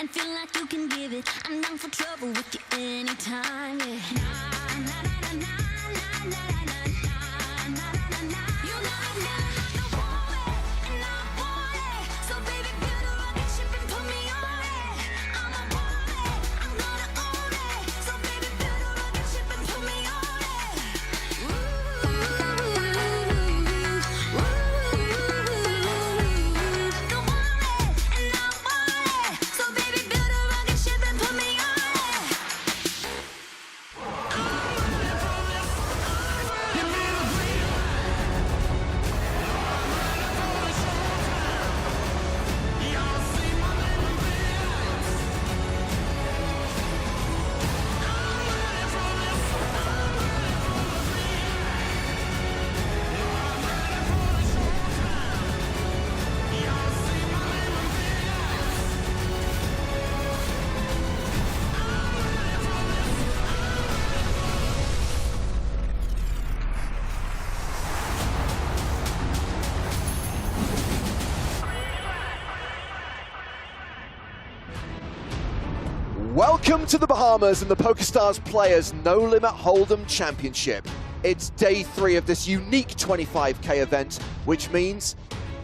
And feel like you can give it. I'm down for trouble with you anytime, yeah. Nah, nah, nah, nah, nah, nah, nah, nah, nah, nah, nah, nah. You know I want it, and I want it. So baby, build a rocket ship and put me on it. I'ma want it, I'm gonna own it. So baby, build a rocket ship and put me on it. Ooh, ooh, ooh, ooh. Welcome to the Bahamas and the PokerStars Players No Limit Hold'em Championship. It's day 3 of this unique 25K event, which means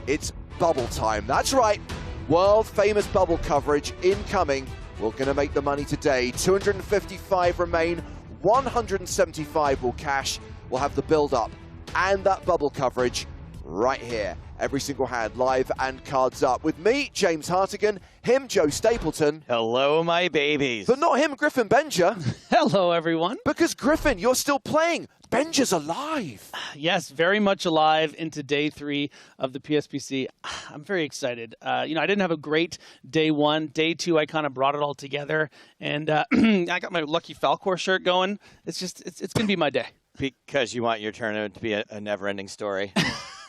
it's bubble time. That's right, world famous bubble coverage incoming. We're gonna make the money today. 255 remain, 175 will cash. We'll have the build up and that bubble coverage right here. Every single hand live and cards up. With me, James Hartigan, him, Joe Stapleton. Hello, my babies. But not him, Griffin Benja. Hello, everyone. Because Griffin, you're still playing. Benja's alive. Yes, very much alive into day 3 of the PSPC. I'm very excited. I didn't have a great day 1. Day 2, I kind of brought it all together. And I got my Lucky Falcor shirt going. It's going to be my day. Because you want your tournament to be a never-ending story.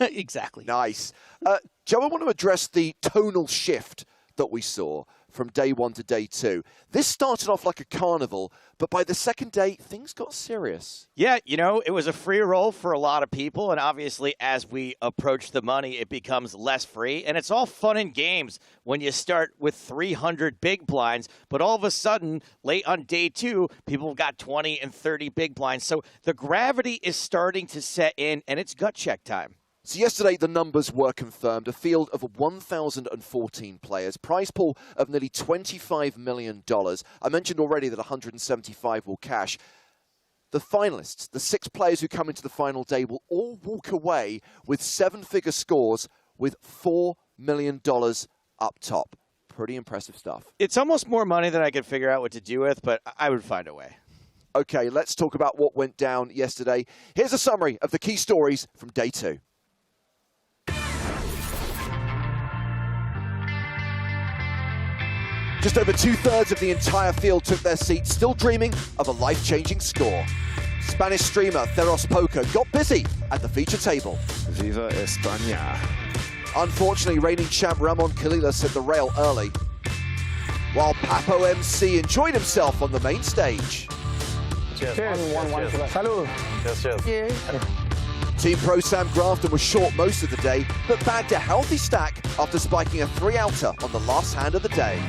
Exactly. Nice. Joe, I want to address the tonal shift that we saw from day 1 to day 2. This started off like a carnival, but by the second day, things got serious. Yeah, it was a free roll for a lot of people, and obviously as we approach the money, it becomes less free, and it's all fun and games when you start with 300 big blinds, but all of a sudden, late on day 2, people got 20 and 30 big blinds, so the gravity is starting to set in, and it's gut check time. So yesterday, the numbers were confirmed. A field of 1,014 players, prize pool of nearly $25 million. I mentioned already that 175 will cash. The finalists, the 6 players who come into the final day, will all walk away with 7-figure scores with $4 million up top. Pretty impressive stuff. It's almost more money than I could figure out what to do with, but I would find a way. Okay, let's talk about what went down yesterday. Here's a summary of the key stories from day 2. Just over 2/3 of the entire field took their seats, still dreaming of a life-changing score. Spanish streamer Theros Poker got busy at the feature table. Viva España. Unfortunately, reigning champ Ramon Kalilas hit the rail early, while Papo MC enjoyed himself on the main stage. Cheers. Cheers. One. Salud. Cheers. Team Pro Sam Grafton was short most of the day, but bagged a healthy stack after spiking a 3-outer on the last hand of the day.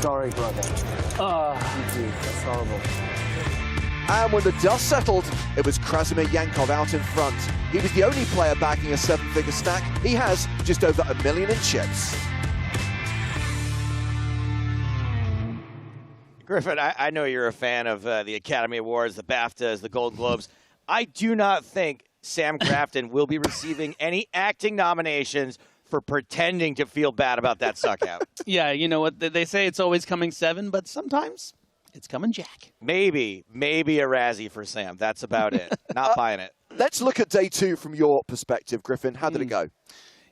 Sorry, brother. That's horrible. And when the dust settled, it was Krasimir Yankov out in front. He was the only player backing a 7-figure stack. He has just over $1 million in chips. Griffin, I know you're a fan of the Academy Awards, the BAFTAs, the Golden Globes. I do not think Sam Grafton will be receiving any acting nominations for pretending to feel bad about that suck out. Yeah, you know what? They say it's always coming 7, but sometimes it's coming Jack. Maybe a Razzie for Sam. That's about it. Not buying it. Let's look at day 2 from your perspective, Griffin. How did it go?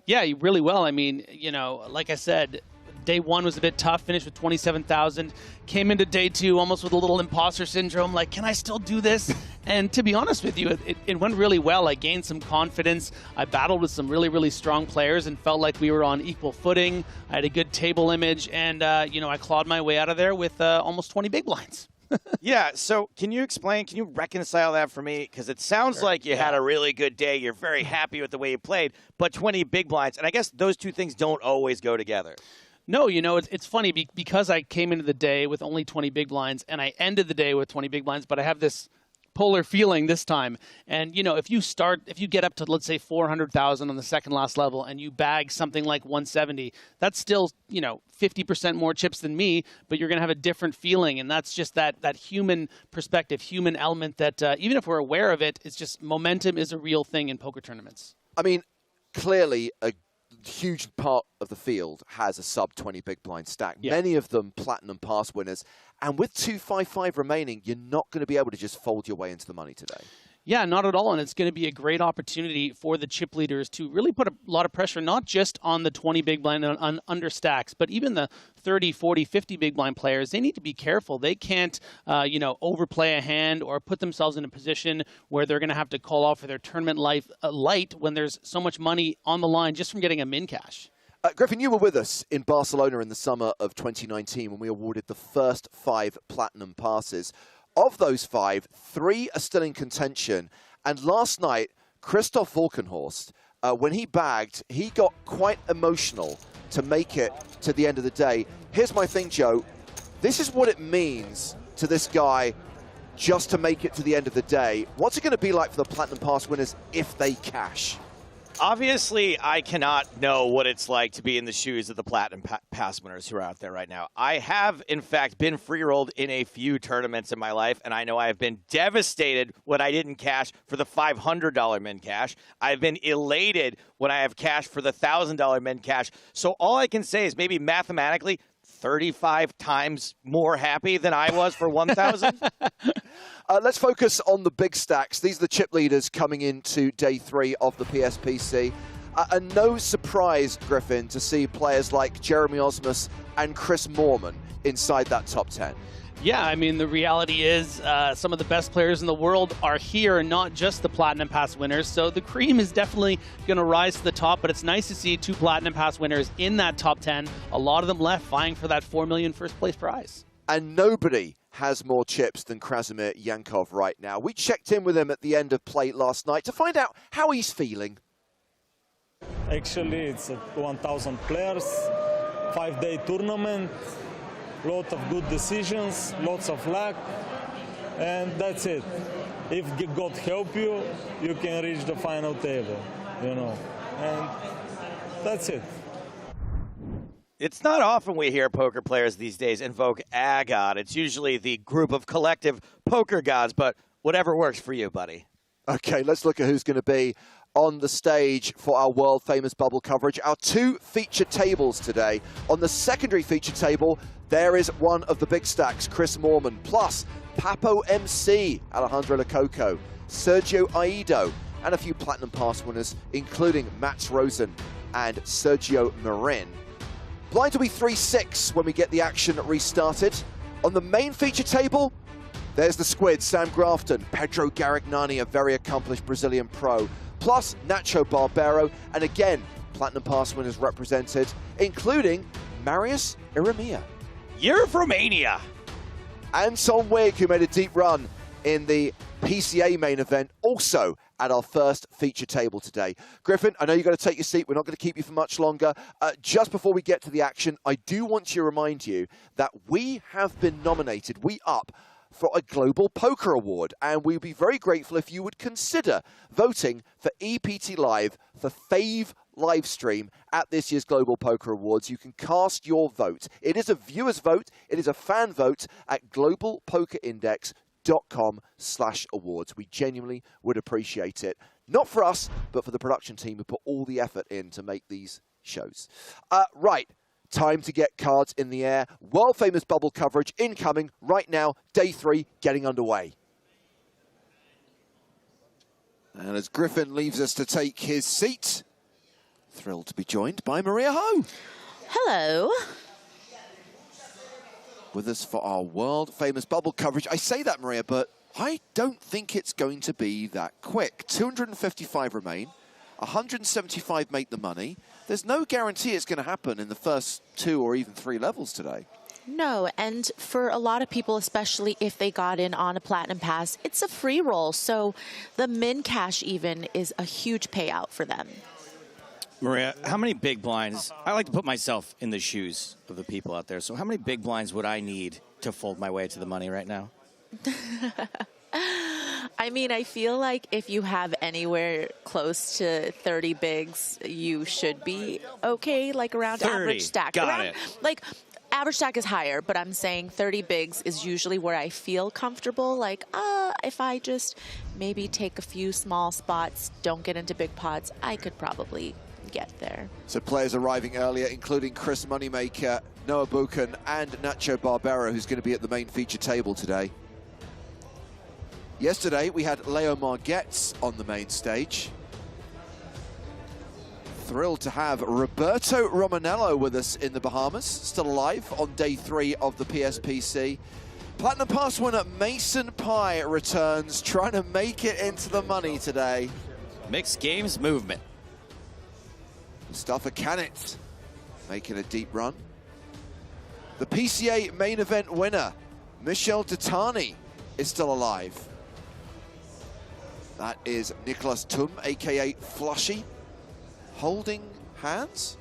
Yeah, really well. I mean, you know, like I said, day 1 was a bit tough, finished with 27,000. Came into day 2 almost with a little imposter syndrome, like, can I still do this? And to be honest with you, it went really well. I gained some confidence. I battled with some really, really strong players and felt like we were on equal footing. I had a good table image, and, you know, I clawed my way out of there with almost 20 big blinds. Yeah, so can you reconcile that for me? Because it sounds like you had a really good day. You're very happy with the way you played, but 20 big blinds. And I guess those two things don't always go together. No, you know, it's funny because I came into the day with only 20 big blinds and I ended the day with 20 big blinds, but I have this polar feeling this time. And, you know, if you get up to, let's say, 400,000 on the second last level and you bag something like 170, that's still, you know, 50% more chips than me, but you're going to have a different feeling. And that's just that human perspective, human element that even if we're aware of it, it's just momentum is a real thing in poker tournaments. I mean, clearly a huge part of the field has a sub 20 big blind stack. Yeah. Many of them platinum pass winners. And with 255 remaining, you're not going to be able to just fold your way into the money today. Yeah, not at all. And it's going to be a great opportunity for the chip leaders to really put a lot of pressure, not just on the 20 big blind on under stacks, but even the 30, 40, 50 big blind players. They need to be careful. They can't, you know, overplay a hand or put themselves in a position where they're going to have to call off for their tournament life light when there's so much money on the line just from getting a min cash. Griffin, you were with us in Barcelona in the summer of 2019 when we awarded the first 5 platinum passes. Of those 5, 3 are still in contention. And last night, Christoph Volkenhorst, when he bagged, he got quite emotional to make it to the end of the day. Here's my thing, Joe. This is what it means to this guy just to make it to the end of the day. What's it going to be like for the Platinum Pass winners if they cash? Obviously, I cannot know what it's like to be in the shoes of the Platinum Pass winners who are out there right now. I have, in fact, been free-rolled in a few tournaments in my life, and I know I have been devastated when I didn't cash for the $500 min cash. I've been elated when I have cashed for the $1,000 min cash. So all I can say is maybe mathematically 35 times more happy than I was for 1,000. Let's focus on the big stacks. These are the chip leaders coming into day 3 of the PSPC. And no surprise, Griffin, to see players like Jeremy Ausmus and Chris Moorman inside that top 10. Yeah, I mean, the reality is some of the best players in the world are here, not just the Platinum Pass winners. So the cream is definitely going to rise to the top, but it's nice to see 2 Platinum Pass winners in that top 10. A lot of them left vying for that $4 million first place prize. And nobody has more chips than Krasimir Yankov right now. We checked in with him at the end of play last night to find out how he's feeling. Actually, it's 1,000 players, 5-day tournament, lot of good decisions, lots of luck, and that's it. If God help you, you can reach the final table, you know, and that's it. It's not often we hear poker players these days invoke a god. It's usually the group of collective poker gods, but whatever works for you, buddy. Okay, let's look at who's going to be on the stage for our world-famous bubble coverage. Our 2 featured tables today. On the secondary feature table, there is one of the big stacks, Chris Moorman, plus Papo MC, Alejandro Lococo, Sergio Aido, and a few Platinum Pass winners, including Mats Rosen and Sergio Marin. Blind will be 3-6 when we get the action restarted. On the main feature table, there's the squid, Sam Grafton, Pedro Garignani, a very accomplished Brazilian pro, plus Nacho Barbero, and again, Platinum Pass winners represented, including Marius Irimia. You're from Romania. Anton Wig, who made a deep run in the PCA main event, also at our first feature table today. Griffin, I know you've got to take your seat. We're not going to keep you for much longer. Just before we get to the action, I do want to remind you that we have been nominated, we up, for a Global Poker Award. And we'd be very grateful if you would consider voting for EPT Live for Fave Livestream at this year's Global Poker Awards. You can cast your vote. It is a viewer's vote. It is a fan vote at globalpokerindex.com/awards. We genuinely would appreciate it. Not for us, but for the production team who put all the effort in to make these shows. Right. Time to get cards in the air. World famous bubble coverage incoming right now. Day 3 getting underway. And as Griffin leaves us to take his seat, thrilled to be joined by Maria Ho. Hello. With us for our world famous bubble coverage. I say that, Maria, but I don't think it's going to be that quick. 255 remain. 175 make the money. There's no guarantee it's going to happen in the first 2 or even 3 levels today. No, and for a lot of people, especially if they got in on a platinum pass, it's a free roll. So the min cash even is a huge payout for them. Maria, how many big blinds? I like to put myself in the shoes of the people out there. So how many big blinds would I need to fold my way to the money right now? I mean, I feel like if you have anywhere close to 30 bigs, you should be okay, like around 30. average stack. Got it. Like, average stack is higher, but I'm saying 30 bigs is usually where I feel comfortable. Like, if I just maybe take a few small spots, don't get into big pots, I could probably get there. So players arriving earlier, including Chris Moneymaker, Noah Buchan, and Nacho Barbera, who's going to be at the main feature table today. Yesterday, we had Leo Margetts on the main stage. Thrilled to have Roberto Romanello with us in the Bahamas, still alive on day 3 of the PSPC. Platinum Pass winner Mason Pye returns, trying to make it into the money today. Mixed games movement. Mustafa Kanit making a deep run. The PCA main event winner, Michel Detani, is still alive. That is Nicholas Tum, aka Flushy, holding hands.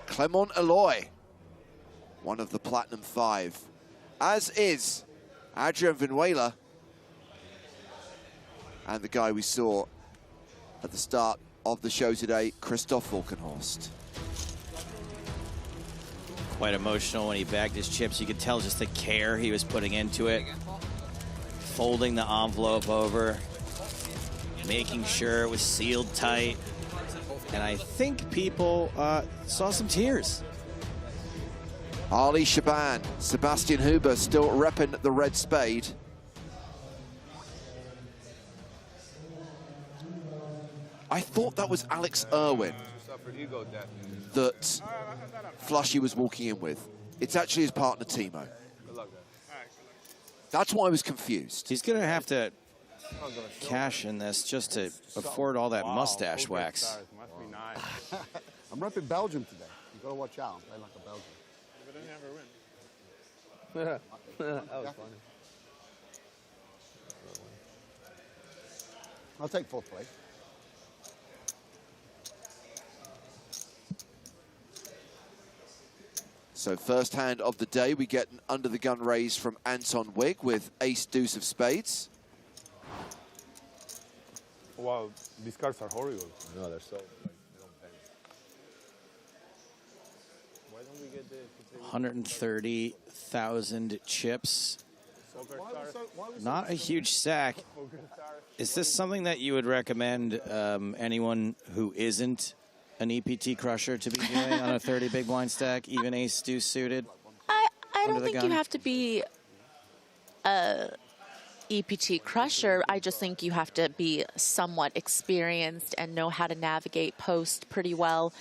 Clement Eloy, one of the Platinum 5, as is Adrian Vinuela, and the guy we saw at the start of the show today, Christoph Volkenhorst. Quite emotional when he bagged his chips. You could tell just the care he was putting into it. Folding the envelope over, making sure it was sealed tight. And I think people saw some tears. Ali Shaban, Sebastian Huber still repping the red spade. I thought that was Alex Irwin that Flushy was walking in with. It's actually his partner, Timo. That's why I was confused. He's going to have to cash in this just to afford all that mustache wax. Must be nice. I'm repping Belgium today. You got to watch out. I like a Belgium. But they never win. That was funny. I'll take 4th place. So first hand of the day, we get an under the gun raise from Anton Wigg with ace deuce of spades. Wow, these cards are horrible. No, they're so, like, they don't bend. Why don't we get the 130,000 chips. Not a huge stack. Is this something that you would recommend anyone who isn't an EPT crusher to be doing on a 30 big blind stack, even ace deuce suited? I don't think you have to be a EPT crusher. I just think you have to be somewhat experienced and know how to navigate post pretty well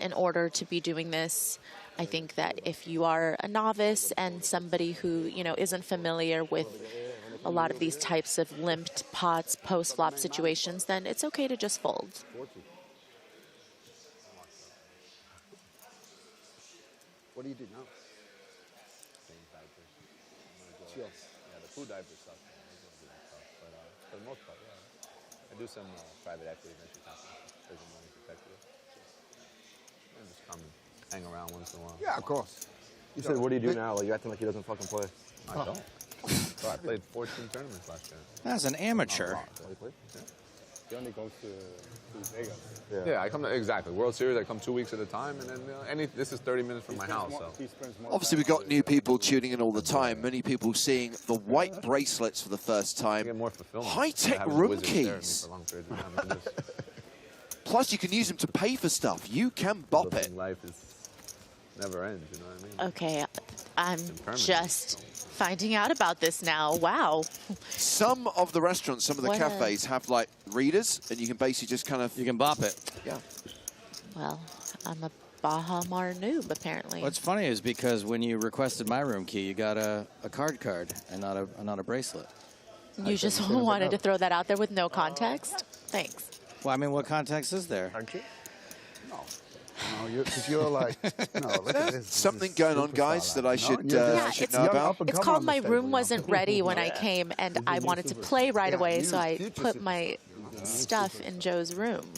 in order to be doing this. I think that if you are a novice and somebody who, you know, isn't familiar with a lot of these types of limped pots, post-flop situations, then it's okay to just fold. What do you do now? same diapers. Yeah, the food diapers suck. But for the most part, yeah. I do some private equity venture capital. Raising money for tech deals. And just come and hang around once in a while. Yeah, of course. You said, what do you do now? Like, you acting like he doesn't fucking play. I don't. So I played 14 tournaments last year. As an amateur. He only goes to Vegas. Yeah, I come to, exactly. World Series, I come 2 weeks at a time, and then this is 30 minutes from my house. So. Obviously, we've got new people tuning in all the time. Many people seeing the white bracelets for the first time. High-tech room keys. Plus, you can use them to pay for stuff. You can bop it. Life is never ends, you know what I mean? Okay, I'm just finding out about this now. Wow. Some of the restaurants, some of the cafes have like readers, and you can basically just kind of... You can bop it. Yeah. Well, I'm a Baha Mar noob, apparently. What's funny is because when you requested my room key, you got a card and not a bracelet. You just wanted to throw that out there with no context? Thanks. Well, I mean, what context is there? Aren't you? No. No, because you're like, no, look at this. Something going on, guys, that I should know about? It's called My Room Wasn't Ready when I came, and I wanted to play right away, so I put my stuff in Joe's room.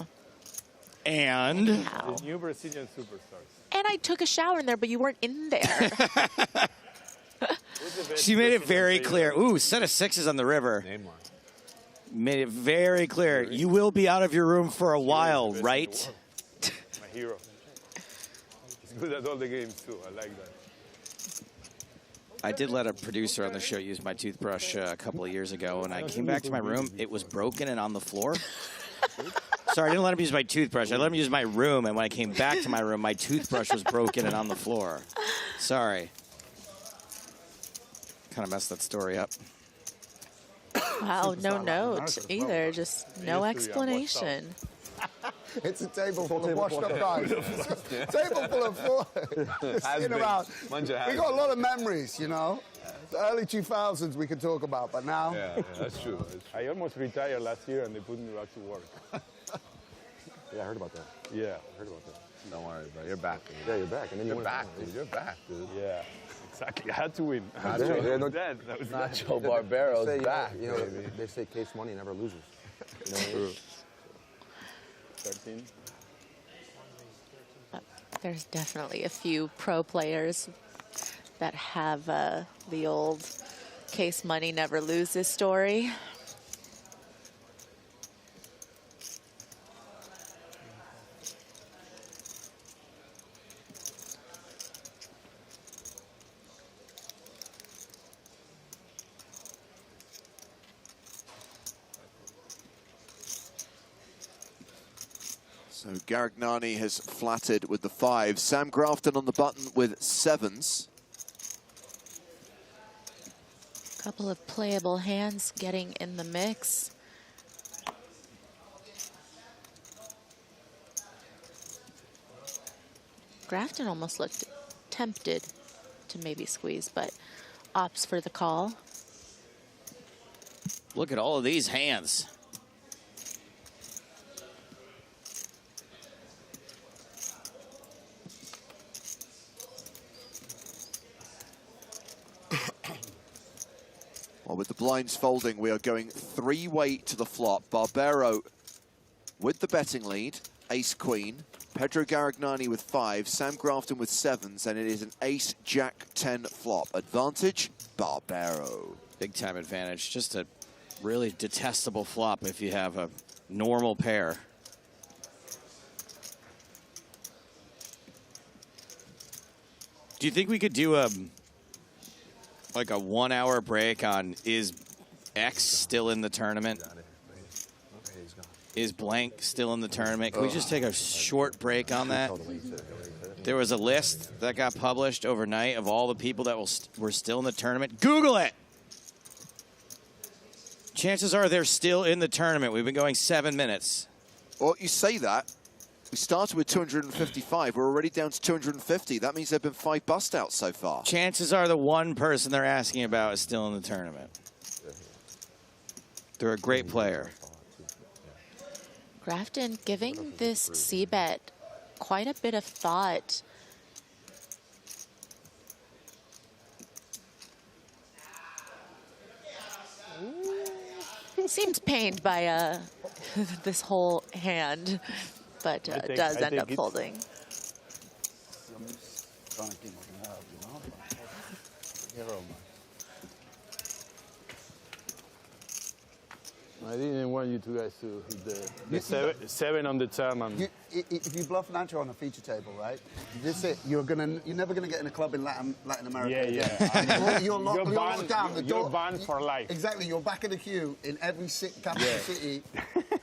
And? Wow. The new Brazilian superstars. And I took a shower in there, but you weren't in there. She made it very clear. Ooh, set of sixes on the river. Made it very clear. You will be out of your room for a while, right? My hero. He's good at all the games, too. I like that. I did let a producer on the show use my toothbrush a couple of years ago. When I came back to my room, it was broken and on the floor. Sorry, I didn't let him use my toothbrush. I let him use my room, and when I came back to my room, my toothbrush was broken and on the floor. Sorry. Kind of messed that story up. Wow, no note either, just no explanation. It's a table full of washed up guys. Table full of four. Sitting around. We got a lot of memories, you know. The early 2000s we could talk about, but now... Yeah, that's true. I almost retired last year, and they put me back to work. Yeah, I heard about that. Yeah. I heard about that. Don't worry, bro. You're back. Dude. Yeah, you're back. And then you're back, dude. You're back, dude. Yeah, exactly. I had to win. Nacho Barbero's back, you know, baby. they say case money never loses. You know, True. 13. There's definitely a few pro players that have the old case money never loses story. So Garagnani has flattered with the 5. Sam Grafton on the button with 7s. Couple of playable hands getting in the mix. Grafton almost looked tempted to maybe squeeze, but opts for the call. Look at all of these hands. Well, with the blinds folding, we are going 3-way to the flop. Barbero with the betting lead, ace-queen. Pedro Garagnani with 5, Sam Grafton with 7s, and it is an ace-jack-10 flop. Advantage, Barbero. Big time advantage. Just a really detestable flop if you have a normal pair. Do you think we could do like a 1 hour break on is X still in the tournament? Is blank still in the tournament? Can we just take a short break on that? There was a list that got published overnight of all the people that were still in the tournament. Google it! Chances are they're still in the tournament. We've been going 7 minutes. Well, you say that. We started with 255. We're already down to 250. That means there have been 5 bust outs so far. Chances are the one person they're asking about is still in the tournament. They're a great player. Grafton giving this c-bet quite a bit of thought. Seems pained by this whole hand, but does end up folding. Trying to keep my up, you know? hero, man. I didn't want you two guys to hit the seven on the turn. And If you bluff Nacho on a feature table, right? This it. You're never gonna get in a club in Latin America. yeah. Again. You're locked down. The You're door. banned for life. Exactly. You're back in the queue in every capital city,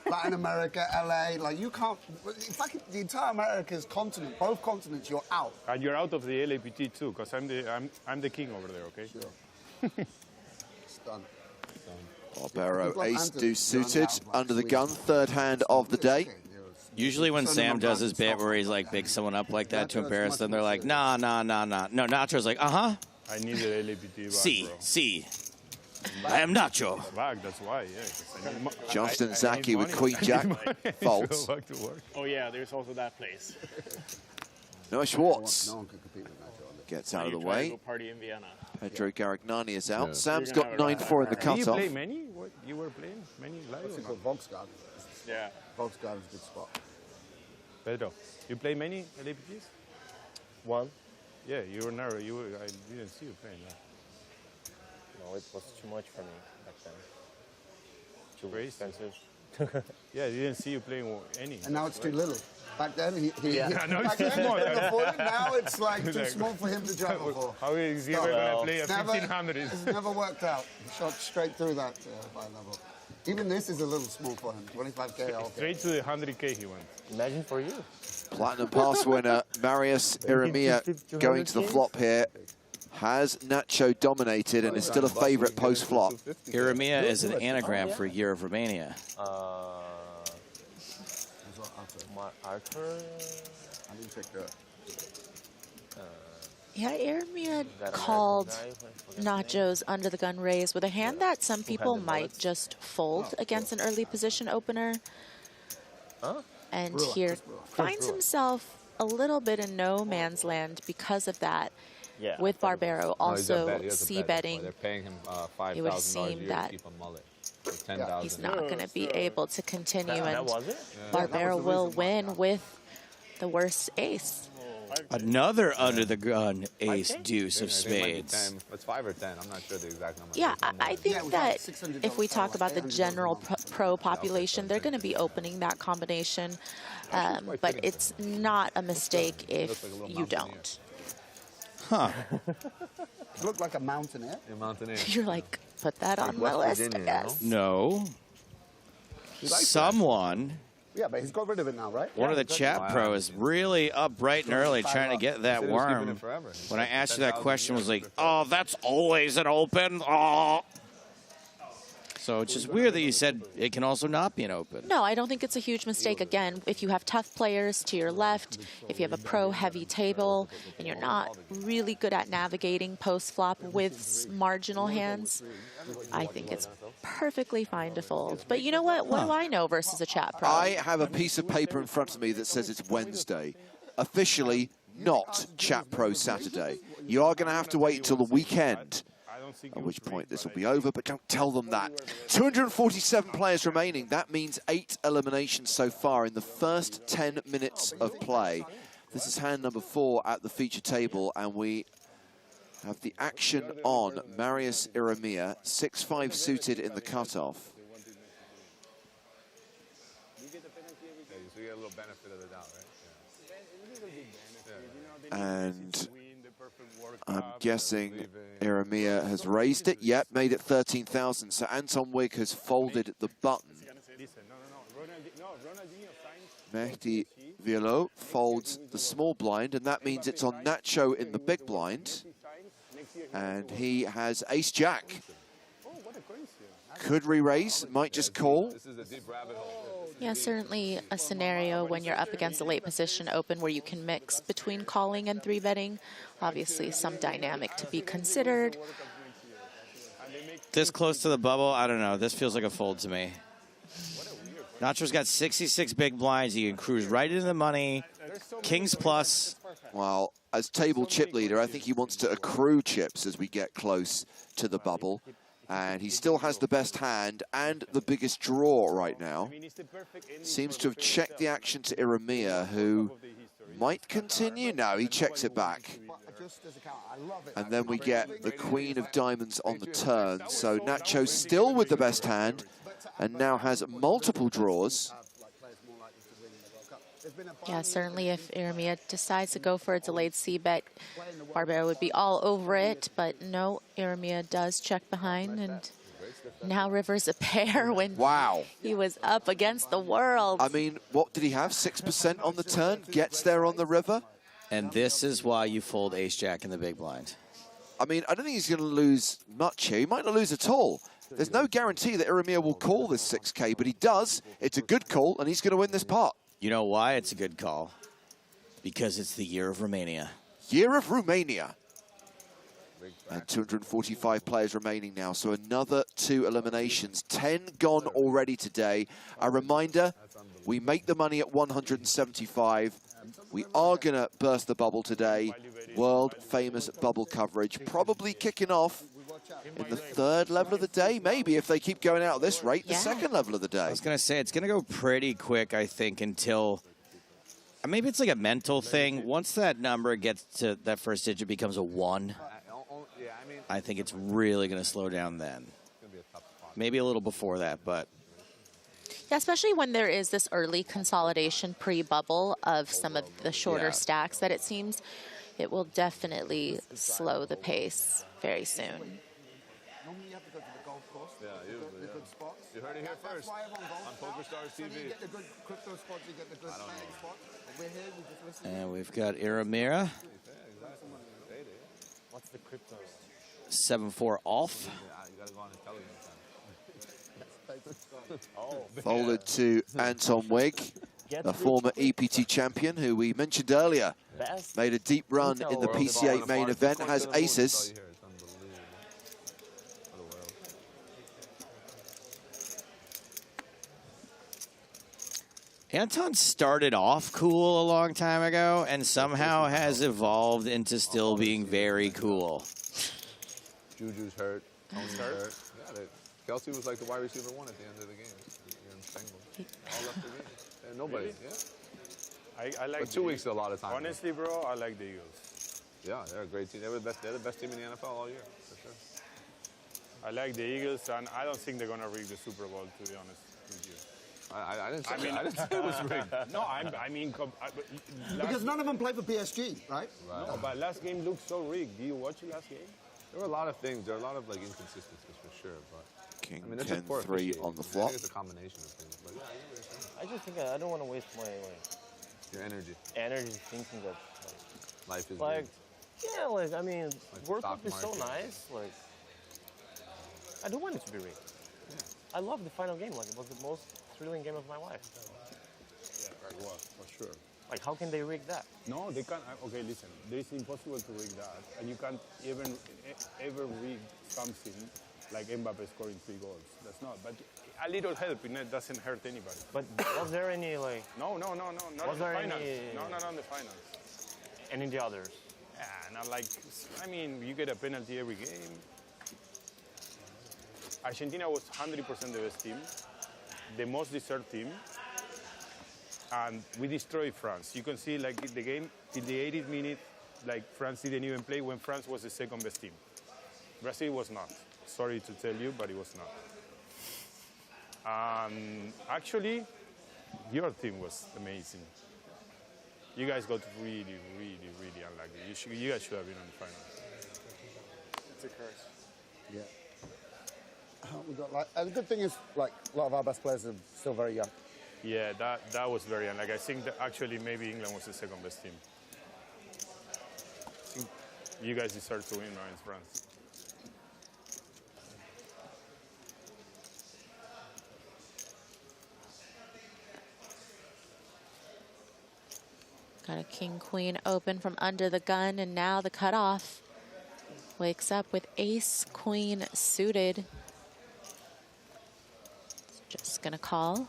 Latin America, LA. Like you can't. In fact, the entire America's continent, both continents, you're out. And you're out of the LAPT too, because I'm the king over there. Okay. Sure. It's done. Barbero, ace deuce suited, under the gun, third hand of the day. Usually when Sam does his bit where he's like bigs someone up like that to embarrass them, they're like, nah. No, Nacho's like, uh-huh. I need the LAPT back, See. I am Nacho. Back, that's why, yeah. Johnston Zaki with Queen Jack folds. Oh yeah, there's also that place. Noah Schwartz No one can compete with Nacho. gets out of the Go way. party in Vienna. Pedro Garagnani is out. Yeah. Sam's got 9-4 in the Did you cutoff. play many? What, you were playing many live? What's or it not? called? Volksgarden. Yeah. Volksgarden's a good spot. Pedro, you play many LAPTs? One? Yeah, you were narrow. I didn't see you playing that. No, it was too much for me back then. Too Crazy. expensive. Yeah, I didn't see you playing any. And now it's too little. Back then, No, it's back too then, he small. couldn't afford it. Now it's like too small for him to juggle for. How is he ever going to play a 1500? It's never worked out. He shot straight through that by level. Even this is a little small for him. 25K. Okay. Straight to the 100K he went. Imagine for you. Platinum pass winner Marius Irimia going to the flop here. Has Nacho dominated and is still a favorite post-flop. Irimia is an anagram for Year of Romania. Arthur? I didn't check that. Yeah, Irimia called Nacho's under the gun raise with a hand that some people might just fold against an early position opener. And here finds himself a little bit in no man's land because of that. Yeah. With Barbero also He c-betting, They're paying him it would $5,000 a seem year that to keep a mullet. Like 10,000. he's not going to be able to continue, That and was it? Barbero will win with the worst ace. Another under the gun ace deuce of I think it might be spades. 10. It's 5 or 10. I'm not sure the exact number. Yeah, It's I think we that got $600 if we talk about the general pro population, they're going to be opening that combination, but it's not a mistake if you don't. Huh. It looked like a mountaineer. The mountaineer. You're like, put that on my West list, I Virginia, guess. No. Someone, Yeah, but he's got rid of it now, right? one of the chat pros, really up bright and early trying to get that He said he was keeping worm. it forever. When I asked you that 10,000 question, a was year. like, oh, that's always an open. Oh. So it's just weird that you said it can also not be an open. No, I don't think it's a huge mistake. Again, if you have tough players to your left, if you have a pro-heavy table, and you're not really good at navigating post-flop with marginal hands, I think it's perfectly fine to fold. But you know what? What do I know versus a chat pro? I have a piece of paper in front of me that says it's Wednesday. Officially not Chat Pro Saturday. You are going to have to wait until the weekend, at which point this will be over, but don't tell them that. 247 players remaining. That means 8 eliminations so far in the first 10 minutes of play. This is hand number 4 at the feature table, and we have the action on Marius Irimia, 6-5 suited in the cutoff. So you get a little benefit of the doubt, right? And I'm guessing Irimia has raised it. Yep, made it 13,000. So Anton Wig has folded the button. Mehdi Violo folds the small blind, and that means it's on Nacho in the big blind. And he has ace-jack. Could re-raise, might just call. This is a deep rabbit hole. Yeah, certainly a scenario when you're up against a late position open where you can mix between calling and 3-betting. Obviously, some dynamic to be considered. This close to the bubble, I don't know. This feels like a fold to me. Nacho's got 66 big blinds. He can cruise right into the money. Kings plus. Well, as table chip leader, I think he wants to accrue chips as we get close to the bubble. And he still has the best hand and the biggest draw right now. Seems to have checked the action to Irimia, who might continue. No, he checks it back. And then we get the Queen of Diamonds on the turn. So Nacho still with the best hand and now has multiple draws. Yeah, certainly if Irimia decides to go for a delayed c-bet, Barbero would be all over it, but no, Irimia does check behind, and now River's a pair when he was up against the world. I mean, what did he have? 6% on the turn, gets there on the river. And this is why you fold ace-jack in the big blind. I mean, I don't think he's going to lose much here. He might not lose at all. There's no guarantee that Irimia will call this 6K, but he does. It's a good call, and he's going to win this pot. You know why it's a good call? Because it's the year of Romania. Year of Romania. And 245 players remaining now, so another 2 eliminations. 10 gone already today. A reminder, we make the money at 175. We are going to burst the bubble today. World-famous bubble coverage. Probably kicking off in the 3rd level of the day, maybe, if they keep going out at this rate, the 2nd level of the day. I was going to say, it's going to go pretty quick, I think, until... Maybe it's like a mental thing. Once that number gets to that first digit becomes a 1, I think it's really going to slow down then. Maybe a little before that, but... Yeah, especially when there is this early consolidation pre-bubble of some of the shorter stacks that it seems it will definitely slow the pace very soon. Normally you have to go to the golf course. Yeah, usually, good spots. You heard it here first on PokerStars TV. You get the good crypto spots, you get the good betting spots. We're here, we just listen. And we've got Irimia. What's the crypto? 7-4 off. You gotta go on Telegram. Folded to Anton Wigg, a former EPT champion who we mentioned earlier. Made a deep run in the PCA main event, has aces. Anton started off cool a long time ago and somehow has evolved into still being very cool. Juju's hurt. Tony's hurt. Yeah, Kelsey was like the wide receiver 1 at the end of the game. All left the game. And nobody, I like but 2 weeks is a lot of time. Honestly, bro, I like the Eagles. Yeah, they're a great team. They're the best team in the NFL all year, for sure. I like the Eagles, and I don't think they're going to rig the Super Bowl, to be honest with you. I didn't say I didn't say it was rigged. No, I mean... Because none of them play for PSG, right? No, but last game looked so rigged. Did you watch the last game? There were a lot of things. There are a lot of like inconsistencies for sure, but King I mean, 10-3 on the flop. I think it's a combination of things. But I just think I don't want to waste my your energy thinking that life is like rigged. yeah, like I mean, Like World stock Cup is so market. nice. Like I don't want it to be rigged. I love the final game. Like it was the most thrilling game of my life. Yeah, it was, for sure. Like how can they rig that? No, they can't. Okay, listen. It's impossible to rig that, and you can't even ever rig something like Mbappe scoring 3 goals. That's not. But a little help in it doesn't hurt anybody. But was there any like? No, not Was in the there finals. any- No, not on the finals. And in the others? Yeah, not like. I mean, you get a penalty every game. Argentina was 100% the best team, the most deserved team, and we destroyed France. You can see like the game till the 80th minute, like France didn't even play when France was the 2nd best team. Brazil was not. Sorry to tell you, but it was not. Actually, your team was amazing. You guys got really, really, really unlucky. You guys should have been on the final. It's a curse. Yeah. We got like, and the good thing is, like, a lot of our best players are still very young. Yeah, that was very unlucky. I think that actually maybe England was the 2nd best team. I think you guys deserve to win, right? It's France. Got a king-queen open from under the gun, and now the cutoff. Wakes up with ace-queen suited. Just gonna call.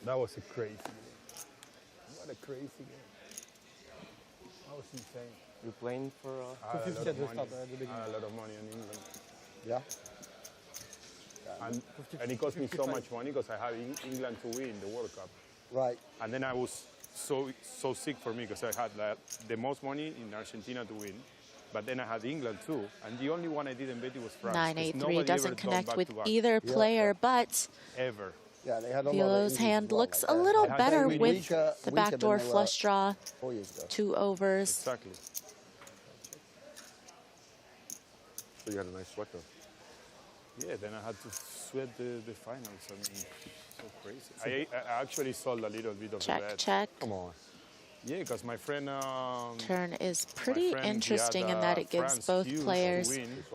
That was a crazy game. What a crazy game. That was insane. You're playing for I had a lot of money in England. Yeah. And it cost me so much money because I had England to win the World Cup. Right. And then I was so sick for me because I had the most money in Argentina to win, but then I had England too, and the only one I didn't bet was France. 9-8-3 doesn't connect with either player, but ever. Yeah, they had a Vilo's hand looks a little better with the backdoor flush draw, 2 overs. Exactly. So you had a nice sweat though. Yeah, then I had to sweat the finals. I mean, so crazy. I actually sold a little bit of the bet. Check. Come on. Yeah, because my friend... Turn is pretty interesting in that it gives both players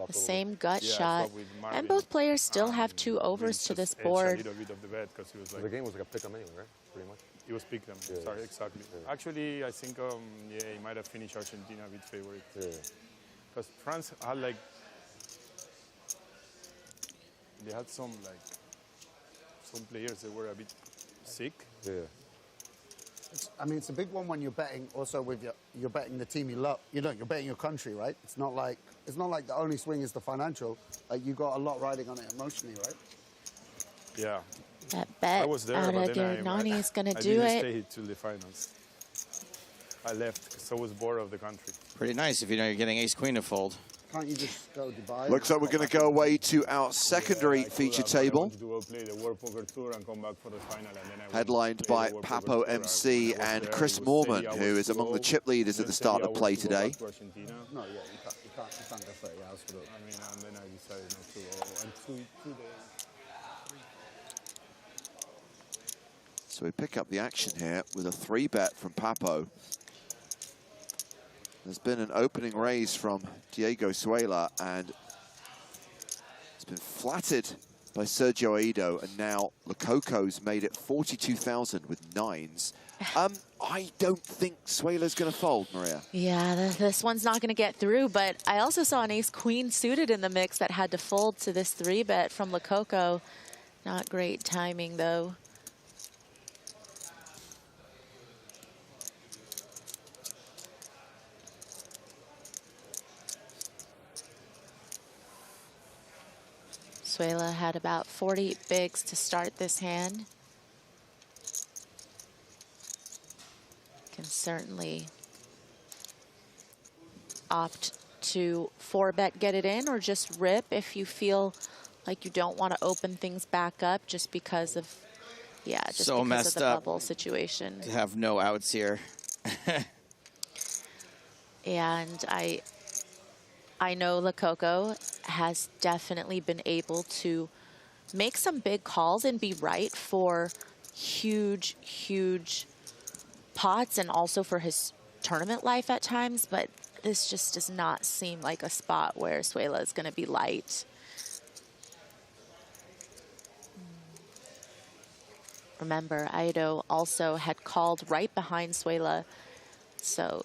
the same gut shot, and both players still have 2 overs to this board. A little bit of the bet because he was like... The game was like a pick 'em anyway, right? Pretty much. It was pick 'em. Yeah. Sorry, exactly. Yeah. Actually, I think yeah, he might have finished Argentina a bit favorite. Yeah. Because France had like... They had some players that were a bit sick. Yeah. I mean, it's a big one when you're betting. Also, with you're betting the team you love. You know, you're betting your country, right? It's not like the only swing is the financial. Like you got a lot riding on it emotionally, right? Yeah. That bet I was there, out but of then Garignani is going to I do didn't it. stay till the finals. I left because I was bored of the country. Pretty nice if you know you're getting ace-queen to fold. Can't you just go Dubai? Looks like we're going to go away to our secondary feature table, To go play the World Poker Tour and come back for the final, and then I headlined by Papo MC and Chris Moorman, who is among the chip leaders at the start of play today. No, yeah, you can't go 30 hours for it. I mean, and then I decided not to go. And 2 days. So we pick up the action here with a 3-bet from Papo. There's been an opening raise from Diego Suela, and it's been flattered by Sergio Aido, and now Lococo's made it 42,000 with 9s. I don't think Suela's going to fold, Maria. Yeah, this one's not going to get through, but I also saw an ace-queen suited in the mix that had to fold to this 3-bet from Lococo. Not great timing, though. Suela had about 40 bigs to start this hand. Can certainly opt to 4-bet, get it in, or just rip if you feel like you don't want to open things back up just because of, yeah, just so because messed of the up bubble situation. to have no outs here. And I know Lococo has definitely been able to make some big calls and be right for huge, huge pots, and also for his tournament life at times, but this just does not seem like a spot where Suela is going to be light. Remember, Aido also had called right behind Suela, so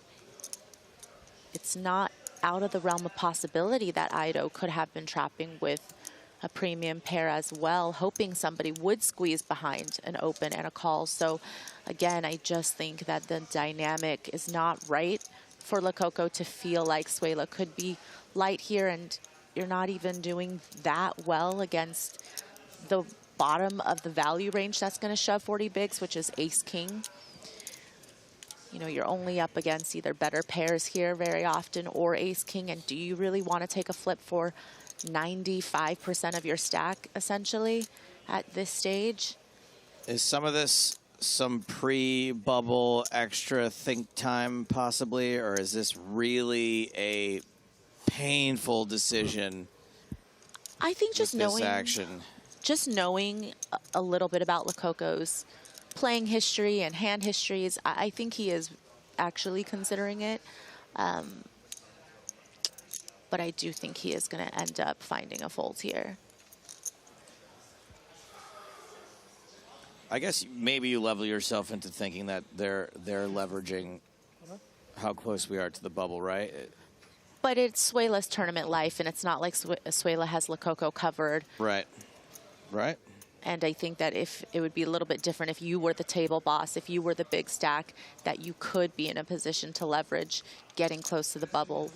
it's not out of the realm of possibility that Aido could have been trapping with a premium pair as well, hoping somebody would squeeze behind an open and a call. So again, I just think that the dynamic is not right for Lococo to feel like Suela could be light here, and you're not even doing that well against the bottom of the value range that's going to shove 40 bigs, which is ace-king. You know, you're only up against either better pairs here very often or ace-king, and do you really want to take a flip for 95% of your stack, essentially, at this stage? Is some of this some pre-bubble extra think time, possibly, or is this really a painful decision? I think just knowing action. Just knowing a little bit about Lococo's playing history and hand histories, I think he is actually considering it. But I do think he is going to end up finding a fold here. I guess maybe you level yourself into thinking that they're leveraging how close we are to the bubble, right? But it's Suela's tournament life, and it's not like Suela has Lococo covered. Right. Right. And I think that if it would be a little bit different if you were the table boss, if you were the big stack, that you could be in a position to leverage getting close to the bubble.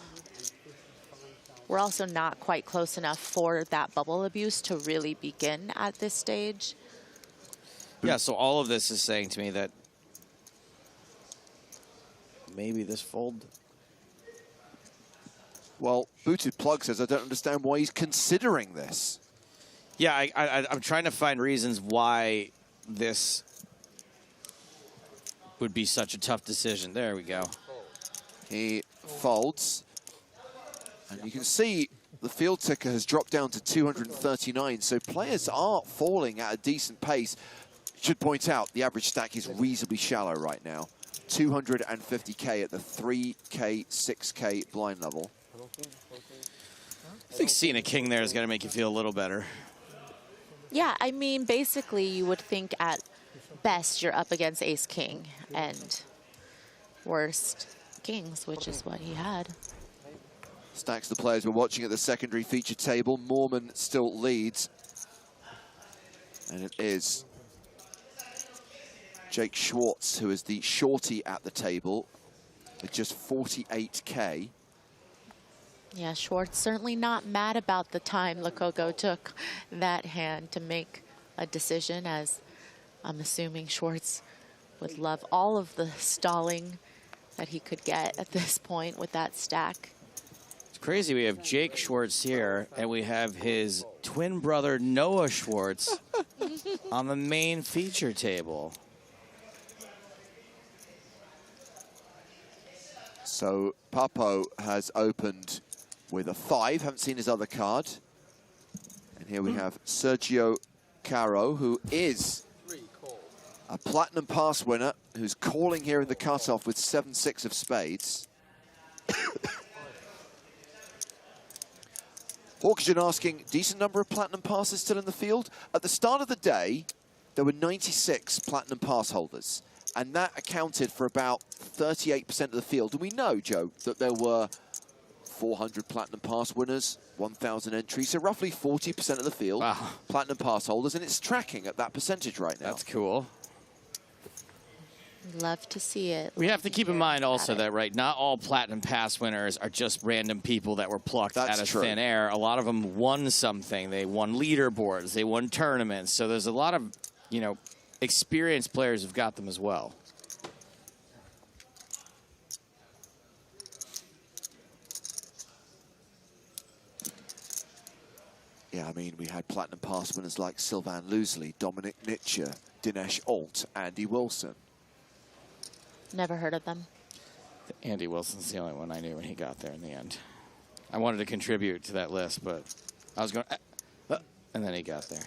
We're also not quite close enough for that bubble abuse to really begin at this stage. Yeah, so all of this is saying to me that maybe this fold. Well, Booted Plug says, I don't understand why he's considering this. Yeah, I'm trying to find reasons why this would be such a tough decision. There we go. He folds. And you can see the field ticker has dropped down to 239, so players are falling at a decent pace. Should point out, the average stack is reasonably shallow right now. 250K at the 3K, 6K blind level. I think seeing a king there is going to make you feel a little better. Yeah, I mean, basically, you would think at best you're up against ace-king and worst kings, which is what he had. Stacks the players we're watching at the secondary feature table. Moorman still leads. And it is Jake Schwartz, who is the shorty at the table, with just 48K. Yeah, Schwartz certainly not mad about the time Lococo took that hand to make a decision, as I'm assuming Schwartz would love all of the stalling that he could get at this point with that stack. It's crazy. We have Jake Schwartz here, and we have his twin brother, Noah Schwartz, on the main feature table. So Papo has opened with a 5. Haven't seen his other card. And here we have Sergio Caro, who is a platinum pass winner, who's calling here in the cutoff with 7-6 of spades. Hawkins asking, decent number of platinum passes still in the field? At the start of the day, there were 96 platinum pass holders, and that accounted for about 38% of the field. And we know, Joe, that there were 400 platinum pass winners, 1,000 entries, so roughly 40% of the field, platinum pass holders, and it's tracking at that percentage right now. That's cool. Love to see it. We have to keep in mind also that, right, not all platinum pass winners are just random people that were plucked out of thin air. A lot of them won something. They won leaderboards. They won tournaments. So there's a lot of, you know, experienced players who've got them as well. Yeah, I mean, we had platinum pass winners like Sylvan Loosley, Dominic Nietzsche, Dinesh Alt, Andy Wilson. Never heard of them. Andy Wilson's the only one I knew when he got there in the end. I wanted to contribute to that list, but I was going, and then he got there.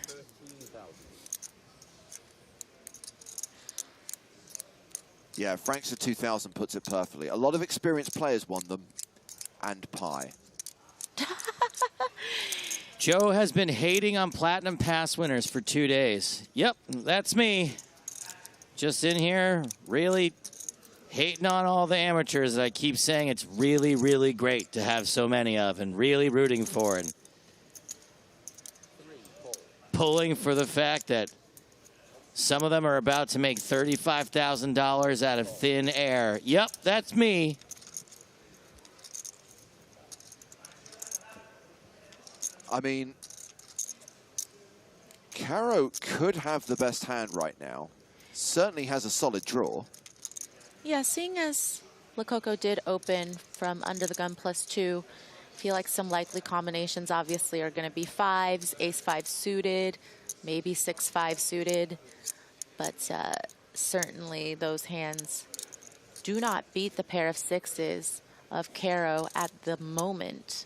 Yeah, Frank's 2000 puts it perfectly. A lot of experienced players won them, and pie. Joe has been hating on platinum pass winners for 2 days. Yep, that's me. Just in here, really hating on all the amateurs that I keep saying it's really, really great to have so many of, and really rooting for, and pulling for the fact that some of them are about to make $35,000 out of thin air. Yep, that's me. I mean, Caro could have the best hand right now. Certainly has a solid draw. Yeah, seeing as Lococo did open from under the gun +2, I feel like some likely combinations obviously are going to be 5s, ace-5 suited, maybe 6-5 suited. But certainly those hands do not beat the pair of 6s of Caro at the moment.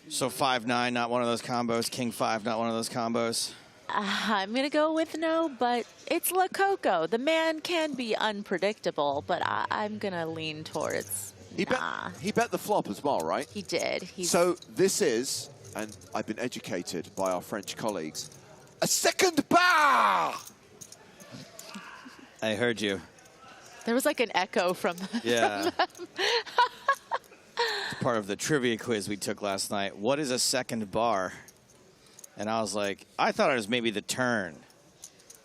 So 5-9, not one of those combos. King 5, not one of those combos. I'm going to go with no, but it's Lococo. The man can be unpredictable, but I'm going to lean towards nah. He bet the flop as well, right? He did. So this is, and I've been educated by our French colleagues, a second bar! I heard you. There was like an echo from, yeah. from them. It's part of the trivia quiz we took last night. What is a second bar? And I was like, I thought it was maybe the turn.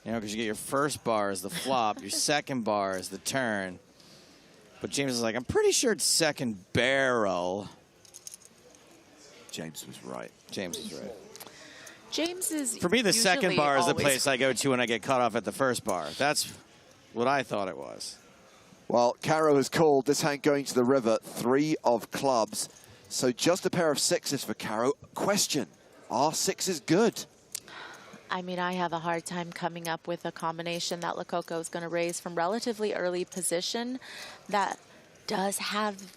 You know, because you get your first bar is the flop, your second bar is the turn. But James is like, I'm pretty sure it's second barrel. James was right. James is right. James is For me, the second usually bar is the always place I go to when I get cut off at the first bar. That's what I thought it was. Well, Caro has called this hand going to the river, 3 of clubs. So just a pair of 6s for Caro. Question, are 6s good? I mean, I have a hard time coming up with a combination that Lococo is going to raise from relatively early position that does have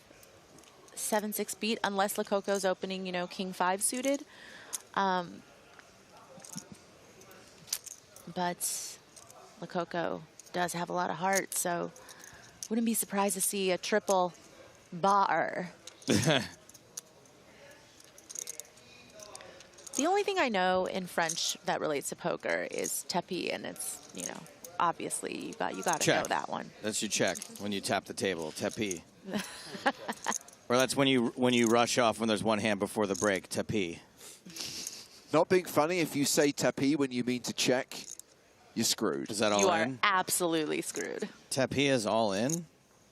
7-6 beat, unless Lococo's opening, you know, King 5 suited. But Lococo does have a lot of heart, so wouldn't be surprised to see a triple bar. The only thing I know in French that relates to poker is tapis, and it's, you know, obviously you got to know that one. That's your check when you tap the table, tapis. Or that's when you rush off when there's one hand before the break, tapis. Not being funny, if you say tapis when you mean to check, you're screwed. Is that all in? You are absolutely screwed. Tapis is all in?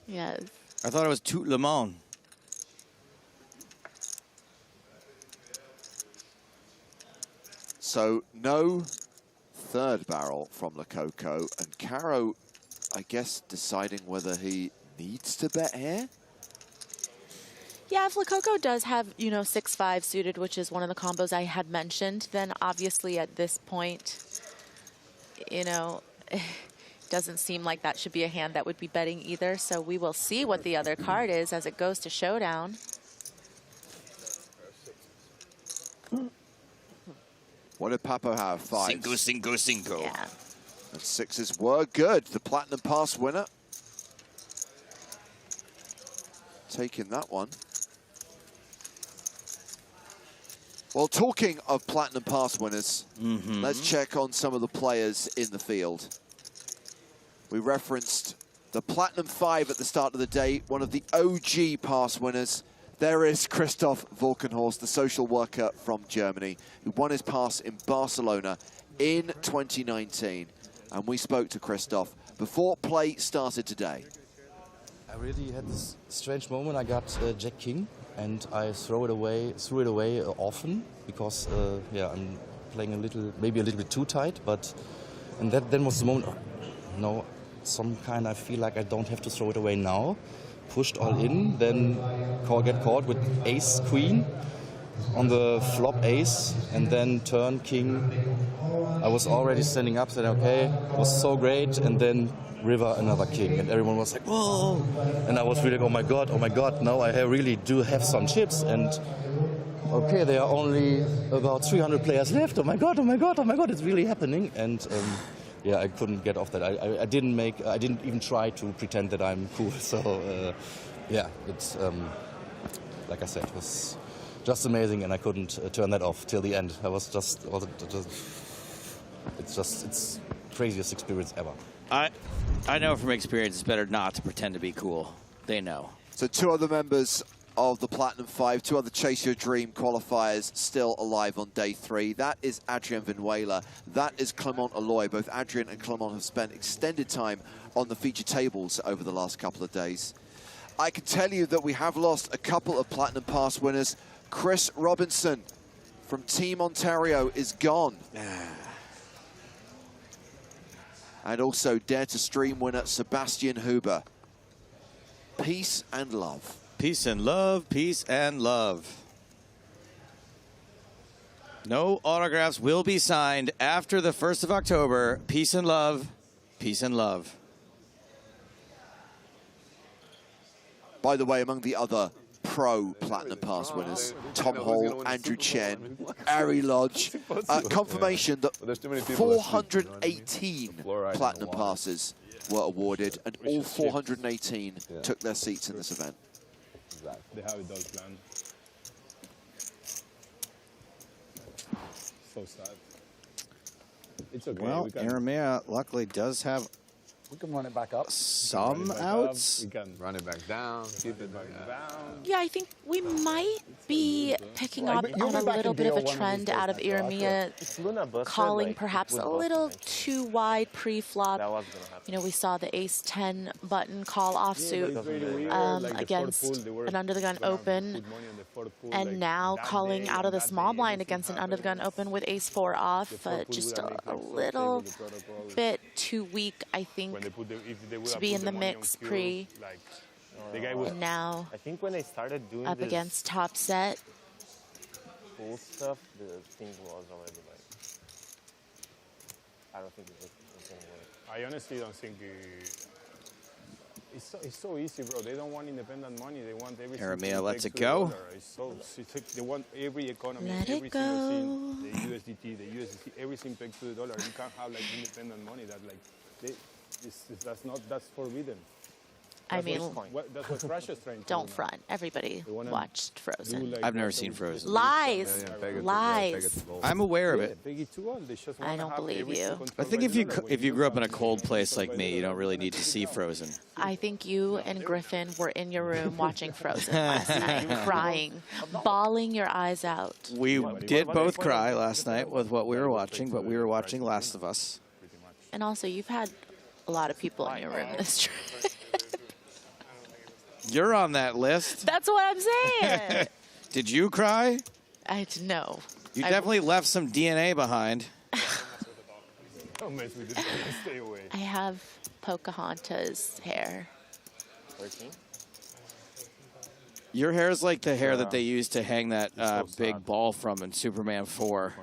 Yes. I thought it was tout le monde. So no third barrel from Lococo, and Caro, I guess, deciding whether he needs to bet here. Yeah, if Lococo does have, you know, 6-5 suited, which is one of the combos I had mentioned, then obviously at this point, you know, it doesn't seem like that should be a hand that would be betting either. So we will see what the other card is as it goes to showdown. What did Papo have? 5. Cinco, cinco, cinco. Yeah. And 6s were good. The Platinum Pass winner. Taking that one. Well, talking of Platinum Pass winners, let's check on some of the players in the field. We referenced the Platinum 5 at the start of the day, one of the OG pass winners. There is Christoph Volkenhorst, the social worker from Germany, who won his pass in Barcelona in 2019. And we spoke to Christoph before play started today. I really had this strange moment. I got Jack King, and I threw it away often because yeah, I'm playing maybe a little bit too tight. And that then was the moment. No, I feel like I don't have to throw it away now. Pushed all in, then get caught with ace queen on the flop ace, and then turn king. I was already standing up, said okay, it was so great, and then river another king, and everyone was like, whoa! And I was really like, oh my god, now I really do have some chips, and okay, there are only about 300 players left. Oh my god, it's really happening. And yeah, I couldn't get off that. I didn't even try to pretend that I'm cool. So yeah, it's like I said, it was just amazing, and I couldn't turn that off till the end. It's craziest experience ever. I know from experience it's better not to pretend to be cool. They know. So 2 other members of the Platinum 5, 2 other Chase Your Dream qualifiers still alive on day 3. That is Adrien Vinuela. That is Clement Aloy. Both Adrien and Clement have spent extended time on the feature tables over the last couple of days. I can tell you that we have lost a couple of Platinum Pass winners. Chris Robinson from Team Ontario is gone. And also Dare to Stream winner Sebastian Huber. Peace and love. Peace and love, peace and love. No autographs will be signed after the 1st of October. Peace and love, peace and love. By the way, among the other pro Platinum Pass winners, Tom Hall, Andrew Chen, Ari Lodge, confirmation that 418 Platinum Passes were awarded, and all 418 took their seats in this event. They have it all planned. So sad. It's okay. Well, Aramea luckily does have We can run it back up. Some outs. We can run it back down, keep it back down. Yeah, I think we might be picking up on a little bit of a trend out of Iremia, calling perhaps a little too wide pre-flop. You know, we saw the ace-10 button call offsuit against an under-the-gun open, and now calling out of the small blind against an under-the-gun open with ace-4 off, but just a little bit too weak, I think, to be in the mix pre. And now, I think when they started doing up against top set. Full stuff, the thing was already like, I don't think it's going to work. I honestly don't think it's so easy, bro. They don't want independent money. They want everything. Iremia lets it go. They want every economy, Let every it single go. thing, the USDT, everything pegged to the dollar. You can't have like independent money that like that's forbidden. I mean, That's what Russia's trying to don't do now. front. Everybody watched Frozen. I've never seen Frozen. Lies. Lies. I'm aware of it. I don't believe you. I think if you grew up in a cold place like me, you don't really need to see Frozen. I think you and Griffin were in your room watching Frozen last night, crying, bawling your eyes out. We did both cry last night with what we were watching, but we were watching Last of Us. And also, you've had a lot of people in your room this trip. You're on that list. That's what I'm saying. Did you cry? No. You definitely left some DNA behind. Don't mess with it. Stay away. I have Pocahontas hair. 13? Your hair is like the hair that they used to hang that big ball from in Superman 4.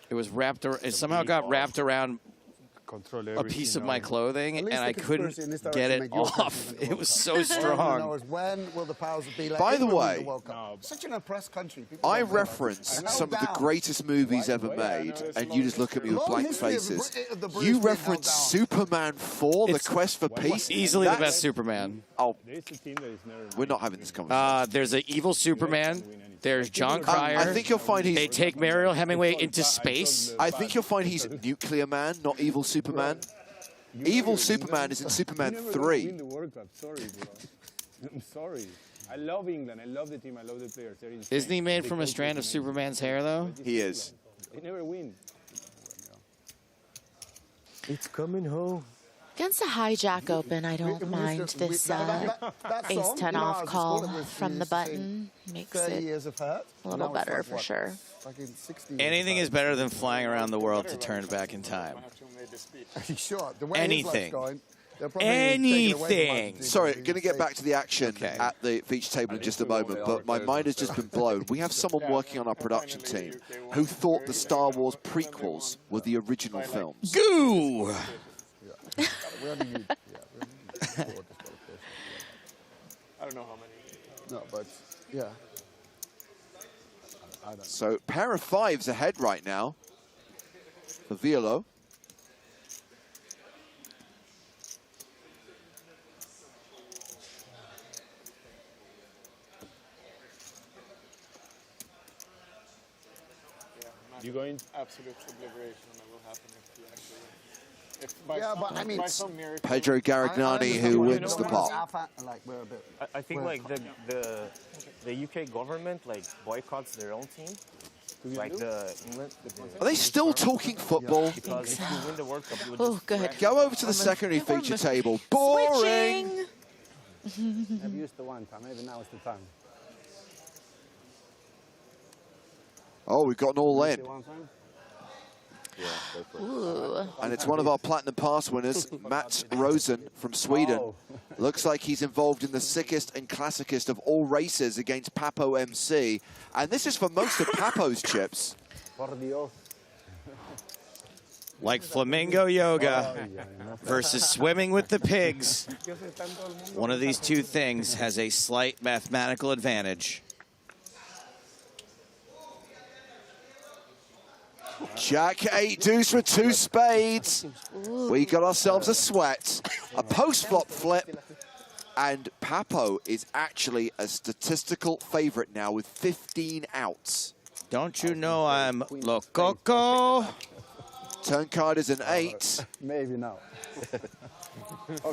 It was wrapped. It somehow got wrapped around a piece of my clothing, and I couldn't get it off. It was so strong. When will the powers that be let By the everyone way, in World Cup? Such an oppressed country. People I don't realize reference it. some of the Held greatest movies ever made, and you just look at me with Long blank history of faces. the British You being reference held down. Superman 4, The Quest for Peace. Easily the That's- best Superman. Oh, There's a team that is never. we're not having this conversation. There's an evil Superman. There's John Cryer. I think you'll find They he's. take Mariel Hemingway into space. I think you'll find he's Nuclear Man, not Evil Superman. Evil Superman is in Superman 3. Win the World Cup. Sorry, bro. I'm sorry. I love England. I love the team. I love the players. They're insane. Isn't he made The from a coach strand of is amazing. Superman's hair, though? He is. They never win. It's coming home. Against a hijack open, I don't mind this ace-10 off call from the button. Makes 30 it years of hurt. a little Now it's better like, for what, sure. fucking 60 Anything years is better than flying around the world to turn back in time. of hurt. Sure. The way Anything. his life's going, they'll probably take it away from Anything. us. Sorry, going to get back to the action Okay. at the feature table in just a moment, but my mind has just been blown. We have someone working on our production team who thought the Star Wars prequels were the original films. Goo! Wherever you, I don't know how many. No, but yeah. So, pair of fives ahead right now for Violo. You going? Absolute obliteration that will happen if you actually win. Yeah, but I mean, Pedro Garagnani who wins the pot. I think like the UK government like boycotts their own team, like the England. Are they still talking football? Because if you win the World Cup, you would Oh, good. Go over to the secondary feature table. Boring! Switching. I've used the one time. Maybe now is the time. Oh, we've got an all in. Ooh. And it's one of our Platinum Pass winners, Mats Rosen from Sweden. Looks like he's involved in the sickest and classicest of all races against Papo MC. And this is for most of Papo's chips. Like flamingo yoga versus swimming with the pigs. One of these two things has a slight mathematical advantage. Jack 8 deuce with 2 spades. We got ourselves a sweat. A post-flop flip. And Papo is actually a statistical favorite now with 15 outs. Don't you know I'm lococo? Turn card is an 8. Maybe now.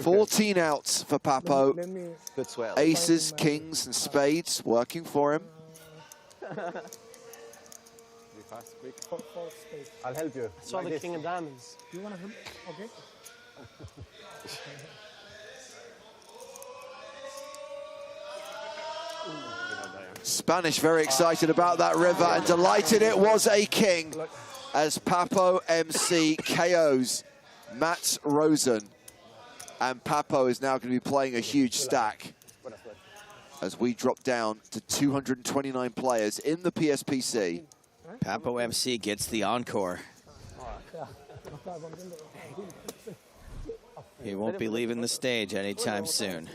14 outs for Papo. Good swell. Aces, kings, and spades working for him. Be fast, quick. I'll help you. I saw Like the this. king of diamonds. You want to help? Okay. Spanish very excited about that river and delighted it was a king as Papo MC KOs Matt Rosen. And Papo is now going to be playing a huge stack as we drop down to 229 players in the PSPC. Papo MC gets the encore. He won't be leaving the stage anytime soon.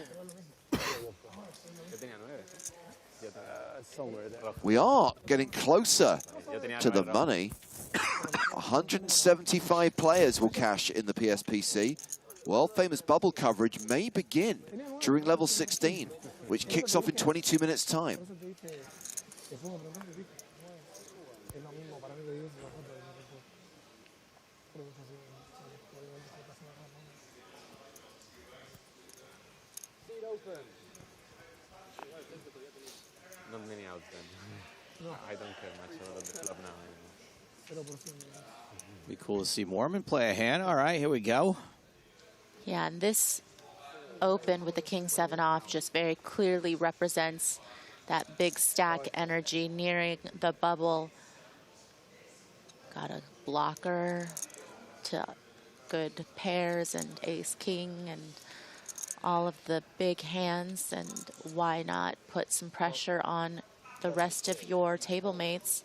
We are getting closer to the money. 175 players will cash in the PSPC. World-famous bubble coverage may begin during level 16, which kicks off in 22 minutes' time. Not many outs then. I don't care much about the club now. Be cool to see Moorman play a hand. All right, here we go. Yeah, and this open with the king 7 off just very clearly represents that big stack energy nearing the bubble. Got a blocker to good pairs and ace king and all of the big hands, and why not put some pressure on the rest of your table mates.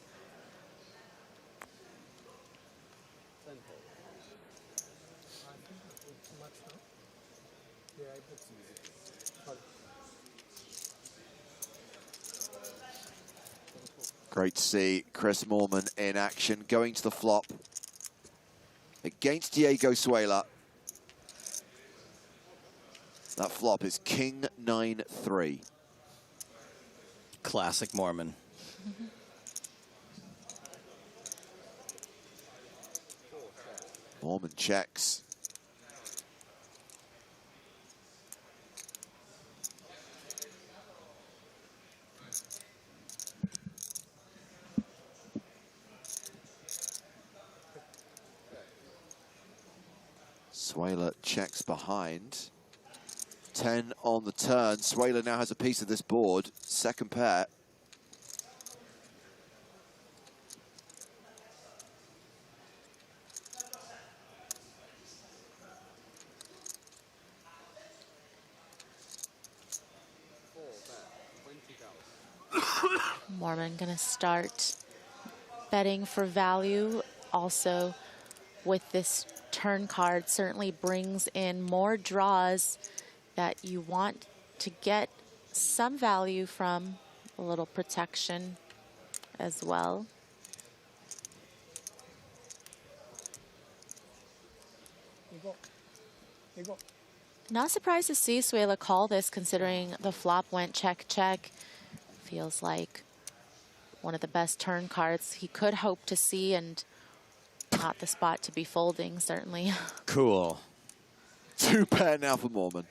Great to see Chris Moorman in action, going to the flop against Diego Suela. That flop is King 9-3. Classic Moorman. Moorman checks. Suela checks behind. 10 on the turn. Suela now has a piece of this board. Second pair. Moorman gonna start betting for value. Also, with this turn card, certainly brings in more draws that you want to get some value from, a little protection as well. Not surprised to see Suela call this, considering the flop went check, check. Feels like one of the best turn cards he could hope to see, and not the spot to be folding, certainly. Cool. 2 pair now for Moorman.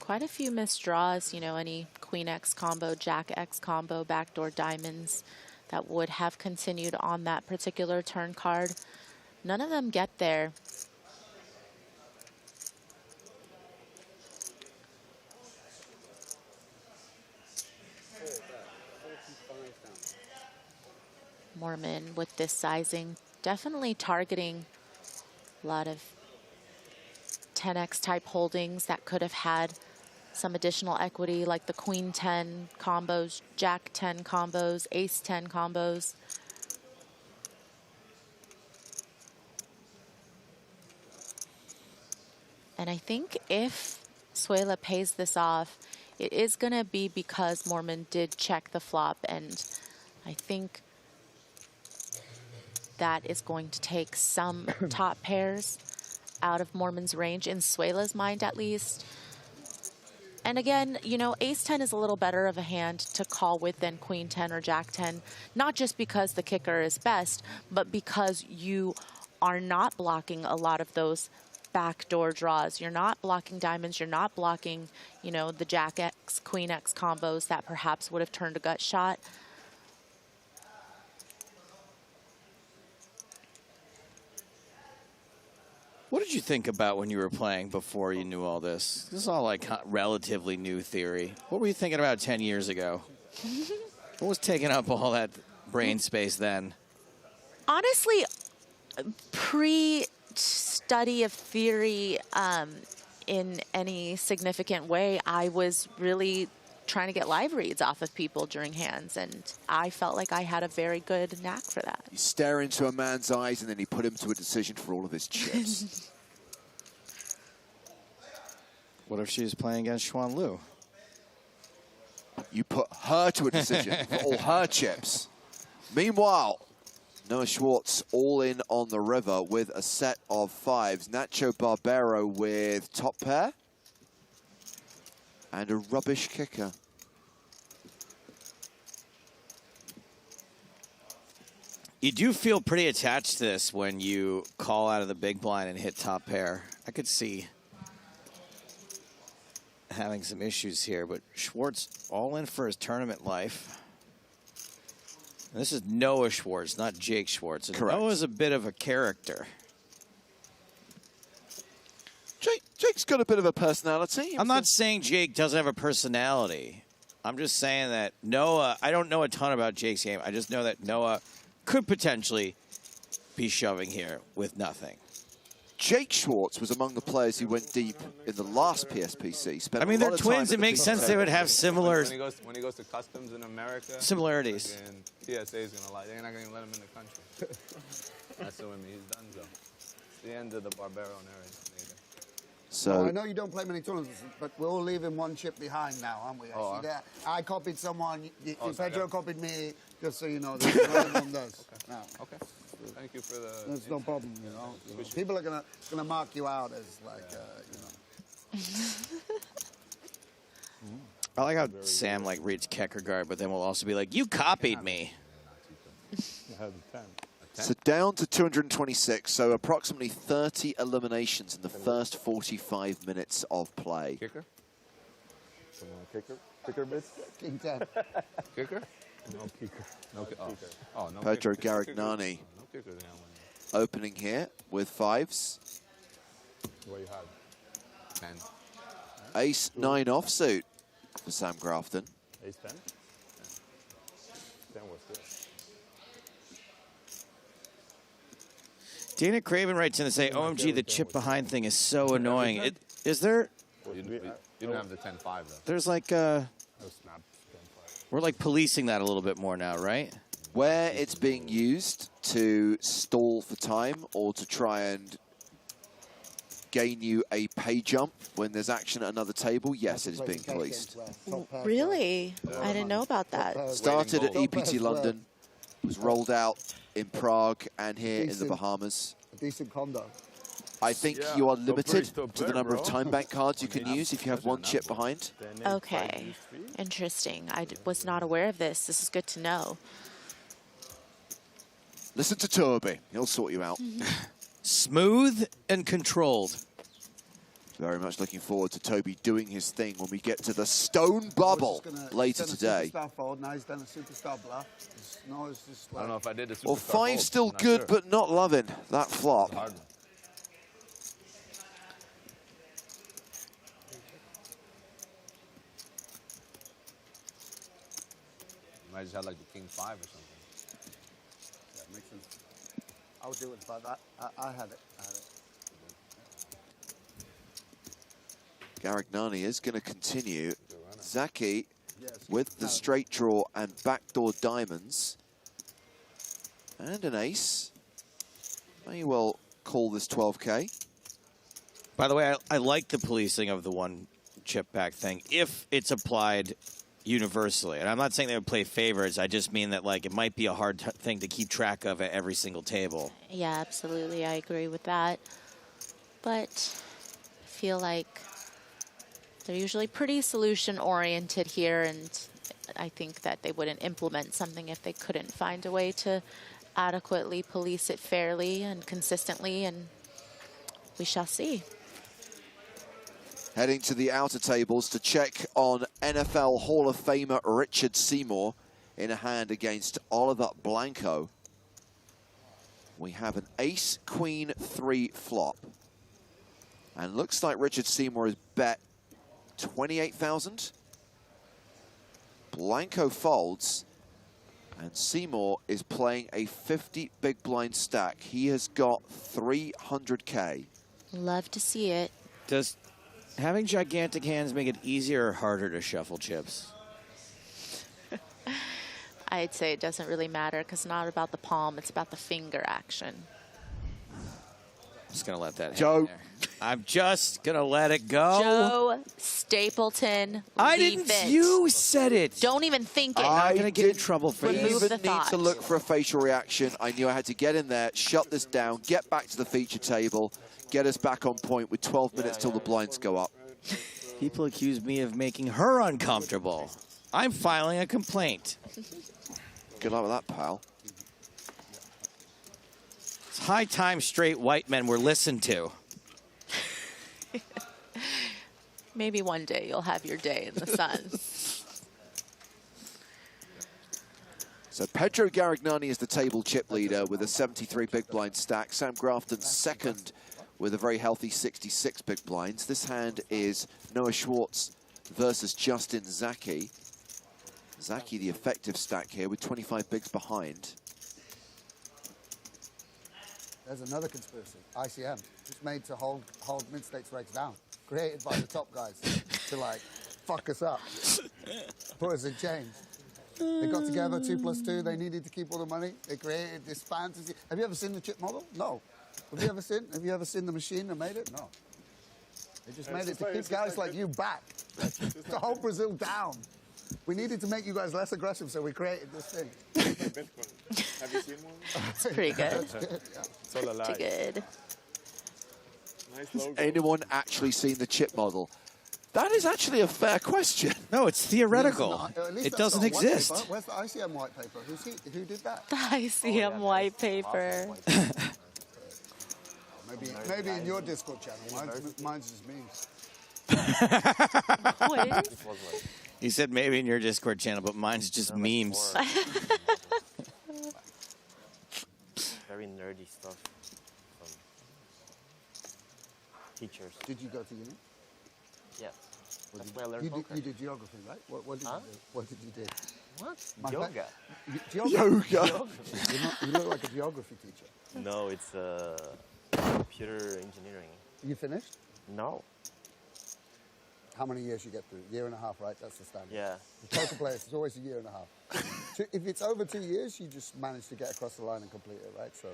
Quite a few missed draws, you know, any Queen X combo, Jack X combo, backdoor diamonds that would have continued on that particular turn card. None of them get there. Moorman with this sizing, definitely targeting a lot of 10x type holdings that could have had some additional equity, like the Queen 10 combos, Jack 10 combos, Ace 10 combos. And I think if Suela pays this off, it is going to be because Moorman did check the flop, and I think that is going to take some top pairs out of Moorman's range, in Suela's mind at least. And again, you know, ace-10 is a little better of a hand to call with than queen-10 or jack-10, not just because the kicker is best, but because you are not blocking a lot of those backdoor draws. You're not blocking diamonds. You're not blocking, you know, the jack-X, queen-X combos that perhaps would have turned a gut shot. What did you think about when you were playing before you knew all this? This is all like relatively new theory. What were you thinking about 10 years ago? What was taking up all that brain space then? Honestly, pre-study of theory in any significant way, I was really trying to get live reads off of people during hands, and I felt like I had a very good knack for that. You stare into a man's eyes and then you put him to a decision for all of his chips. What if she was playing against Xuan Liu? You put her to a decision for all her chips. Meanwhile, Noah Schwartz all in on the river with a set of fives. Nacho Barbero with top pair. And a rubbish kicker. You do feel pretty attached to this when you call out of the big blind and hit top pair. I could see having some issues here, but Schwartz all in for his tournament life. And this is Noah Schwartz, not Jake Schwartz. And Correct. Noah's a bit of a character. Jake's got a bit of a personality. I'm not saying Jake doesn't have a personality. I'm just saying that Noah, I don't know a ton about Jake's game. I just know that Noah could potentially be shoving here with nothing. Jake Schwartz was among the players who went deep in the last PSPC. I mean, they're twins. It makes sense they would have similar When he goes to customs in America, similarities. And TSA is gonna lie. They're not gonna let him in the country. That's what I mean. He's done so. It's the end of the Barbero narrative. So Well, I know you don't play many tournaments, but we're all leaving one chip behind now, aren't we? Oh, I see that. I copied someone. Oh, Pedro copied me. Just so you know, that's what everyone does. Now. Okay. Thank you for the. There's no problem, you know. People are gonna mark you out as like, you know. I like how Sam like reads Kierkegaard, but then will also be like, "You copied me." So down to 226, so approximately 30 eliminations in the first 45 minutes of play. Kicker? Kicker bits? King 10. Kicker? No kicker. No kicker. Oh, no Pedro kicker. Garignani No kicker there. opening here with fives. What you have? 10. Ace-9 offsuit for Sam Grafton. Ace 10? 10 was good. Dana Craven writes in to say, "OMG, the chip behind thing is so annoying." Is there? You don't have the 10-5 though. There's like we're like policing that a little bit more now, right? Where it's being used to stall for time or to try and gain you a pay jump when there's action at another table, yes, it is being policed. Really? I didn't know about that. Started at EPT London, was rolled out in Prague and here in the Bahamas. A decent condo. I think you are limited to the number of time bank cards you can use if you have one chip behind. Okay. Interesting. I was not aware of this. This is good to know. Listen to Toby. He'll sort you out. Smooth and controlled. Very much looking forward to Toby doing his thing when we get to the stone bubble later today. Superstar fold. Now he's done a superstar bluff. No, it's just like, I don't know if I did the superstar Well, five's fold. still Not good, sure. but not loving that flop. Hard one. You might just have like the king 5 or something. yeah, makes sense. I'll do it, but I had it. I had it. Garignani is going to continue. Zaki Yes. with the straight draw and backdoor diamonds. And an ace. May well call this 12K. By the way, I like the policing of the one chip back thing if it's applied universally. And I'm not saying they would play favorites. I just mean that like it might be a hard thing to keep track of at every single table. Yeah, absolutely. I agree with that. but I feel like they're usually pretty solution-oriented here, and I think that they wouldn't implement something if they couldn't find a way to adequately police it fairly and consistently, and we shall see. Heading to the outer tables to check on NFL Hall of Famer Richard Seymour in a hand against Oliver Blanco. We have an ace, queen, 3 flop. And looks like Richard Seymour has bet 28,000. Blanco folds, and Seymour is playing a 50 big blind stack. He has got 300K. Love to see it. Does having gigantic hands make it easier or harder to shuffle chips? I'd say it doesn't really matter because it's not about the palm, it's about the finger action. I'm just going to let that Joe. hang there. I'm just going to let it go. Joe Stapleton, I leave didn't. it. You said it. Don't even think it. I'm going to get in trouble for Remove this. Even the need thought. to look for a facial reaction. I knew I had to get in there, shut this down, get back to the feature table, get us back on point with 12 minutes till the blinds go up. People accuse me of making her uncomfortable. I'm filing a complaint. Good luck with that, pal. It's high time straight white men were listened to. Maybe one day you'll have your day in the sun. So Pedro Garignani is the table chip leader with a 73 big blind stack. Sam Grafton second with a very healthy 66 big blinds. This hand is Noah Schwartz versus Justin Zaki. Zaki, the effective stack here with 25 bigs behind. There's another conspiracy. ICM, just made to hold mid-stakes rates down. Created by the top guys to, like, fuck us up. Put us in chains. They got together, 2 + 2. They needed to keep all the money. They created this fantasy. Have you ever seen the chip model? No. Have you ever seen the machine that made it? No. They just made it to keep guys like you back. To hold Brazil down. We needed to make you guys less aggressive, so we created this thing. Have you seen one? It's pretty good. It's all alive. Pretty good. Nice logo. Anyone actually seen the chip model? That is actually a fair question. No, it's theoretical. At least It that's doesn't not a white exist. paper. Where's the ICM white paper? Who did that? The ICM white paper. Maybe in your Discord channel. Mine's just memes. What? He said maybe in your Discord channel, but mine's just memes. Very nerdy stuff from teachers. Did you go to uni? Yeah. That's where I learned poker. You did geography, right? What did you do? What did you do? What? Yoga. Yoga. You look like a geography teacher. No, it's computer engineering. You finished? No. How many years you get through? Year and a half, right? That's the standard. Yeah. The poker players, it's always a year and a half. If it's over 2 years, you just manage to get across the line and complete it, right? So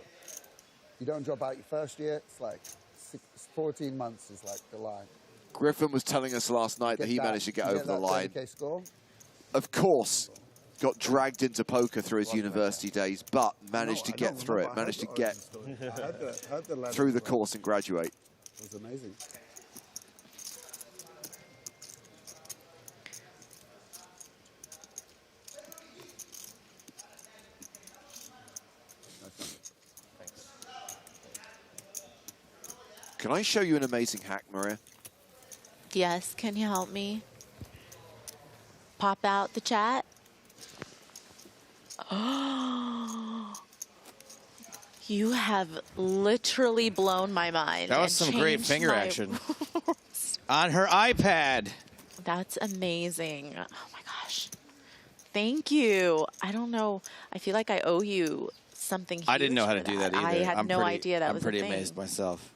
you don't drop out your first year. It's like 14 months is like the line. Griffin was telling us last night that he managed to get over the line. Score. Of course, got dragged into poker through his university days, but managed to get through it, managed to get through the course and graduate. It was amazing. Can I show you an amazing hack, Maria? Yes, can you help me? Pop out the chat. Oh, you have literally blown my mind. That was some great changed finger my action. On her iPad. That's amazing. Oh my gosh. Thank you. I don't know. I feel like I owe you something huge I didn't know how to for do that either. I had I'm no pretty, idea that I'm was pretty a thing. amazed myself.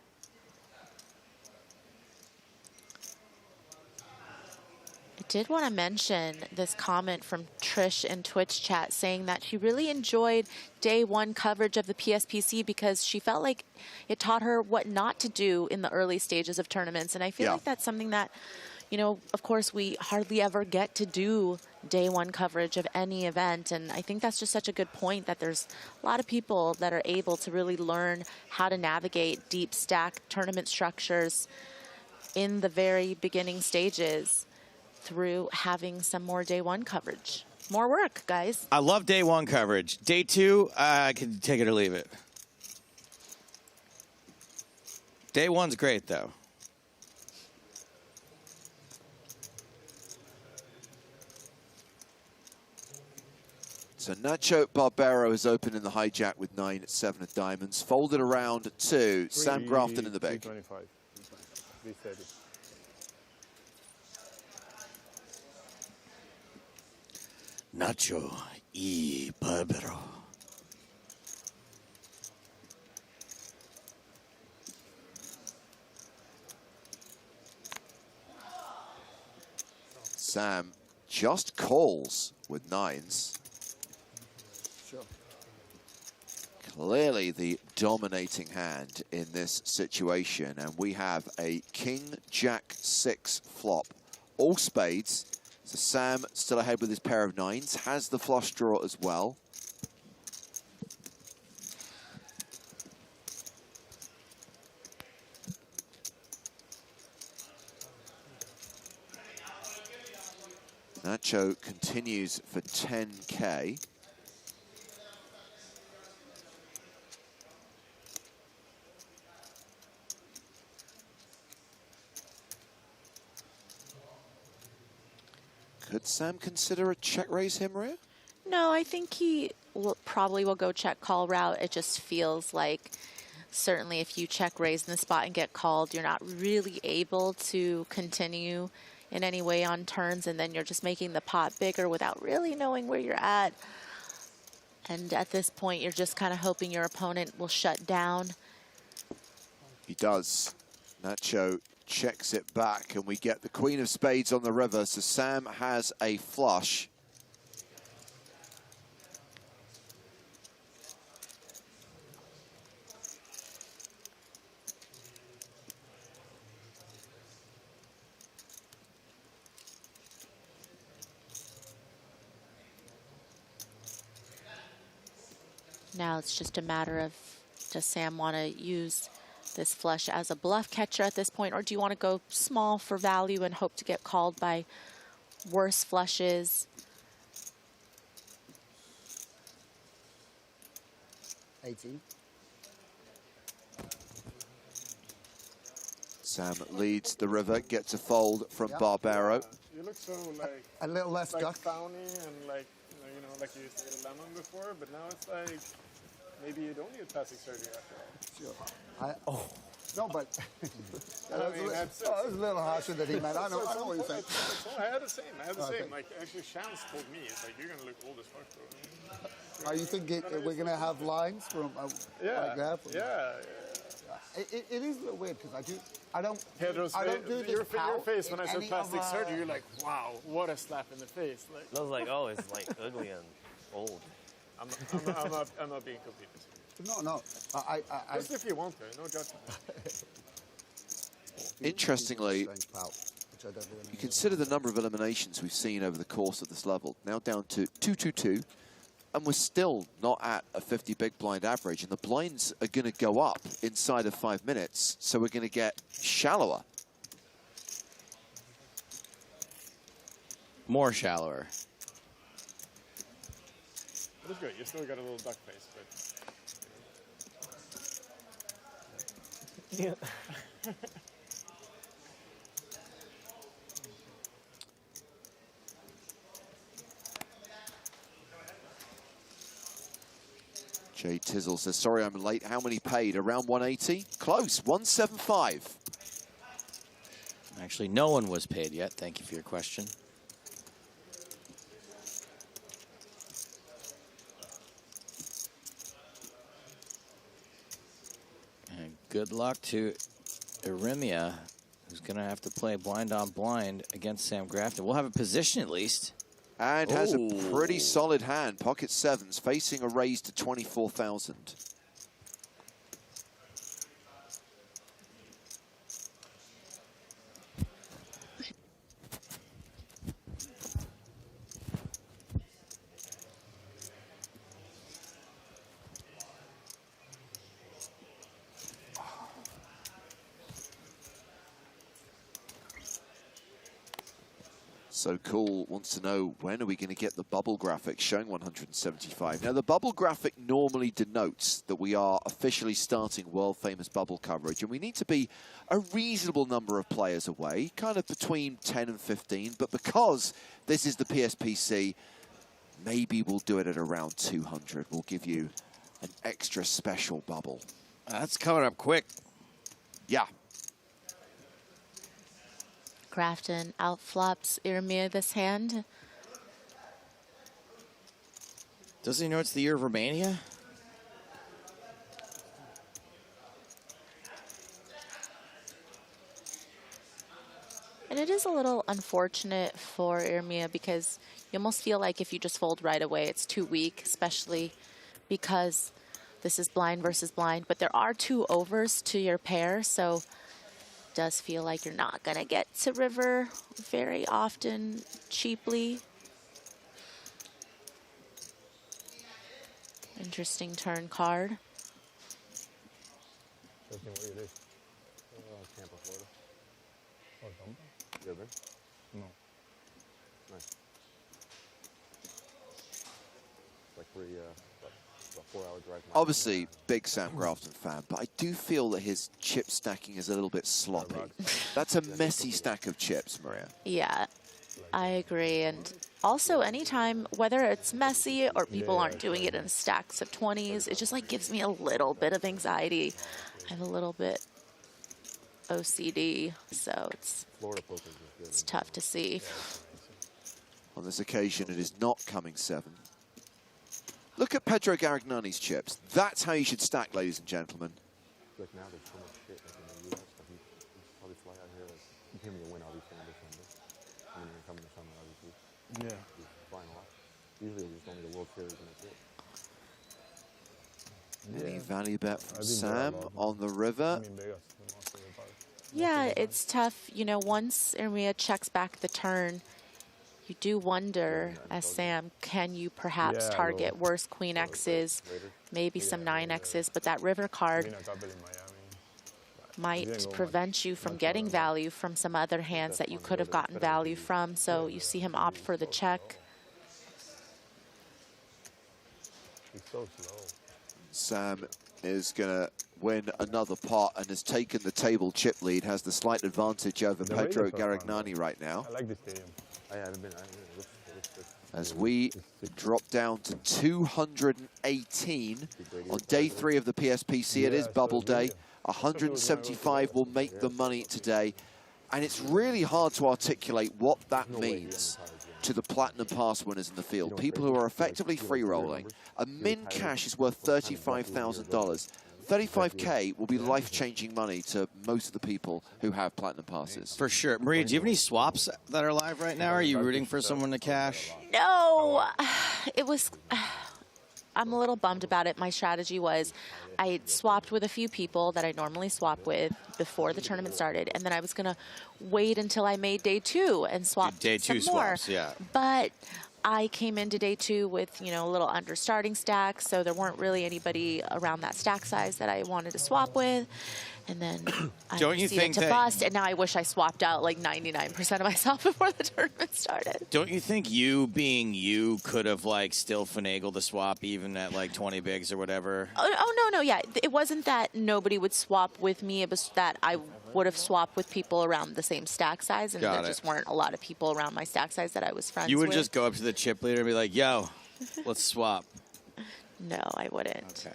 I did want to mention this comment from Trish in Twitch chat saying that she really enjoyed day one coverage of the PSPC because she felt like it taught her what not to do in the early stages of tournaments. And I feel like that's something that, you know, of course we hardly ever get to do day one coverage of any event. And I think that's just such a good point, that there's a lot of people that are able to really learn how to navigate deep stack tournament structures in the very beginning stages through having some more day one coverage. More work, guys. I love day one coverage. Day two, I can take it or leave it. Day one's great, though. So Nacho Barbero has opened in the hijack with 9 at 7 of diamonds. Folded around 2. Sam Grafton in the big. 325. 330. Nacho y Barbero. Sam just calls with 9s. Sure. Clearly the dominating hand in this situation, and we have a King Jack 6 flop. All spades. So Sam still ahead with his pair of 9s, has the flush draw as well. Nacho continues for 10K. Could Sam consider a check raise here, Maria? No, I think he probably will go check call route. It just feels like certainly if you check raise in the spot and get called, you're not really able to continue in any way on turns, and then you're just making the pot bigger without really knowing where you're at. And at this point, you're just kind of hoping your opponent will shut down. He does. Nacho checks it back, and we get the Queen of Spades on the river, so Sam has a flush. Now it's just a matter of, does Sam want to use this flush as a bluff catcher at this point, or do you want to go small for value and hope to get called by worse flushes? 18. Sam leads the river, gets a fold from Barbero. You look so like a little less like duck. Fowny and like you know like you used to eat a lemon before, but now it's like maybe you don't need plastic surgery after all. Sure. No, but that was a little harsher than he meant. I know what you're saying. I had the same. Like actually, Shams told me it's like you're gonna look old as fuck, bro. Are you thinking we're gonna have lines from like that? Yeah. It is a little weird because I don't do this your face in when I said any plastic of, surgery, you're like, wow, what a slap in the face. Like, I was like, oh, it's like ugly and old. I'm not being completely serious. No. Just if you want to, no judgment. Interestingly, you consider the number of eliminations we've seen over the course of this level. Now down to 2-2-2, and we're still not at a 50 big blind average, and the blinds are going to go up inside of 5 minutes, so we're going to get shallower. More shallower. That's good. You still got a little duck face, but Yeah. Jay Tizzle says, sorry I'm late. How many paid? Around 180? Close, 175. Actually, no one was paid yet. Thank you for your question. And good luck to Irimia, who's going to have to play blind on blind against Sam Grafton. We'll have a position at least. And has a pretty solid hand. Pocket sevens, facing a raise to 24,000. So Cool wants to know, when are we going to get the bubble graphic showing 175? Now, the bubble graphic normally denotes that we are officially starting world-famous bubble coverage, and we need to be a reasonable number of players away, kind of between 10 and 15, but because this is the PSPC, maybe we'll do it at around 200. We'll give you an extra special bubble. That's coming up quick. Yeah. Grafton outflops Irmir this hand. Doesn't he know it's the year of Romania? And it is a little unfortunate for Irmir because you almost feel like if you just fold right away, it's too weak, especially because this is blind versus blind. But there are 2 overs to your pair, so does feel like you're not going to get to river very often cheaply. Interesting turn card. Tampa, Florida. Oh, Tampa? You ever been? No. Nice. Like about 4-hour drive. Obviously, big Sam Grafton fan, but I do feel that his chip stacking is a little bit sloppy. That's a messy stack of chips, Maria. Yeah, I agree. And also, anytime, whether it's messy or people aren't doing it in stacks of 20s, it just like gives me a little bit of anxiety. I have a little bit OCD, so it's tough to see. On this occasion, it is not coming 7. Look at Pedro Garagnani's chips. That's how you should stack, ladies and gentlemen. Like now there's so much shit like in the US, but he'd probably fly out here. Like, he came to win obviously in December. I mean, you're coming to summer obviously. Yeah. He's flying a lot. Usually it's only the World Series and that's it. Any value bet from Sam on the river? Yeah, it's tough. You know, once Irmia checks back the turn, you do wonder, as Sam, can you perhaps target worse Queen X's, maybe some 9X's, but that river card might prevent you from getting value from some other hands that you could have gotten value from, so you see him opt for the check. He's so slow. Sam is going to win another pot and has taken the table chip lead, has the slight advantage over Pedro Garagnani right now. I like the stadium. I haven't been. As we drop down to 218 on day 3 of the PSPC. It is bubble day. 175 will make the money today. And it's really hard to articulate what that means to the Platinum Pass winners in the field. People who are effectively free rolling. A min cash is worth $35,000. 35K will be life-changing money to most of the people who have Platinum Passes. For sure. Maria, do you have any swaps that are live right now? Are you rooting for someone to cash? No, it was, I'm a little bummed about it. My strategy was I swapped with a few people that I normally swap with before the tournament started, and then I was going to wait until I made day 2 and swap Day 2 some more. swaps, yeah. But I came into day 2 with, you know, a little under starting stack, so there weren't really anybody around that stack size that I wanted to swap with. And then I proceeded to bust, and now I wish I swapped out like 99% of myself before the tournament started. Don't you think you, being you, could have like still finagled the swap even at like 20 bigs or whatever? Oh no, yeah. It wasn't that nobody would swap with me. It was that I would have swapped with people around the same stack size, and there just weren't a lot of people around my stack size that I was friends with. You would just go up to the chip leader and be like, yo, let's swap. No, I wouldn't. Okay.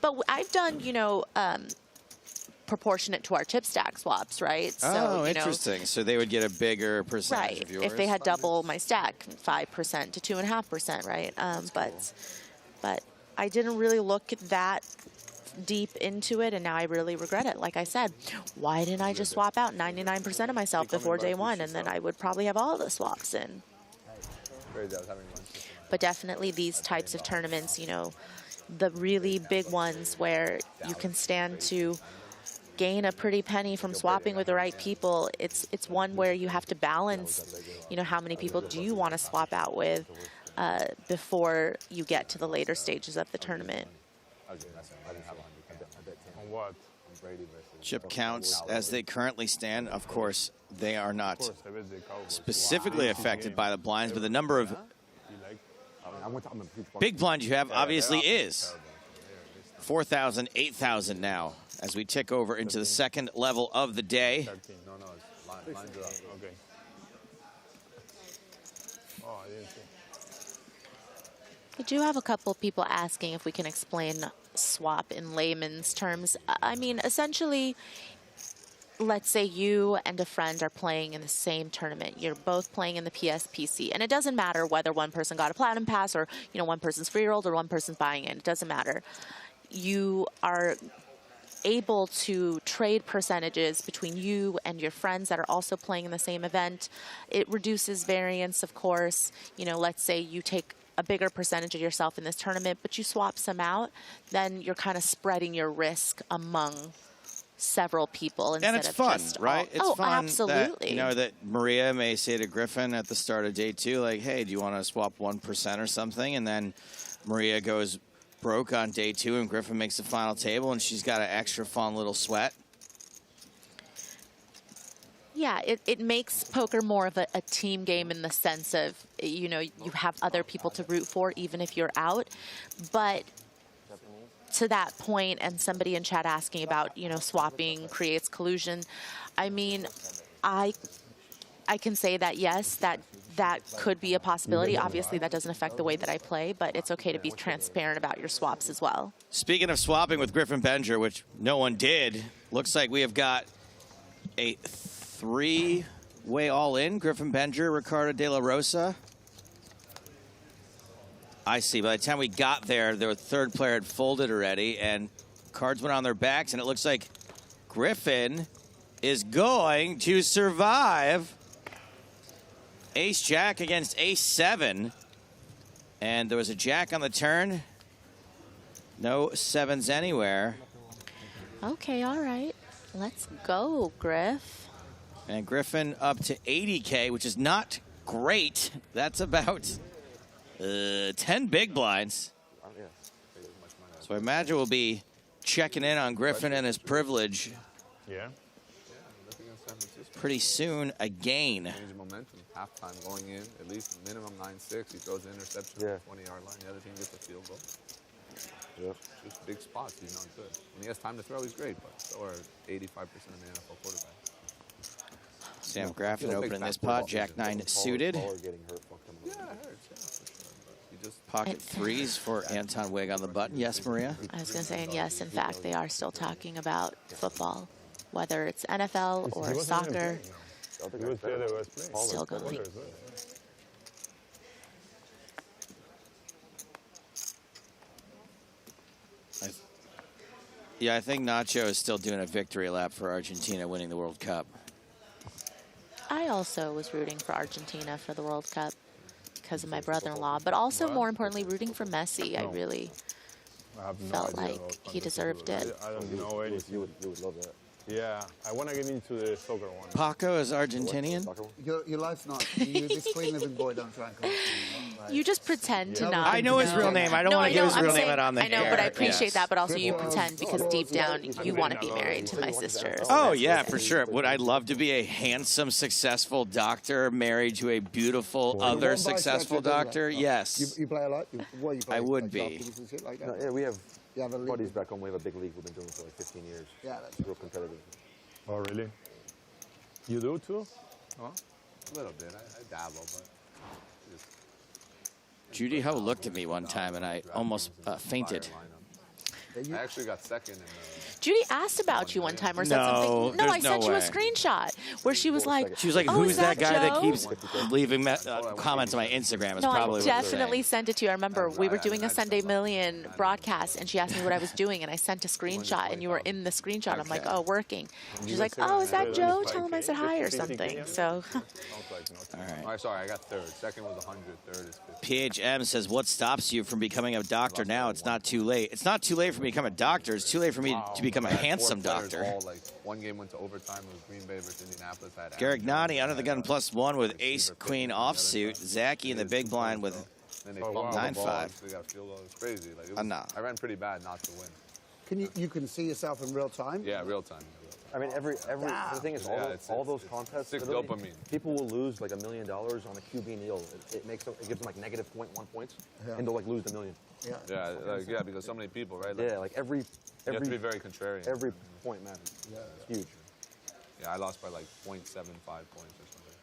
But I've done, you know, proportionate to our chip stack swaps, right? So, interesting. So they would get a bigger percentage of yours? If they had double my stack, 5% to 2.5%, right? But I didn't really look that deep into it, and now I really regret it. Like I said, why didn't I just swap out 99% of myself before day 1, and then I would probably have all the swaps in. But definitely these types of tournaments, you know, the really big ones where you can stand to gain a pretty penny from swapping with the right people, it's one where you have to balance, you know, how many people do you want to swap out with before you get to the later stages of the tournament. On what? Chip counts as they currently stand. Of course, they are not specifically affected by the blinds, but the number of big blinds you have obviously is 4,000, 8,000 now as we tick over into the second level of the day. Okay. Oh, I didn't see. We do have a couple of people asking if we can explain swap in layman's terms. I mean, essentially, let's say you and a friend are playing in the same tournament. You're both playing in the PSPC, and it doesn't matter whether one person got a platinum pass or, you know, one person's free-rolled or one person's buying it. It doesn't matter. You are able to trade percentages between you and your friends that are also playing in the same event. It reduces variance, of course. You know, let's say you take a bigger percentage of yourself in this tournament, but you swap some out, then you're kind of spreading your risk among several people instead And it's of fun, just right? It's oh, fun absolutely. that, you know, that Maria may say to Griffin at the start of day 2, like, hey, do you want to swap 1% or something? And then Maria goes broke on day 2 and Griffin makes the final table and she's got an extra fun little sweat. Yeah, it makes poker more of a team game in the sense of, you know, you have other people to root for even if you're out. But to that point, and somebody in chat asking about, you know, swapping creates collusion. I mean, I can say that, yes, that could be a possibility. Obviously, that doesn't affect the way that I play, but it's okay to be transparent about your swaps as well. Speaking of swapping with Griffin Benger, which no one did, looks like we have got a 3-way all-in. Griffin Benger, Ricardo De La Rosa. I see. By the time we got there, the third player had folded already, and cards went on their backs, and it looks like Griffin is going to survive. Ace-Jack against Ace-7. And there was a Jack on the turn. No 7s anywhere. Okay, all right. Let's go, Griff. And Griffin up to 80K, which is not great. That's about 10 big blinds. So I imagine we'll be checking in on Griffin and his privilege. Yeah. Pretty soon again. Change momentum. Halftime going in, at least minimum 9-6. He throws an interception on the 20-yard line. The other team gets a field goal. Just big spots. He's not good. When he has time to throw, he's great, but so are 85% of the NFL quarterbacks. Sam Graffin opening this pot. Jack 9 suited. Yeah, it hurts. Yeah, for sure. Pocket 3s for Anton Wig on the button. Yes, Maria? I was going to say, and yes, in fact, they are still talking about football, whether it's NFL or soccer. Still going. Yeah, I think Nacho is still doing a victory lap for Argentina winning the World Cup. I also was rooting for Argentina for the World Cup because of my brother-in-law, but also more importantly, rooting for Messi. I really felt like he deserved it. I don't know anything. You would love that. Yeah, I want to get into the soccer one. Paco is Argentinian. Your life's not. You, this clean living boy, don't try and come. You just pretend to not. I know his real name. I don't want to give his real name out on the air. I know, but I appreciate that. But also, you pretend because deep down, you want to be married to my sister. So Oh, yeah, for sure. Would I love to be a handsome, successful doctor married to a beautiful other successful doctor? Yes. You play a lot? What you play? I would be. Like that? No, yeah, we have a league? buddies back home. We have a big league. We've been doing it for like 15 years. Yeah, that's real competitive. Oh, really? You do too? Huh? A little bit. I dabble, but. Judy Ho looked at me one time, and I almost fainted. I actually got second in the... Judy asked about you one time or said No, something. No, I there's no sent you a way. screenshot where she was like, She was like, oh, who's is that guy that Joe? keeps leaving comments on my Instagram? Is No, probably I what definitely sent it to you. I remember we were doing a Sunday Million broadcast, and she asked me what I was doing, and I sent a screenshot, and you were in the screenshot. I'm like, oh, working. She's like, oh, is that Joe? Tell him I said hi or something. So. All right. All right, sorry, I got third. Second was 100. Third is 50. PHM says, what stops you from becoming a doctor now? It's not too late. It's not too late for me to become a doctor. It's too late for me to become a handsome doctor. All, like, one game went to overtime. It was Green Bay versus Indianapolis. Garrick Nani under the gun +1 with ace-queen offsuit. Zaki in the big blind with 9-5. They got a field goal. It was crazy. Like, it was, I ran pretty bad not to win. You can see yourself in real time? Yeah, real time. I mean, the thing is, all those contests, sick dopamine. People will lose like $1 million on a QB Neal. It gives them like negative 0.1 points, and they'll like lose $1 million. Yeah, because so many people, right? Like, like every you have to be very contrarian. Every point matters. Yeah, it's huge. Yeah, I lost by like 0.75 points or something.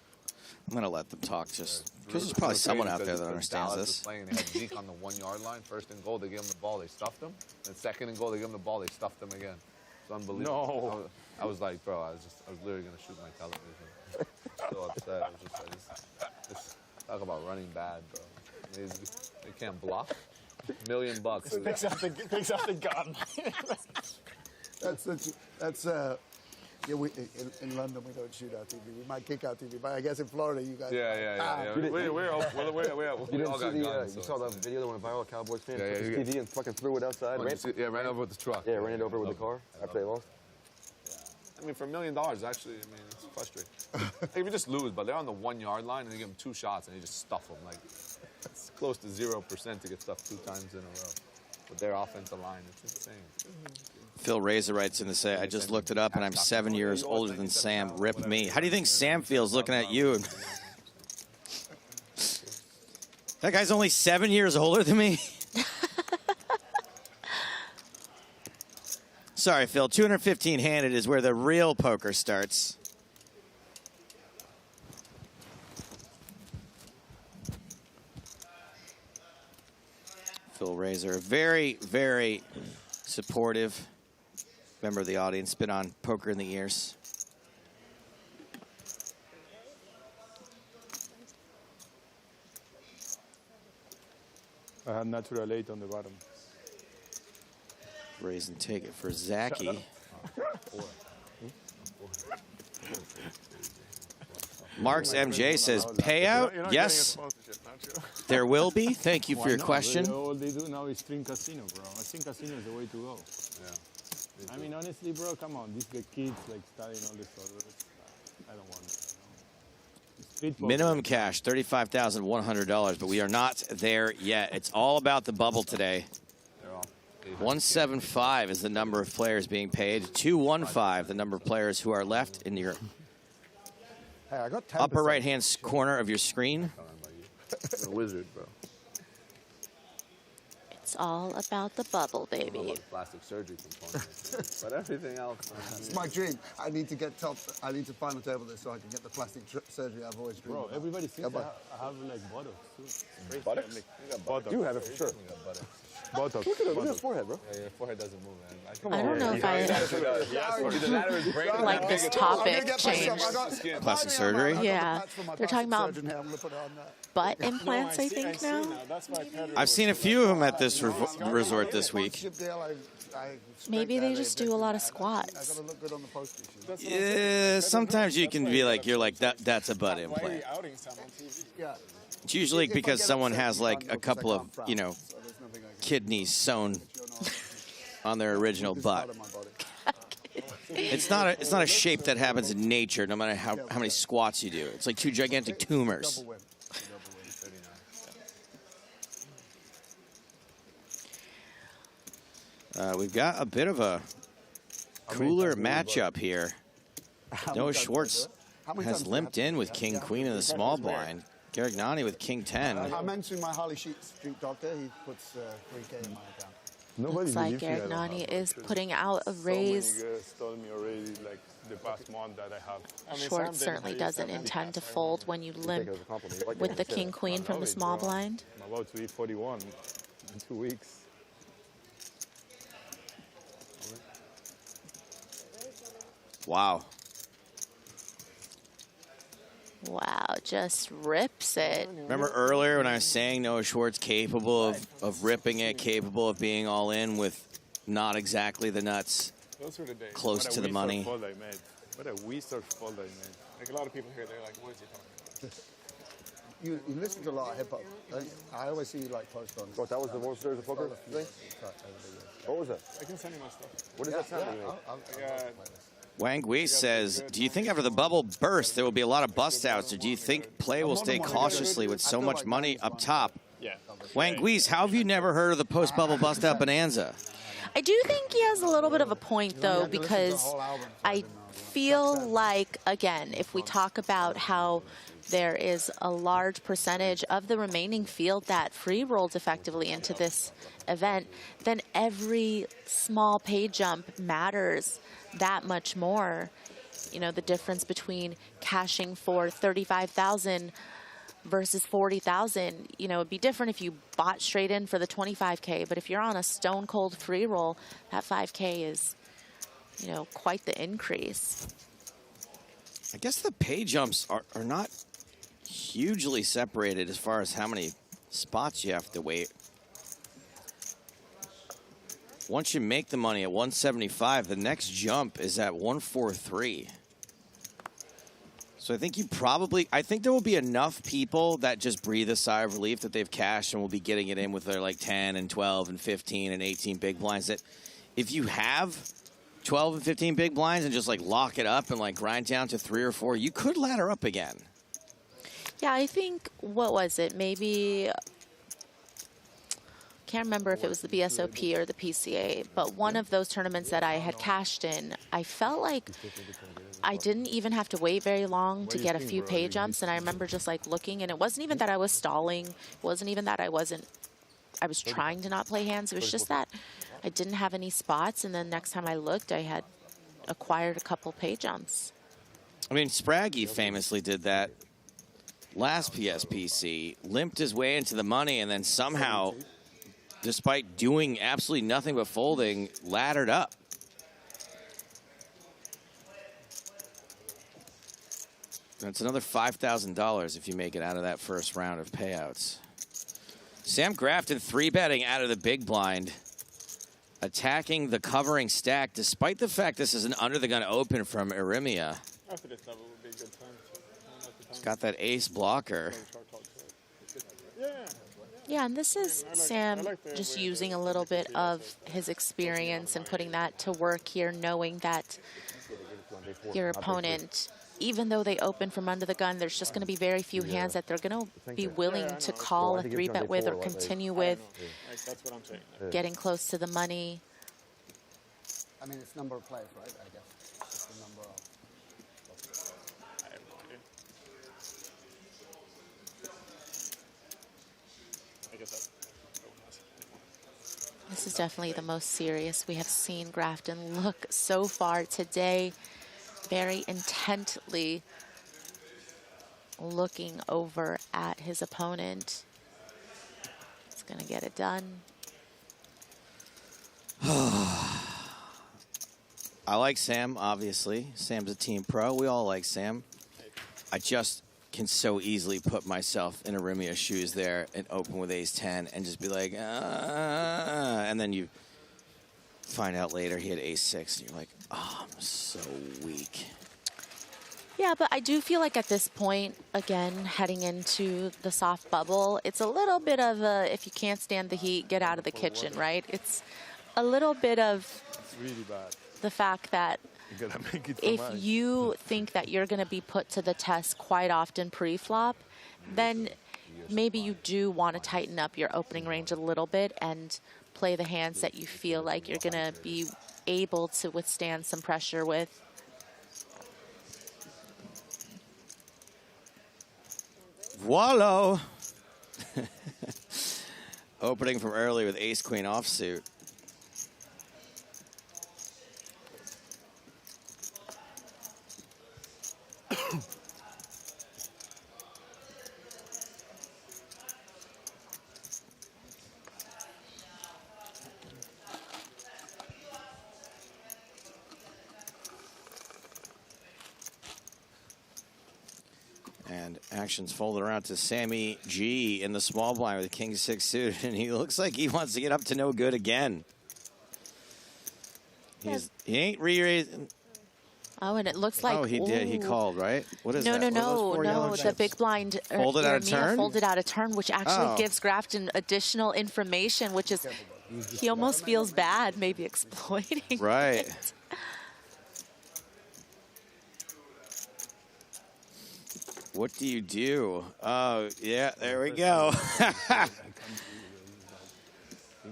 I'm going to let them talk just because there's probably someone out there that understands Dallas this. Was playing, they had Zeke on the 1 yard line. First and goal, they gave him the ball, they stuffed him. And second and goal, they gave him the ball, they stuffed him again. It's unbelievable. No. I was like, bro, I was literally going to shoot my television. So upset. I was just talk about running bad, bro. They can't block. $1 million. Picks up the gun. That's yeah, in London we don't shoot our TV. We might kick our TV, but I guess in Florida you guys. Yeah. We all got guns. You saw that video that went viral. Cowboys fan took his TV and fucking threw it outside. Ran over with the truck. Yeah, ran it over with the car after they lost. I mean, for $1 million, actually, I mean, it's frustrating. If you just lose, but they're on the 1 yard line and they give them 2 shots and they just stuff them. Like, it's close to 0% to get stuffed 2 times in a row. With their offensive line, it's insane. Phil Razor writes in to say, I just looked it up and I'm 7 years older than Sam. Rip me. How do you think Sam feels looking at you? That guy's only 7 years older than me? Sorry, Phil. 215 handed is where the real poker starts. Phil Razor, very, very supportive member of the audience. Been on Poker in the Ears. I had natural 8 on the bottom. Raise and take it for Zachy. Mark's MJ says, payout? Yes, there will be. Thank you for your question. All they do now is stream casino, bro. I think casino is the way to go. Yeah. I mean, honestly, bro, come on. These the kids like studying all this stuff. I don't want it. Minimum cash, $35,100, but we are not there yet. It's all about the bubble today. 175 is the number of players being paid. 215, the number of players who are left in your upper right-hand corner of your screen. You're a wizard, bro. It's all about the bubble, baby. Plastic surgery component. But everything else. It's my dream. I need to final table this so I can get the plastic surgery I've always dreamed. Bro, about. everybody seems to have like buttocks too. Buttocks? Buttocks. You have it for sure. Buttocks. Look at his forehead, bro. Yeah, your forehead doesn't move, man. I don't know if I like this topic change. Plastic surgery? Yeah, they're talking about butt implants, I think, now. I've seen a few of them at this resort this week. Maybe they just do a lot of squats. Yeah, sometimes you can be like, that's a butt implant. It's usually because someone has like a couple of, kidneys sewn on their original butt. It's not a shape that happens in nature, no matter how many squats you do. It's like 2 gigantic tumors. We've got a bit of a cooler matchup here. Noah Schwartz has limped in with King Queen in the small blind. Garignani with King 10. I mentioned my Harley Street doctor. He puts 3K in my account. Looks like Garignani is putting out a raise. So many girls told me already, like the past month that I have. Schwartz certainly doesn't intend to fold when you limp with the King Queen from the small blind. I'm about to be 41 in 2 weeks. Wow. Wow, just rips it. Remember earlier when I was saying Noah Schwartz capable of ripping it, capable of being all in with not exactly the nuts, close to the money. What a wizard fold I made. Like a lot of people here, they're like, what is he talking about? You listen to a lot of hip hop. I always see you like post on. What, that was the World Series of Poker thing? What was that? I can send you my stuff. What does that sound like? Wang Gui says, do you think after the bubble burst there will be a lot of bust outs, or do you think play will stay cautiously with so much money up top? Yeah. Wang Gui's, how have you never heard of the post-bubble bust out bonanza? I do think he has a little bit of a point, though, because I feel like, again, if we talk about how there is a large percentage of the remaining field that free rolled effectively into this event, then every small pay jump matters that much more. You know, the difference between cashing for 35,000 versus 40,000, you know, it'd be different if you bought straight in for the 25K, but if you're on a stone cold free roll, that 5K is, you know, quite the increase. I guess the pay jumps are not hugely separated as far as how many spots you have to wait. Once you make the money at 175, the next jump is at 143. So I think I think there will be enough people that just breathe a sigh of relief that they've cashed and will be getting it in with their like 10 and 12 and 15 and 18 big blinds, that if you have 12 and 15 big blinds and just like lock it up and like grind down to 3 or 4, you could ladder up again. Yeah, I think, what was it? Maybe, can't remember if it was the BSOP or the PCA, but one of those tournaments that I had cashed in, I felt like I didn't even have to wait very long to get a few pay jumps, and I remember just like looking, and it wasn't even that I was stalling, it wasn't even that I was trying to not play hands, it was just that I didn't have any spots, and then next time I looked, I had acquired a couple pay jumps. I mean, Spraggy famously did that last PSPC, limped his way into the money, and then somehow, despite doing absolutely nothing but folding, laddered up. That's another $5,000 if you make it out of that first round of payouts. Sam Grafton 3-betting out of the big blind, attacking the covering stack, despite the fact this is an under-the-gun open from Irimia. After this level would be a good time. He's got that ace blocker. Yeah, and this is Sam just using a little bit of his experience and putting that to work here, knowing that your opponent, even though they open from under the gun, there's just going to be very few hands that they're going to be willing to call a 3-bet with or continue with, getting close to the money. I mean, it's number of players, right? I guess it's the number of. This is definitely the most serious we have seen Grafton look so far today. Very intently looking over at his opponent. He's going to get it done. I like Sam, obviously. Sam's a team pro. We all like Sam. I just can so easily put myself in Irimia's shoes there and open with ace-10 and just be like, and then you find out later he had ace-6 and you're like, oh, I'm so weak. Yeah, but I do feel like at this point, again, heading into the soft bubble, it's a little bit of a, if you can't stand the heat, get out of the kitchen, right? It's a little bit of really bad. The fact that if you think that you're going to be put to the test quite often pre-flop, then maybe you do want to tighten up your opening range a little bit and play the hands that you feel like you're going to be able to withstand some pressure with. Voila! Opening from early with ace-queen offsuit. And actions folded around to Sammy G in the small blind with king 6 suited, and he looks like he wants to get up to no good again. He ain't re-raising. Oh, and it looks like... Oh, he did. He called, right? What is that? No. The big blind folded out of turn? Folded out of turn, which actually gives Grafton additional information, which is he almost feels bad maybe exploiting right. it. What do you do? Oh, yeah, there we go.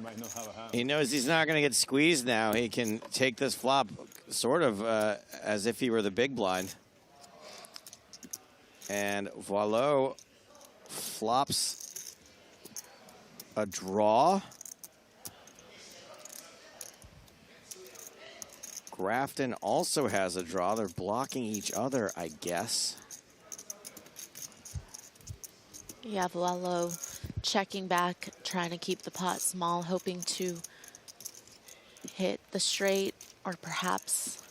might not have a hand. He knows he's not going to get squeezed now. He can take this flop sort of as if he were the big blind. And Voileau flops a draw. Grafton also has a draw. They're blocking each other, I guess. Yeah, Voileau checking back, trying to keep the pot small, hoping to hit the straight or perhaps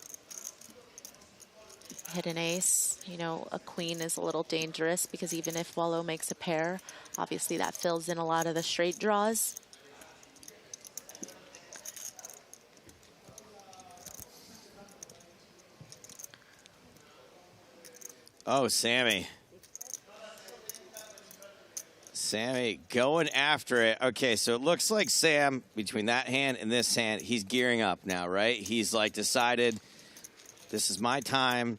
hit an ace. You know, a queen is a little dangerous because even if Voileau makes a pair, obviously that fills in a lot of the straight draws. Oh, Sammy. Sammy going after it. Okay, so it looks like Sam, between that hand and this hand, he's gearing up now, right? He's like decided, this is my time.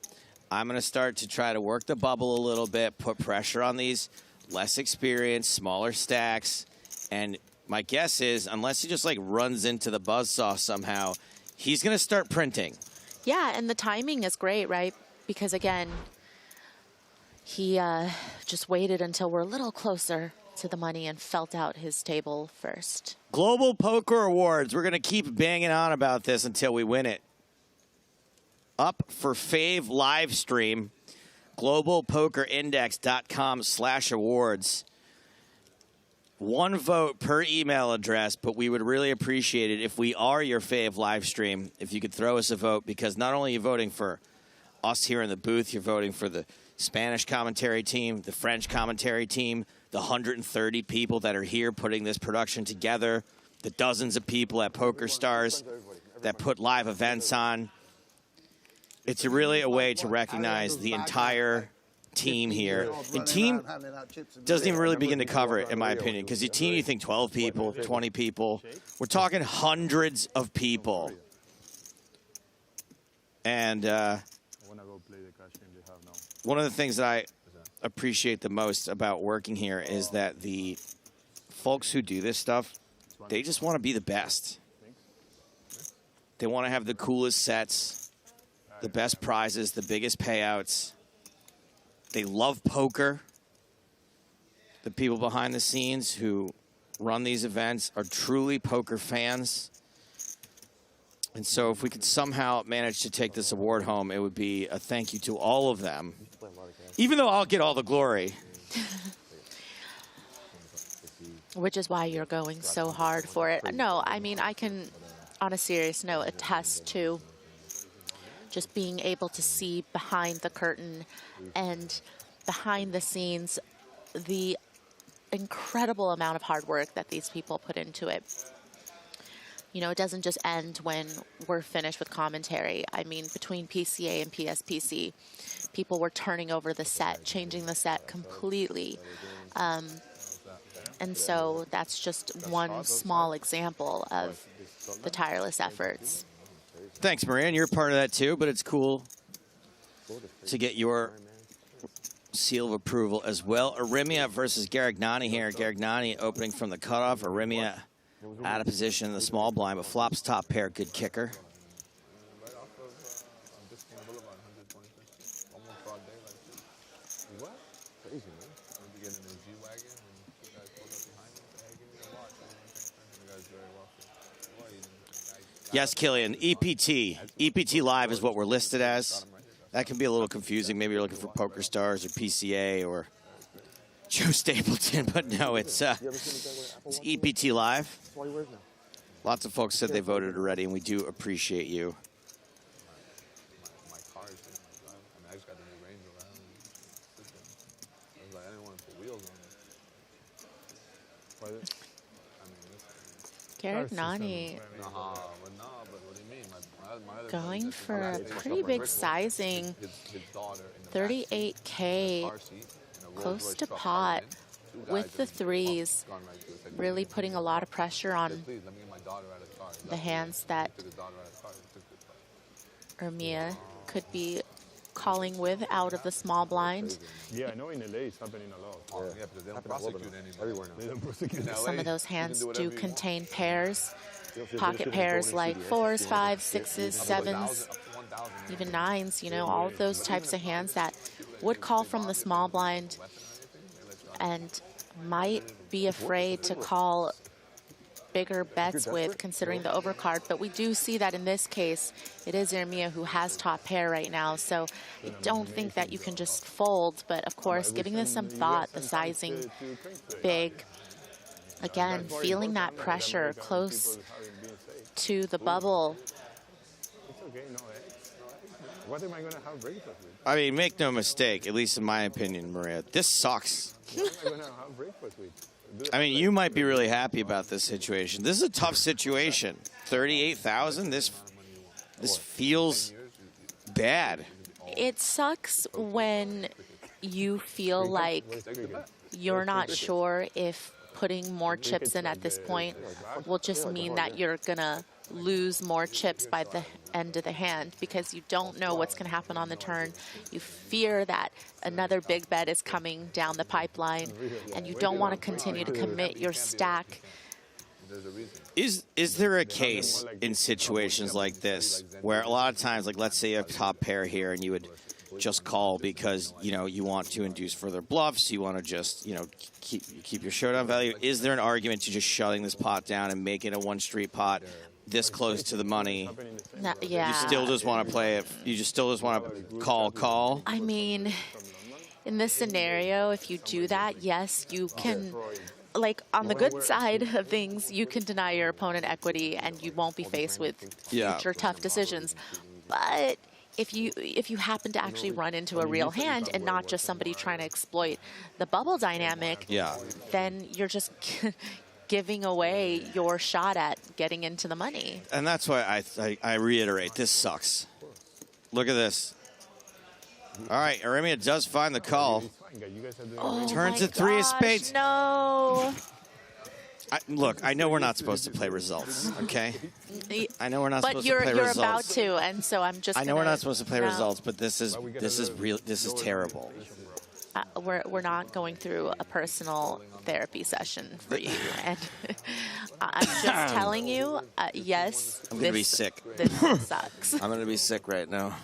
I'm going to start to try to work the bubble a little bit, put pressure on these less experienced, smaller stacks. And my guess is, unless he just like runs into the buzzsaw somehow, he's going to start printing. Yeah, and the timing is great, right? Because again, he just waited until we're a little closer to the money and felt out his table first. Global Poker Awards. We're going to keep banging on about this until we win it. Up for Fave live stream, globalpokerindex.com/awards. 1 vote per email address, but we would really appreciate it if we are your fave live stream, if you could throw us a vote, because not only are you voting for us here in the booth, you're voting for the Spanish commentary team, the French commentary team, the 130 people that are here putting this production together, the dozens of people at PokerStars that put live events on. It's really a way to recognize the entire team here. And team doesn't even really begin to cover it, in my opinion, because your team, you think 12 people, 20 people. We're talking hundreds of people. And one of the things that I appreciate the most about working here is that the folks who do this stuff, they just want to be the best. They want to have the coolest sets, the best prizes, the biggest payouts. They love poker. The people behind the scenes who run these events are truly poker fans. And so if we could somehow manage to take this award home, it would be a thank you to all of them. Even though I'll get all the glory. Which is why you're going so hard for it. No, I mean, I can, on a serious note, attest to just being able to see behind the curtain and behind the scenes the incredible amount of hard work that these people put into it. You know, it doesn't just end when we're finished with commentary. I mean, between PCA and PSPC, people were turning over the set, changing the set completely. And so that's just one small example of the tireless efforts. Thanks, Marianne. You're part of that too, but it's cool to get your seal of approval as well. Arimia versus Garignani here. Garignani opening from the cutoff. Arimia out of position in the small blind, but flops top pair. Good kicker. Yes, Killian, EPT. EPT Live is what we're listed as. That can be a little confusing. Maybe you're looking for PokerStars or PCA or Joe Stapleton, but no, it's EPT Live. Lots of folks said they voted already, and we do appreciate you. Garignani going for a pretty big sizing, 38K, close to pot with the threes, really putting a lot of pressure on the hands that Arimia could be calling with out of the small blind. Yeah, I know in LA it's happening a lot. Yeah, because they don't prosecute anybody. Everywhere now. They don't prosecute. Some of those hands do contain pairs, pocket pairs like 4s, 5s, 6s, 7s, even 9s, you know, all of those types of hands that would call from the small blind and might be afraid to call bigger bets with, considering the overcard. But we do see that in this case, it is Ermia who has top pair right now. So I don't think that you can just fold. But of course, giving this some thought, the sizing big. Again, feeling that pressure close to the bubble. It's okay, no X. What am I going to have breakfast with? I mean, make no mistake, at least in my opinion, Maria, this sucks. What am I going to have breakfast with? I mean, you might be really happy about this situation. This is a tough situation. 38,000. This feels bad. It sucks when you feel like you're not sure if putting more chips in at this point will just mean that you're gonna lose more chips by the end of the hand, because you don't know what's going to happen on the turn. You fear that another big bet is coming down the pipeline, and you don't want to continue to commit your stack. Is there a case in situations like this where a lot of times, like let's say you have top pair here and you would just call because, you know, you want to induce further bluffs, you want to just, you know, keep your showdown value? Is there an argument to just shutting this pot down and making a one street pot this close to the money? No, yeah. You still just want to play it. You just still just want to call. I mean, in this scenario, if you do that, yes, you can, like on the good side of things, you can deny your opponent equity and you won't be faced with future tough decisions. But if you happen to actually run into a real hand and not just somebody trying to exploit the bubble dynamic, then you're just giving away your shot at getting into the money. And that's why I reiterate, this sucks. Look at this. All right, Ermia does find the call. Oh, turns it 3 of spades. No. Look, I know we're not supposed to play results, okay? I know we're not supposed to play results. But you're about to, and so I'm just. I know we're not supposed to play results, but this is terrible. We're not going through a personal therapy session for you, and I'm just telling you, yes, I'm gonna be sick. This sucks. I'm gonna be sick right now.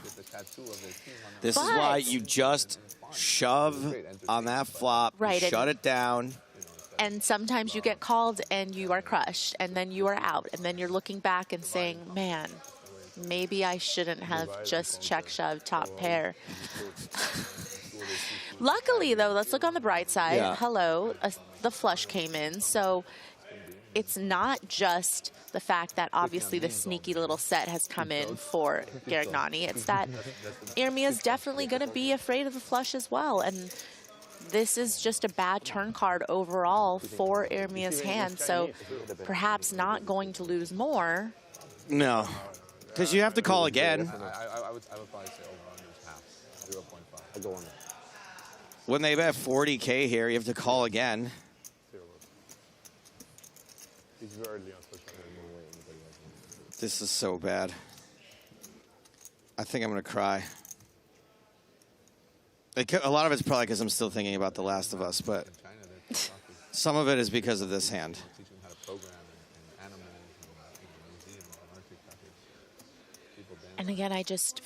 This is why you just shove on that flop, shut it down. And sometimes you get called and you are crushed, and then you are out, and then you're looking back and saying, man, maybe I shouldn't have just check shoved top pair. Luckily, though, let's look on the bright side. Hello, the flush came in, so it's not just the fact that obviously the sneaky little set has come in for Garignani. It's that Ermia's definitely going to be afraid of the flush as well, and this is just a bad turn card overall for Ermia's hand, so perhaps not going to lose more. No, because you have to call again. I would probably say over-under half, 0.5. I'll go on that. When they bet 40K here, you have to call again. This is so bad. I think I'm going to cry. A lot of it's probably because I'm still thinking about The Last of Us, but some of it is because of this hand. And again, I just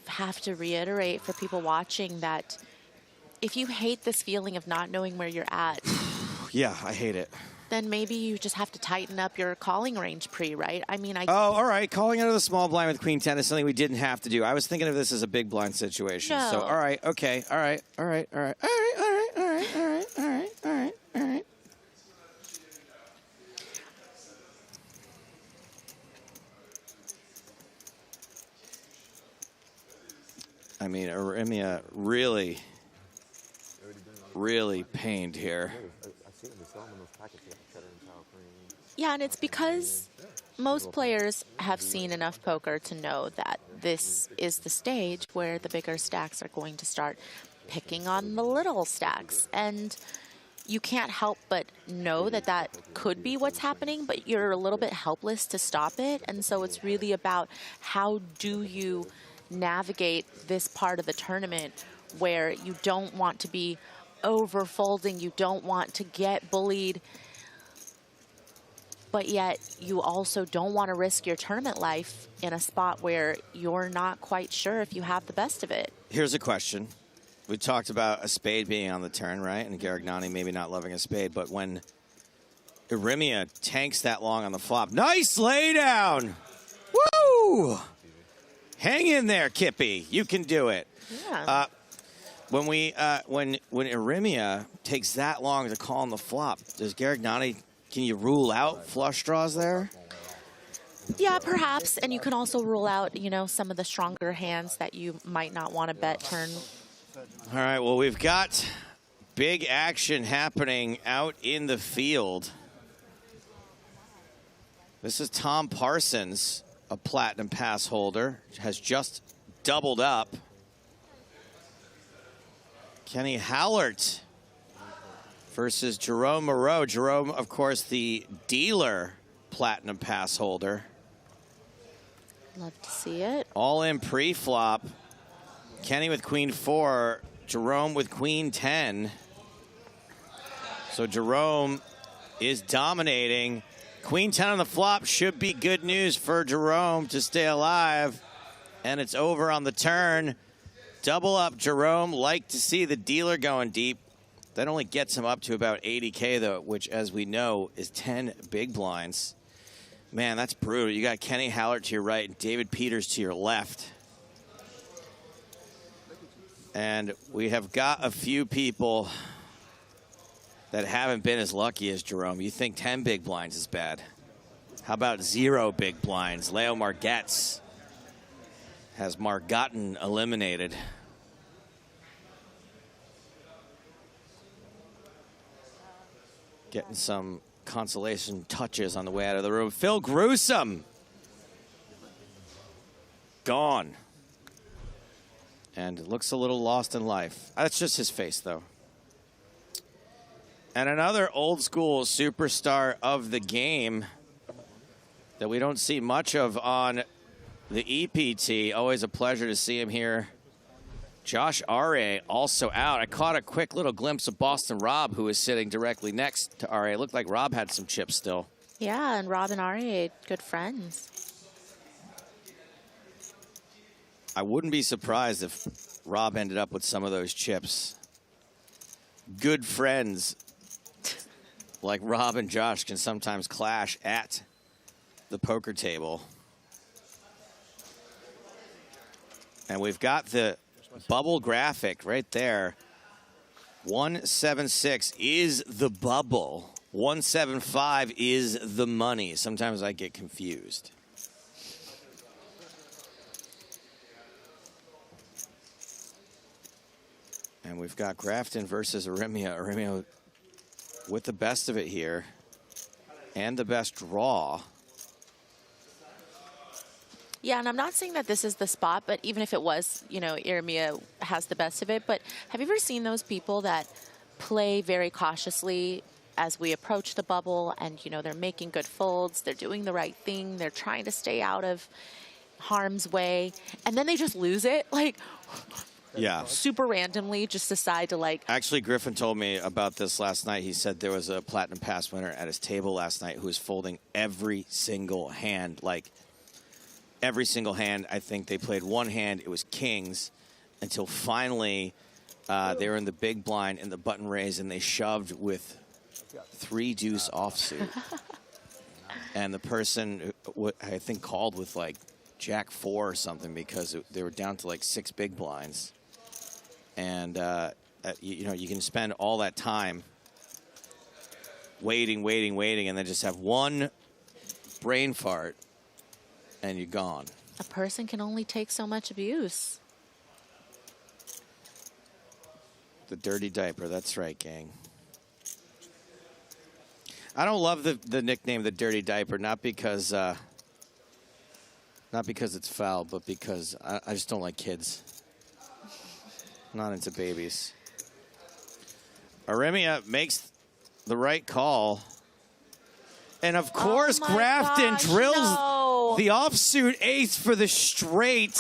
have to reiterate for people watching that if you hate this feeling of not knowing where you're at, yeah, I hate it. Then maybe you just have to tighten up your calling range right? I mean, all right. Calling out of the small blind with Queen 10 is something we didn't have to do. I was thinking of this as a big blind situation. No. So, all right, okay, all right. I mean, Ermia really pained here. Yeah, and it's because most players have seen enough poker to know that this is the stage where the bigger stacks are going to start picking on the little stacks. And you can't help but know that that could be what's happening, but you're a little bit helpless to stop it. And so it's really about how do you navigate this part of the tournament where you don't want to be over folding, you don't want to get bullied, but yet you also don't want to risk your tournament life in a spot where you're not quite sure if you have the best of it. Here's a question. We talked about a spade being on the turn, right? And Garagnani maybe not loving a spade, but when Irimia tanks that long on the flop, nice laydown! Woo! Hang in there, Kippy. You can do it. Yeah. When Irimia takes that long to call on the flop, does Garagnani, can you rule out flush draws there? Yeah, perhaps. And you can also rule out, you know, some of the stronger hands that you might not want to bet turn. All right, well, we've got big action happening out in the field. This is Tom Parsons, a platinum pass holder, has just doubled up. Kenny Howlert versus Jerome Moreau. Jerome, of course, the dealer platinum pass holder. Love to see it. All in pre-flop. Kenny with queen 4, Jerome with queen 10. So Jerome is dominating. Queen 10 on the flop should be good news for Jerome to stay alive. And it's over on the turn. Double up Jerome. Like to see the dealer going deep. That only gets him up to about 80K though, which as we know is 10 big blinds. Man, that's brutal. You got Kenny Howlert to your right and David Peters to your left. And we have got a few people that haven't been as lucky as Jerome. You think 10 big blinds is bad. How about 0 big blinds? Leo Margetts has Margotten eliminated. Getting some consolation touches on the way out of the room. Phil Gruesome. Gone. And looks a little lost in life. That's just his face, though. And another old school superstar of the game that we don't see much of on the EPT. Always a pleasure to see him here. Josh Are also out. I caught a quick little glimpse of Boston Rob, who is sitting directly next to Are. It looked like Rob had some chips still. Yeah, and Rob and Ari, good friends. I wouldn't be surprised if Rob ended up with some of those chips. Good friends like Rob and Josh can sometimes clash at the poker table. And we've got the bubble graphic right there. 176 is the bubble. 175 is the money. Sometimes I get confused. And we've got Grafton versus Irimia. Irimia with the best of it here and the best draw. Yeah, and I'm not saying that this is the spot, but even if it was, you know, Irimia has the best of it. But have you ever seen those people that play very cautiously as we approach the bubble and, you know, they're making good folds, they're doing the right thing, they're trying to stay out of harm's way, and then they just lose it? Like, yeah, super randomly just decide to, like... Actually, Griffin told me about this last night. He said there was a Platinum Pass winner at his table last night who was folding every single hand. Like, every single hand. I think they played one hand. It was kings until finally they were in the big blind in the button raise, and they shoved with 3 deuce offsuit. And the person, I think, called with, like, Jack 4 or something because they were down to, like, 6 big blinds. And, you know, you can spend all that time waiting, and then just have one brain fart, and you're gone. A person can only take so much abuse. The dirty diaper, that's right, gang. I don't love the nickname, the dirty diaper, not because it's foul, but because I just don't like kids. Not into babies. Irimia makes the right call. And of course, Grafton drills the offsuit ace for the straight.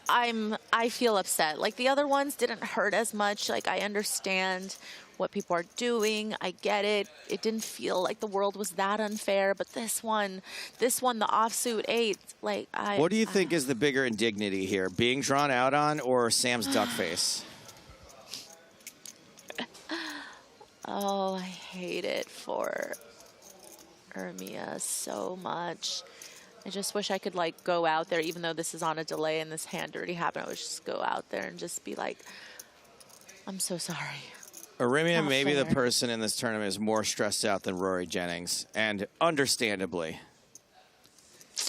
I feel upset. Like, the other ones didn't hurt as much. Like, I understand what people are doing. I get it. It didn't feel like the world was that unfair. But this one, the offsuit 8, like, What do you think is the bigger indignity here? Being drawn out on or Sam's duck face? Oh, I hate it for Ermia so much. I just wish I could, like, go out there, even though this is on a delay and this hand already happened. I would just go out there and just be like, I'm so sorry. Arimia, Not maybe fair. the person in this tournament is more stressed out than Rory Jennings, and understandably.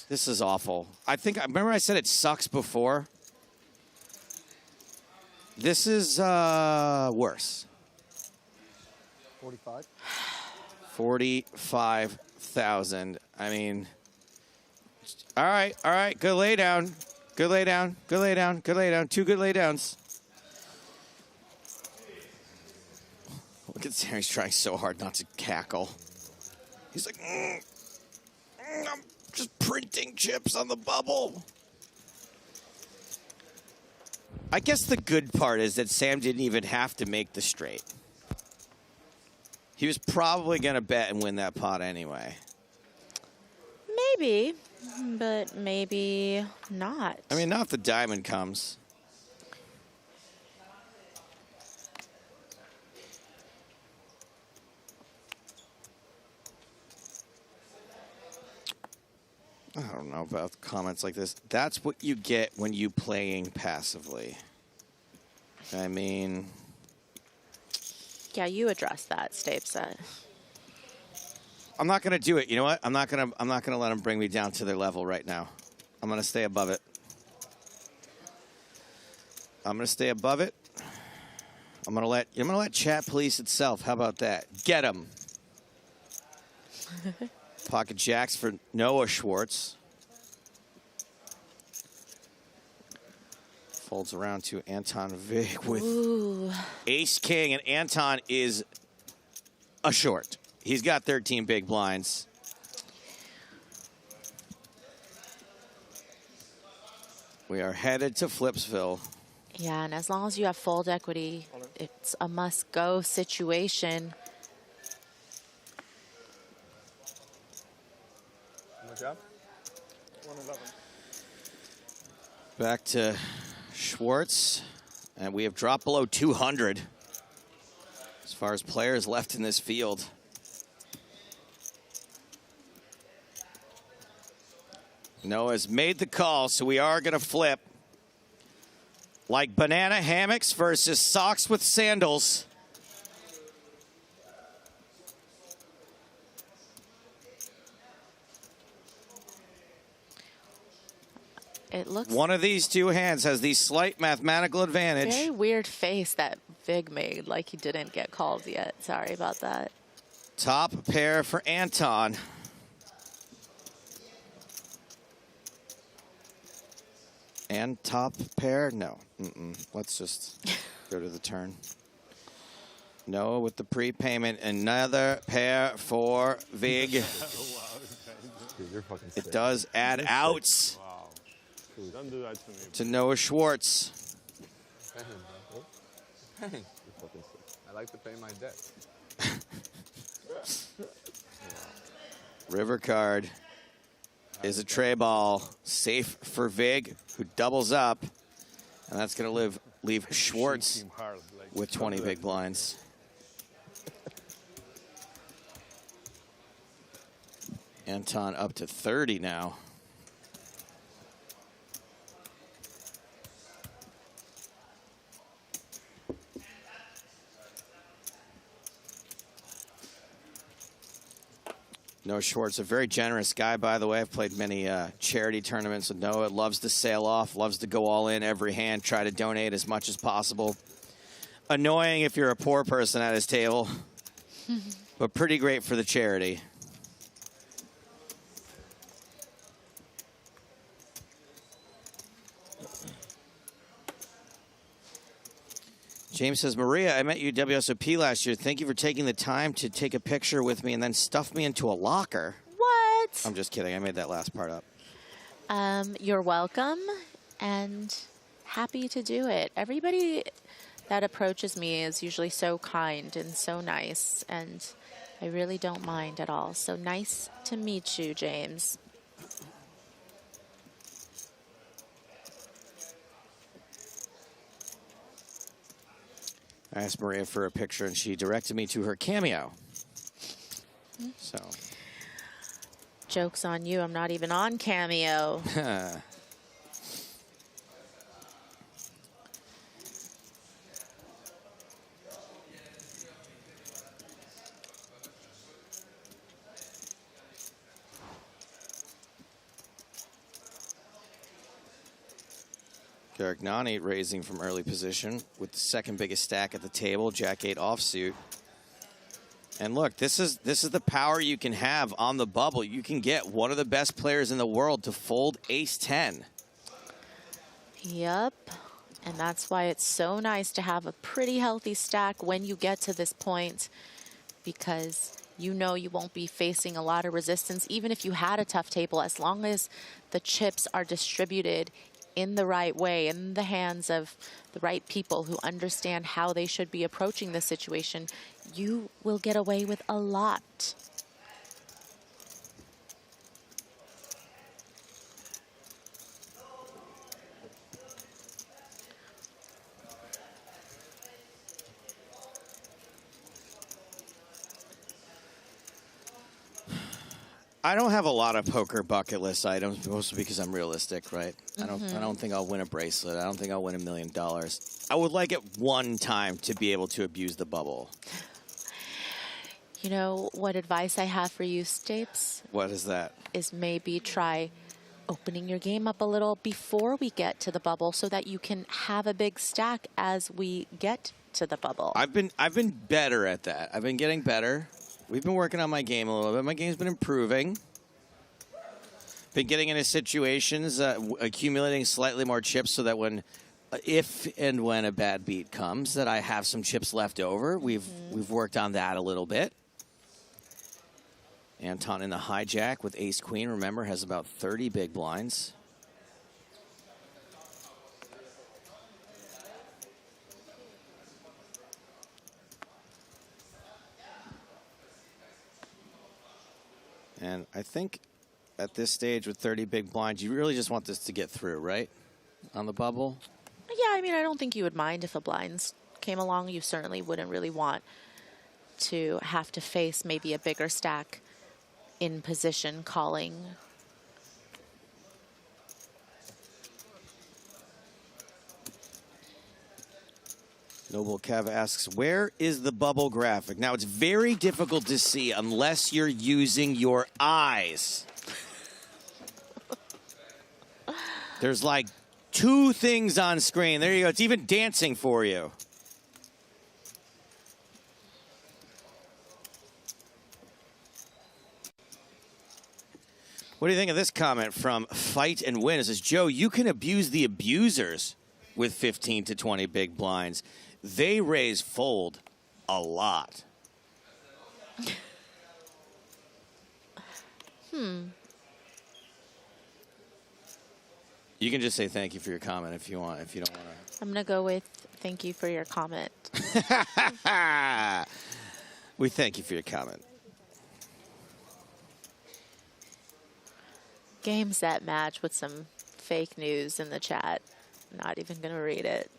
This is awful. Remember I said it sucks before? This is worse. 45? 45,000. I mean, all right. Good lay down. Good lay down. Good lay down. Good lay down. 2 good lay downs. Look at Sam. He's trying so hard not to cackle. He's like, I'm just printing chips on the bubble. I guess the good part is that Sam didn't even have to make the straight. He was probably going to bet and win that pot anyway. Maybe, but maybe not. I mean, not if the diamond comes. I don't know about comments like this. That's what you get when you playing passively. I mean... Yeah, you address that, Stapes. I'm not going to do it. You know what? I'm not going to let them bring me down to their level right now. I'm going to stay above it. I'm going to stay above it. I'm going to let chat police itself. How about that? Get him. Pocket jacks for Noah Schwartz. Folds around to Anton Vig with ace king, and Anton is a short. He's got 13 big blinds. We are headed to Flipsville. Yeah, and as long as you have fold equity, it's a must-go situation. Good job. 111. Back to Schwartz, and we have dropped below 200 as far as players left in this field. Noah's made the call, so we are going to flip. Like banana hammocks versus socks with sandals. It looks one of these two hands has the slight mathematical advantage. very weird face that Vig made, like he didn't get called yet. Sorry about that. Top pair for Anton. And top pair? No. Let's just go to the turn. Noah with the prepayment. Another pair for Vig. Dude, you're fucking sick. It does add outs. Wow. Don't do that to me. To Noah Schwartz. Pay him, bro. Pay him. You're fucking sick. I like to pay my debt. River card is a tray ball. Safe for Vig, who doubles up. And that's going to leave Schwartz with 20 big blinds. Anton up to 30 now. Noah Schwartz, a very generous guy, by the way. I've played many charity tournaments with Noah. Loves to sail off, loves to go all in every hand, try to donate as much as possible. Annoying if you're a poor person at his table, but pretty great for the charity. James says, Maria, I met you at WSOP last year. Thank you for taking the time to take a picture with me and then stuff me into a locker. What? I'm just kidding. I made that last part up. You're welcome. And happy to do it. Everybody that approaches me is usually so kind and so nice, and I really don't mind at all. So nice to meet you, James. I asked Maria for a picture, and she directed me to her Cameo. So. Joke's on you. I'm not even on Cameo. Garagnani raising from early position with the second biggest stack at the table, Jack-8 offsuit. And look, this is the power you can have on the bubble. You can get one of the best players in the world to fold ace-10. Yep. And that's why it's so nice to have a pretty healthy stack when you get to this point, because you know you won't be facing a lot of resistance, even if you had a tough table, as long as the chips are distributed in the right way, in the hands of the right people who understand how they should be approaching the situation, you will get away with a lot. I don't have a lot of poker bucket list items, mostly because I'm realistic, right? I don't think I'll win a bracelet. I don't think I'll win $1 million. I would like it one time to be able to abuse the bubble. You know what advice I have for you, Stapes? What is that? Is maybe try opening your game up a little before we get to the bubble so that you can have a big stack as we get to the bubble. I've been better at that. I've been getting better. We've been working on my game a little bit. My game's been improving. Been getting into situations, accumulating slightly more chips so that if and when a bad beat comes, that I have some chips left over. We've worked on that a little bit. Anton in the hijack with ace-queen, remember, has about 30 big blinds. And I think at this stage with 30 big blinds, you really just want this to get through, right? On the bubble? Yeah, I mean, I don't think you would mind if a blinds came along. You certainly wouldn't really want to have to face maybe a bigger stack in position calling. Noble Kev asks, where is the bubble graphic? Now, it's very difficult to see unless you're using your eyes. There's like 2 things on screen. There you go. It's even dancing for you. What do you think of this comment from Fight and Win? It says, Joe, you can abuse the abusers with 15 to 20 big blinds. They raise fold a lot. You can just say thank you for your comment if you want. If you don't want to. I'm going to go with thank you for your comment. We thank you for your comment. Game, set, match with some fake news in the chat. Not even going to read it.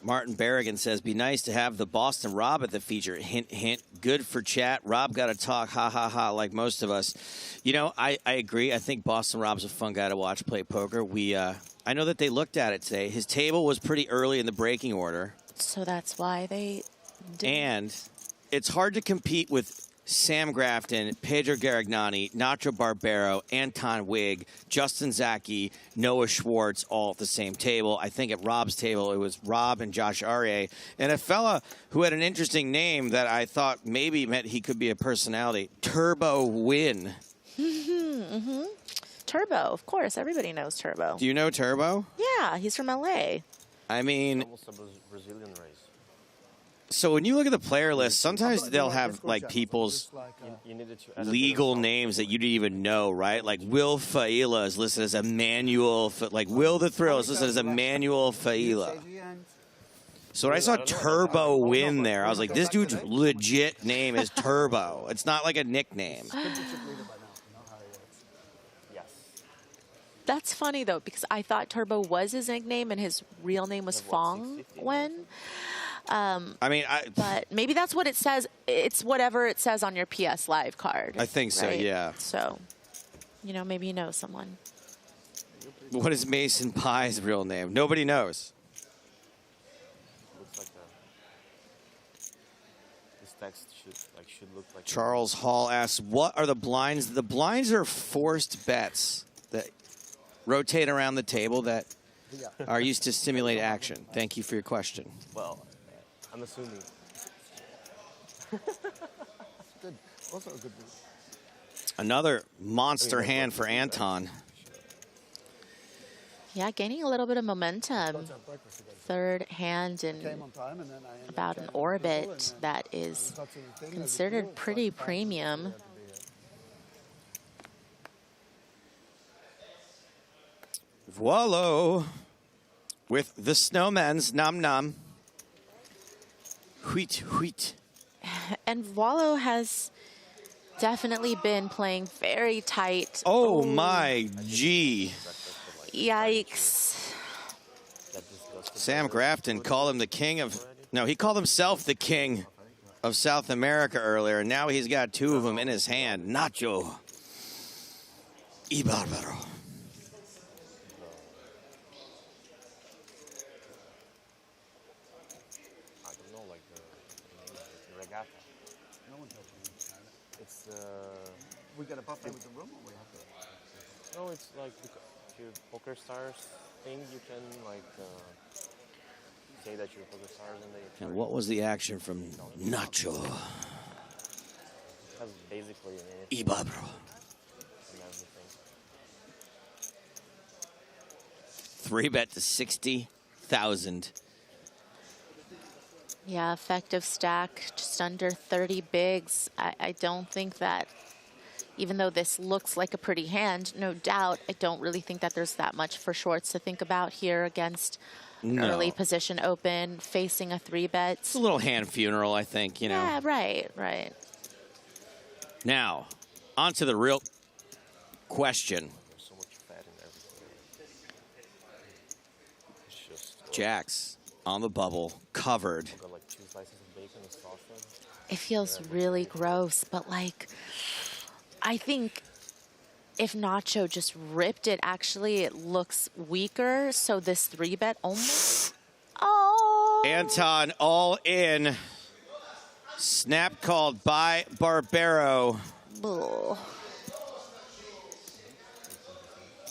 Martin Berrigan says, be nice to have the Boston Rob at the feature. Hint, hint. Good for chat. Rob got to talk. Ha, ha, ha, like most of us. You know, I agree. I think Boston Rob's a fun guy to watch play poker. I know that they looked at it today. His table was pretty early in the breaking order. So that's why they did. And it's hard to compete with Sam Grafton, Pedro Garagnani, Nacho Barbero, Anton Wig, Justin Zaki, Noah Schwartz all at the same table. I think at Rob's table, it was Rob and Josh Aryeh. And a fella who had an interesting name that I thought maybe meant he could be a personality, Turbo Win. Turbo, of course. Everybody knows Turbo. Do you know Turbo? Yeah, he's from LA. I mean, Almost a Brazilian race. So when you look at the player list, sometimes they'll have like people's legal names that you didn't even know, right? Like Will Faila is listed as Emmanuel, like Will the Thrill is listed as Emmanuel Faila. So when I saw Turbo win there, I was like, this dude's legit name is Turbo. It's not like a nickname. That's funny, though, because I thought Turbo was his nickname and his real name was Fong Wen. But maybe that's what it says. It's whatever it says on your PS Live card. I think so, right? yeah. So, you know, maybe you know someone. What is Mason Pie's real name? Nobody knows. Looks like this text should look like. Charles Hall asks, what are the blinds? The blinds are forced bets that rotate around the table that are used to stimulate action. Thank you for your question. Well, I'm assuming. Good. Also a good move. Another monster hand for Anton. Yeah, gaining a little bit of momentum. Third hand in about an orbit that is considered pretty premium. Voila! With the snowman's nom nom. Wheat, wheat. And Wallow has definitely been playing very tight. Oh my G. Yikes. Sam Grafton called him the king of... No, he called himself the king of South America earlier, and now he's got two of them in his hand. Nacho. Y Barbaro. We get a buffet with the room, or we have to? No, it's like your PokerStars thing. You can like say that you're PokerStars, and they. And what was the action from Nacho? That's basically an Y Barbaro. 3-bet to 60,000. Yeah, effective stack, just under 30 bigs. I don't think that, even though this looks like a pretty hand, no doubt, I don't really think that there's that much for shorts to think about here against early position open, facing a 3-bet. It's a little hand funeral, I think, you know. Yeah, right, right. Now, on to the real question. So much fat in everything. It's just, Jacks on the bubble, covered. got like 2 slices of bacon and sausage. It feels really gross, but like, I think if Nacho just ripped it, actually it looks weaker. So this 3-bet almost. Oh. Anton all in. Snap called by Barbaro. Ugh.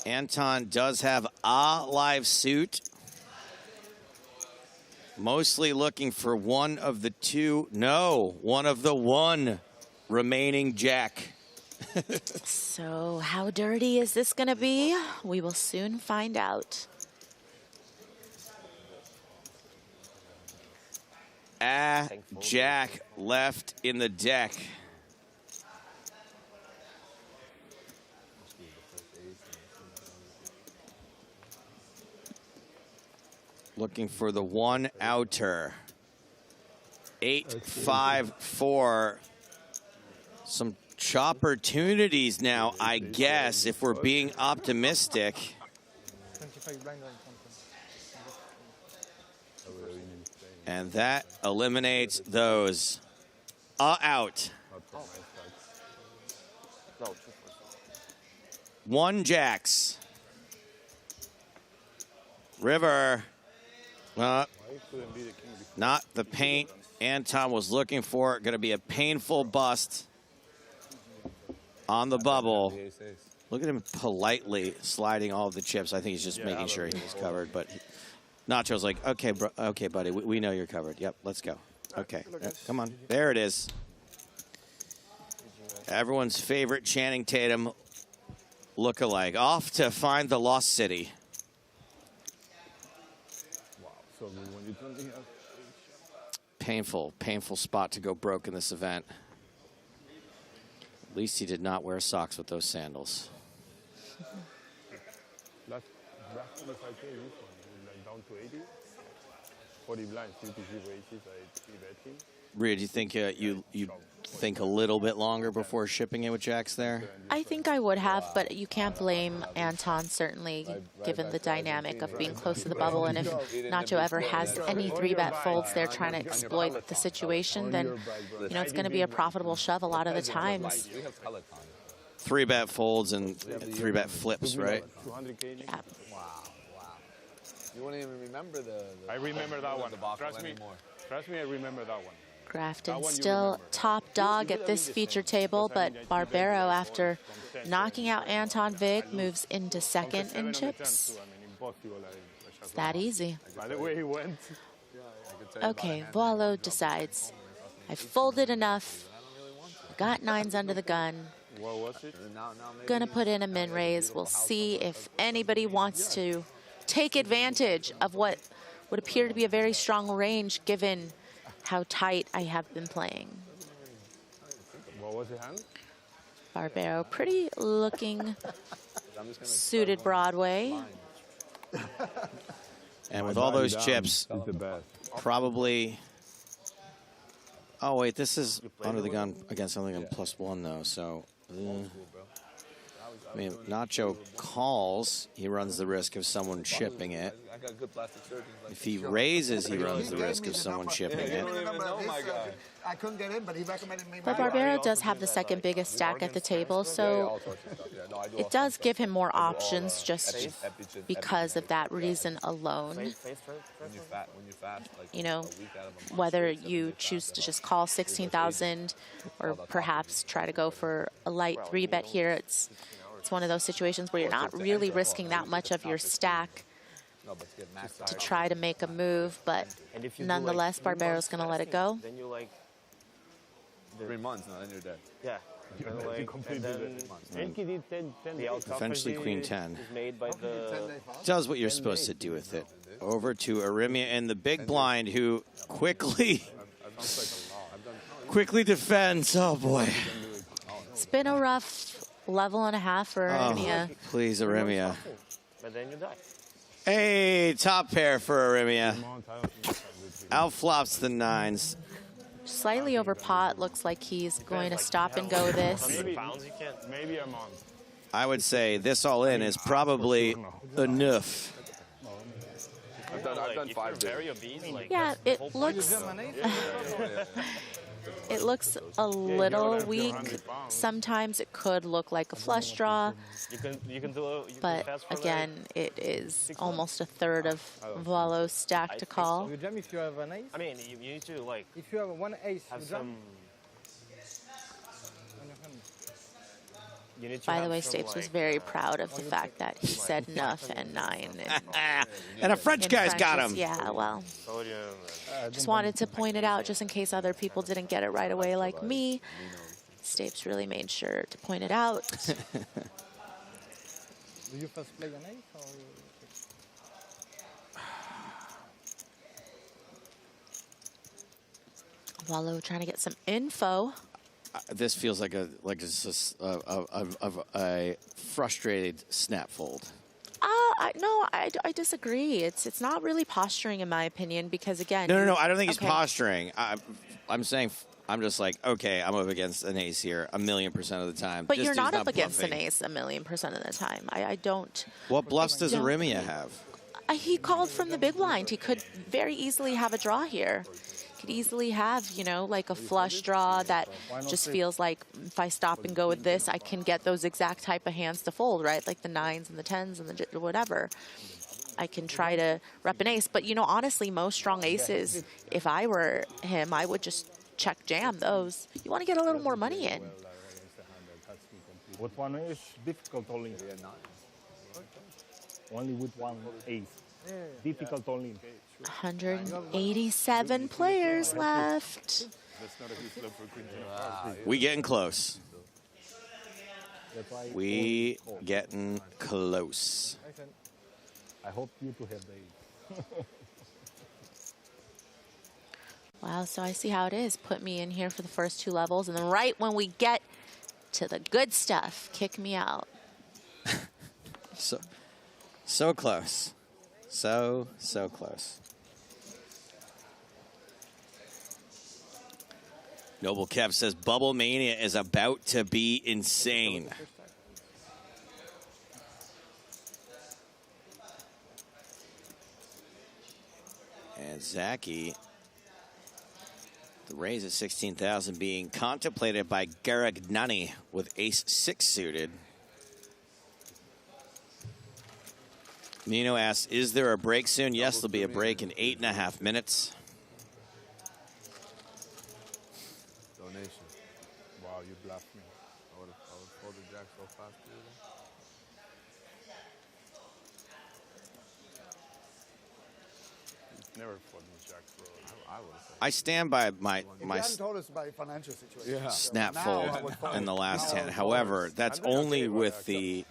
Anton does have a live suit. Mostly looking for one of the two. No, one of the one remaining jack. So how dirty is this going to be? We will soon find out. Jack left in the deck. Looking for the one outer. 8-5-4. Some chopportunities now, I guess, if we're being optimistic. And that eliminates those. Out. One jacks. River. Not the paint Anton was looking for. Going to be a painful bust on the bubble. Look at him politely sliding all of the chips. I think he's just making sure he's covered. But Nacho's like, okay, bro, okay, buddy, we know you're covered. Yep, let's go. Okay, come on. There it is. Everyone's favorite Channing Tatum lookalike. Off to find the lost city. Painful, painful spot to go broke in this event. At least he did not wear socks with those sandals. Last 25K, this one, like down to 80. 40 blinds, 50 races, I bet him. Rhea, do you think you think a little bit longer before shipping it with jacks there? I think I would have, but you can't blame Anton, certainly, given the dynamic of being close to the bubble. And if Nacho ever has any 3-bet folds there trying to exploit the situation, then, you know, it's going to be a profitable shove a lot of the times. 3-bet folds and 3-bet flips, right? Yeah. You won't even remember the I remember that one. Anymore. Trust me, I remember that one. Grafton still top dog at this feature table, but Barbero, after knocking out Anton Vig, moves into second in chips. It's that easy. By the way he went. Okay, Voilo decides, I've folded enough, got 9s under the gun, What was it? gonna put in a min raise. We'll see if anybody wants to take advantage of what would appear to be a very strong range given how tight I have been playing. What was the hand? Barbero, pretty looking suited Broadway. And with all those chips, probably. Oh wait, this is under the gun against under the gun +1 though. So, I mean, Nacho calls, he runs the risk of someone shipping it. If he raises, he runs the risk of someone shipping it. I couldn't get in, but he recommended me. But Barbero does have the second biggest stack at the table, so it does give him more options just because of that reason alone. You know, whether you choose to just call 16,000 or perhaps try to go for a light 3-bet here, it's one of those situations where you're not really risking that much of your stack to try to make a move, but nonetheless, Barbero's going to let it go. Then you like 3 months, no, then you're dead. Yeah. Eventually Queen 10. Made by the Does what you're supposed to do with it. Over to Arimia and the big blind, who quickly defends. Oh boy. It's been a rough level and a half for Arimia. Please, Arimia. But then you die. Hey, top pair for Arimia. Outflops the 9s. Slightly over pot. Looks like he's going to stop and go this. Maybe a month. I would say this all in is probably enough. I've done 5 days. Yeah, it looks it looks a little weak. Sometimes it could look like a flush draw, but again, it is almost a third of Voilo's stack to call. You jam if you have an ace? I mean, you need to like. If you have one ace, have you jam? some. You need to By the have way, some, Stapes was like, very proud of the fact that he said enough and 9. And a French guy's got him. Yeah, well, just wanted to point it out just in case other people didn't get it right away like me. Stapes really made sure to point it out. Do you first play an ace? Or... Voilo trying to get some info. This feels like a frustrated snap fold. No, I disagree. It's not really posturing in my opinion because again. No. I don't think he's posturing. I'm saying I'm just like, okay, I'm up against an ace here 1,000,000% of the time. But This you're dude's not up against bluffing. an ace 1,000,000% of the time. I don't. What bluffs does Yeah. Arimia have? He called from the big blind. He could very easily have a draw here. Could easily have, you know, like a flush draw that just feels like if I stop and go with this, I can get those exact type of hands to fold, right? Like the 9s and the 10s and the whatever. I can try to rep an ace. But, you know, honestly, most strong aces, if I were him, I would just check jam those. You want to get a little more money in. With one ace, difficult only. Only with one ace. Difficult only. 187 players left. We getting close. We getting close. I hope you to have the ace. Wow, so I see how it is. Put me in here for the first 2 levels, and then right when we get to the good stuff, kick me out. So close. So close. Noble Kev says Bubble Mania is about to be insane. And Zaki, the raise at 16,000 being contemplated by Garagnani with ace-6 suited. Nino asks, is there a break soon? Yes, there'll be a break in 8.5 minutes. Donation. Wow, you bluffed me. I would fold the jack so fast. Never fold the jack, bro. I would. I stand by my You hadn't told us about your financial situation. snap Now fold I would fold. in the last Now I hand. would However, that's only okay, with the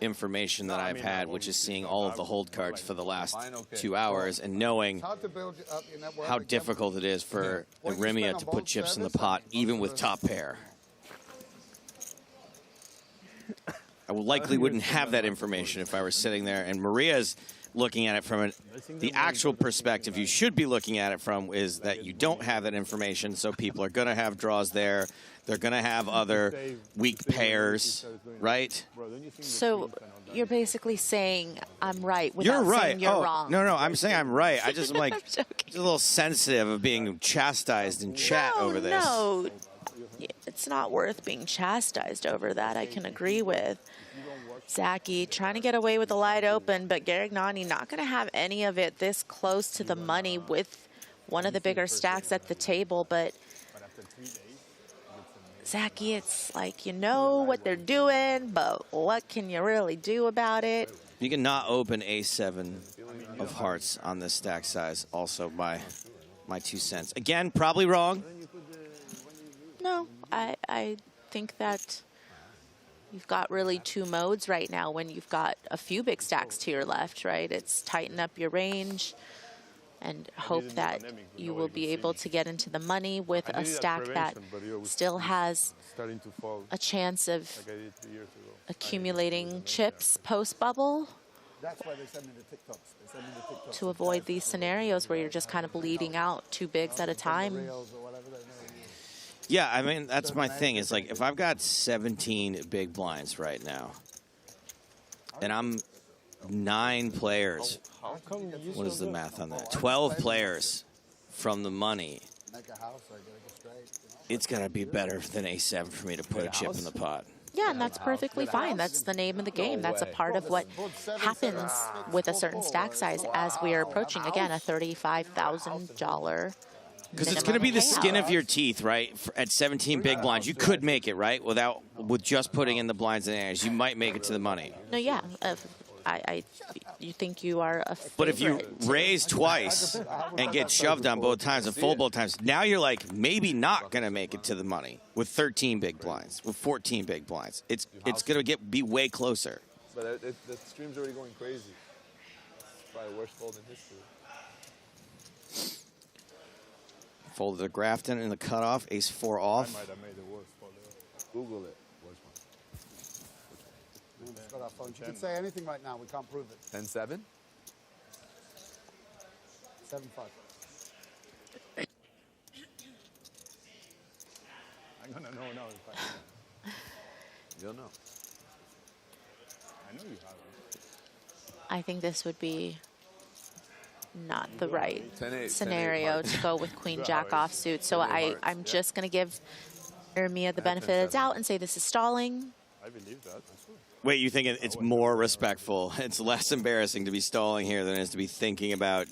information that I've had, which is seeing all of the hold cards for the last 2 hours and knowing It's hard to build up your network how again. difficult it is for What you Iremia spend to on put both chips in the service pot, and even on with the- top pair. I likely wouldn't have that information if I were sitting there. And Maria's looking at it from the actual perspective you should be looking at it from is that you don't have that information, so people are going to have draws there. They're going to have other weak pairs, right? So you're basically saying I'm right without You're right. saying you're wrong. No, I'm saying I'm right. I just am like just a little sensitive of being chastised in chat over this. No, it's not worth being chastised over that. I can agree with Zaki trying to get away with the light open, but Garagnani not going to have any of it this close to the money with one of the bigger stacks at the table. But Zaki, it's like, you know what they're doing, but what can you really do about it? You can not open A7 of hearts on this stack size. Also, my 2 cents. Again, probably wrong. No, I think that you've got really 2 modes right now when you've got a few big stacks to your left, right? It's tighten up your range and hope that you will be able to get into the money with a stack that still has a chance of accumulating chips post-bubble. That's why they send me the TikToks. They send me the TikToks To avoid these scenarios where you're just kind of bleeding out 2 bigs at a time. Yeah, I mean, that's my thing. Is like, if I've got 17 big blinds right now, and I'm 9 players, what is the math on that? 12 players from the money, it's got to be better than A7 for me to put a chip in the pot. Yeah, and that's perfectly fine. That's the name of the game. That's a part of what happens with a certain stack size as we are approaching, again, a $35,000. Because it's going to be the skin of your teeth, right? At 17 big blinds, you could make it, right? With just putting in the blinds and airs, you might make it to the money. No, yeah. You think you are a favorite. But if you raise twice and get shoved on both times and fold both times, now you're like maybe not going to make it to the money with 13 big blinds, with 14 big blinds. It's going to be way closer. But the stream's already going crazy. It's probably the worst fold in history. Folded the Grafton in the cutoff, ace-4 off. I might have made the worst fold ever. Google it. Got our phone. You can say anything right now. We can't prove it. 10-7? 7-5. I'm gonna know now if I You'll know. I know you have it. I think this would be not the right 10-8, scenario 10-8 to go with Queen Jack offsuit. So I'm just going to give Iremia the benefit of the doubt and say this is stalling. I believe that. Wait, you think it's more respectful? It's less embarrassing to be stalling here than it is to be thinking about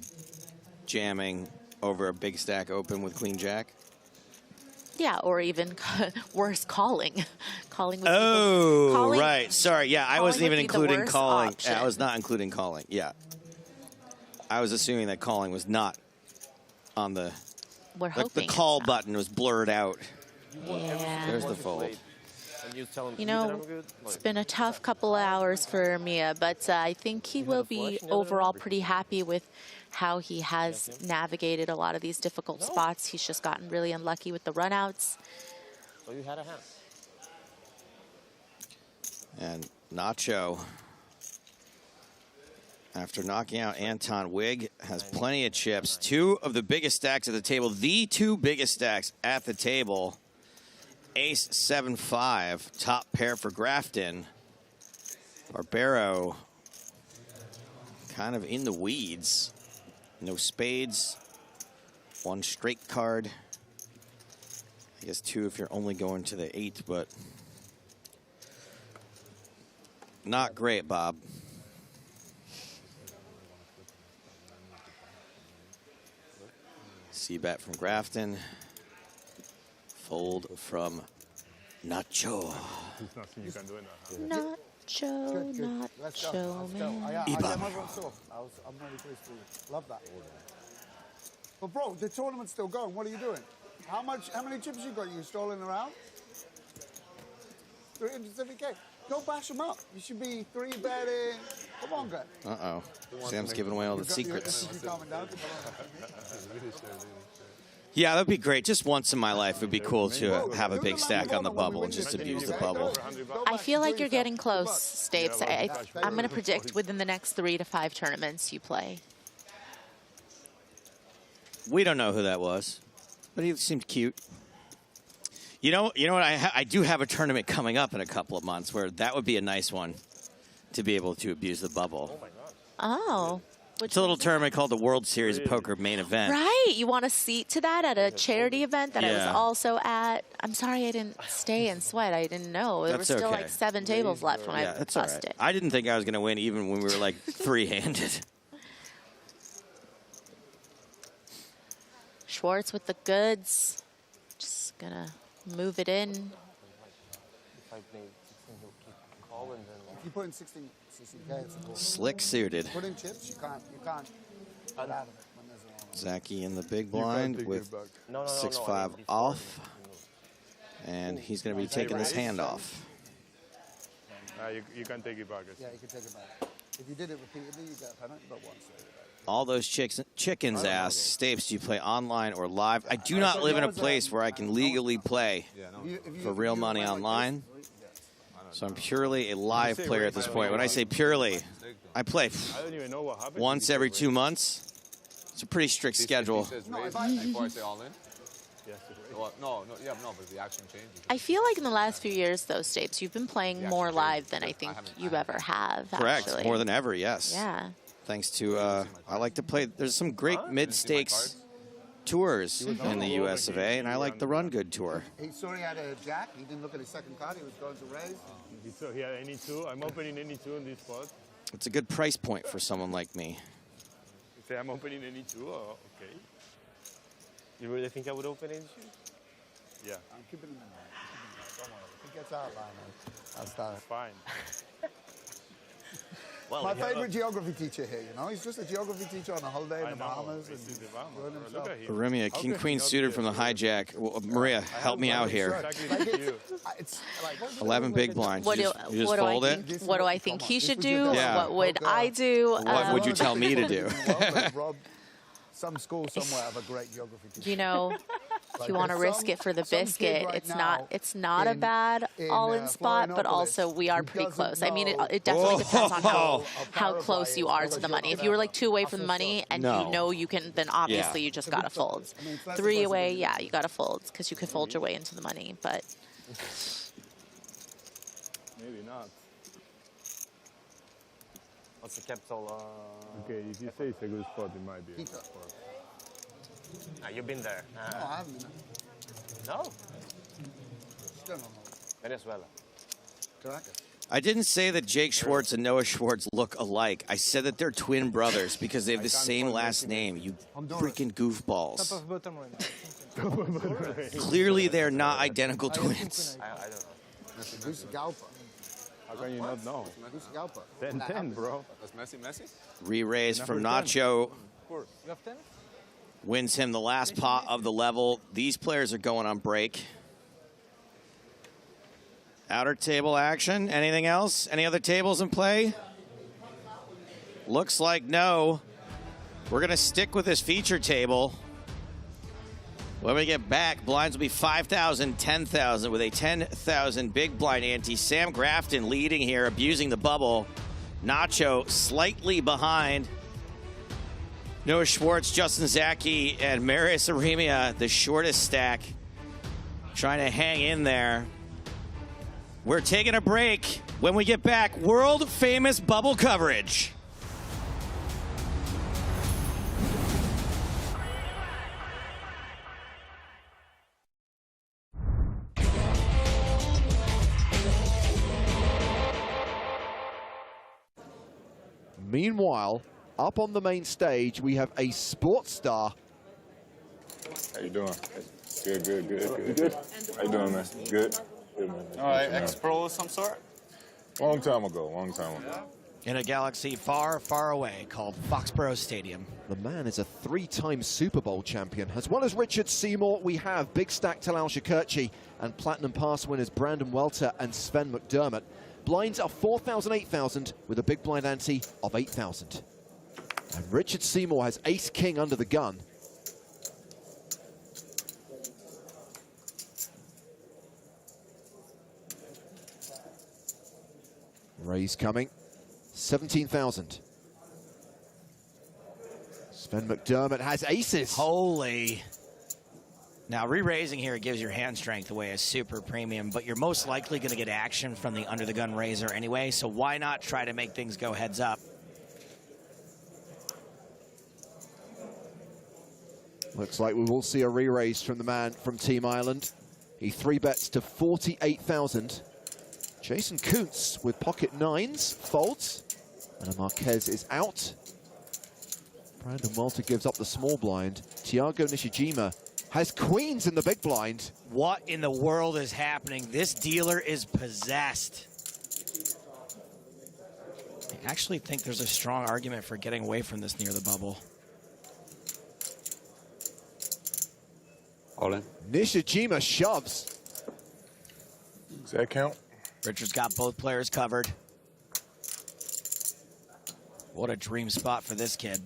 jamming over a big stack open with Queen Jack? Yeah, or even worse, calling. Calling would Oh, right. Sorry. Yeah, I wasn't even would be the including worst calling. option. Yeah, I was not including calling. Yeah. I was assuming that calling was not on We're the hoping call it's not. button was blurred out. Yeah. There's the fold. And you tell him You that know, I'm good? it's been a tough couple of hours for Mia, but I think he will be overall pretty happy with how he has navigated a lot of these difficult spots. He's just gotten really unlucky with the runouts. So you had a hand. And Nacho, after knocking out Anton Wig, has plenty of chips. Two of the biggest stacks at the table, the two biggest stacks at the table. Ace 7-5, top pair for Grafton. Barbero kind of in the weeds. No spades, one straight card. I guess two if you're only going to the 8th, but not great, Bob. C-bet from Grafton. Fold from Nacho. There's nothing you can do in that. Nacho, Nacho, man. I'm really pleased for you. Love that. But bro, the tournament's still going. What are you doing? How many chips you got? You strolling around? 370K. Go bash them up. You should be 3-betting. Come on, guys. Uh-oh. Sam's giving away all the secrets. Yeah, that'd be great. Just once in my life, it'd be cool to have a big stack on the bubble and just abuse the bubble. I feel like you're getting close, Stapes. I'm going to predict within the next 3 to 5 tournaments you play. We don't know who that was, but he seemed cute. You know what? I do have a tournament coming up in a couple of months where that would be a nice one to be able to abuse the bubble. Oh. It's a little tournament called the World Series of Poker Main Event. Right. You want a seat to that at a charity event that I was also at. I'm sorry I didn't stay and sweat. I didn't know. There were still like 7 tables left when I bust it. I didn't think I was going to win even when we were like 3-handed. Schwartz with the goods. Just going to move it in. If I play 16, he'll keep calling. If you put in 16K, it's a Slick suited. Put in chips, you can't get out of it when there's a Zaki in the big blind with 6-5 off. And he's going to be taking this hand off. You can take it back. Yeah, you can take it back. If you did it repeatedly, you get a penalty, but once. All those chickens ask, Stapes, do you play online or live? I do not live in a place where I can legally play for real money online. So I'm purely a live player at this point. When I say purely, I play once every 2 months. It's a pretty strict schedule. Before I say all in? No, but the action changes. I feel like in the last few years, though, Stapes, you've been playing more live than I think you ever have. Correct, actually. more than ever, yes. Yeah. Thanks to, I like to play, there's some great mid-stakes tours in the US of A, and I like the Run Good Tour. He saw he had a jack. He didn't look at his second card. He was going to raise. He saw he had any 2. I'm opening any 2 in this spot. It's a good price point for someone like me. You say I'm opening any 2? Oh, okay. You really think I would open any 2? Yeah. I'm keeping him in there. Don't worry. If he gets out, I'll start. Fine. Well, my favorite geography teacher here, you know? He's just a geography teacher on a holiday in the Bahamas. And Remia, King Queen suited from the hijack. Well, Maria, help me out here. 11 big blinds. What you just fold it? What do I think he should do? Yeah. What would I do? What would you tell me to do? Some school somewhere have a great geography teacher. You know, if you want to risk it for the biscuit, it's not a bad all-in spot, but also we are pretty close. I mean, it definitely depends on how close you are to the money. If you were like 2 away from the money and you know you can, then obviously you just got to fold. 3 away, yeah, you got to fold because you could fold your way into the money, but... Maybe not. What's the capital? Okay, if you say it's a good spot, it might be a good spot. You've been there. No, I haven't been there. No? Still no. Venezuela. Caracas. I didn't say that Jake Schwartz and Noah Schwartz look alike. I said that they're twin brothers because they have the same last name, you freaking goofballs. Clearly they're not identical twins. I don't know. How can you not know? 10-10, bro. That's Messi? Re-raise from Nacho. You have 10? Wins him the last pot of the level. These players are going on break. Outer table action. Anything else? Any other tables in play? Looks like no. We're going to stick with this feature table. When we get back, blinds will be 5,000, 10,000 with a 10,000 big blind ante. Sam Grafton leading here, abusing the bubble. Nacho slightly behind. Noah Schwartz, Justin Zaki, and Marius Aremia, the shortest stack, trying to hang in there. We're taking a break. When we get back, world famous bubble coverage. Meanwhile, up on the main stage, we have a sports star. How you doing? Good, good, good, good. Good? How you doing, man? Good? Good, man. All right, ex-pro of some sort? Long time ago. In a galaxy far, far away called Foxborough Stadium. The man is a 3-time Super Bowl champion. As well as Richard Seymour, we have Big Stack Talal Shakurchi and Platinum Pass winners Brandon Welter and Sven McDermott. Blinds are 4,000, 8,000 with a big blind ante of 8,000. And Richard Seymour has ace-king under the gun. Raise coming, 17,000. Sven McDermott has aces. Holy. Now, re-raising here gives your hand strength away as super premium, but you're most likely going to get action from the under-the-gun raiser anyway, so why not try to make things go heads up? Looks like we will see a re-raise from the man from Team Ireland. He 3-bets to 48,000. Jason Kuntz with pocket nines folds, and Marquez is out. Brandon Welter gives up the small blind. Thiago Nishijima has queens in the big blind. What in the world is happening? This dealer is possessed. I actually think there's a strong argument for getting away from this near the bubble. All in. Nishijima shoves. Does that count? Richard's got both players covered. What a dream spot for this kid.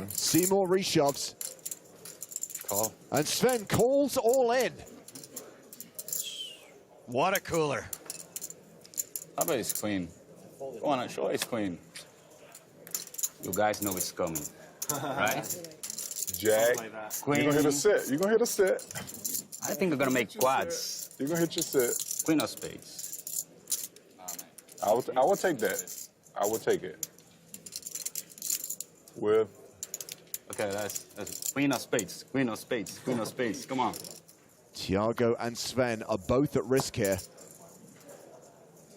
Seymour reshoves. Call. And Sven calls all in. What a cooler. How about his queen? Go on, show his queen. You guys know it's coming, right? Jack. Queen. You're gonna hit a set. I think we're gonna make quads. You're gonna hit your set. Queen of spades. I will take that. I will take it. With. Okay, that's queen of spades. Queen of spades. Queen of spades. Come on. Thiago and Sven are both at risk here.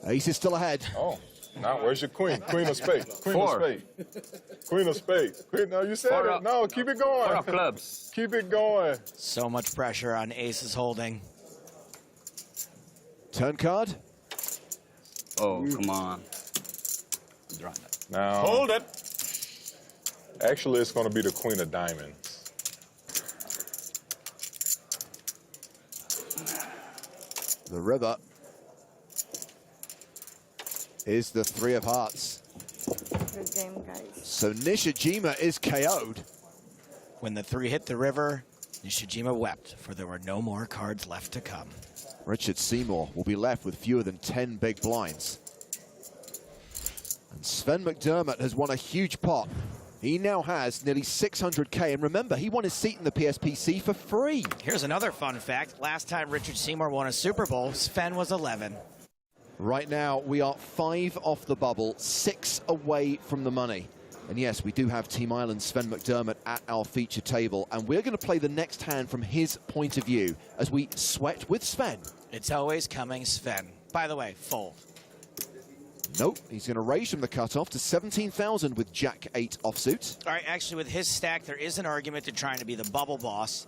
Ace is still ahead. Oh, now where's your queen? Queen of spades. Queen of spades. Queen of spades. Queen, no, you said it. No, keep it going. 4 of clubs. Keep it going. So much pressure on aces holding. Turn card. Oh, come on. Now. Hold it. Actually, it's going to be the queen of diamonds. The river is the 3 of hearts. Good game, guys. So Nishijima is KO'd. When the 3 hit the river, Nishijima wept, for there were no more cards left to come. Richard Seymour will be left with fewer than 10 big blinds. And Sven McDermott has won a huge pot. He now has nearly 600K, and remember, he won his seat in the PSPC for free. Here's another fun fact. Last time Richard Seymour won a Super Bowl, Sven was 11. Right now, we are 5 off the bubble, 6 away from the money. And yes, we do have Team Ireland's Sven McDermott at our feature table, and we're going to play the next hand from his point of view as we sweat with Sven. It's always coming Sven. By the way, fold. Nope, he's going to raise from the cutoff to 17,000 with Jack-8 offsuit. All right, actually, with his stack, there is an argument to trying to be the bubble boss.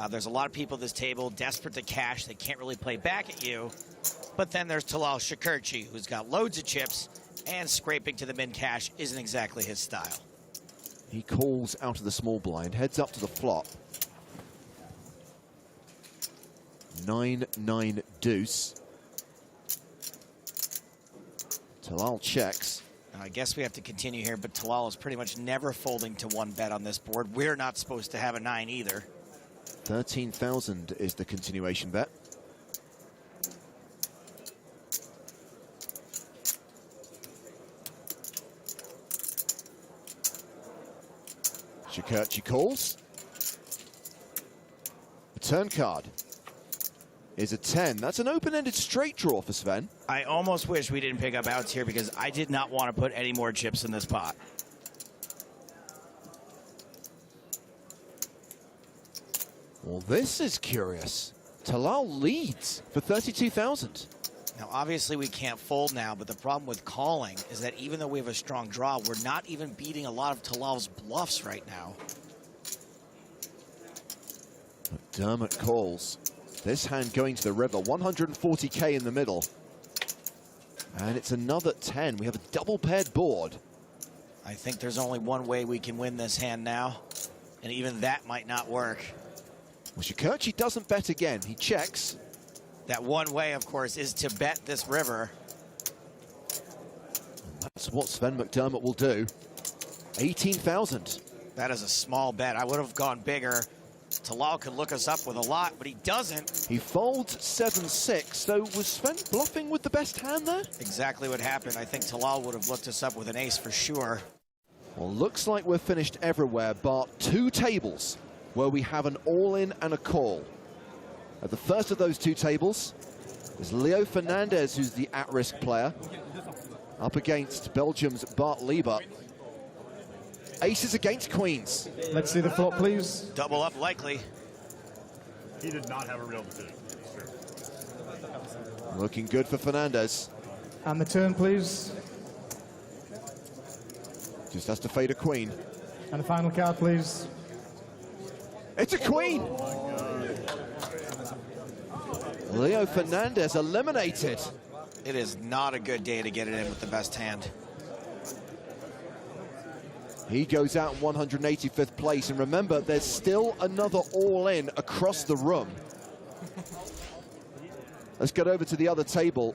There's a lot of people at this table desperate to cash. They can't really play back at you. But then there's Talal Shakurchi, who's got loads of chips, and scraping to the min cash isn't exactly his style. He calls out of the small blind, heads up to the flop. 9-9 deuce. Talal checks. I guess we have to continue here, but Talal is pretty much never folding to one bet on this board. We're not supposed to have a 9 either. 13,000 is the continuation bet. Shikirchi calls. The turn card is a 10. That's an open-ended straight draw for Sven. I almost wish we didn't pick up outs here because I did not want to put any more chips in this pot. Well, this is curious. Talal leads for 32,000. Now, obviously, we can't fold now, but the problem with calling is that even though we have a strong draw, we're not even beating a lot of Talal's bluffs right now. McDermott calls. This hand going to the river, 140K in the middle. And it's another 10. We have a double paired board. I think there's only one way we can win this hand now, and even that might not work. Well, Shikirchi doesn't bet again. He checks. That one way, of course, is to bet this river. That's what Sven McDermott will do. 18,000. That is a small bet. I would have gone bigger. Talal could look us up with a lot, but he doesn't. He folds 7-6. So was Sven bluffing with the best hand there? Exactly what happened. I think Talal would have looked us up with an ace for sure. Well, looks like we're finished everywhere, bar 2 tables where we have an all-in and a call. At the first of those 2 tables is Leo Fernandez, who's the at-risk player, up against Belgium's Bart Lieber. Aces against queens. Let's see the flop, please. Double up likely. He did not have a real decision. Sure. Looking good for Fernandez. And the turn, please. Just has to fade a queen. And the final card, please. It's a queen! Leo Fernandez eliminated. It is not a good day to get it in with the best hand. He goes out in 185th place, and remember, there's still another all-in across the room. Let's get over to the other table.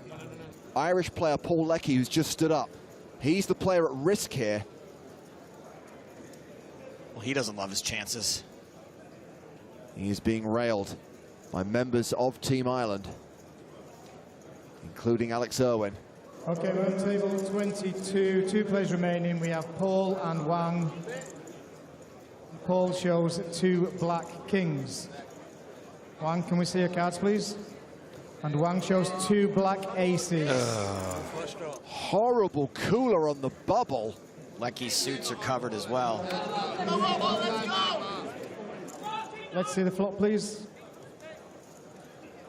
Irish player Paul Leckie, who's just stood up. He's the player at risk here. Well, he doesn't love his chances. He is being railed by members of Team Ireland, including Alex Irwin. Okay, we're on table 22, 2 players remaining. We have Paul and Wang. Paul shows 2 black kings. Wang, can we see your cards, please? And Wang shows 2 black aces. Horrible cooler on the bubble. Leckie's suits are covered as well. Let's see the flop, please.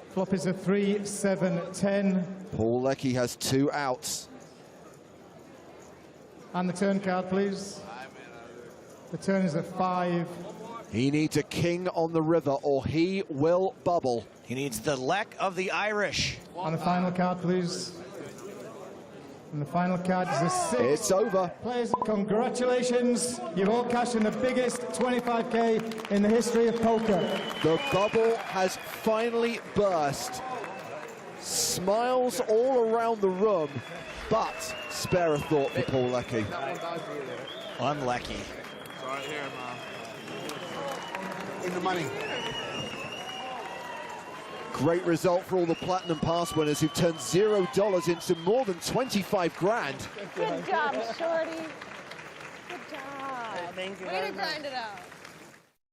Flop is a 3-7-10. Paul Leckie has 2 outs. And the turn card, please. The turn is a 5. He needs a king on the river or he will bubble. He needs the Leck of the Irish. And the final card, please. And the final card is a 6. It's over. Players, congratulations. You've all cashed in the biggest 25K in the history of poker. The bubble has finally burst. Smiles all around the room, but spare a thought for Paul Leckie. Unlucky. Right here, man. In the money. Great result for all the Platinum Pass winners who've turned $0 into more than 25 grand. Good job, Shorty. Good job. Thank you Way very to grind it out.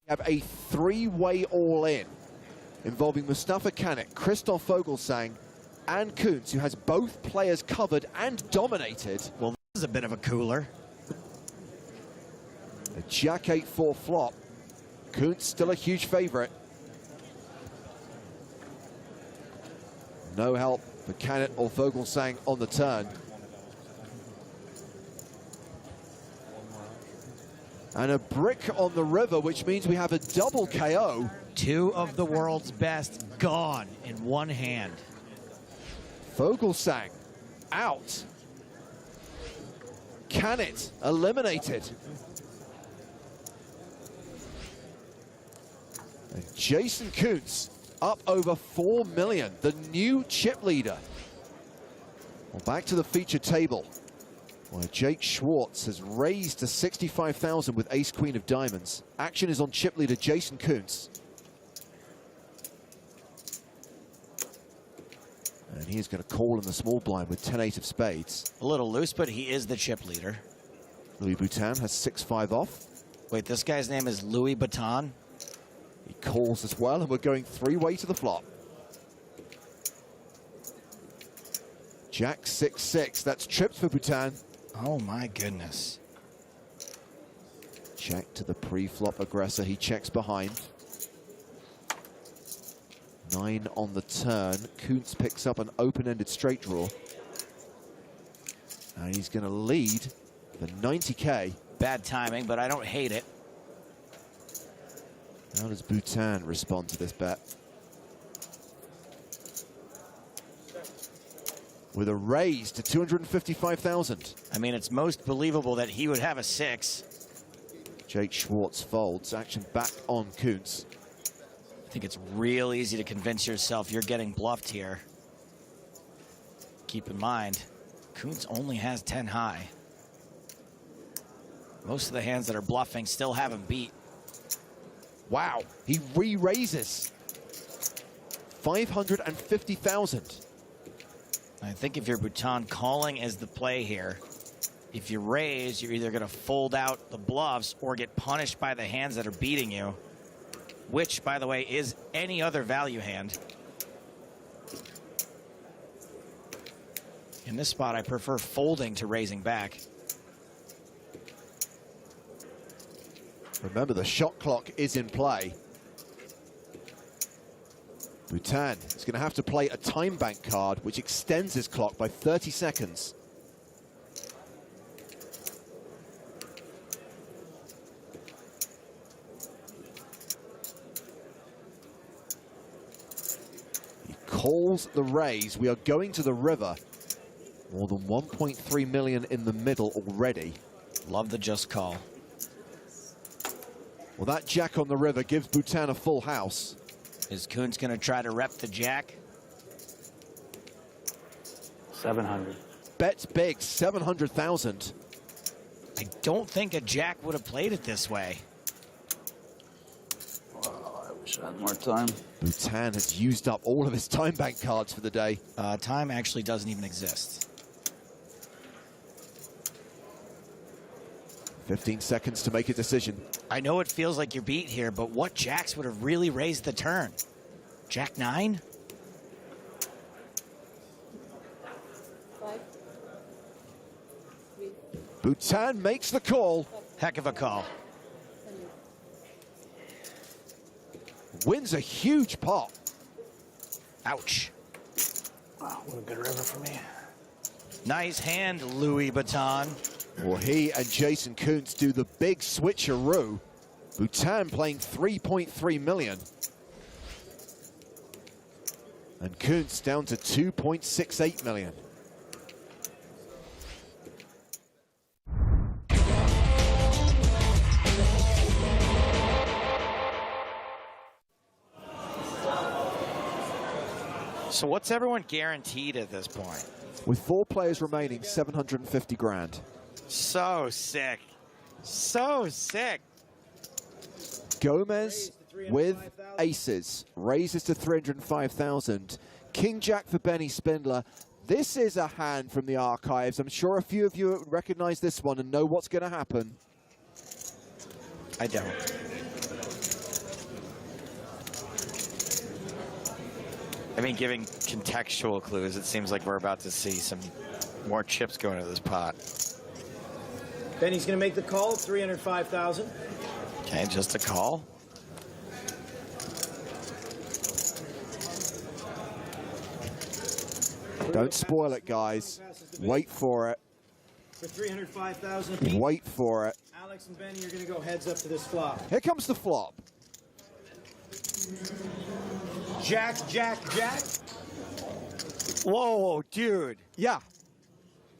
We have a 3-way all-in involving Mustafa Kanit, Christoph Vogelsang, and Kuntz, who has both players covered and dominated. Well, this is a bit of a cooler. A Jack 8-4 flop. Kuntz still a huge favorite. No help for Kanit or Vogelsang on the turn. And a brick on the river, which means we have a double KO. 2 of the world's best gone in one hand. Vogelsang out. Kanit eliminated. And Jason Kuntz up over 4 million, the new chip leader. Well, back to the feature table, where Jake Schwartz has raised to 65,000 with ace queen of diamonds. Action is on chip leader Jason Kuntz. And he is going to call in the small blind with 10-8 of spades. A little loose, but he is the chip leader. Louis Boutin has 6-5 off. Wait, this guy's name is Louis Boutin? He calls as well, and we're going three-way to the flop. Jack 6-6, that's trips for Boutin. Oh my goodness. Check to the pre-flop aggressor, he checks behind. 9 on the turn. Kuntz picks up an open-ended straight draw. And he's going to lead for 90K. Bad timing, but I don't hate it. How does Boutin respond to this bet? With a raise to 255,000. I mean, it's most believable that he would have a 6. Jake Schwartz folds. Action back on Kuntz. I think it's real easy to convince yourself you're getting bluffed here. Keep in mind, Kuntz only has 10 high. Most of the hands that are bluffing still have him beat. Wow, he re-raises. 550,000. I think if you're Boutin, calling is the play here. If you raise, you're either going to fold out the bluffs or get punished by the hands that are beating you, which, by the way, is any other value hand. In this spot, I prefer folding to raising back. Remember, the shot clock is in play. Boutin is going to have to play a time bank card, which extends his clock by 30 seconds. He calls the raise. We are going to the river. More than 1.3 million in the middle already. Love the just call. Well, that jack on the river gives Boutin a full house. Is Kuntz going to try to rep the jack? 700. Bets big, 700,000. I don't think a jack would have played it this way. Oh, I wish I had more time. Boutin has used up all of his time bank cards for the day. Time actually doesn't even exist. 15 seconds to make a decision. I know it feels like you're beat here, but what jacks would have really raised the turn? Jack 9? Boutin makes the call. Heck of a call. Wins a huge pot. Ouch. Wow, what a good river for me. Nice hand, Louis Boutin. Well, he and Jason Kuntz do the big switcheroo. Boutin playing 3.3 million. And Kuntz down to 2.68 million. So what's everyone guaranteed at this point? With 4 players remaining, 750 grand. So sick. So sick. Gomez with aces raises to 305,000. King Jack for Benny Spindler. This is a hand from the archives. I'm sure a few of you recognize this one and know what's going to happen. I don't. I mean, giving contextual clues, it seems like we're about to see some more chips go into this pot. Benny's going to make the call, 305,000. Okay, just a call. Don't spoil it, guys. Wait for it. For 305,000. Wait for it. Alex and Benny are going to go heads up to this flop. Here comes the flop. Jack, Jack, Jack. Whoa, dude. Yeah.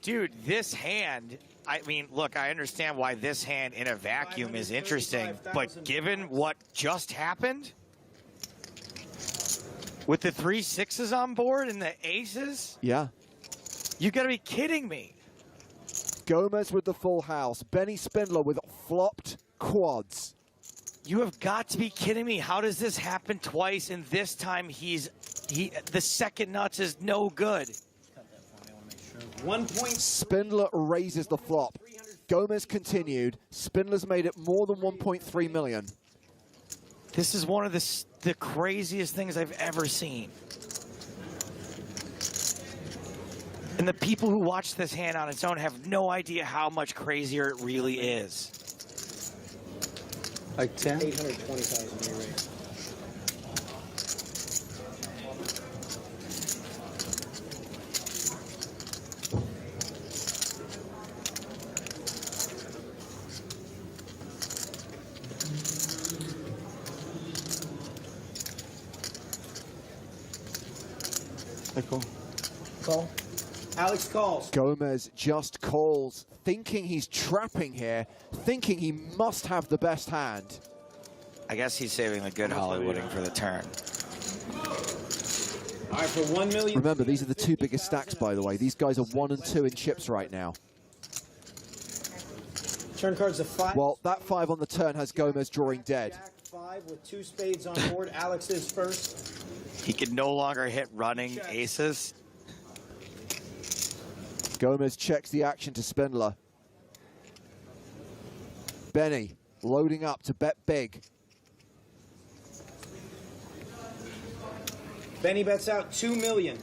Dude, this hand, I mean, look, I understand why this hand in a vacuum is interesting, but given what just happened, With the 3 6s on board and the aces? Yeah. You gotta be kidding me. Gomez with the full house. Benny Spindler with flopped quads. You have got to be kidding me. How does this happen twice and this time the second nuts is no good? 1 point. Spindler raises the flop. Gomez continued. Spindler's made it more than 1.3 million. This is one of the craziest things I've ever seen. And the people who watch this hand on its own have no idea how much crazier it really is. Like 10? 820,000 year rate. Call. Alex calls. Gomez just calls, thinking he's trapping here, thinking he must have the best hand. I guess he's saving the good Hollywooding for the turn. All right, for 1 million. Remember, these are the 2 biggest stacks, by the way. These guys are 1 and 2 in chips right now. Turn cards a 5. Well, that 5 on the turn has Gomez drawing dead. Jack 5 with 2 spades on board. Alex is first. He can no longer hit running aces. Gomez checks the action to Spindler. Benny loading up to bet big. Benny bets out 2 million.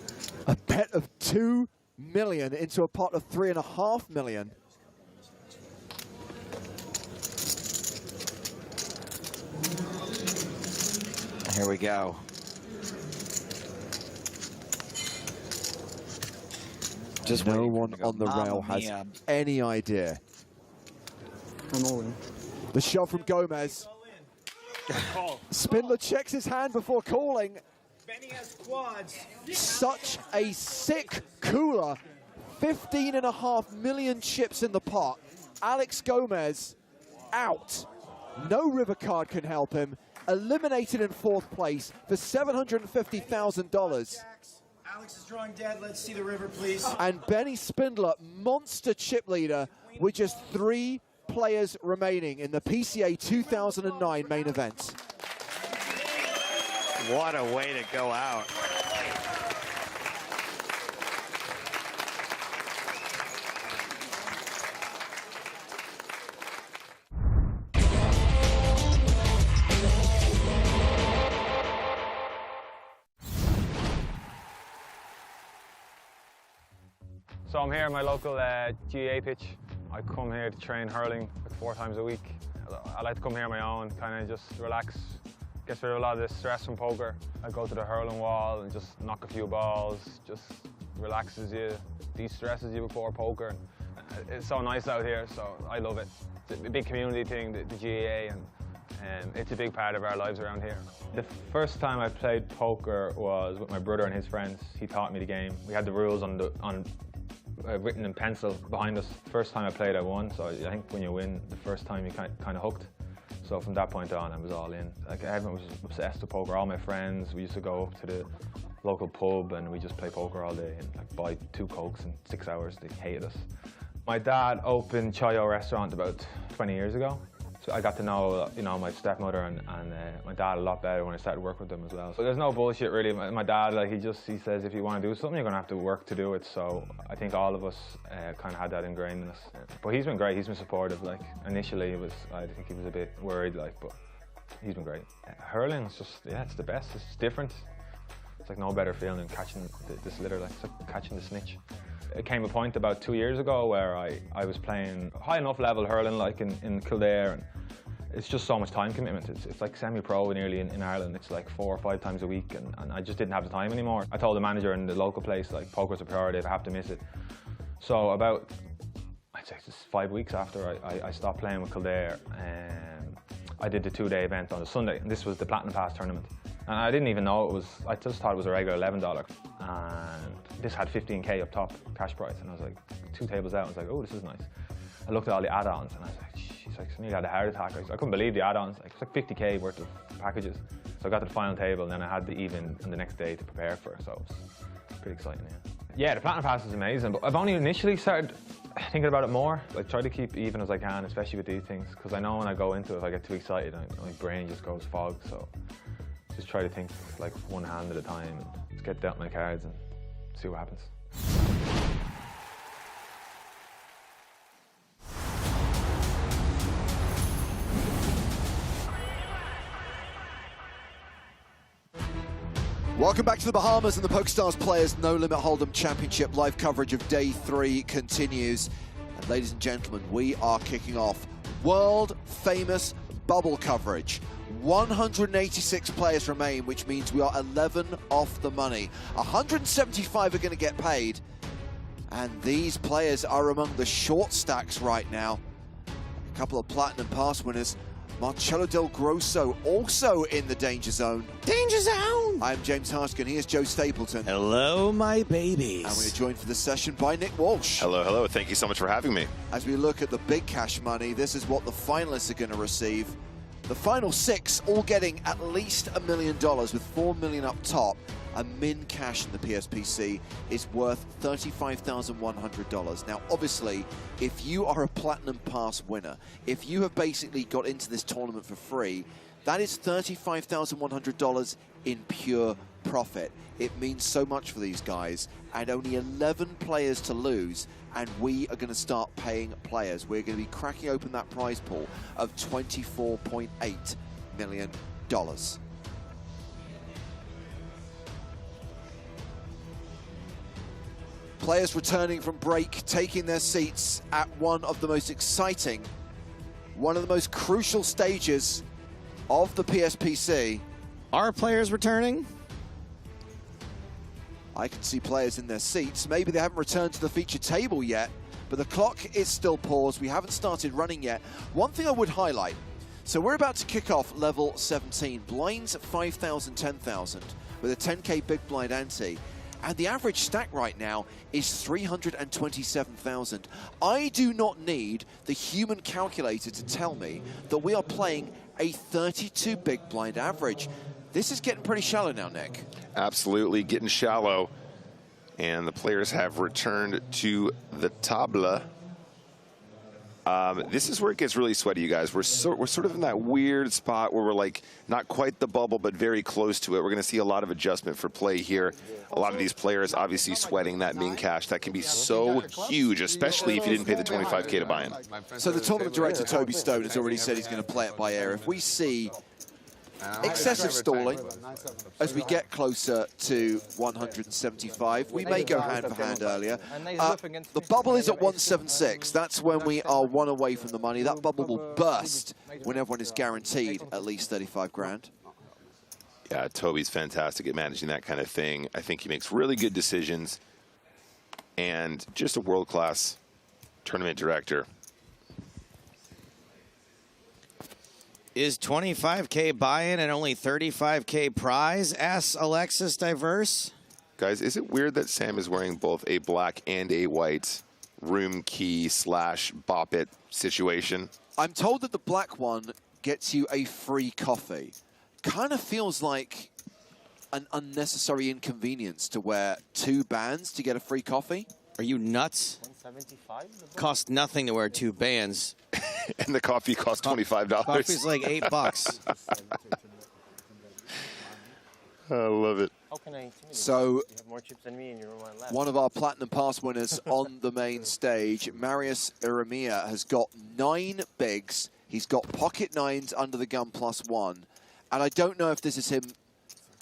A bet of 2 million into a pot of 3.5 million. Here we go. Just no one on the rail has any idea. I'm all in. The shove from Gomez. Spindler checks his hand before calling. Benny has quads. Such a sick cooler. 15.5 million chips in the pot. Alex Gomez out. No river card can help him. Eliminated in 4th place for $750,000. Alex is drawing dead. Let's see the river, please. And Benny Spindler, monster chip leader, with just 3 players remaining in the PCA 2009 main event. What a way to go out. So I'm here at my local GA pitch. I come here to train hurling like 4 times a week. I like to come here on my own, kind of just relax, get rid of a lot of the stress from poker. I go to the hurling wall and just knock a few balls, just relaxes you, de-stresses you before poker. It's so nice out here, so I love it. It's a big community thing, the GA, and it's a big part of our lives around here. The first time I played poker was with my brother and his friends. He taught me the game. We had the rules written in pencil behind us. First time I played, I won. So I think when you win the first time, you kind of hooked. So from that point on, I was all in. Like everyone was obsessed with poker. All my friends, we used to go up to the local pub and we just play poker all day and like buy 2 Cokes in 6 hours. They hated us. My dad opened Choyo restaurant about 20 years ago. So I got to know, my stepmother and my dad a lot better when I started working with them as well. So there's no bullshit really. My dad, like he says if you want to do something, you're gonna have to work to do it. So I think all of us kind of had that ingrained in us. But he's been great. He's been supportive. Like initially, I think he was a bit worried, but he's been great. Hurling is just, it's the best. It's different. It's like no better feeling than catching this litter. Like it's like catching the snitch. It came a point about 2 years ago where I was playing high enough level hurling like in Kildare, and it's just so much time commitment. It's like semi-pro nearly in Ireland. It's like 4 or 5 times a week, and I just didn't have the time anymore. I told the manager in the local place, like, poker's a priority, I have to miss it. So about, I'd say just 5 weeks after I stopped playing with Kildare, I did the 2-day event on a Sunday, and this was the Platinum Pass tournament. And I didn't even know it was, I just thought it was a regular $11. And this had 15K up top, cash prize. And I was like, 2 tables out, I was like, oh, this is nice. I looked at all the add-ons and I was like, shit, she's like, I nearly had a heart attack. I couldn't believe the add-ons. Like, it's like 50k worth of packages. So I got to the final table, and then I had the even and the next day to prepare for it. So it was pretty exciting. Yeah, the Platinum Pass is amazing, but I've only initially started thinking about it more. I try to keep even as I can, especially with these things, because I know when I go into it, if I get too excited, my brain just goes fog. So just try to think like one hand at a time and just get dealt my cards and see what happens. Welcome back to the Bahamas, and the PokerStars Players No Limit Hold'em Championship live coverage of Day 3 continues. And ladies and gentlemen, we are kicking off world famous bubble coverage. 186 players remain, which means we are 11 off the money. 175 are going to get paid. And these players are among the short stacks right now. A couple of Platinum Pass winners. Marcelo Del Grosso also in the danger zone. Danger zone! I'm James Harskin. Here's Joe Stapleton. Hello, my babies. And we're joined for the session by Nick Walsh. Hello, hello. Thank you so much for having me. As we look at the big cash money, this is what the finalists are going to receive. The final 6 all getting at least $1 million, with $4 million up top. A min cash in the PSPC is worth $35,100. Now, obviously, if you are a Platinum Pass winner, if you have basically got into this tournament for free, that is $35,100 in pure profit. It means so much for these guys, and only 11 players to lose, and we are going to start paying players. We're going to be cracking open that prize pool of $24.8 million. Players returning from break, taking their seats at one of the most exciting, one of the most crucial stages of the PSPC. Are players returning? I can see players in their seats. Maybe they haven't returned to the feature table yet, but the clock is still paused. We haven't started running yet. One thing I would highlight, so we're about to kick off level 17. Blinds 5,000, 10,000 with a 10K big blind ante. And the average stack right now is 327,000. I do not need the human calculator to tell me that we are playing a 32 big blind average. This is getting pretty shallow now, Nick. Absolutely, getting shallow. And the players have returned to the table. This is where it gets really sweaty, you guys. We're sort of in that weird spot where we're like not quite the bubble, but very close to it. We're going to see a lot of adjustment for play here. A lot of these players obviously sweating that min cash. That can be so huge, especially if you didn't pay the 25K to buy in. So the tournament director, Toby Stone, has already said he's going to play it by ear. If we see excessive stalling as we get closer to 175, we may go hand for hand earlier. The bubble is at 176. That's when we are one away from the money. That bubble will burst when everyone is guaranteed at least 35 grand. Yeah, Toby's fantastic at managing that kind of thing. I think he makes really good decisions and just a world-class tournament director. Is 25K buy-in and only 35K prize? Asks Alexis Diverse. Guys, is it weird that Sam is wearing both a black and a white room key / bop it situation? I'm told that the black one gets you a free coffee. Kind of feels like an unnecessary inconvenience to wear 2 bands to get a free coffee. Are you nuts? 175? Cost nothing to wear 2 bands. And the coffee costs $25. Coffee's like $8. I love it. How can I So, you have more chips than me and you're one left. one of our Platinum Pass winners on the main stage, Marius Iramia, has got 9 bigs. He's got pocket 9s under the gun +1. And I don't know if this is him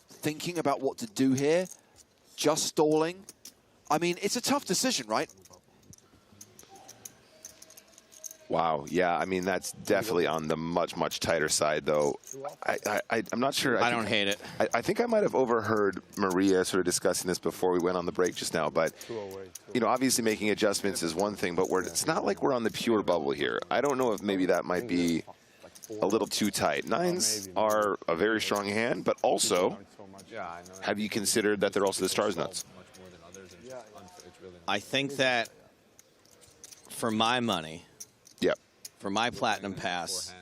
thinking about what to do here, just stalling. I mean, it's a tough decision, right? Wow, yeah, I mean, that's definitely on the much tighter side, though. I'm not sure. I don't hate it. I think I might have overheard Maria sort of discussing this before we went on the break just now, but, you know, obviously making adjustments is one thing, but it's not like we're on the pure bubble here. I don't know if maybe that might be a little too tight. 9s are a very strong hand, but also, have you considered that they're also the stars nuts? I think that for my money, for my platinum pass,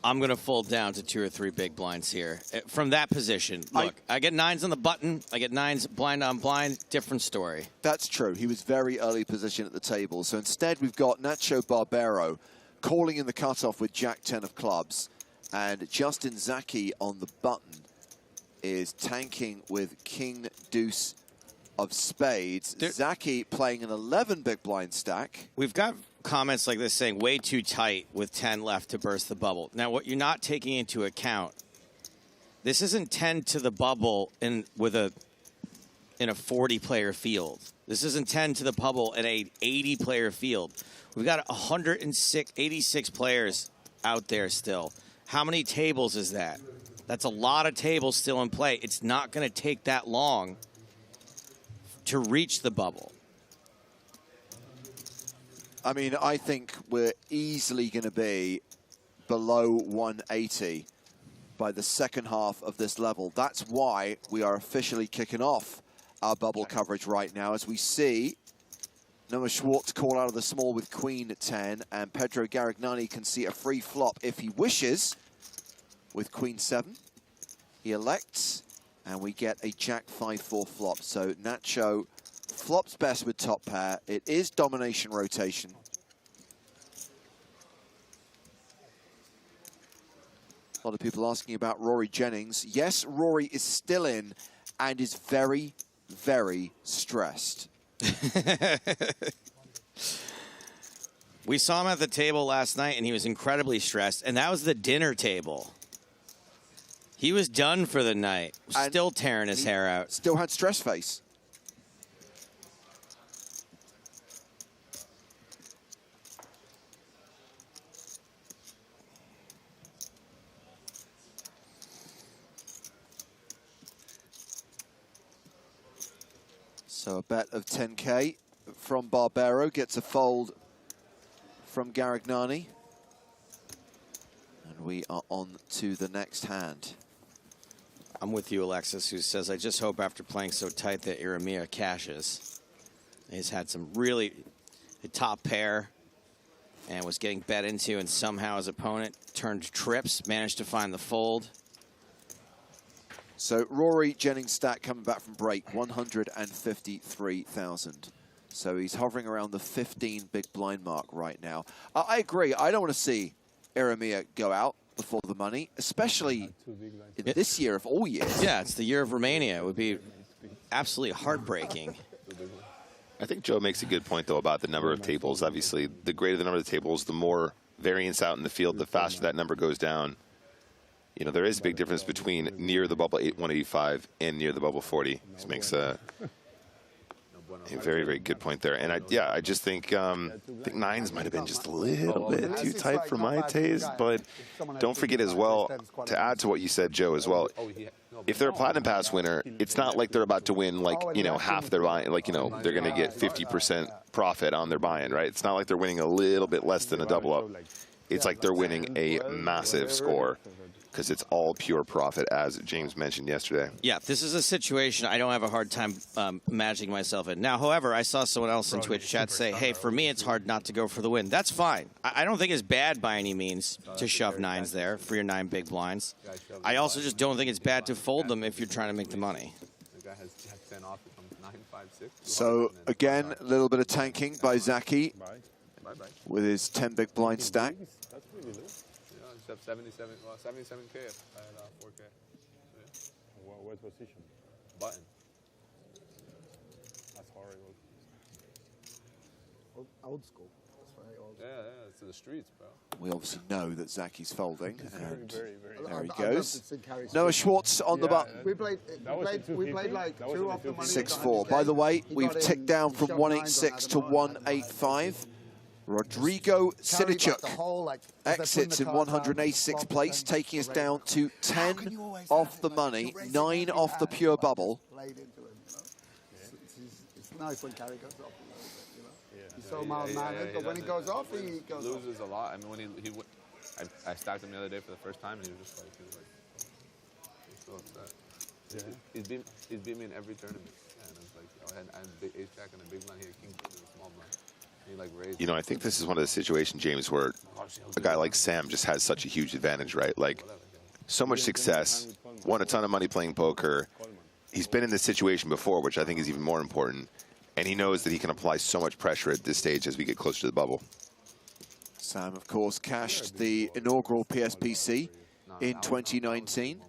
I'm going to fold down to 2 or 3 big blinds here. From that position, look, I get 9s on the button. I get 9s blind on blind. Different story. That's true. He was very early position at the table. So instead, we've got Nacho Barbero calling in the cutoff with Jack-10 of clubs. And Justin Zaki on the button is tanking with King-Deuce of spades. Zaki playing an 11 big blind stack. We've got comments like this saying way too tight with 10 left to burst the bubble. Now, what you're not taking into account, this isn't 10 to the bubble in a 40-player field. This isn't 10 to the bubble in a 80-player field. We've got 86 players out there still. How many tables is that? That's a lot of tables still in play. It's not going to take that long to reach the bubble. I mean, I think we're easily going to be below 180 by the second half of this level. That's why we are officially kicking off our bubble coverage right now, as we see Noah Schwartz call out of the small with Queen 10, and Pedro Garignani can see a free flop if he wishes with Queen 7. He elects, and we get a Jack 5-4 flop. So Nacho flops best with top pair. It is domination rotation. A lot of people asking about Rory Jennings. Yes, Rory is still in and is very, very stressed. We saw him at the table last night, and he was incredibly stressed, and that was the dinner table. He was done for the night, still tearing his hair out. Still had stress face. So a bet of 10K from Barbero gets a fold from Garignani. And we are on to the next hand. I'm with you, Alexis, who says, I just hope after playing so tight that Iramia cashes. He's had some really top pair and was getting bet into, and somehow his opponent turned trips, managed to find the fold. So Rory Jennings stack coming back from break, 153,000. So he's hovering around the 15 big blind mark right now. I agree. I don't want to see Iramia go out before the money, especially in this year of all years. Yeah, it's the year of Romania. It would be absolutely heartbreaking. I think Joe makes a good point, though, about the number of tables. Obviously, the greater the number of tables, the more variance out in the field, the faster that number goes down. You know, there is a big difference between near the bubble 185 and near the bubble 40. This makes a very, very good point there. And I just think nines might have been just a little bit too tight for my taste. But don't forget as well, to add to what you said, Joe, as well, if they're a Platinum Pass winner, it's not like they're about to win, like, you know, half their buy-in. Like, you know, they're going to get 50% profit on their buy-in, right? It's not like they're winning a little bit less than a double up. It's like they're winning a massive score, because it's all pure profit, as James mentioned yesterday. Yeah, this is a situation I don't have a hard time imagining myself in. Now, however, I saw someone else in Twitch chat say, hey, for me, it's hard not to go for the win. That's fine. I don't think it's bad by any means to shove nines there for your 9 big blinds. I also just don't think it's bad to fold them if you're trying to make the money. So, again, a little bit of tanking by Zaki with his 10 big blind stack. 77K at 4K. Yeah. What position? Button. That's horrible. Old school. That's very old. Yeah, it's in the streets, bro. We obviously know that Zaki's folding, and very there he goes. Noah Schwartz on the button. We played like 2 off the money. 6-4. By the way, we've ticked down from 186 to 185. Rodrigo Sinichuk exits in 186th place, taking us down to 10 off the money, 9 off the pure bubble. It's nice when Carrie goes off. He's so mild-mannered, but when he goes off, he goes off. Loses a lot. I mean, when I stacked him the other day for the first time, and he was just like, he's so upset. Yeah. He's beat me in every tournament. Yeah, and I was like, I had big ace jack and a big blind. He had king queen and a small blind. you know, I think this is one of the situations, James, where a guy like Sam just has such a huge advantage, right? Like, so much success, won a ton of money playing poker. He's been in this situation before, which I think is even more important. And he knows that he can apply so much pressure at this stage as we get closer to the bubble. Sam, of course, cashed the inaugural PSPC in 2019.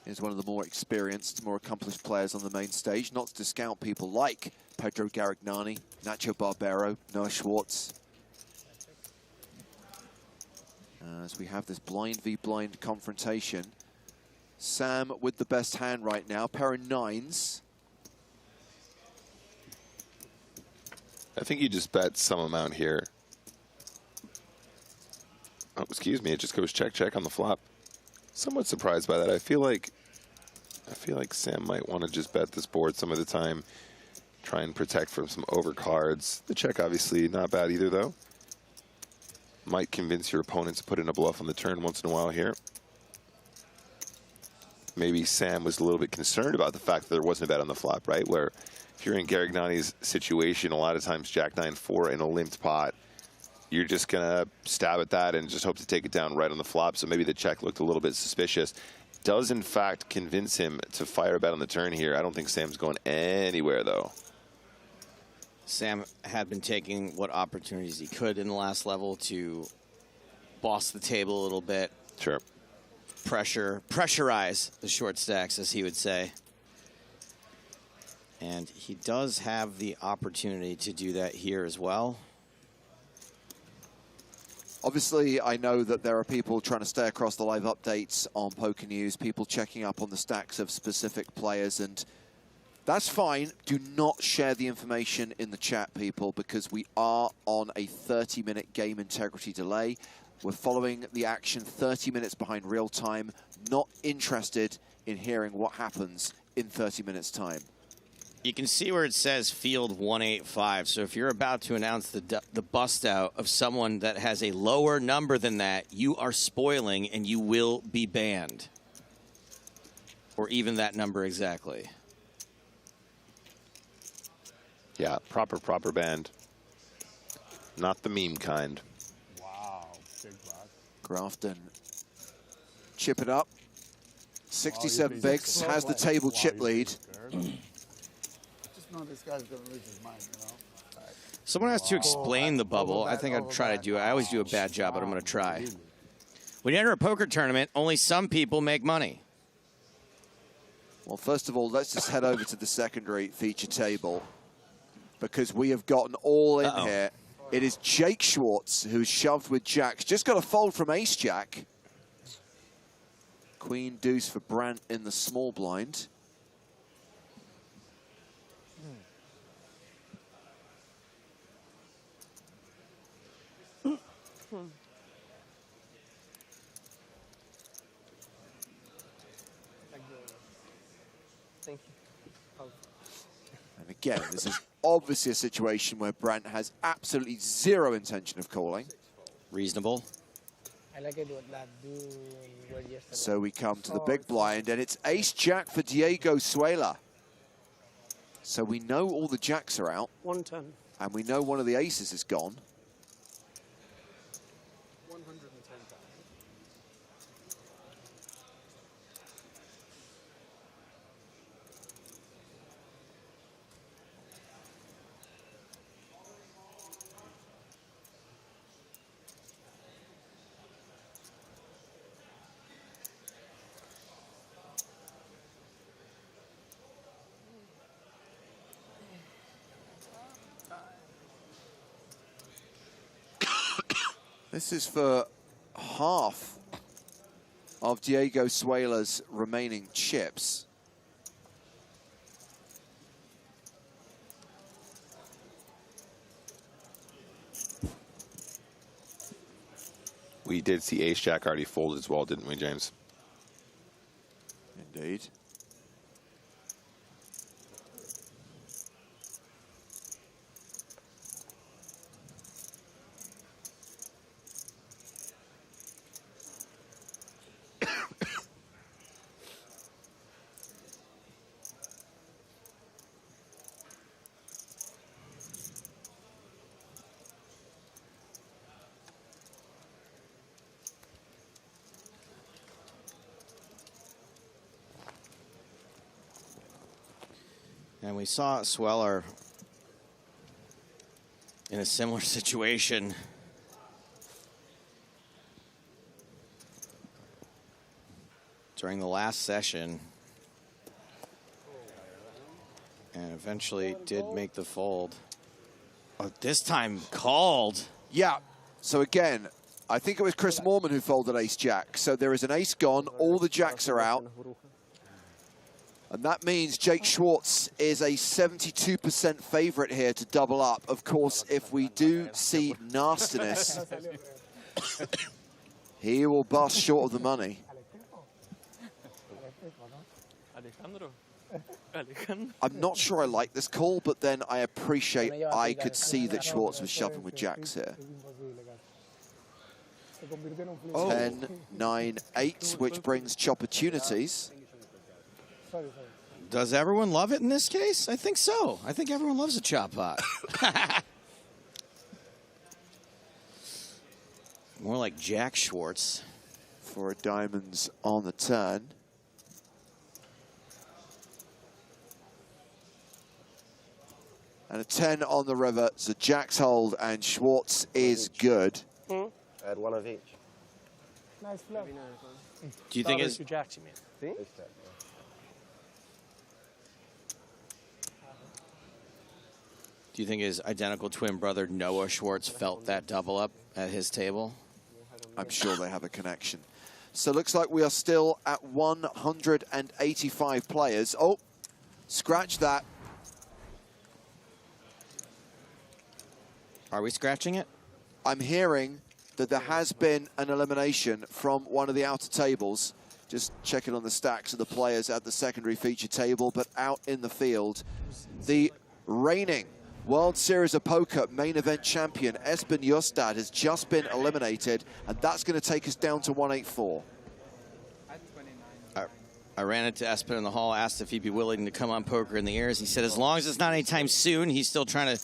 He's one of the more experienced, more accomplished players on the main stage, not to discount people like Pedro Garignani, Nacho Barbero, Noah Schwartz. As we have this blind v blind confrontation. Sam with the best hand right now, pair of nines. I think you just bet some amount here. Oh, excuse me, it just goes check, check on the flop. Somewhat surprised by that. I feel like Sam might want to just bet this board some of the time, try and protect from some overcards. The check obviously not bad either though. Might convince your opponent to put in a bluff on the turn once in a while here. Maybe Sam was a little bit concerned about the fact that there wasn't a bet on the flop, right? Where if you're in Garignani's situation, a lot of times Jack 9-4 in a limped pot, you're just gonna stab at that and just hope to take it down right on the flop. So maybe the check looked a little bit suspicious. Does in fact convince him to fire a bet on the turn here. I don't think Sam's going anywhere though. Sam had been taking what opportunities he could in the last level to boss the table a little bit. Sure. Pressurize the short stacks, as he would say. And he does have the opportunity to do that here as well. Obviously, I know that there are people trying to stay across the live updates on Poker News, people checking up on the stacks of specific players, and that's fine. Do not share the information in the chat, people, because we are on a 30-minute game integrity delay. We're following the action 30 minutes behind real time, not interested in hearing what happens in 30 minutes' time. You can see where it says field 185. So if you're about to announce the bust out of someone that has a lower number than that, you are spoiling and you will be banned. Or even that number exactly. Yeah, proper band. Not the meme kind. Wow, big black. Grafton, chip it up. 67 bigs, has the table chip lead. Just know this guy's gonna lose his mind, you know? Someone has to explain the bubble. I think I'd try to do it. I always do a bad job, but I'm going to try. When you enter a poker tournament, only some people make money. Well, first of all, let's just head over to the secondary feature table, because we have gotten all in here. It is Jake Schwartz who's shoved with jacks. Just got a fold from ace-jack. Queen deuce for Brandt in the small blind. Thank you. And again, this is obviously a situation where Brandt has absolutely zero intention of calling. Reasonable. I like it what that do yesterday. So we come to the big blind, and it's ace-jack for Diego Suela. So we know all the jacks are out. 110. And we know one of the aces is gone. 110. This is for half of Diego Suela's remaining chips. We did see ace-jack already fold as well, didn't we, James? Indeed. And we saw Sweller in a similar situation. During the last session. And eventually did make the fold. Oh, this time called. Yeah. So again, I think it was Chris Moorman who folded ace-jack. So there is an ace gone. All the jacks are out. And that means Jake Schwartz is a 72% favorite here to double up. Of course, if we do see nastiness, he will bust short of the money. I'm not sure I like this call, but then I appreciate I could see that Schwartz was shoving with jacks here. 10, 9, 8, which brings chopportunities. Does everyone love it in this case? I think so. I think everyone loves a chop pot. More like Jack Schwartz. 4 diamonds on the turn. And a 10 on the river, so Jack's hold and Schwartz is good. Add 1 of each. Nice flop. Do you think it's... Jacks, you mean? Do you think his identical twin brother Noah Schwartz felt that double up at his table? I'm sure they have a connection. So looks like we are still at 185 players. Oh, scratch that. Are we scratching it? I'm hearing that there has been an elimination from one of the outer tables. Just checking on the stacks of the players at the secondary feature table, but out in the field, the reigning World Series of Poker main event champion Espen Jostad has just been eliminated, and that's going to take us down to 184. I ran into Espen in the hall, asked if he'd be willing to come on Poker in the Airs. He said as long as it's not anytime soon, he's still trying to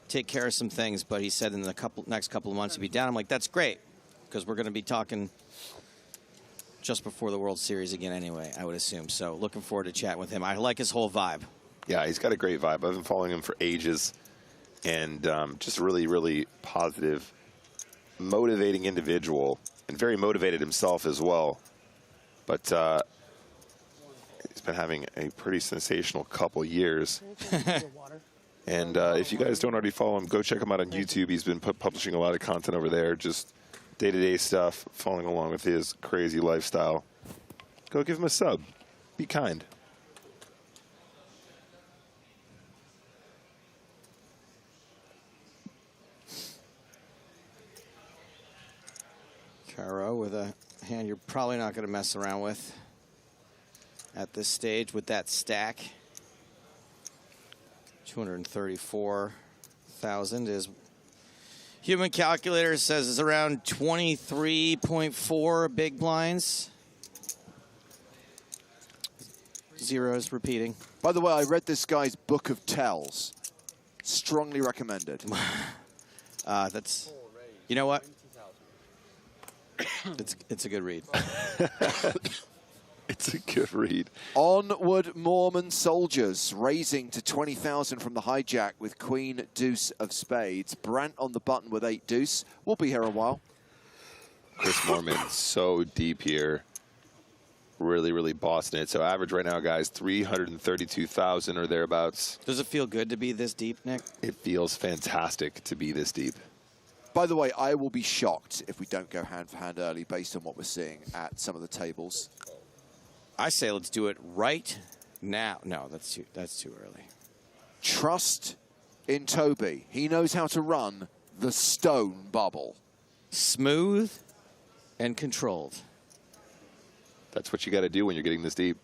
take care of some things, but he said in the next couple of months he'd be down. I'm like, that's great, because we're going to be talking just before the World Series again anyway, I would assume. So looking forward to chatting with him. I like his whole vibe. Yeah, he's got a great vibe. I've been following him for ages, and just really, really positive, motivating individual, and very motivated himself as well. But he's been having a pretty sensational couple years. And if you guys don't already follow him, go check him out on YouTube. He's been publishing a lot of content over there, just day-to-day stuff, following along with his crazy lifestyle. Go give him a sub. Be kind. Caro with a hand you're probably not going to mess around with at this stage with that stack. 234,000 is human calculator says is around 23.4 big blinds. Zeros repeating. By the way, I read this guy's Book of Tells. Strongly recommended. That's, you know what? It's a good read. It's a good read. Onward Moorman Soldiers, raising to 20,000 from the hijack with Queen Deuce of Spades. Brant on the button with 8 Deuce. We'll be here a while. Chris Moorman, so deep here. Really, really bossing it. So average right now, guys, 332,000 or thereabouts. Does it feel good to be this deep, Nick? It feels fantastic to be this deep. By the way, I will be shocked if we don't go hand for hand early based on what we're seeing at some of the tables. I say let's do it right now. No, that's too early. Trust in Toby. He knows how to run the stone bubble. Smooth and controlled. That's what you got to do when you're getting this deep.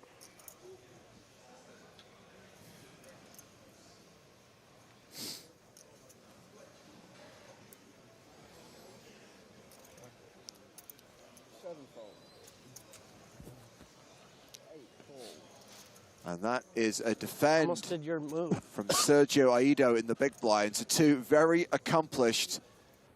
And that is a defend Almost did your move. from Sergio Aido in the big blind. So two very accomplished,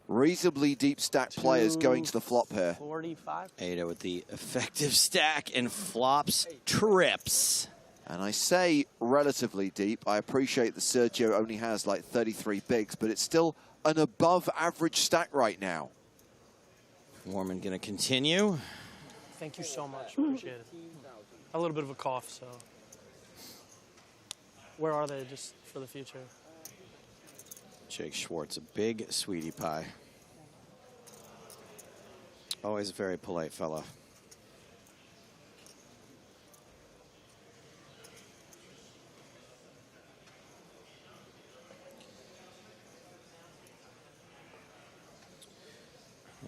reasonably deep stack players going to the flop here. 45. Aido with the effective stack and flops trips. And I say relatively deep. I appreciate that Sergio only has like 33 bigs, but it's still an above average stack right now. Moorman going to continue. Thank you so much. Appreciate it. A little bit of a cough, so. Where are they, just for the future? Jake Schwartz, a big sweetie pie. Always a very polite fella.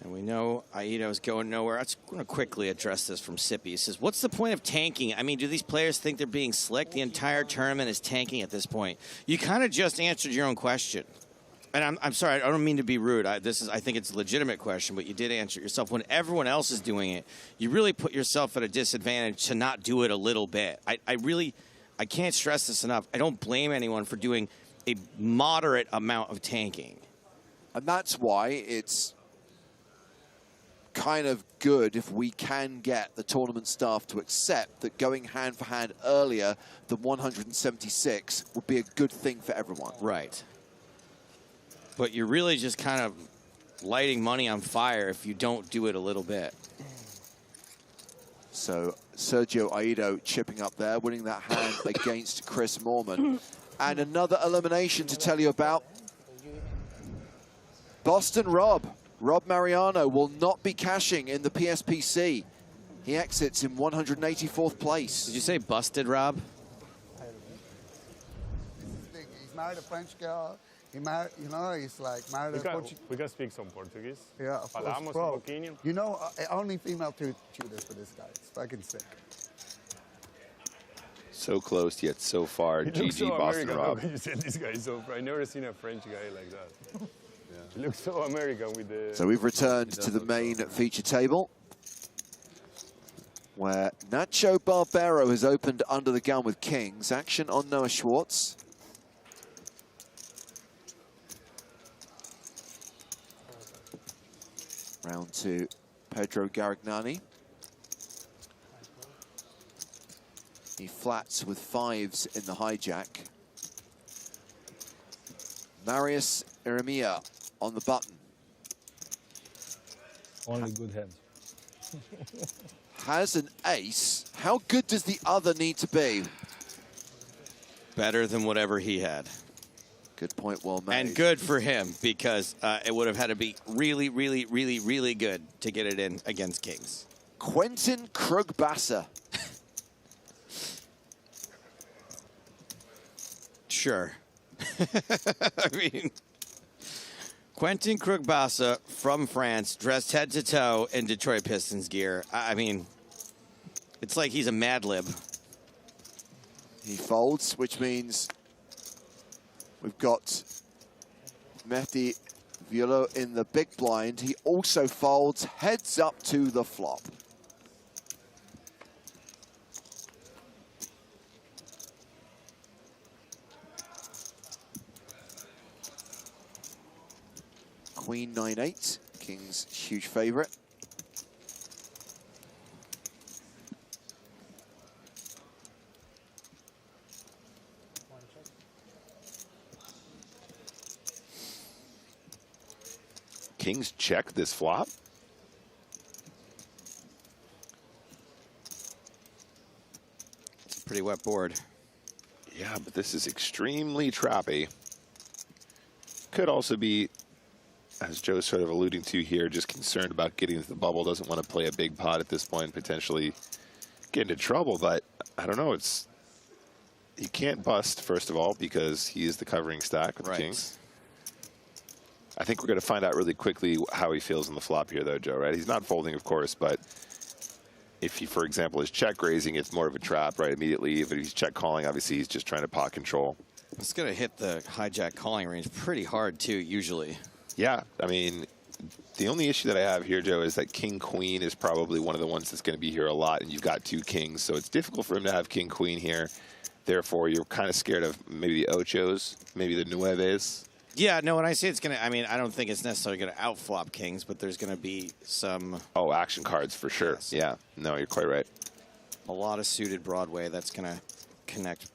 And we know Aido's going nowhere. I'm going to quickly address this from Sippy. He says, what's the point of tanking? I mean, do these players think they're being slick? The entire tournament is tanking at this point. You kind of just answered your own question. And I'm sorry, I don't mean to be rude. I think it's a legitimate question, but you did answer it yourself. When everyone else is doing it, you really put yourself at a disadvantage to not do it a little bit. I can't stress this enough. I don't blame anyone for doing a moderate amount of tanking. And that's why it's kind of good if we can get the tournament staff to accept that going hand for hand earlier than 176 would be a good thing for everyone. Right. But you're really just kind of lighting money on fire if you don't do it a little bit. So Sergio Aido chipping up there, winning that hand against Chris Moorman. And another elimination to tell you about. Boston Rob Mariano will not be cashing in the PSPC. He exits in 184th place. Did you say busted, Rob? He's married a French girl. He married, you know, he's like married we can speak some Portuguese. Yeah, of course, Falamos bro. un pouquinho. You know, only female tutors for this guy. It's fucking sick. So close yet so far. GG So Boston American, Rob. how can you say this guy is so? I never seen a French guy like that. He looks so American with the. So we've returned to the main feature table, where Nacho Barbero has opened under the gun with kings. Action on Noah Schwartz. Round two, Pedro Garignani. He flats with fives in the hijack. Marius Eremia on the button. Only good hands. Has an ace. How good does the other need to be? Better than whatever he had. Good point, well made. And good for him, because it would have had to be really, really, really, really good to get it in against kings. Quentin Krugbasser. Sure. I mean, Quentin Krugbasser from France, dressed head to toe in Detroit Pistons gear. I mean, it's like he's a Mad Lib. He folds, which means we've got Mehdi Violo in the big blind. He also folds heads up to the flop. Queen 9-8, King's huge favorite. Kings check this flop. It's a pretty wet board. Yeah, but this is extremely trappy. Could also be, as Joe's sort of alluding to here, just concerned about getting into the bubble, doesn't want to play a big pot at this point, potentially get into trouble. But I don't know, it's, he can't bust, first of all, because he is the covering stack with the kings. I think we're going to find out really quickly how he feels on the flop here, though, Joe, right? He's not folding, of course, but if he, for example, is check raising, it's more of a trap, right, immediately. If he's check calling, obviously he's just trying to pot control. It's going to hit the hijack calling range pretty hard, too, usually. Yeah, I mean, the only issue that I have here, Joe, is that king-queen is probably one of the ones that's going to be here a lot, and you've got two kings, so it's difficult for him to have king-queen here. Therefore, you're kind of scared of maybe the ochos, maybe the nueves. Yeah, no, when I say it's going to, I mean, I don't think it's necessarily going to outflop kings, but there's going to be some... Oh, action cards for sure. Yes. Yeah, no, you're quite right. A lot of suited Broadway that's going to connect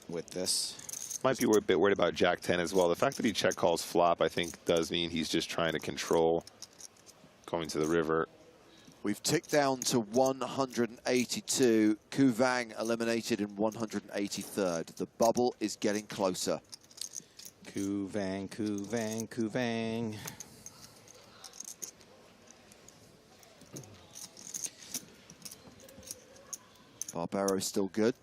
with this. Might be a bit worried about Jack 10 as well. The fact that he check calls flop, I think, does mean he's just trying to control going to the river. We've ticked down to 182. Kuvang eliminated in 183rd. The bubble is getting closer. Kuvang, Kuvang, Kuvang. Barbaro's still good.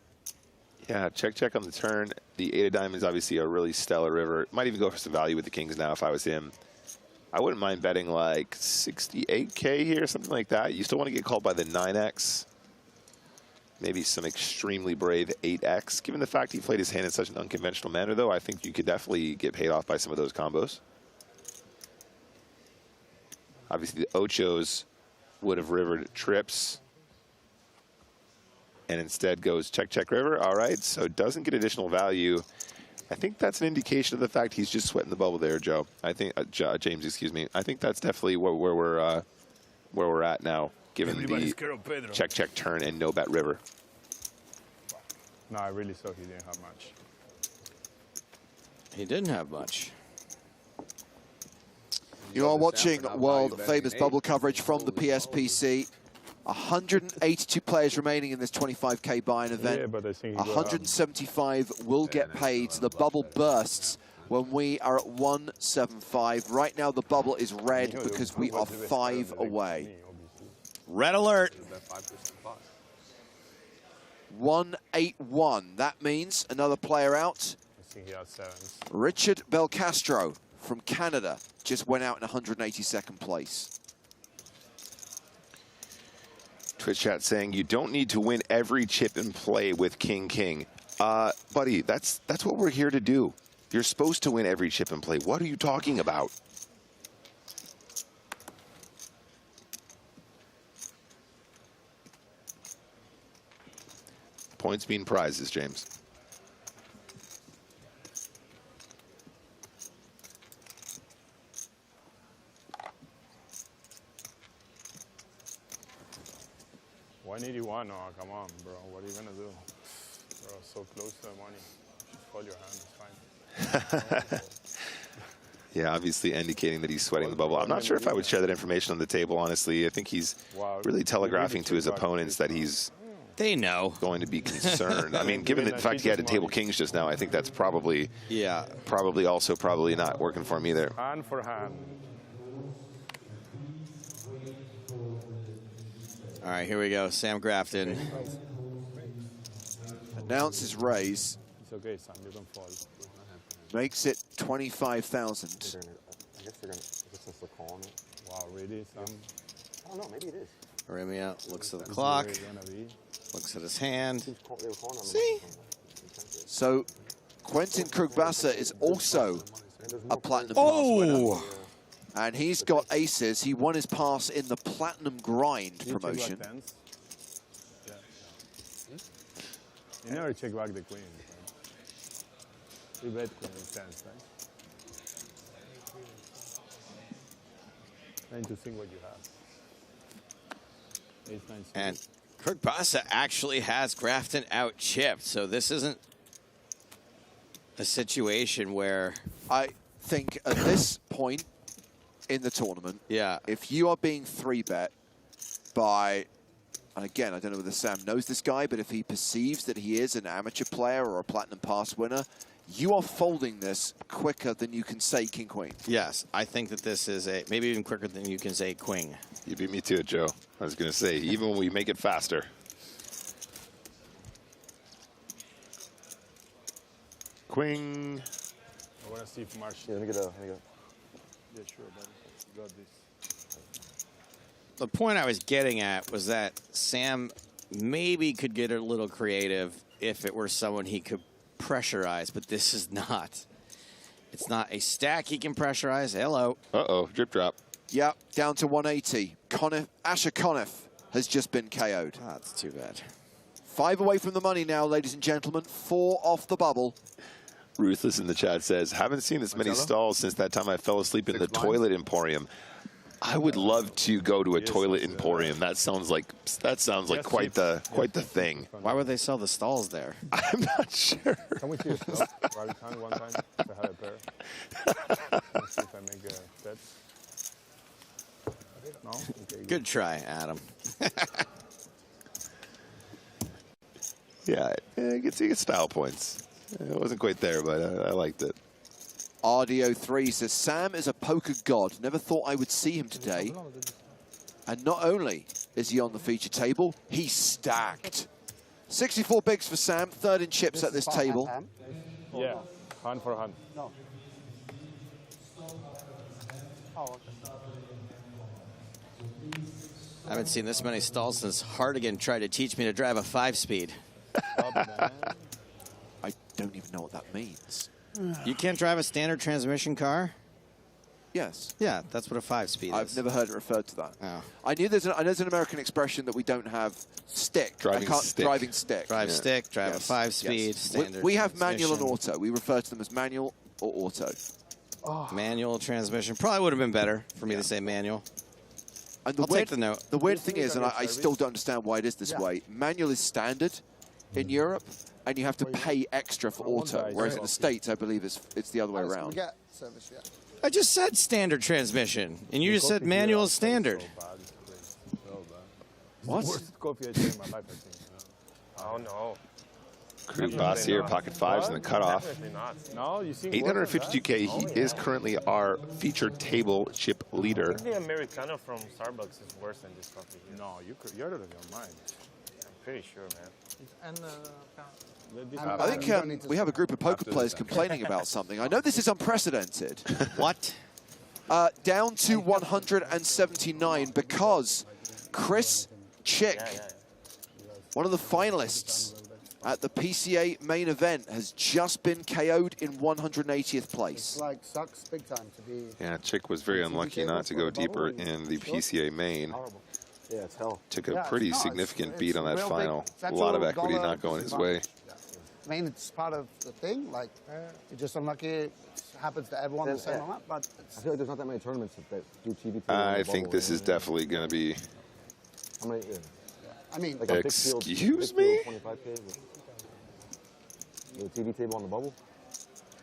Yeah, check on the turn. The 8 of diamonds, obviously a really stellar river. Might even go for some value with the kings now if I was him. I wouldn't mind betting like 68K here, something like that. You still want to get called by the 9X. Maybe some extremely brave 8X. Given the fact he played his hand in such an unconventional manner, though, I think you could definitely get paid off by some of those combos. Obviously, the Ochos would have rivered trips and instead goes check river. All right, so doesn't get additional value. I think that's an indication of the fact he's just sweating the bubble there, Joe. I think James, excuse me. I think that's definitely where we're at now, given the check turn and no bet river. No, I really saw he didn't have much. He didn't have much. You are watching world famous bubble coverage from the PSPC. 182 players remaining in this 25K buy-in event. Yeah, but I think 175 will get paid. So the bubble bursts when we are at 175. Right now the bubble is red because we are 5 away. Red alert. 181. That means another player out. I think he had 7s. Richard Belcastro from Canada just went out in 182nd place. Twitch chat saying you don't need to win every chip and play with King. Buddy, that's what we're here to do. You're supposed to win every chip and play. What are you talking about? Points mean prizes, James. $181. Oh, come on, bro. What are you gonna do? Bro, so close to the money. Just hold your hand. It's fine. Yeah, obviously indicating that he's sweating the bubble. I'm not sure if I would share that information on the table, honestly. I think he's really telegraphing to his opponents that he's going to be concerned. I mean, given the fact he had to table kings just now, I think that's probably probably not working for him either. Hand for hand. All right, here we go. Sam Grafton announces raise. It's okay, Sam. You don't fall. Makes it 25,000. I guess they're gonna. Since they're calling it. Wow, really, Sam? I don't know. Maybe it is. Aramia looks at the clock, looks at his hand. See? So Quentin Krugbasser is also a platinum pass winner. And he's got aces. He won his pass in the Platinum Grind promotion. You never check back the queen. You bet queen is tens, right? Trying to think what you have. Ace, 9, 6. And Krugbasser actually has Grafton out chipped, so this isn't a situation where I think at this point in the tournament, if you are being 3-bet by, and again, I don't know whether Sam knows this guy, but if he perceives that he is an amateur player or a platinum pass winner, you are folding this quicker than you can say king queen. Yes, I think that this is maybe even quicker than you can say queen. You beat me to it, Joe. I was going to say, even when we make it faster. Queen. I want to see if Marsh. Yeah, let me go. Yeah, sure, buddy. You got this. The point I was getting at was that Sam maybe could get a little creative if it were someone he could pressurize, but this is not. It's not a stack he can pressurize. Hello. Uh-oh, drip drop. Yep, down to 180. Asher Conniff has just been KO'd. Oh, that's too bad. 5 away from the money now, ladies and gentlemen. 4 off the bubble. Ruthless in the chat says, haven't seen this many stalls since that time I fell asleep in the toilet emporium. I would love to go to a toilet emporium. That sounds like quite the thing. Why would they sell the stalls there? I'm not sure. Can we see a spell? Rabbit hand one time if I have a pair. Let's see if I make a bet. No? Okay, Good try, Adam. Yeah, you get style points. It wasn't quite there, but I liked it. RDO3 says, Sam is a poker god. Never thought I would see him today. And not only is he on the feature table, he's stacked. 64 bigs for Sam, third in chips at this table. Yeah, hand for hand. No. I haven't seen this many stalls since Hardigan tried to teach me to drive a 5-speed. I don't even know what that means. You can't drive a standard transmission car? Yes. Yeah, that's what a 5-speed is. I've never heard it referred to that. Oh. I knew there's an American expression that we don't have stick. Driving stick. Driving stick. Drive stick, drive a 5-speed, standard We have manual and transmission. auto. We refer to them as manual or auto. Manual transmission. Probably would have been better for me to say manual. And the I'll weird, take the note. The weird thing is, and I still don't understand why it is this way, manual is standard in Europe, and you have to pay extra for auto, whereas in the States, I believe it's the other way around. I just said standard transmission, and you just said manual is standard. What? Worst coffee I drink in my life, I think. Oh, no. Crew boss here, pocket fives in the cutoff. Definitely not. No, you see 852K, he is currently our featured table chip leader. I think the Americano from Starbucks is worse than this coffee here. No, you're out of your mind. I'm pretty sure, man. I think we have a group of poker players complaining about something. I know this is unprecedented. What? Down to 179 because Chris Chick, one of the finalists at the PCA main event, has just been KO'd in 180th place. Like, sucks big time to be... Yeah, Chick was very unlucky not to go deeper in the PCA main. Yeah, it's hell. Took a pretty significant beat on that final. A lot of equity not going his way. I mean, it's part of the thing. Like, you're just unlucky. It happens to everyone the same amount, but I feel like there's not that many tournaments that do TV. I think this is definitely going to be... How many? I mean, like a excuse me? 25K with a TV table on the bubble.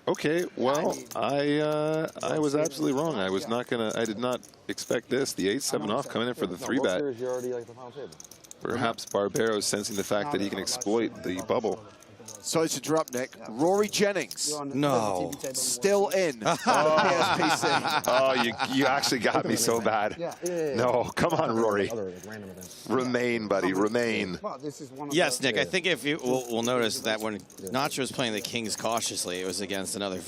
Okay, well, I was absolutely wrong. I was not gonna. I did not expect this. The 8-7 off coming in for the 3-bet. You're already like the final table. Perhaps Barbero sensing the fact that he can exploit the bubble. Sorry to interrupt, Nick. Rory Jennings. No. Still in on the PSPC. Oh, you actually got me so bad. No, come on, Rory. Remain, buddy, remain. Yes, Nick, I think if you will notice that when Nacho was playing the Kings cautiously, it was against another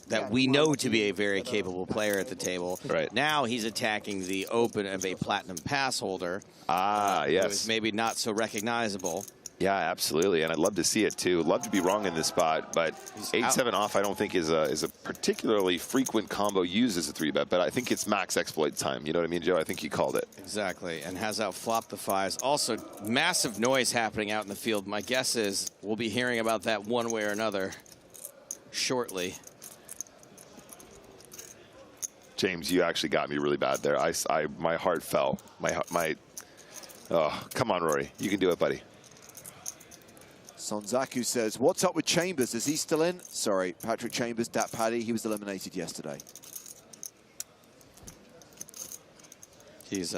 that we know to be a very capable player at the table. Right. Now he's attacking the open of a platinum pass holder. Yes. Who is maybe not so recognizable. Yeah, absolutely, and I'd love to see it too. Love to be wrong in this spot, but 8-7 off I don't think is a particularly frequent combo used as a 3-bet, but I think it's max exploit time. You know what I mean, Joe? I think you called it. Exactly, and has out flopped the 5s. Also, massive noise happening out in the field. My guess is we'll be hearing about that one way or another shortly. James, you actually got me really bad there. My heart fell. Oh, come on, Rory. You can do it, buddy. Sonzaku says, what's up with Chambers? Is he still in? Sorry, Patrick Chambers, Dat Paddy, he was eliminated yesterday. He's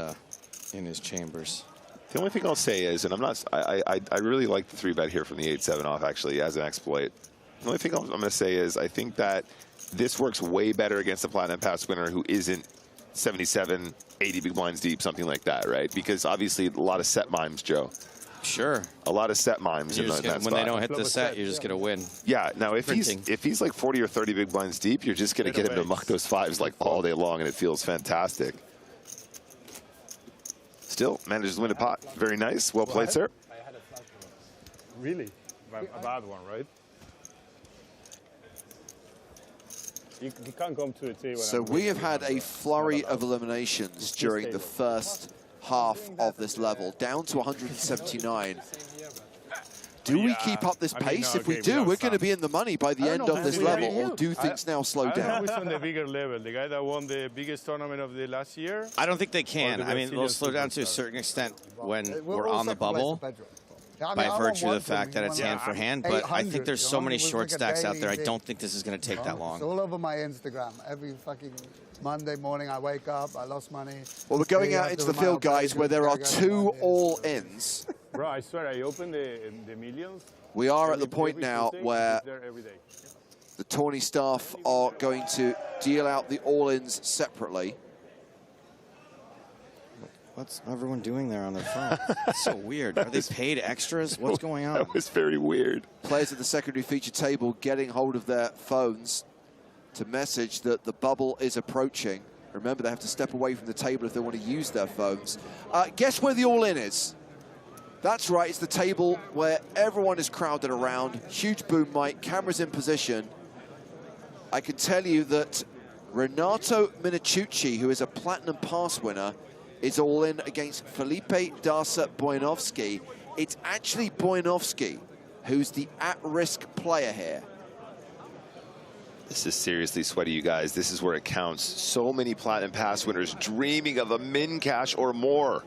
in his chambers. The only thing I'll say is, and I'm not, I really like the 3-bet here from the 8-7 off, actually, as an exploit. The only thing I'm going to say is I think that this works way better against a Platinum Pass winner who isn't 77, 80 big blinds deep, something like that, right? Because obviously a lot of set mimes, Joe. Sure. A lot of set mimes in that spot. When they don't hit the set, you're just going to win. Yeah. Now, if he's like 40 or 30 big blinds deep, you're just going to get him to muck those 5s like all day long, and it feels fantastic. Still manages to win a pot. Very nice. Well played, sir. Really? A bad one, right? You can't come to the table. So we have had a flurry of eliminations during the first half of this level, down to 179. Do we keep up this pace? If we do, we're going to be in the money by the end of this level. Or do things now slow down? Who's on the bigger level? The guy that won the biggest tournament of the last year? I don't think they can. I mean, they'll slow down to a certain extent when we're on the bubble. By virtue of the fact that it's hand for hand, but I think there's so many short stacks out there. I don't think this is going to take that long. It's all over my Instagram. Every fucking Monday morning I wake up, I lost money. Well, we're going out into the field, guys, where there are 2 all-ins. Bro, I swear, I opened the millions. We are at the point now where the tourney staff are going to deal out the all-ins separately. What's everyone doing there on their phone? It's so weird. Are they paid extras? What's going on? That was very weird. Players at the secondary feature table getting hold of their phones to message that the bubble is approaching. Remember, they have to step away from the table if they want to use their phones. Guess where the all-in is? That's right, it's the table where everyone is crowded around. Huge boom mic, cameras in position. I can tell you that Renato Minicucci, who is a Platinum Pass winner, is all in against Felipe Boyanovsky. It's actually Boyanovsky who's the at-risk player here. This is seriously sweaty, you guys. This is where it counts. So many Platinum Pass winners dreaming of a min cash or more.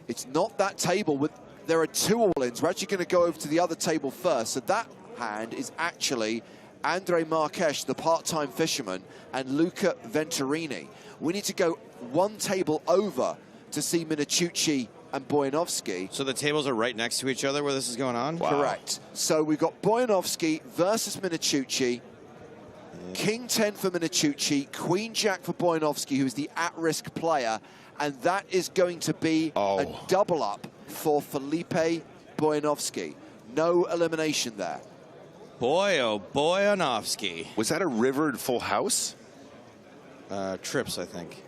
It's not that table. There are 2 all-ins. We're actually going to go over to the other table first. So that hand is actually Andre Marques, the part-time fisherman, and Luca Venturini. We need to go 1 table over to see Minicucci and Boyanovsky. So the tables are right next to each other where this is going on? Wow. Correct. So we've got Boyanovsky versus Minicucci. King 10 for Minicucci, Queen Jack for Boyanovsky, who's the at-risk player. And that is going to be a double up for Felipe Boyanovsky. No elimination there. Boy, oh, Boyanovsky. Was that a rivered full house? Trips, I think.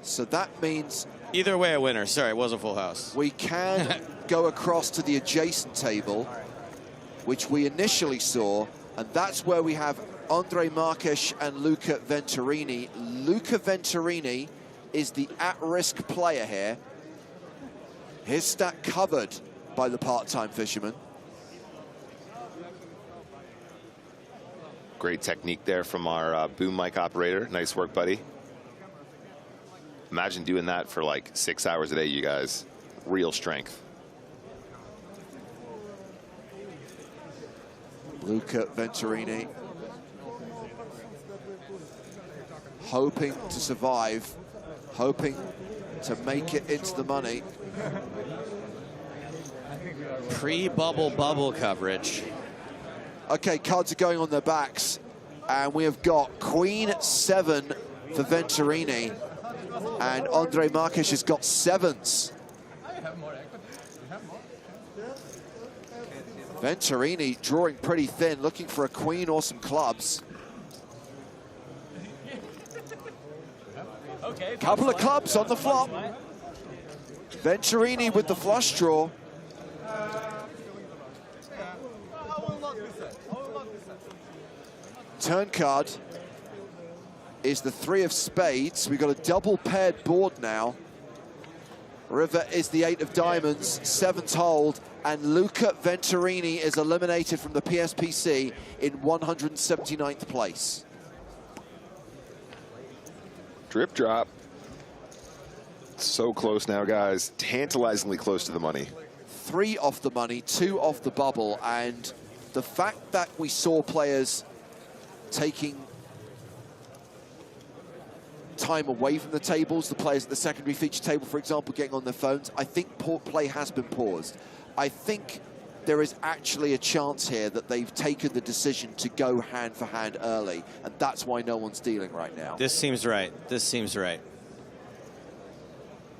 So that means... Either way, a winner. Sorry, it was a full house. We can go across to the adjacent table, which we initially saw, and that's where we have Andre Marques and Luca Venturini. Luca Venturini is the at-risk player here. His stack covered by the part-time fisherman. Great technique there from our boom mic operator. Nice work, buddy. Imagine doing that for like 6 hours a day, you guys. Real strength. Luca Venturini hoping to survive, hoping to make it into the money. Pre-bubble bubble coverage. Okay, cards are going on their backs, and we have got Queen 7 for Venturini, and Andre Marques has got 7s. Venturini drawing pretty thin, looking for a queen or some clubs. Couple of clubs on the flop. Venturini with the flush draw. Turn card is the 3 of spades. We've got a double paired board now. River is the 8 of diamonds, 7th hold, and Luca Venturini is eliminated from the PSPC in 179th place. Drip drop. So close now, guys. Tantalizingly close to the money. 3 off the money, 2 off the bubble, and the fact that we saw players taking time away from the tables, the players at the secondary feature table, for example, getting on their phones, I think play has been paused. I think there is actually a chance here that they've taken the decision to go hand for hand early, and that's why no one's dealing right now. This seems right. This seems right.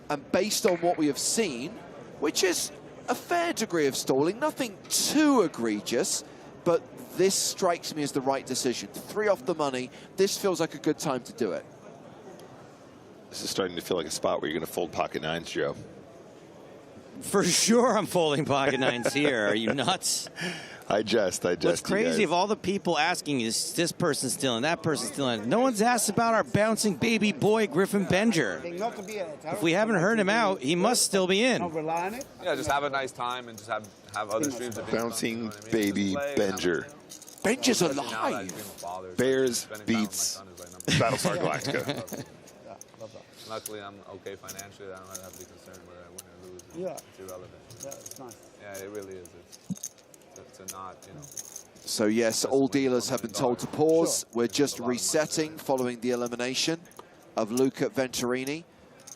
And based on what we have seen, which is a fair degree of stalling, nothing too egregious, but this strikes me as the right decision. 3 off the money, this feels like a good time to do it. This is starting to feel like a spot where you're going to fold pocket 9s, Joe. For sure I'm folding pocket 9s here. Are you nuts? I jest. What's crazy of all the people asking is this person stealing, that person stealing. No one's asked about our bouncing baby boy, Griffin Benger. If we haven't heard him out, he must still be in. Yeah, just have a nice time and just have other streams. Bouncing baby Benger. Benger's alive. Bears beats Battlestar Galactica. Luckily, I'm okay financially. I don't really have to be concerned whether I win or lose. Yeah. It's irrelevant. Yeah, it's nice. Yeah, it really is. It's not, you know. So yes, all dealers have been told to pause. We're just resetting following the elimination of Luca Venturini.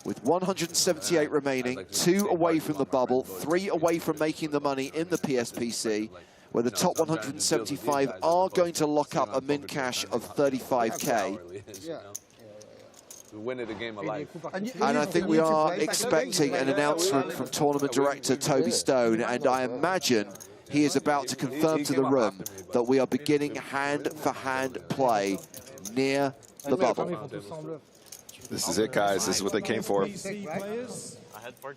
With 178 remaining, 2 away from the bubble, 3 away from making the money in the PSPC, where the top 175 are going to lock up a min cash of 35K. To win it a game of life. And I think we are expecting an announcement from tournament director Toby Stone, and I imagine he is about to confirm to the room that we are beginning hand-for-hand play near the bubble. This is it, guys. This is what they came for. Players.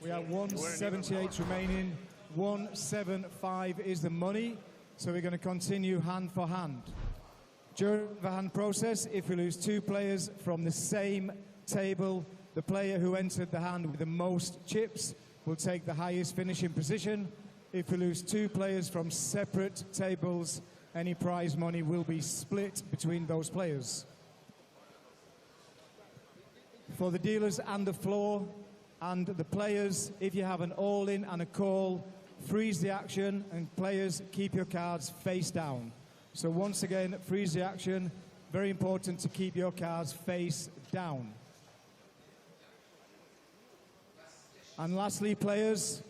We have 178 remaining. 175 is the money. So we're going to continue hand for hand. During the hand process, if we lose 2 players from the same table, the player who entered the hand with the most chips will take the highest finishing position. If we lose 2 players from separate tables, any prize money will be split between those players. For the dealers and the floor and the players, if you have an all-in and a call, freeze the action, and players, keep your cards face down. So once again, freeze the action. Very important to keep your cards face down. And lastly, players,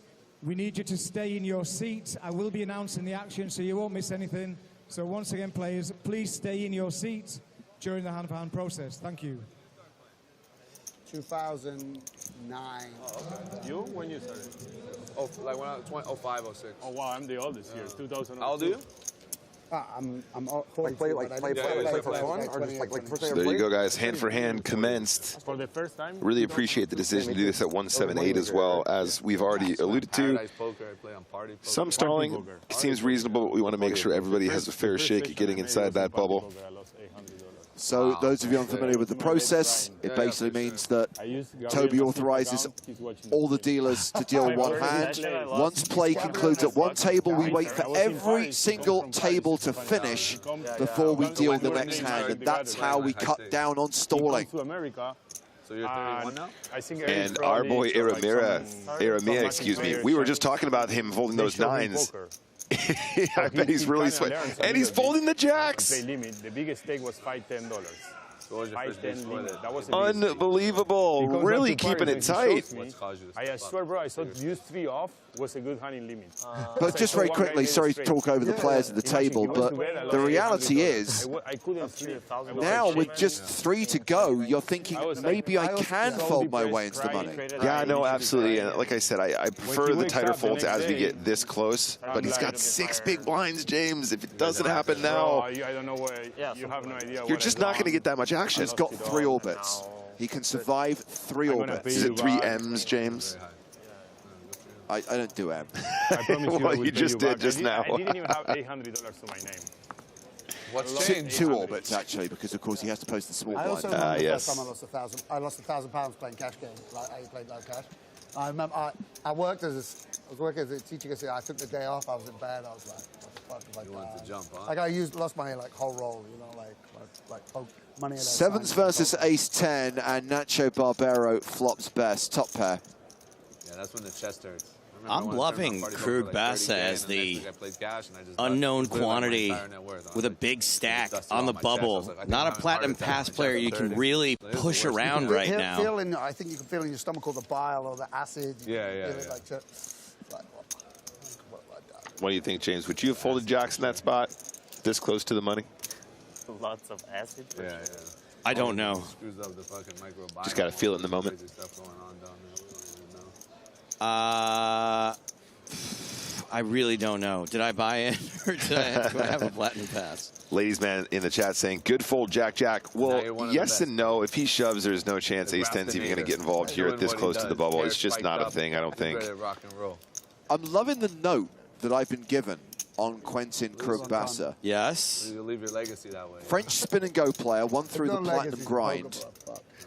we need you to stay in your seats. I will be announcing the action, so you won't miss anything. So once again, players, please stay in your seats during the hand-for-hand process. Thank you. 2009. You? When you started? Oh, like when I was 05, 06. Oh, wow, I'm the oldest here. 2002. How old are you? I'm So there you go, guys. Hand for hand commenced. For the first time. Really appreciate the decision to do this at 178 as well, as we've already alluded to. Some stalling seems reasonable, but we want to make sure everybody has a fair shake at getting inside that bubble. So those of you unfamiliar with the process, it basically means that Toby authorizes all the dealers to deal one hand. Once play concludes at one table, we wait for every single table to finish before we deal the next hand, and that's how we cut down on stalling. So you're 31 now? And our boy Aramia, excuse me, we were just talking about him folding those 9s. I bet he's really sweating. And he's folding the jacks. The biggest stake was $5-10. $5-10 limit. That was unbelievable. Really keeping it tight. I swear, bro, I saw use 3 off was a good hunting limit. But just very quickly, sorry to talk over the players at the table, but the reality is, now with just 3 to go, you're thinking, maybe I can fold my way into the money. Yeah, no, absolutely. And like I said, I prefer the tighter folds as we get this close. But he's got 6 big blinds, James. If it doesn't happen now, I don't know where, you have no idea. You're just not going to get that much action. He's got 3 orbits. He can survive 3 orbits. Is it 3 M's, James? I don't do M. I promise you, well, you just did just now. I didn't even have $800 to my name. What's changed? 2 orbits, actually, because, of course, he has to post the small blind. I also remember the first time I lost £1,000 playing cash game, like I played low cash. I remember I worked as a teaching assistant. I took the day off. I was in bed. I was like, what the fuck? You wanted to jump, huh? Like lost my whole roll, you know, like money. 7s versus Ace-10, and Nacho Barbero flops best. Top pair. Yeah, that's when the chest hurts. I'm loving Krug Bassa as the unknown quantity with a big stack on the bubble. Not a platinum pass player you can really push around right now. I think you can feel in your stomach all the bile or the acid. Yeah. What do you think, James? Would you have folded jacks in that spot, this close to the money? Lots of acid. Yeah. I don't know. Just got to feel it in the moment. I really don't know. Did I buy in, or do I have a platinum pass? Ladies man in the chat saying, good fold, Jack. Well, yes and no. If he shoves, there's no chance Ace-10's even going to get involved here at this close to the bubble. It's just not a thing, I don't think. I'm loving the note that I've been given on Quentin Krugbasser. Yes. You leave your legacy that way. French spin and go player, won through the platinum grind.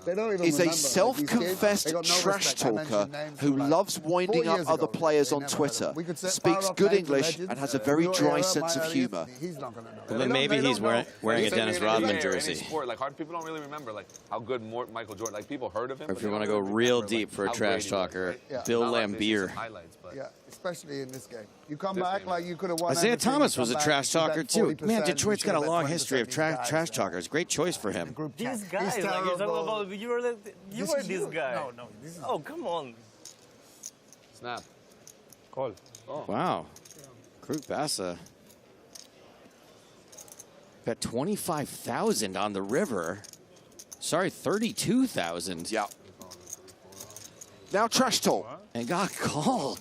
Is a self-confessed trash talker who loves winding up other players on Twitter, speaks good English, and has a very dry sense of humor. Well, then maybe he's wearing a Dennis Rodman jersey. Sport, like hard people don't really remember like how good Michael Jordan. Like people heard of him. Or if you want to go real deep for a trash talker, Bill Lambier. Yeah, especially in this game. You come back like you could have won. Isaiah Thomas was a trash talker too. Man, Detroit's got a long history of trash talkers. Great choice for him. These guys, like you're talking about, you were this guy. No, this is. Oh, come on. Snap. Call. Oh. Wow. Krugbasser. Got 25,000 on the river. Sorry, 32,000. Yeah. Now trash talk. And got called.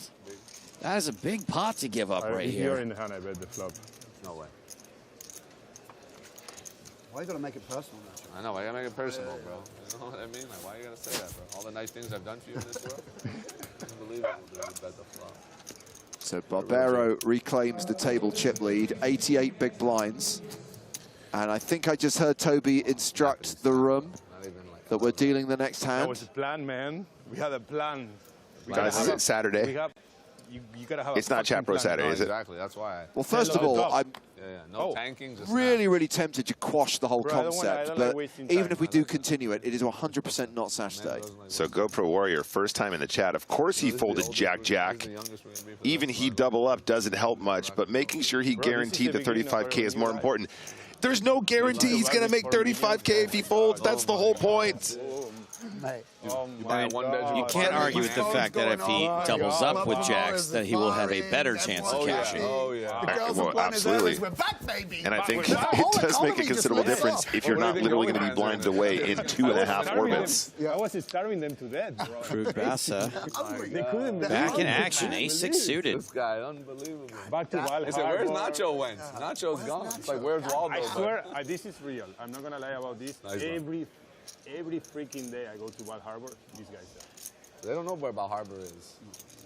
That is a big pot to give up right if here. you're in the hand, I bet the flop. No way. Why you gotta make it personal? I know. Why you gotta make it personal, bro? You know what I mean? Like, why you gotta say that, bro? All the nice things I've done for you in this world. Unbelievable, dude. You bet the flop. So Barbero reclaims the table chip lead, 88 big blinds. And I think I just heard Toby instruct the room that we're dealing the next hand. That was a plan, man. We had a plan. Guys, is it Saturday? You gotta have it's not Chat Pro Saturday, is it? Exactly. That's why. Well, first of all, I'm no tanking. Just really tempted to quash the whole Bro, concept. But even if we do continue it, it is 100% not Saturday. So GoPro Warrior, first time in the chat. Of course he folded Jack. Even he double up doesn't help much, but making sure he guaranteed the 35K is more important. There's no guarantee he's going to make 35K if he folds. That's the whole point. You can't argue with the fact that if he doubles up with jacks, that he will have a better chance of cashing. Well, absolutely. And I think it does make a considerable difference if you're not literally going to be blinded away in 2.5 orbits. I was starving them to death, bro. Krugbasse. Back in action, ace-6 suited. This guy, unbelievable. Back to Valhalla. Where's Nacho went? Nacho's gone. It's like, where's Waldo? I swear, this is real. I'm not gonna lie about this. Every freaking day I go to Val Harbor, these guys there. They don't know where Val Harbor is.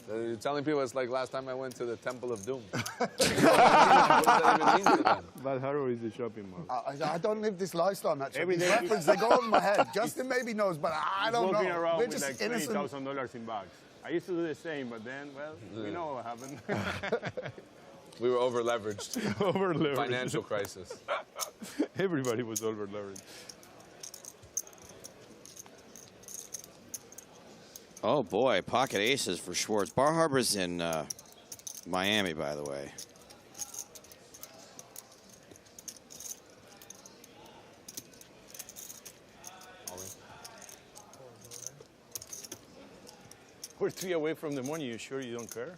You're telling people it's like last time I went to the Temple of Doom. What does that even mean to them? Val Harbor is the shopping mall. I don't live this lifestyle, naturally. Every day. Reference, they go over my head. Justin maybe knows, but I don't know. Walking around We're with just like innocent. $20,000 in bags. I used to do the same, but then, well, we know what happened. We were over-leveraged. Over-leveraged. Financial crisis. Everybody was over-leveraged. Oh boy, pocket aces for Schwartz. Bar Harbor's in Miami, by the way. We're 3 away from the money. You sure you don't care?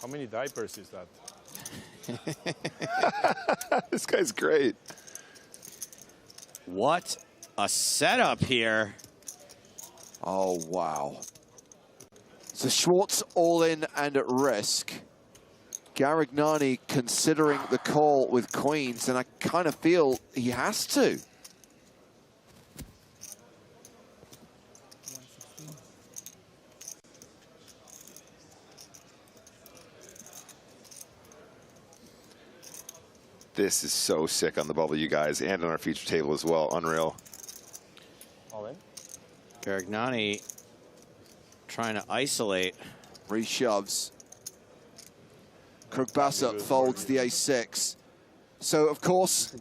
How many diapers is that? This guy's great. What a setup here. Oh, wow. So Schwartz all in and at risk. Garignani considering the call with queens, and I kind of feel he has to. This is so sick on the bubble, you guys, and on our feature table as well. Unreal. All in. Garignani trying to isolate. Reshoves. Krugbasser folds the ace-6. So, of course,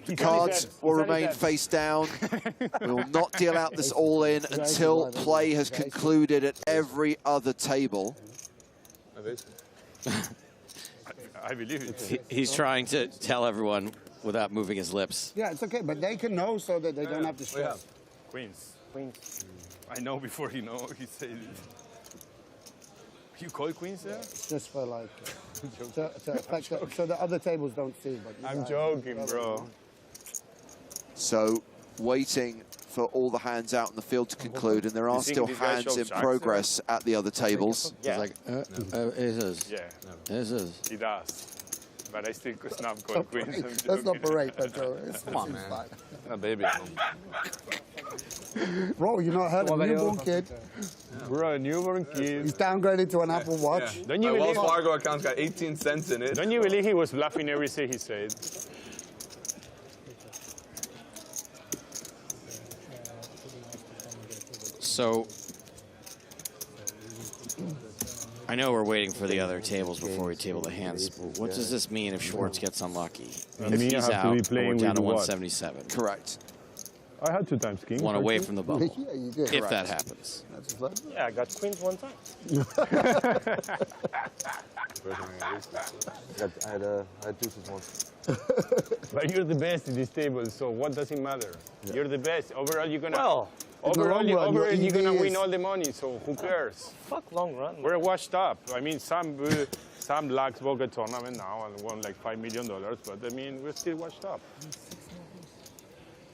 the cards will remain face down. We will not deal out this all-in until play has concluded at every other table. I believe it. He's trying to tell everyone without moving his lips. Yeah, it's okay, but they can know so that they don't have to stress. Queens. I know before you know, he said it. You call queens there? It's just for like, to affect so the other tables don't see. But I'm joking, bro. So, waiting for all the hands out in the field to conclude, and there are still hands in progress at the other tables. Yeah. It's like, it is. Yeah. It is. He does. But I still could not call queens. Let's not berate, Pedro. Come on, man. A baby. Bro, you're not having a newborn kid. Bro, a newborn kid. He's downgraded to an Apple Watch. Yeah. Don't you My believe? Wells Fargo account's got 18 cents in it. Don't you believe he was laughing everything he said? So, I know we're waiting for the other tables before we table the hands. But what does this mean if Schwartz gets unlucky? If Me, I he's have to out, be and playing we're down with to what? 177. Correct. I had 2 times king. One away from the bubble. Yeah, you did. If that happens. That's fun. Yeah, I got queens one time. I had deuces once. But you're the best in this table, so what does it matter? Yeah. You're the best. Overall, you're gonna. Well, overall, in the long run, you're your gonna EV win is- all the money. So who cares? Fuck long run. We're washed up. I mean, some lax poker tournament now and won like $5 million, but I mean, we're still washed up.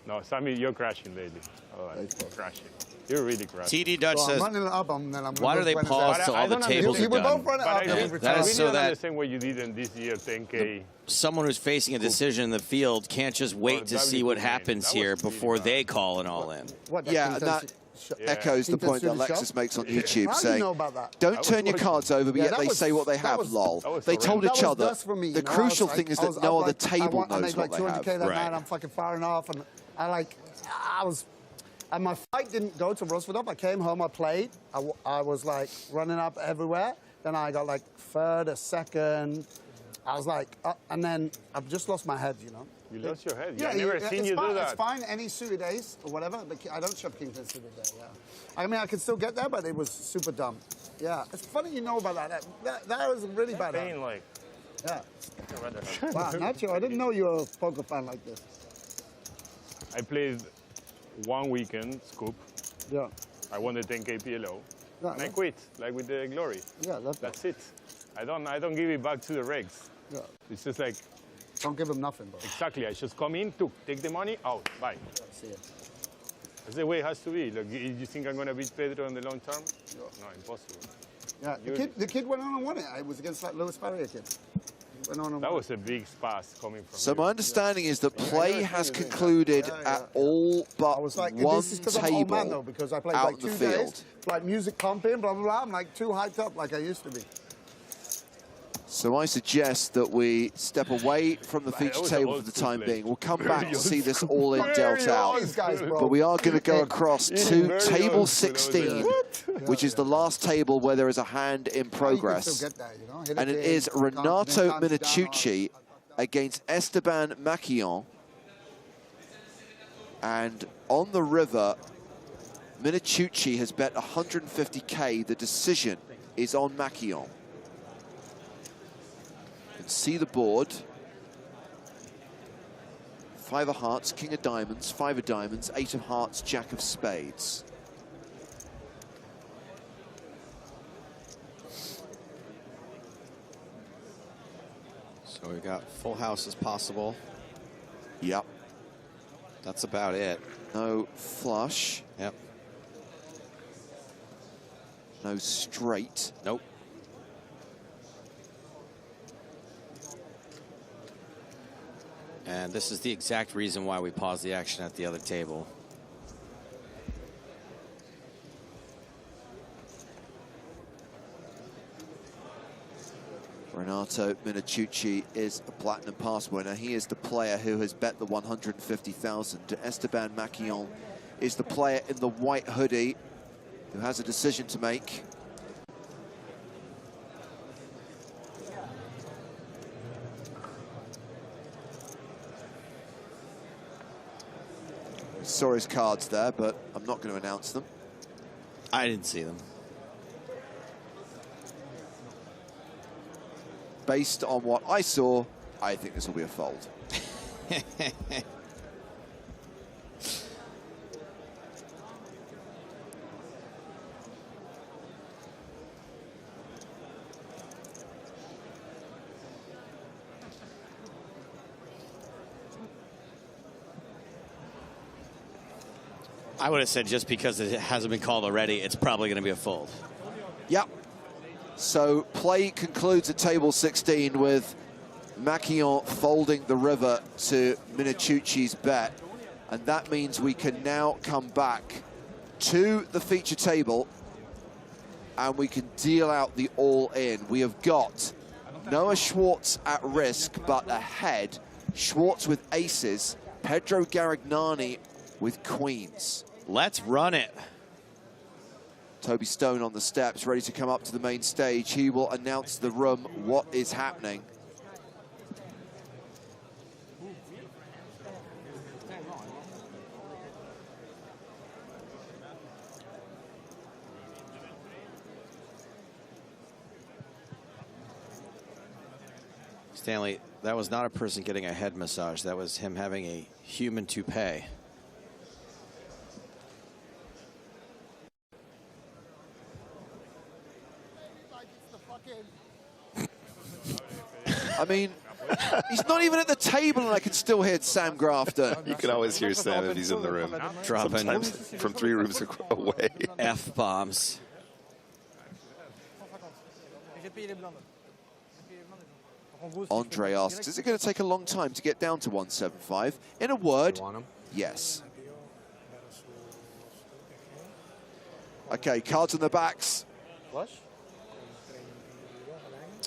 No, Sammy, you're crashing lately. Oh, crashing. You're really crashing. TD Dutch Well, I'm says, running it up, and then I'm why do they when it's pause out. till I all the don't tables You are will both done? run it But up. I and really, then That I is really so don't that- understand what you did in this year, 10K. Someone who's facing a decision in the field can't just wait to see what happens here before they call an all-in. What, that Yeah, King and ten that su- echoes the King ten point that suited Alexis shove? makes on YouTube, How do you saying, know about that? don't turn your cards over, but Yeah, yet that they was- say what they that have, was- lol. that was They horrendous. told That each was other, dust for me, the you know? crucial I was thing like- is I that was no up other like, table I knows made like what they 200K have. that Right. night. I'm fucking firing off, and and my fight didn't go to Rosford up. I came home, I played. I was like running up everywhere. Then I got like third, a second. I was like, and then I've just lost my head, you know. You lost your head. Yeah, I've never seen it's you fine, do that. It's fine, any suited ace or whatever, but I don't shove king 10 suited there, yeah. I mean, I could still get there, but it was super dumb. Yeah, it's funny you know about that. That was really bad. Paying like. Yeah. I'd rather have. Wow, Nacho, I didn't know you were a poker fan like this. I played one weekend, scoop. Yeah. I won the 10K PLO. Yeah, And I quit, like with the glory. Yeah, love that. That's it. I don't give it back to the regs. Yeah. It's just like, Don't give them nothing, bro. exactly, I just come in, take the money, out, bye. See ya. That's the way it has to be. Like, you think I'm gonna beat Pedro in the long term? No, impossible. Yeah, the kid went on and won it. I was against that Louis Barrier kid. He went on and That won was a big pass coming from So you. my understanding is that play has concluded at all but like, one this is because I'm an old man, though, table because I played out like in the 2 field. days, like music pumping, blah, blah, blah. I'm like too hyped up like I used to be. So I suggest that we step away from the feature was table old for the school time play. being. We'll come back to see this all in dealt Very out. old guys, bro. But we are going to go across to very table old school, 16, which is the last table where there is a hand in You can progress. still get that, you know? Hit And it big, is calm- Renato then calm down. Minicucci against Esteban Maquillon. And on the river, Minicucci has bet 150K. The decision is on Maquillon. You can see the board. 5 of hearts, king of diamonds, 5 of diamonds, 8 of hearts, jack of spades. So we've got full house as possible. Yep. That's about it. No flush. Yep. No straight. Nope. And this is the exact reason why we paused the action at the other table. Renato Minicucci is a platinum pass winner. He is the player who has bet the 150,000. Esteban Maquillon is the player in the white hoodie who has a decision to make. Saw his cards there, but I'm not going to announce them. I didn't see them. Based on what I saw, I think this will be a fold. I would have said just because it hasn't been called already, it's probably going to be a fold. Yep. So play concludes at table 16 with Maquillon folding the river to Minicucci's bet. And that means we can now come back to the feature table and we can deal out the all-in. We have got Noah Schwartz at risk, but ahead, Schwartz with aces, Pedro Garignani with queens. Let's run it. Toby Stone on the steps, ready to come up to the main stage. He will announce the room what is happening. Stanley, that was not a person getting a head massage. That was him having a human toupee. I mean, he's not even at the table, and I can still hear Sam Grafton. You can always hear Sam if he's in the room. Dropping sometimes from 3 rooms away. F-bombs. Andre asks, is it going to take a long time to get down to 175? In a word, yes. Okay, cards on the backs. Flush?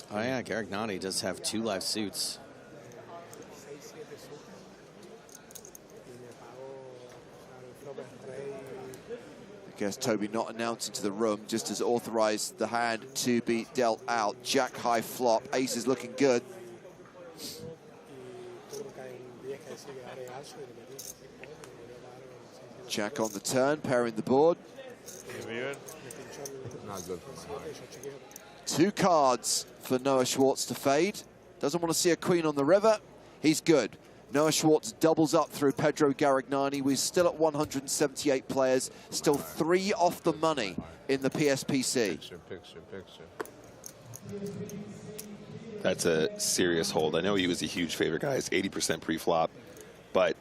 Oh yeah, Garignani does have 2 live suits. I guess Toby not announcing to the room, just as authorized the hand to be dealt out. Jack high flop, ace is looking good. Jack on the turn, pairing the board. Not good for my heart. 2 cards for Noah Schwartz to fade. Doesn't want to see a queen on the river. He's good. Noah Schwartz doubles up through Pedro Garignani. We're still at 178 players, still 3 off the money in the PSPC. Picture. That's a serious hold. I know he was a huge favorite, guys, 80% pre-flop, but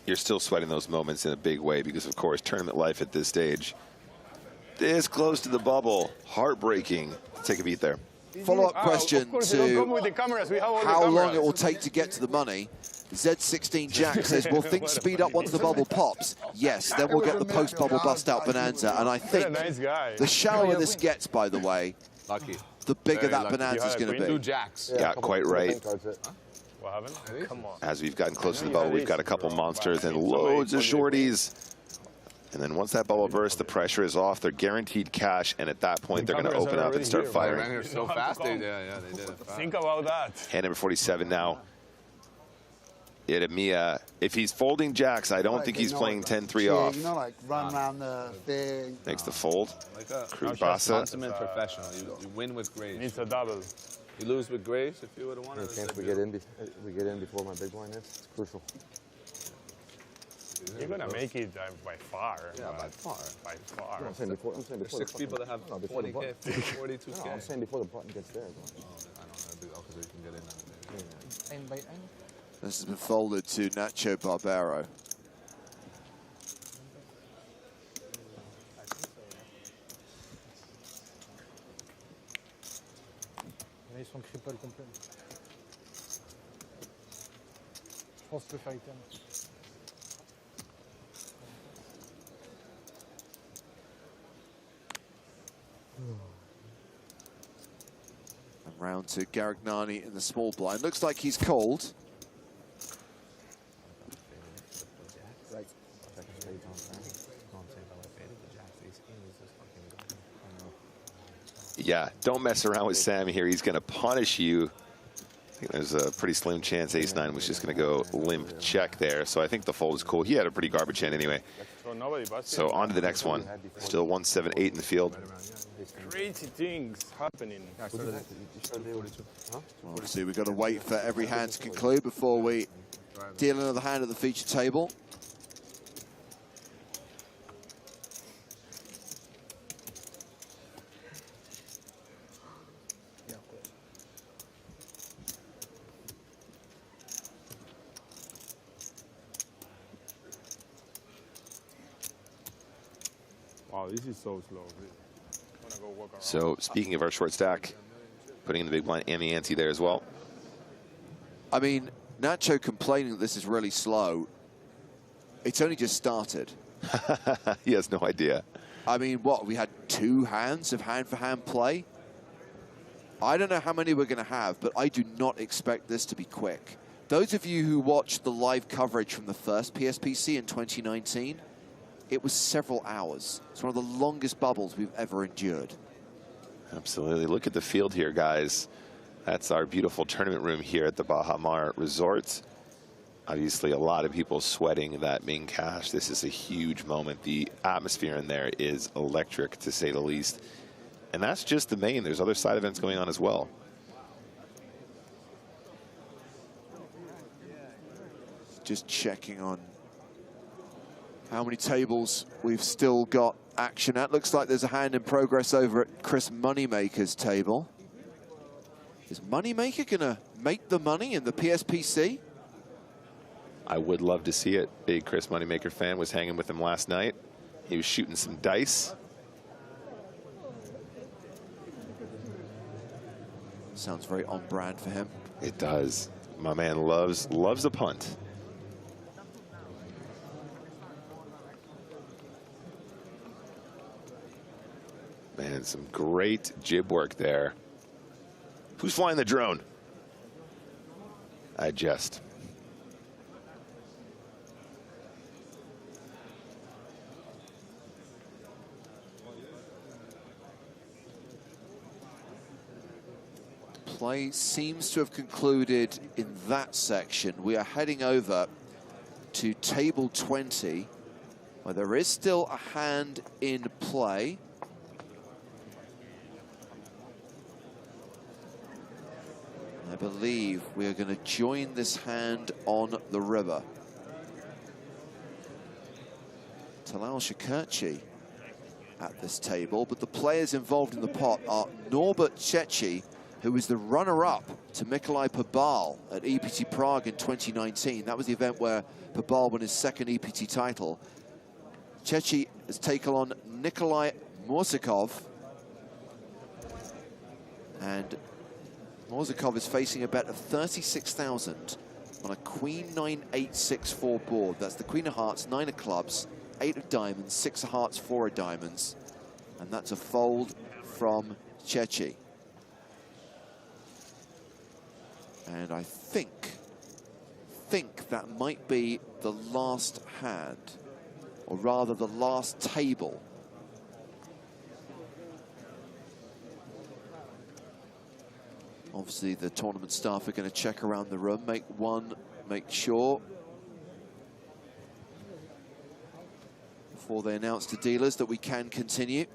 you're still sweating those moments in a big way because, of course, tournament life at this stage, this close to the bubble, heartbreaking. Take a beat there. Follow-up question to how long it will take to get to the money. Z16 Jack says, will things speed up once the bubble pops? Yes, then we'll get the post-bubble bust-out bonanza. And I think the shallower this gets, by the way, the bigger that bonanza is going to be. Yeah, quite right. What happened? Come on. As we've gotten close to the bubble, we've got a couple monsters and loads of shorties. And then once that bubble bursts, the pressure is off. They're guaranteed cash, and at that point, they're going to open up and start firing. They ran here so fast. They did it fast. Think about that. Hand number 47 now. Mia, if he's folding jacks, I don't think he's playing 10-3 off. You know, like run around the thing. Makes the fold. Like a Krubasa. consummate professional. You win with grace. Needs a double. You lose with grace if you would have won. Any chance we get in before my big blind is? It's crucial. You're gonna make it by far. Yeah, by far. By far. No, I'm saying before. There's 6 people that have 20K, 42K. No, I'm saying before the button gets there. I don't know, because we can get in. This has been folded to Nacho Barbero. Ils sont cripple complet. Je pense que le faire item. Round to Garignani in the small blind. Looks like he's called. Yeah, don't mess around with Sam here. He's going to punish you. I think there's a pretty slim chance Ace-9 was just going to go limp check there. So I think the fold is cool. He had a pretty garbage hand anyway. So on to the next one. Still 178 in the field. Crazy things happening. Obviously, we've got to wait for every hand to conclude before we deal another hand at the feature table. Wow, this is so slow. Go walk around. So speaking of our short stack, putting in the big blind and the ante there as well. I mean, Nacho complaining that this is really slow. It's only just started. He has no idea. I mean, what, we had 2 hands of hand-for-hand play? I don't know how many we're going to have, but I do not expect this to be quick. Those of you who watched the live coverage from the first PSPC in 2019, it was several hours. It's one of the longest bubbles we've ever endured. Absolutely. Look at the field here, guys. That's our beautiful tournament room here at the Baja Mar Resort. Obviously, a lot of people sweating that main cash. This is a huge moment. The atmosphere in there is electric, to say the least. And that's just the main. There's other side events going on as well. Just checking on how many tables we've still got action at. Looks like there's a hand in progress over at Chris Moneymaker's table. Is Moneymaker going to make the money in the PSPC? I would love to see it. Big Chris Moneymaker fan, was hanging with him last night. He was shooting some dice. Sounds very on brand for him. It does. My man loves a punt. Man, some great jib work there. Who's flying the drone? I jest. Play seems to have concluded in that section. We are heading over to table 20, where there is still a hand in play. I believe we are going to join this hand on the river. Talal Shakurchi at this table, but the players involved in the pot are Norbert Chechi, who was the runner-up to Nikolai Pabal at EPT Prague in 2019. That was the event where Pabal won his 2nd EPT title. Chechi has taken on Nikolai Morzakov, and Morzakov is facing a bet of 36,000 on a Queen 9-8-6-4 board. That's the Queen of Hearts, 9 of clubs, 8 of diamonds, 6 of hearts, 4 of diamonds. And that's a fold from Chechi. And I think that might be the last hand, or rather the last table. Obviously, the tournament staff are going to check around the room, make sure before they announce to dealers that we can continue.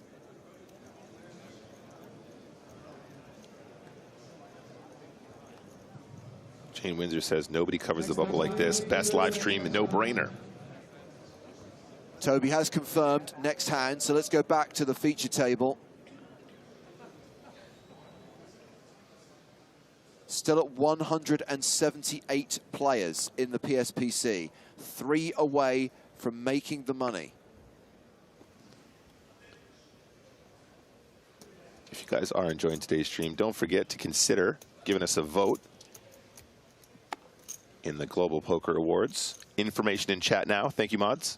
Shane Windsor says nobody covers the bubble like this. Best live stream, no-brainer. Toby has confirmed next hand, so let's go back to the feature table. Still at 178 players in the PSPC, 3 away from making the money. If you guys are enjoying today's stream, don't forget to consider giving us a vote in the Global Poker Awards. Information in chat now. Thank you, mods.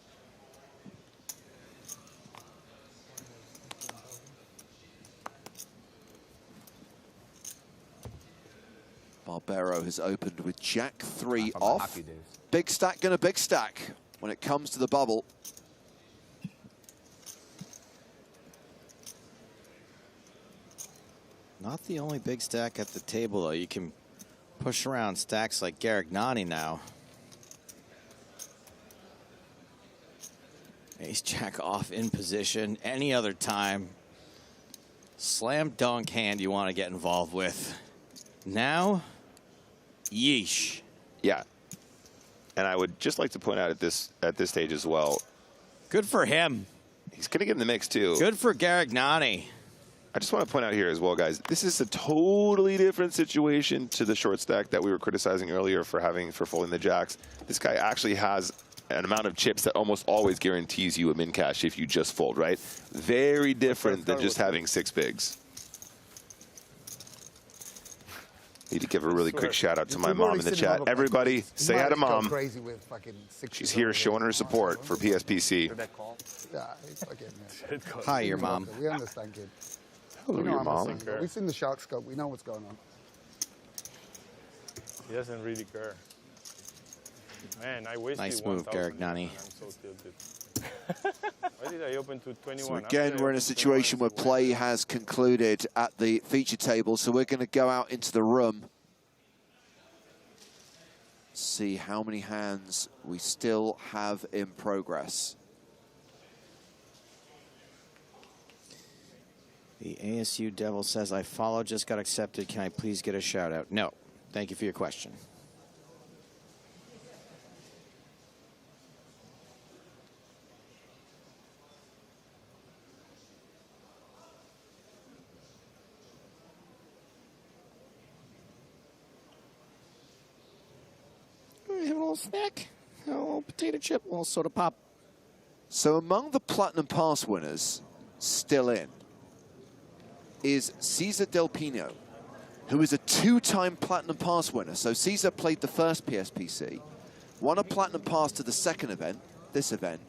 Barbero has opened with Jack 3 off. Big stack gonna big stack when it comes to the bubble. Not the only big stack at the table, though. You can push around stacks like Garignani now. Ace Jack off in position. Any other time, slam dunk hand you want to get involved with. Now, yeesh. Yeah. And I would just like to point out at this stage as well. Good for him. He's going to get in the mix, too. Good for Garignani. I just want to point out here as well, guys, this is a totally different situation to the short stack that we were criticizing earlier for folding the jacks. This guy actually has an amount of chips that almost always guarantees you a min cash if you just fold, right? Very different than just having 6 bigs. Need to give a really quick shout out to my mom in the chat. Everybody, say hi to mom. She's here showing her support for PSPC. Yeah, it's fucking, Hi, your mom. We understand, kid. Hello, your mom. We've seen the shark scope. We know what's going on. He doesn't really care. Man, I wasted Nice move, 1,000. Garrick Nani. I'm so tilted. Why did I open to 21? So again, we're in a situation where play has concluded at the feature table, so we're going to go out into the room, see how many hands we still have in progress. The ASU Devil says, I follow, just got accepted. Can I please get a shout out? No. Thank you for your question. Have a little snack, a little potato chip, a little soda pop. So among the Platinum Pass winners still in is Cesar Del Pino, who is a two-time Platinum Pass winner. So Cesar played the first PSPC, won a Platinum Pass to the second event, this event,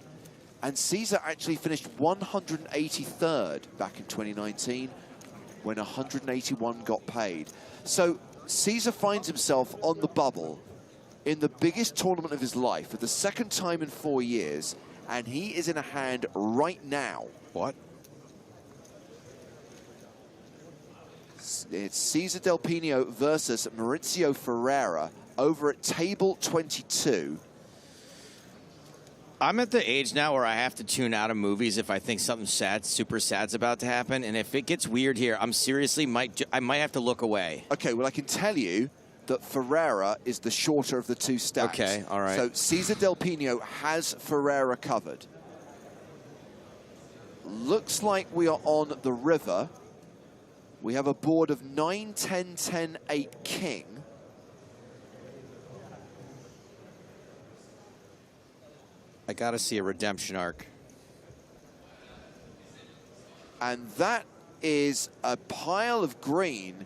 and Cesar actually finished 183rd back in 2019 when 181 got paid. So Cesar finds himself on the bubble in the biggest tournament of his life for the second time in 4 years, and he is in a hand right now. What? It's Cesar Del Pino versus Maurizio Ferreira over at table 22. I'm at the age now where I have to tune out of movies if I think something sad, super sad's about to happen. And if it gets weird here, I'm seriously I might have to look away. Okay, well, I can tell you that Ferreira is the shorter of the two stacks. Okay, all right. So Cesar Del Pino has Ferreira covered. Looks like we are on the river. We have a board of 9, 10, 10, 8, king. I got to see a redemption arc. And that is a pile of green.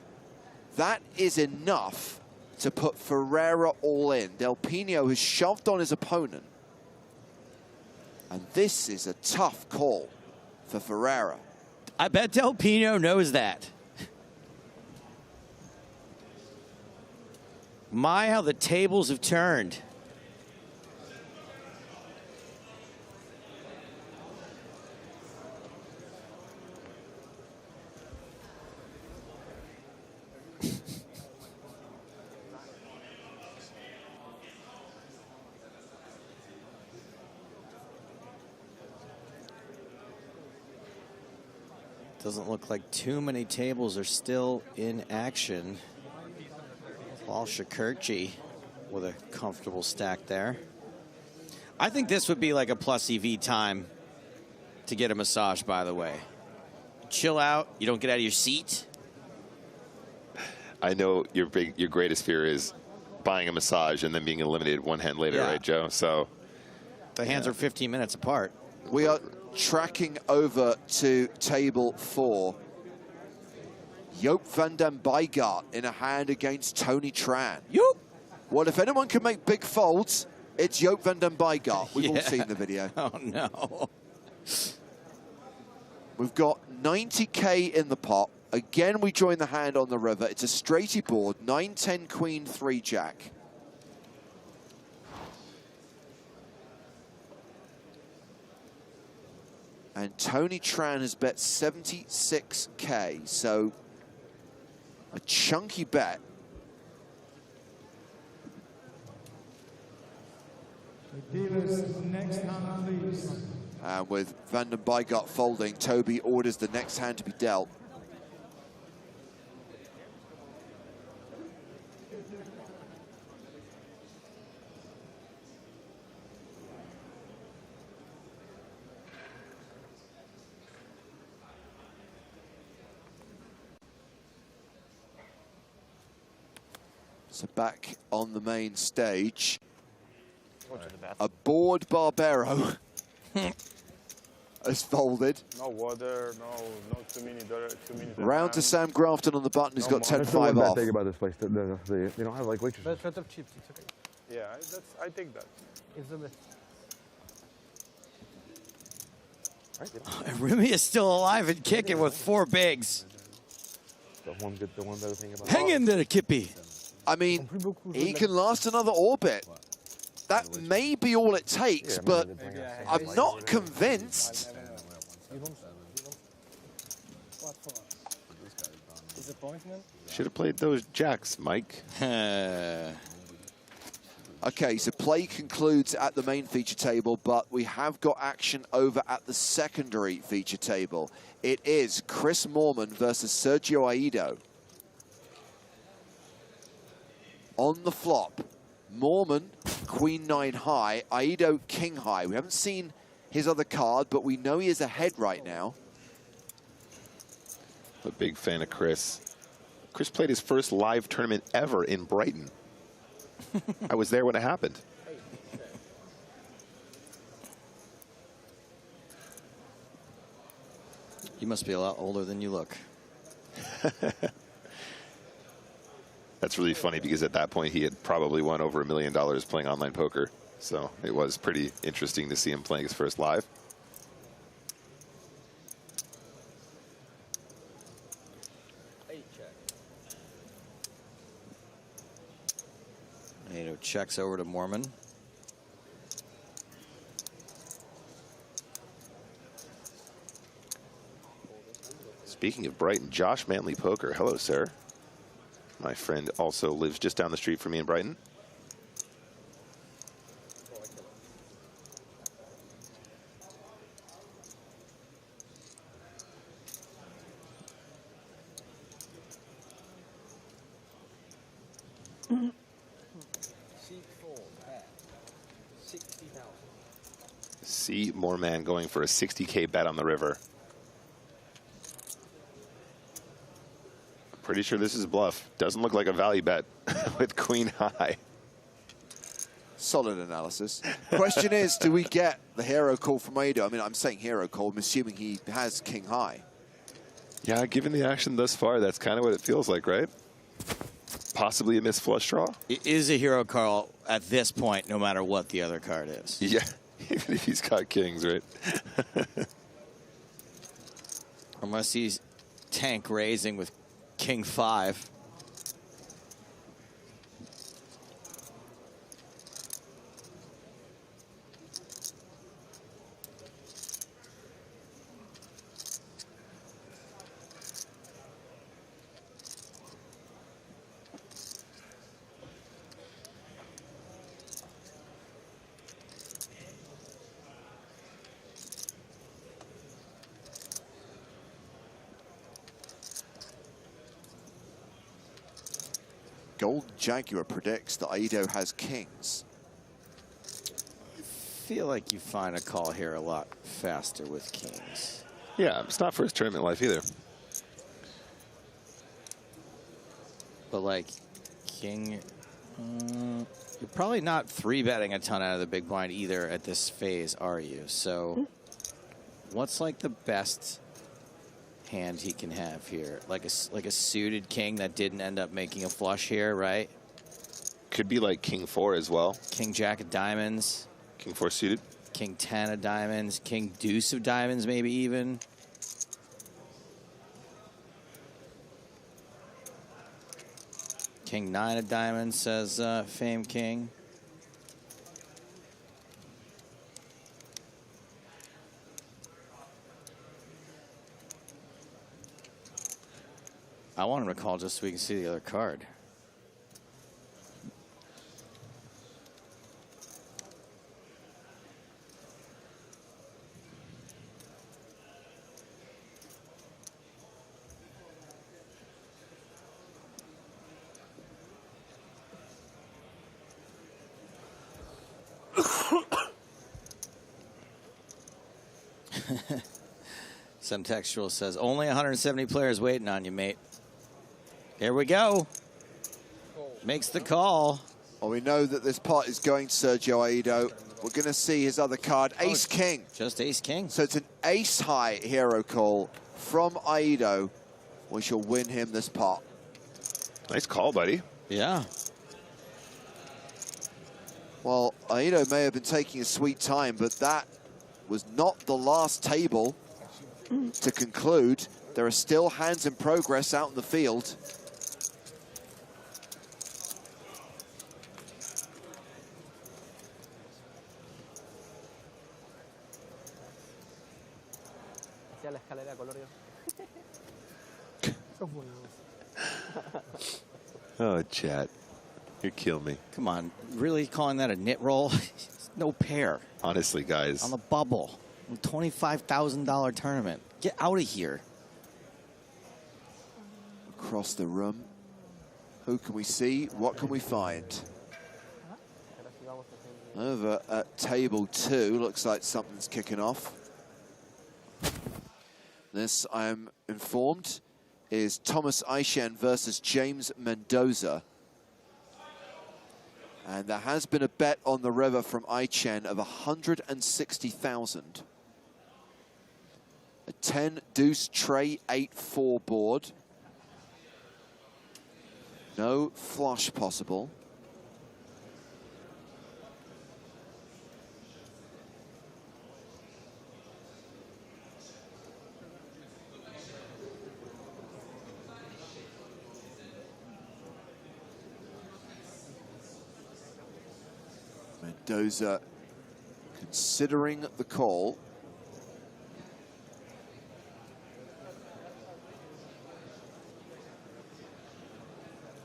That is enough to put Ferreira all in. Del Pino has shoved on his opponent. And this is a tough call for Ferreira. I bet Del Pino knows that. My, how the tables have turned. Doesn't look like too many tables are still in action. Paul Shakurchi with a comfortable stack there. I think this would be like a plus EV time to get a massage, by the way. Chill out. You don't get out of your seat. I know your greatest fear is buying a massage and then being eliminated one hand later, right, Joe? So the hands are 15 minutes apart. We are tracking over to table 4. Joop van den Bijgaard in a hand against Tony Tran. Joop! Well, if anyone can make big folds, it's Joop van den Bijgaard. We've all seen the video. Oh, no. We've got 90K in the pot. Again, we join the hand on the river. It's a straighty board, 9, 10, queen, 3, jack. And Tony Tran has bet 76K, so a chunky bet. The dealer's next hand, please. And with Van den Bijgaard folding, Toby orders the next hand to be dealt. So back on the main stage, a bored Barbero has folded. No water, no 2 minutes. Round to Sam Grafton on the button, who's got 10-5 That's the one bad off. thing about this place. They don't have like waitresses. But of chips, it's okay. Yeah, I take that. It's the best. Remy is still alive and kicking with 4 bigs. The one better thing about Hang in there, Kippy. I mean, he can last another orbit. That may be all it takes, but I'm not convinced. Should have played those jacks, Mike. Okay, so play concludes at the main feature table, but we have got action over at the secondary feature table. It is Chris Moorman versus Sergio Aido. On the flop, Moorman, Queen 9 high, Aido King high. We haven't seen his other card, but we know he is ahead right now. A big fan of Chris. Chris played his first live tournament ever in Brighton. I was there when it happened. You must be a lot older than you look. That's really funny because at that point he had probably won over $1 million playing online poker. So it was pretty interesting to see him playing his first live. Aido checks over to Moorman. Speaking of Brighton, Josh Manley Poker. Hello, sir. My friend also lives just down the street from me in Brighton. See Moorman going for a 60K bet on the river. Pretty sure this is a bluff. Doesn't look like a value bet with Queen high. Solid analysis. Question is, do we get the hero call from Aido? I mean, I'm saying hero call. I'm assuming he has King high. Yeah, given the action thus far, that's kind of what it feels like, right? Possibly a missed flush draw. It is a hero call at this point, no matter what the other card is. Yeah, even if he's got kings, right? Unless he's tank raising with King 5. Gold Jaguar predicts that Aido has kings. I feel like you find a call here a lot faster with kings. Yeah, it's not for his tournament life either. But like king, you're probably not 3-betting a ton out of the big blind either at this phase, are you? So what's like the best hand he can have here? Like a suited king that didn't end up making a flush here, right? Could be like King 4 as well. King Jack of diamonds. King 4 suited. King 10 of diamonds. King Deuce of diamonds, maybe even. King 9 of diamonds, says Fame King. I want him to call just so we can see the other card. Some textual says, only 170 players waiting on you, mate. Here we go. Makes the call. Well, we know that this pot is going to Sergio Aido. We're going to see his other card, Ace King. Just Ace King. So it's an ace high hero call from Aido. We shall win him this pot. Nice call, buddy. Yeah. Well, Aido may have been taking a sweet time, but that was not the last table to conclude. There are still hands in progress out in the field. Oh, chat. You kill me. Come on, really calling that a knit roll? No pair. Honestly, guys. On the bubble. $25,000 tournament. Get out of here. Across the room. Who can we see? What can we find? Over at table 2, looks like something's kicking off. This, I am informed, is Thomas Aishen versus James Mendoza. And there has been a bet on the river from Aishen of 160,000. A 10 deuce tray 8-4 board. No flush possible. Mendoza considering the call.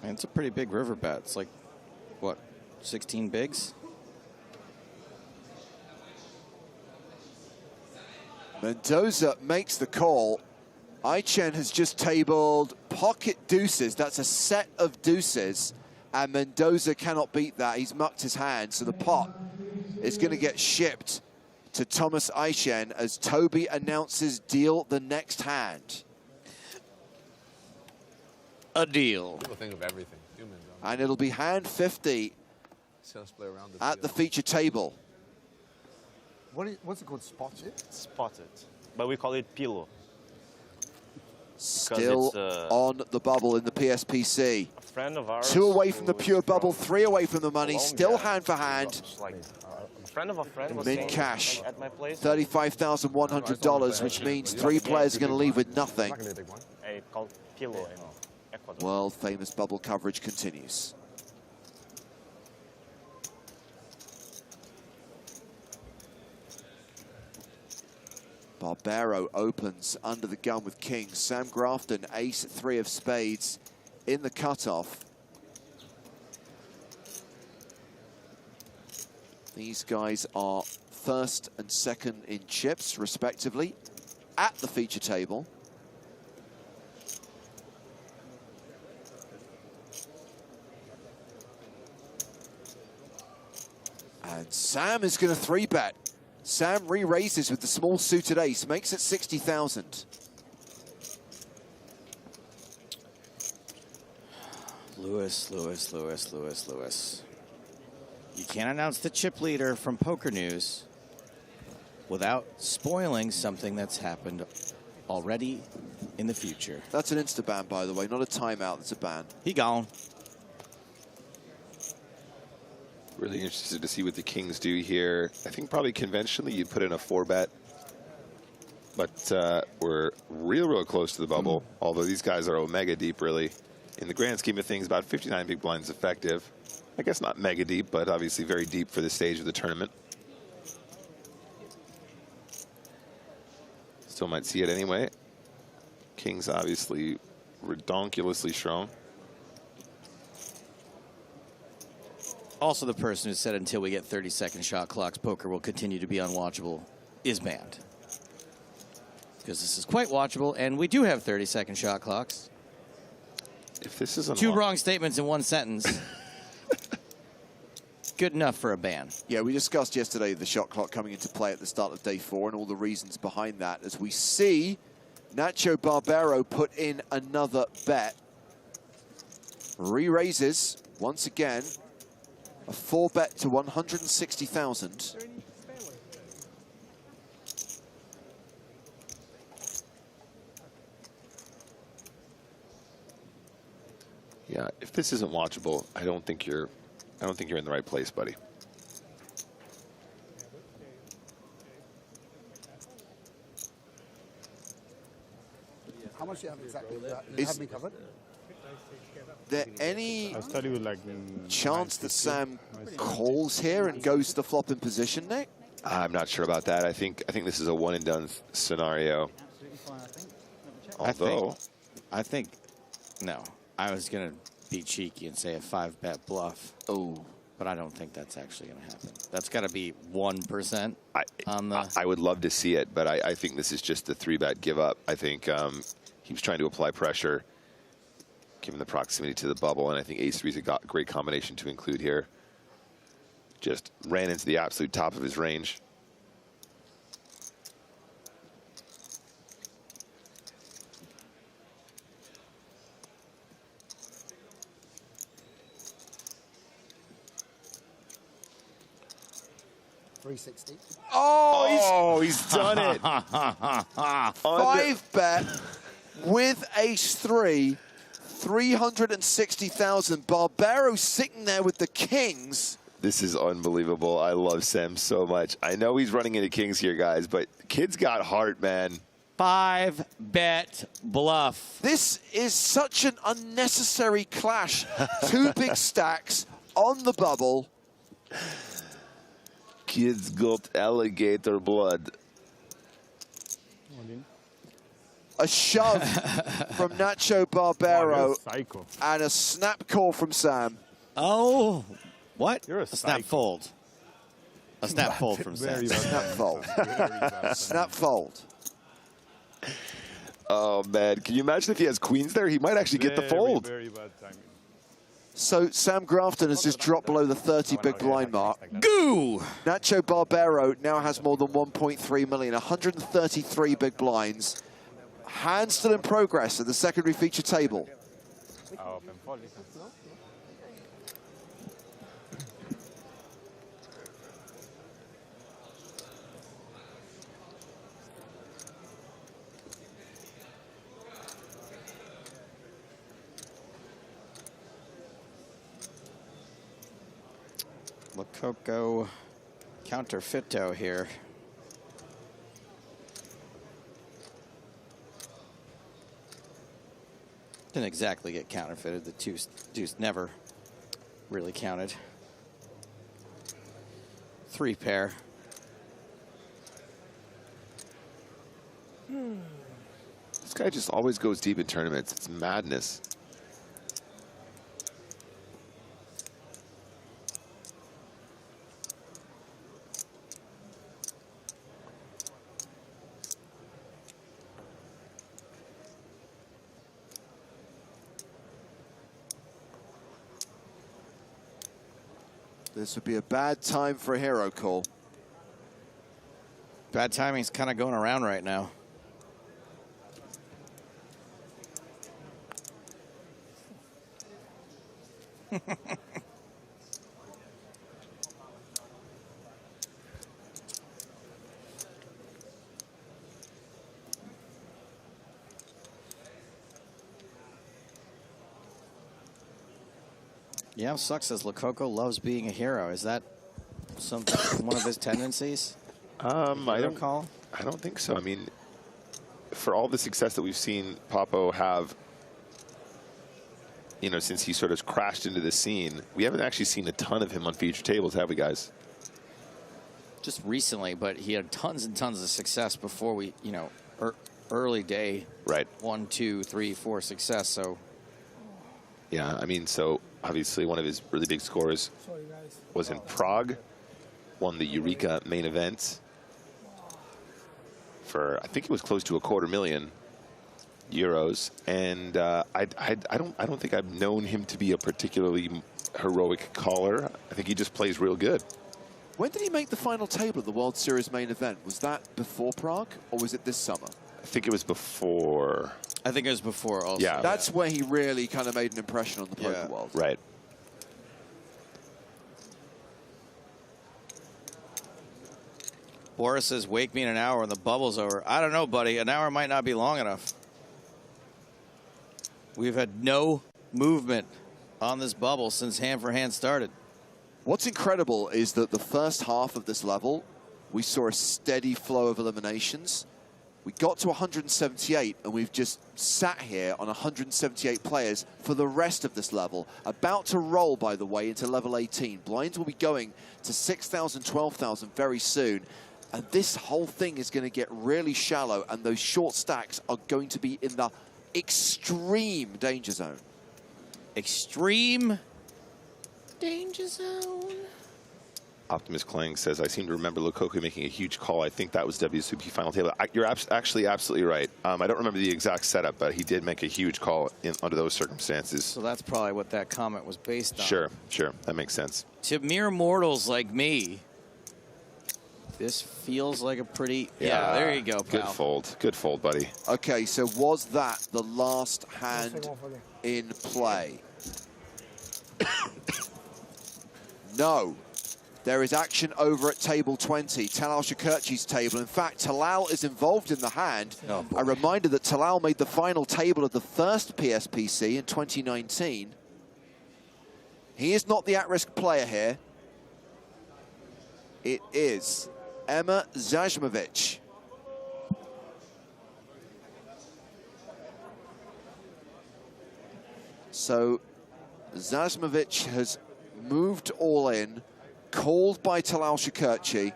Man, it's a pretty big river bet. It's like, what, 16 bigs? Mendoza makes the call. Aishen has just tabled pocket deuces. That's a set of deuces. And Mendoza cannot beat that. He's mucked his hand. So the pot is going to get shipped to Thomas Aishen as Toby announces deal the next hand. A deal. People think of everything. Humans. And it'll be hand 50 at the feature table. What's it called? Spotted? Spotted. But we call it pillow. Still on the bubble in the PSPC. A friend of ours. 2 away from the pure bubble, 3 away from the money. Still hand for hand. Like, a friend of a friend was Min cash, at my place. $35,100, which means 3 players are going to leave with nothing. It's called pillow in Ecuador. World famous bubble coverage continues. Barbero opens under the gun with kings. Sam Grafton, ace 3 of spades in the cutoff. These guys are first and second in chips, respectively, at the feature table. And Sam is going to 3-bet. Sam re-raises with the small suited ace, makes it 60,000. Lewis. You can't announce the chip leader from Poker News without spoiling something that's happened already in the future. That's an insta-ban, by the way, not a timeout, it's a ban. He gone. Really interested to see what the Kings do here. I think probably conventionally you'd put in a 4-bet. But we're real close to the bubble, although these guys are omega deep, really. In the grand scheme of things, about 59 big blinds effective. I guess not mega deep, but obviously very deep for the stage of the tournament. Still might see it anyway. Kings obviously redonkulously strong. Also, the person who said until we get 30-second shot clocks, poker will continue to be unwatchable is banned. Because this is quite watchable, and we do have 30-second shot clocks. If this is 2 wrong statements in 1 sentence. Good enough for a ban. Yeah, we discussed yesterday the shot clock coming into play at the start of day 4 and all the reasons behind that. As we see Nacho Barbero put in another bet. Re-raises once again. A 4-bet to 160,000. Yeah, if this isn't watchable, I don't think you're in the right place, buddy. How much do you have exactly? You have me covered? There any I studied with like chance that Sam calls here and goes to the flop in position, Nick? I'm not sure about that. I think this is a one and done scenario. Although, I think no. I was gonna be cheeky and say a 5-bet bluff. Oh, but I don't think that's actually gonna happen. That's got to be 1% on the. I would love to see it, but I think this is just a 3-bet give up. I think he was trying to apply pressure, given the proximity to the bubble, and I think ace-3 is a great combination to include here. Just ran into the absolute top of his range. $360. Oh, he's done it. 5-bet with ace-3, 360,000. Barbero sitting there with the kings. This is unbelievable. I love Sam so much. I know he's running into kings here, guys, but the kid's got heart, man. 5-bet bluff. This is such an unnecessary clash. 2 big stacks on the bubble. Kid's got alligator blood. A shove from Nacho Barbero and a snap call from Sam. Oh, what? You're a snap fold. A snap fold from Sam. Snap fold. Snap fold. Oh, man. Can you imagine if he has queens there? He might actually get the fold. Very bad timing. So Sam Grafton has just dropped below the 30 big blind mark. Goo! Nacho Barbero now has more than 1.3 million, 133 big blinds. Hand still in progress at the secondary feature table. Lococo counterfeito here. Didn't exactly get counterfeited. The deuce never really counted. 3 pair. This guy just always goes deep in tournaments. It's madness. This would be a bad time for a hero call. Bad timing's kind of going around right now. Yeah, sucks as Lococo loves being a hero. Is that one of his tendencies? I don't think so. I mean, for all the success that we've seen Papo have, you know, since he sort of crashed into the scene, we haven't actually seen a ton of him on feature tables, have we, guys? Just recently, but he had tons and tons of success before we, you know, early day. Right. 1, 2, 3, 4 success. So. Yeah, I mean, so obviously one of his really big scores was in Prague, won the Eureka main event for, I think it was close to €250,000, and I don't think I've known him to be a particularly heroic caller. I think he just plays real good. When did he make the final table of the World Series main event? Was that before Prague, or was it this summer? I think it was before. I think it was before also. Yeah. That's where he really kind of made an impression on the poker world. Right. Boris says, wake me in an hour when the bubble's over. I don't know, buddy. An hour might not be long enough. We've had no movement on this bubble since hand for hand started. What's incredible is that the first half of this level, we saw a steady flow of eliminations. We got to 178, and we've just sat here on 178 players for the rest of this level. About to roll, by the way, into level 18. Blinds will be going to 6,000, 12,000 very soon. And this whole thing is going to get really shallow, and those short stacks are going to be in the extreme danger zone. Extreme danger zone. Optimus Kling says, I seem to remember Lukaku making a huge call. I think that was WSOP final table. You're actually absolutely right. I don't remember the exact setup, but he did make a huge call under those circumstances. So that's probably what that comment was based on. Sure, sure. That makes sense. To mere mortals like me, this feels like a pretty... Yeah, there you go, pal. Good fold. Good fold, buddy. Okay, so was that the last hand in play? No. There is action over at table 20, Talal Shakurchi's table. In fact, Talal is involved in the hand. Oh, a reminder that Talal made the final table of the first PSPC in 2019. He is not the at-risk player here. It is Emma Zajmovic. So Zajmovic has moved all in, called by Talal Shakurchi.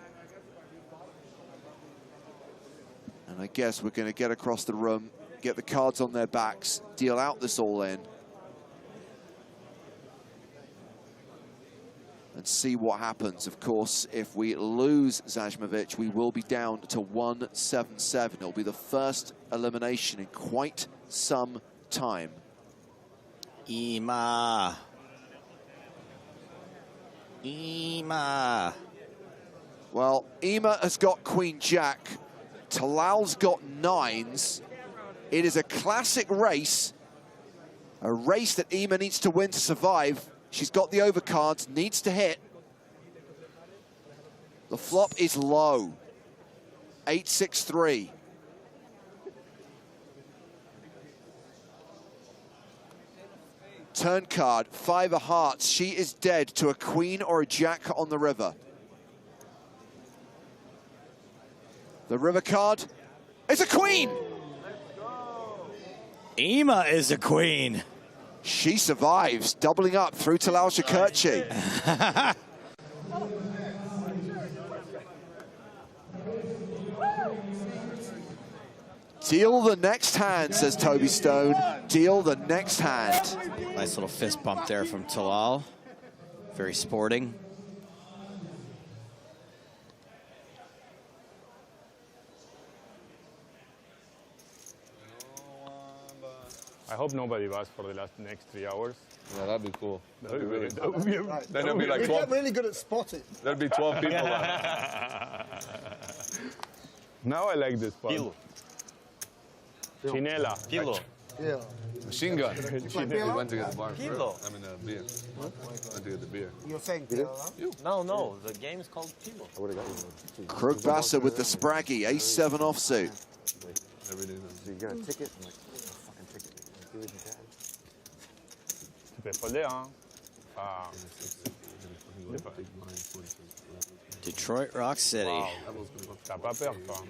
And I guess we're going to get across the room, get the cards on their backs, deal out this all in. And see what happens. Of course, if we lose Zajmovic, we will be down to 177. It'll be the first elimination in quite some time. Ema. Well, Ema has got Queen Jack. Talal's got nines. It is a classic race. A race that Ema needs to win to survive. She's got the overcards, needs to hit. The flop is low. 8-6-3. Turn card, 5 of hearts. She is dead to a queen or a jack on the river. The river card is a queen. Ema is a queen. She survives, doubling up through Talal Shakurchi. Deal the next hand, says Toby Stone. Deal the next hand. Nice little fist bump there from Talal. Very sporting. I hope nobody buys for the next 3 hours. Yeah, that'd be cool. That'd be really Then it'll be like We 12. get really good at spotting. There'd be 12 people on. Now I like this part. Pilo. Chinela. Pilo. Yeah. Machine gun. We Pilo? went to get the bar. Pilo. I mean, beer. Went to get the beer. You're saying No, the game is called Pilo. I would have got you. Krugbasser with the Spraggy, ace-7 offsuit. Everything. So you got a ticket? I'm like, fucking ticket. Do it in cash. Tu peux folder, hein? Ah. Detroit Rock City. Wow. T'as pas peur, toi?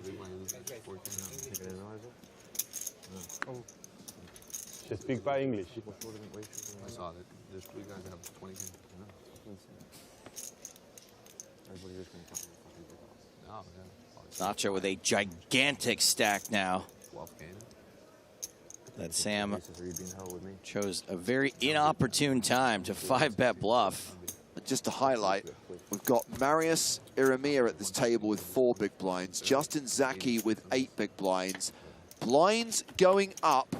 Je speak pas English. I saw that. There's 3 guys that have 20 games. Everybody just going to come Oh, yeah. Nacho with a gigantic stack now. 12 games. That Sam chose a very inopportune time to 5-bet bluff. Just to highlight, we've got Marius Iramia at this table with 4 big blinds, Justin Zaki with 8 big blinds. Blinds going up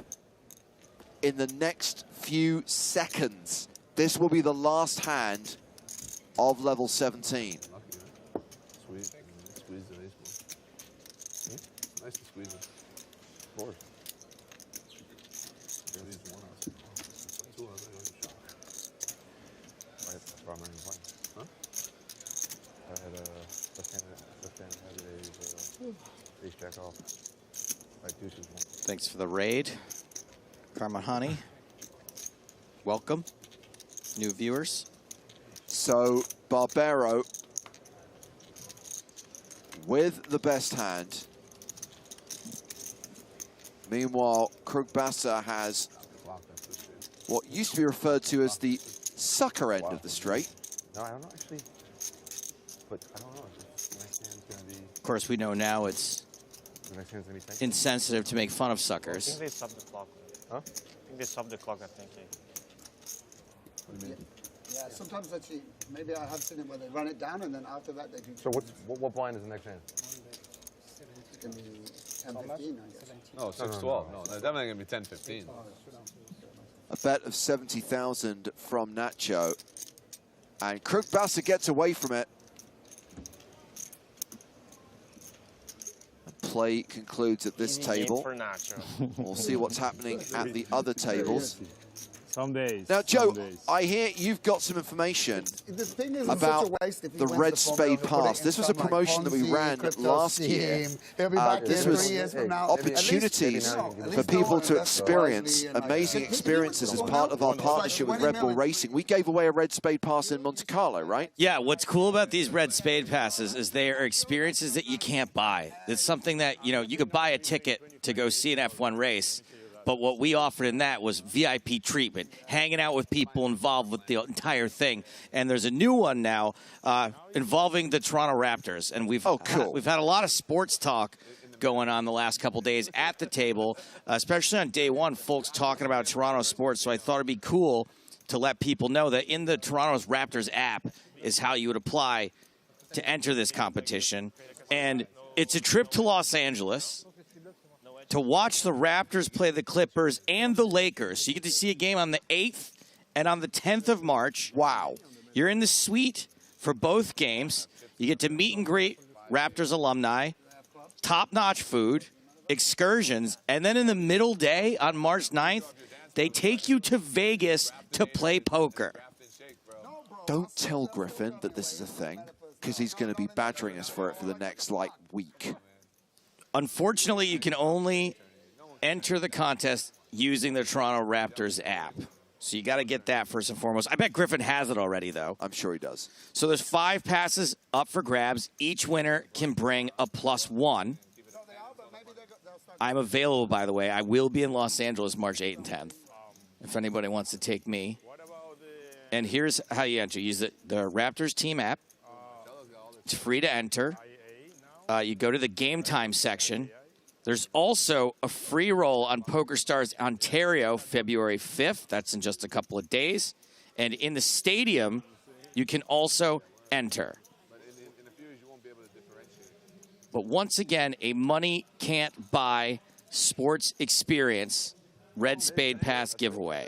in the next few seconds. This will be the last hand of level 17. Squeeze the baseball. Nice to squeeze it. Four. Squeeze one out. 2 out there. Huh? I had a ace jack off. Like deuces one. Thanks for the raid, Karmahani. Welcome, new viewers. So Barbero with the best hand. Meanwhile, Krugbasser has what used to be referred to as the sucker end of the straight. No, I don't know, actually. But I don't know. Next hand's going to be... Of course, we know now it's insensitive to make fun of I suckers. think they stopped the clock. Huh? I think they stopped the clock, I think. What do you mean? Yeah, sometimes actually, maybe I have seen it where they run it down and then after that they do. So what blind is the next hand? It's going to be 10-15, I guess. No, 6-12. No, that's definitely going to be 10-15. A bet of 70,000 from Nacho. And Krugbasser gets away from it. Play concludes at this table. We'll see what's happening at the other tables. Some days. Now, Joe, I hear you've got some information about the Red Spade Pass. This was a promotion that we ran last year. This was opportunities for people to experience amazing experiences as part of our partnership with Red Bull Racing. We gave away a Red Spade Pass in Monte Carlo, right? Yeah, what's cool about these Red Spade Passes is they are experiences that you can't buy. It's something that, you could buy a ticket to go see an F1 race, but what we offered in that was VIP treatment, hanging out with people involved with the entire thing. And there's a new one now involving the Toronto Raptors. And we've had a lot of sports talk going on the last couple days at the table, especially on day one, folks talking about Toronto sports. So I thought it'd be cool to let people know that in the Toronto's Raptors app is how you would apply to enter this competition. And it's a trip to Los Angeles to watch the Raptors play the Clippers and the Lakers. So you get to see a game on the 8th and on the 10th of March. Wow. You're in the suite for both games. You get to meet and greet Raptors alumni, top-notch food, excursions, and then in the middle day on March 9th, they take you to Vegas to play poker. Don't tell Griffin that this is a thing, because he's going to be badgering us for it for the next, week. Unfortunately, you can only enter the contest using the Toronto Raptors app. So you got to get that first and foremost. I bet Griffin has it already, though. I'm sure he does. So there's 5 passes up for grabs. Each winner can bring a +1. I'm available, by the way. I will be in Los Angeles March 8th and 10th, if anybody wants to take me. And here's how you enter. Use the Raptors team app. It's free to enter. You go to the game time section. There's also a free roll on PokerStars Ontario, February 5th. That's in just a couple of days. And in the stadium, you can also enter. But once again, a money can't buy sports experience Red Spade Pass giveaway.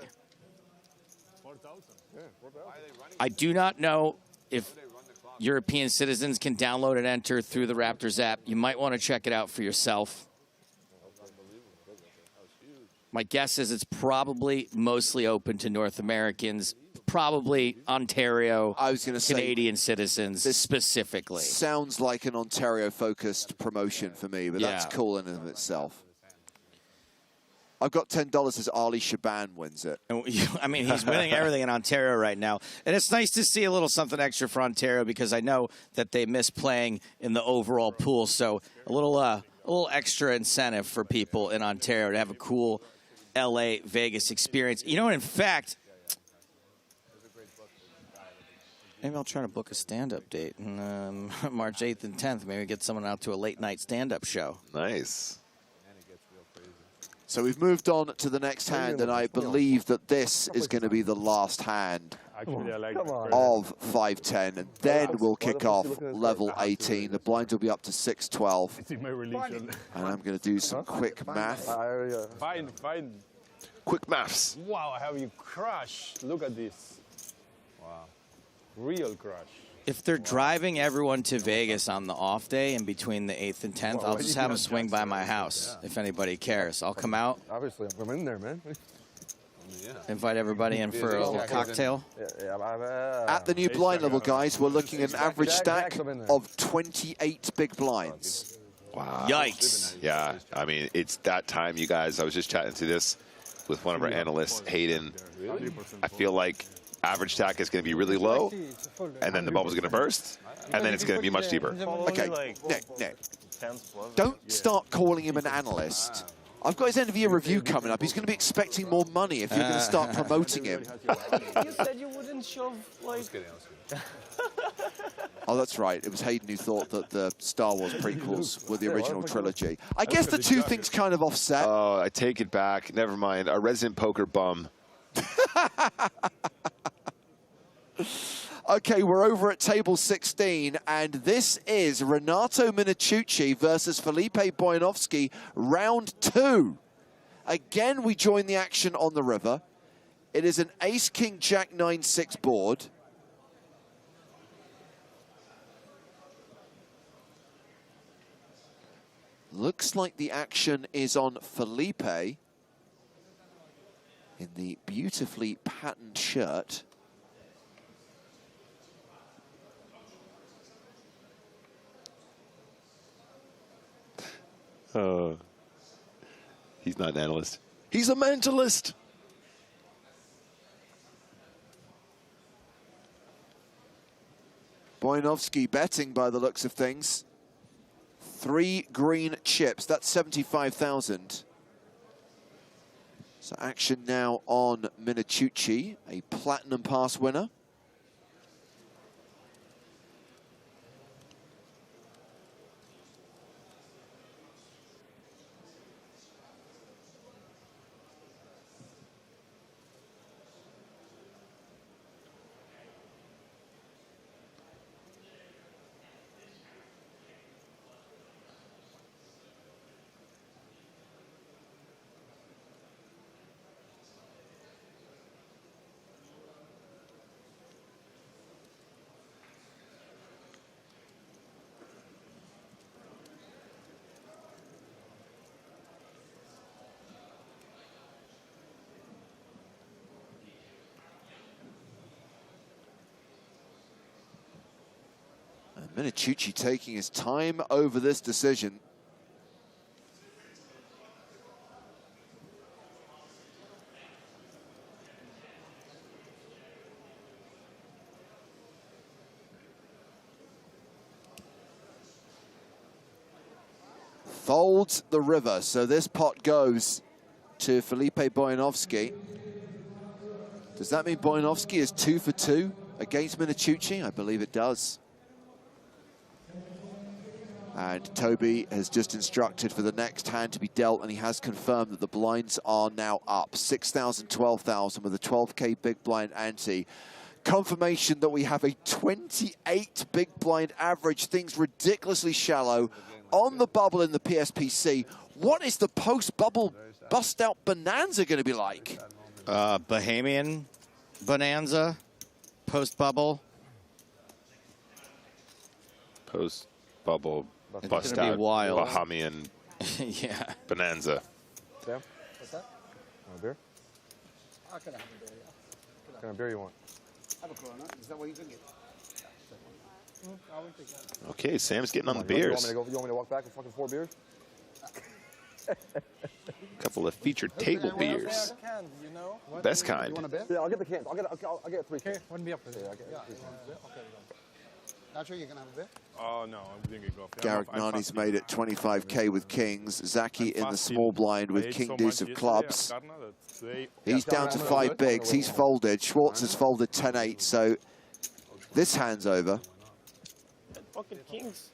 I do not know if European citizens can download and enter through the Raptors app. You might want to check it out for yourself. My guess is it's probably mostly open to North Americans, probably Ontario, Canadian citizens specifically. Sounds like an Ontario-focused promotion for me, but that's cool in and of itself. I've got $10 as Ali Shaban wins it. I mean, he's winning everything in Ontario right now. And it's nice to see a little something extra for Ontario because I know that they miss playing in the overall pool. So a little extra incentive for people in Ontario to have a cool LA Vegas experience. You know, in fact, maybe I'll try to book a stand-up date on March 8th and 10th. Maybe get someone out to a late-night stand-up show. Nice. So we've moved on to the next hand, and I believe that this is going to be the last hand of 5-10, and then we'll kick off level 18. The blinds will be up to 6-12. And I'm going to do some quick math. Fine. Quick maths. Wow, how you crush. Look at this. Wow. Real crush. If they're driving everyone to Vegas on the off day in between the 8th and 10th, I'll just have them swing by my house if anybody cares. I'll come out. Obviously, I'm in there, man. Invite everybody in for a little cocktail. At the new blind level, guys, we're looking at an average stack of 28 big blinds. Wow. Yikes. Yeah, I mean, it's that time, you guys. I was just chatting through this with one of our analysts, Hayden. I feel like average stack is going to be really low, and then the bubble's going to burst, and then it's going to be much deeper. Okay, Nick, don't start calling him an analyst. I've got his end of year review coming up. He's going to be expecting more money if you're going to start promoting him. You said you wouldn't shove, like... Oh, that's right. It was Hayden who thought that the Star Wars prequels were the original trilogy. I guess the two things kind of offset. Oh, I take it back. Never mind. A resident poker bum. Okay, we're over at table 16, and this is Renato Minicucci versus Philipe Boyanovsky, round 2. Again, we join the action on the river. It is an ace-king-jack-9-6 board. Looks like the action is on Philipe in the beautifully patterned shirt. He's not an analyst. He's a mentalist. Boyanovsky betting by the looks of things. 3 green chips, that's 75,000. So action now on Minicucci, a platinum pass winner. Minicucci taking his time over this decision. Folds the river, so this pot goes to Philipe Boyanovsky. Does that mean Boyanovsky is 2 for 2 against Minicucci? I believe it does. And Toby has just instructed for the next hand to be dealt, and he has confirmed that the blinds are now up. 6,000, 12,000 with a 12K big blind ante. Confirmation that we have a 28 big blind average. Things ridiculously shallow on the bubble in the PSPC. What is the post-bubble bust-out bonanza going to be like? Bahamian bonanza, post-bubble. Post-bubble. It's Bust gonna out be wild. Bahamian Yeah. bonanza. Sam, what's that? Want a beer? I could have a beer, yeah. What kind of beer you want? Have a Corona. Is that what you drink it? I would think that. Okay, Sam's getting on the You beers. want me to walk back with fucking 4 beers? Couple of featured table beers. Best kind. You want a beer? Yeah, I'll get the cans. I'll get 3 cans. Wouldn't be up to Yeah, I'll get 3 cans. Nacho, you're going to have a beer? Oh, no, I'm drinking coffee. Garrick Nani's made it 25K with kings. Zaki in the small blind with king deuce of clubs. He's down to 5 bigs. He's folded. Schwartz has folded 10-8, so this hand's over. Fucking kings.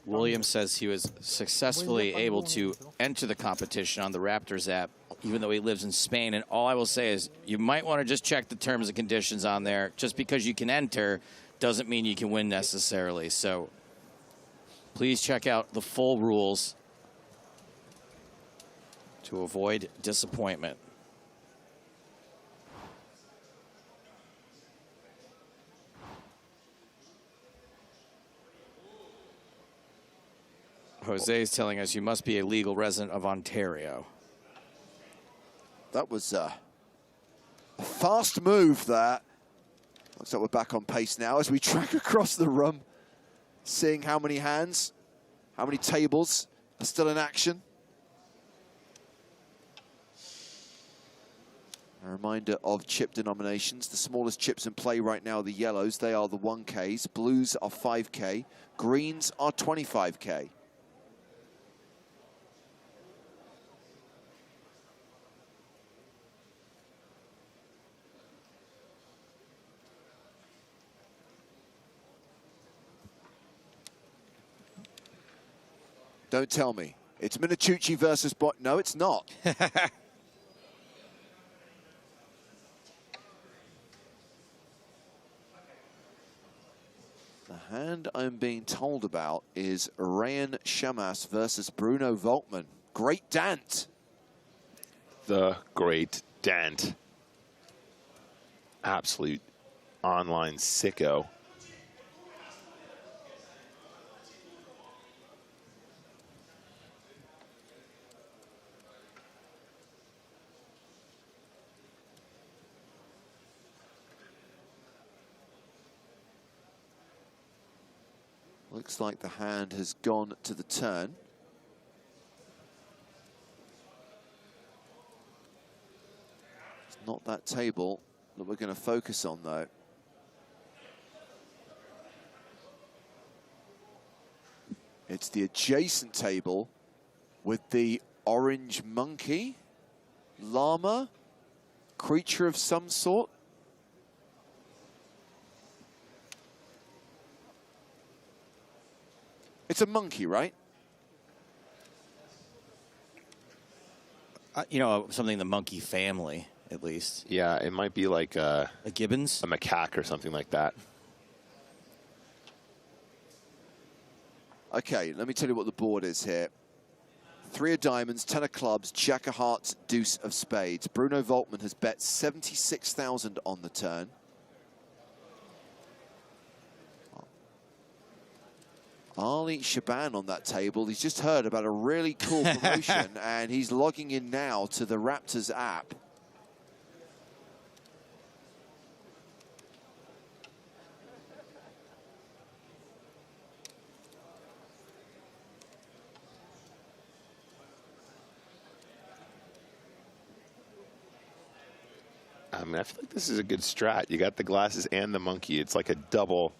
William says he was successfully able to enter the competition on the Raptors app, even though he lives in Spain. And all I will say is you might want to just check the terms and conditions on there. Just because you can enter doesn't mean you can win necessarily. So please check out the full rules to avoid disappointment. Jose is telling us you must be a legal resident of Ontario. That was a fast move there. Looks like we're back on pace now as we track across the room, seeing how many hands, how many tables are still in action. A reminder of chip denominations. The smallest chips in play right now are the yellows. They are the 1Ks. Blues are 5K. Greens are 25K. Don't tell me. It's Minachuchi versus Bot. No, it's not. The hand I'm being told about is Ryan Shamas versus Bruno Volkmann. Great Dant. The Great Dant. Absolute online sicko. Looks like the hand has gone to the turn. It's not that table that we're going to focus on, though. It's the adjacent table with the orange monkey, llama, creature of some sort. It's a monkey, right? You know, something in the monkey family, at least. Yeah, it might be like a gibbons? A macaque or something like that. Okay, let me tell you what the board is here. 3 of diamonds, 10 of clubs, jack of hearts, deuce of spades. Bruno Volkmann has bet 76,000 on the turn. Ali Shaban on that table. He's just heard about a really cool promotion and he's logging in now to the Raptors app. I mean, I feel like this is a good strat. You got the glasses and the monkey. It's like a double.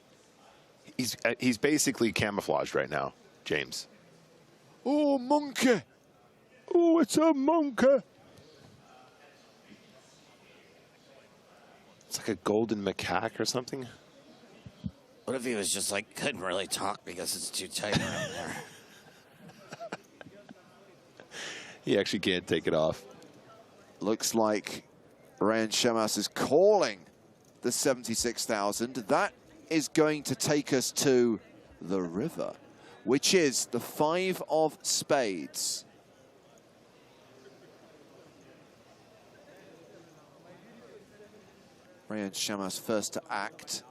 He's basically camouflaged right now, James. Oh, monkey. Oh, it's a monkey. It's like a golden macaque or something. What if he was just like, couldn't really talk because it's too tight around there? He actually can't take it off. Looks like Ryan Shamas is calling the 76,000. That is going to take us to the river, which is the 5 of spades. Ryan Shamas first to act.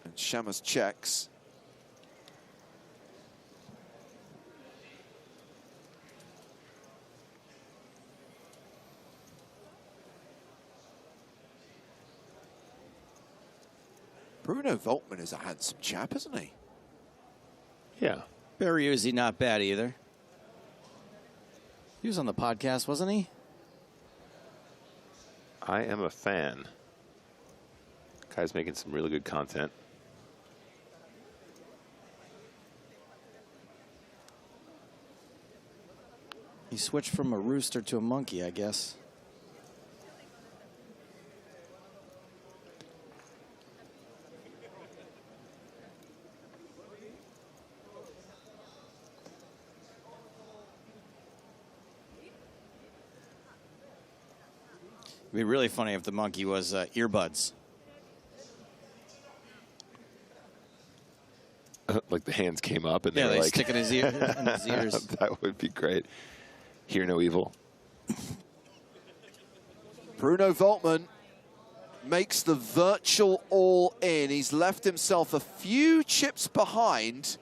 And Shamas checks. Bruno Volkmann is a handsome chap, isn't he? Yeah. Berriuzzi, not bad either. He was on the podcast, wasn't he? I am a fan. Guy's making some really good content. He switched from a rooster to a monkey, I guess. It'd be really funny if the monkey was earbuds. Like the hands came up and yeah, they were like stick in his ears. In his ears. That would be great. Hear no evil. Bruno Volkmann makes the virtual all-in. He's left himself a few chips behind.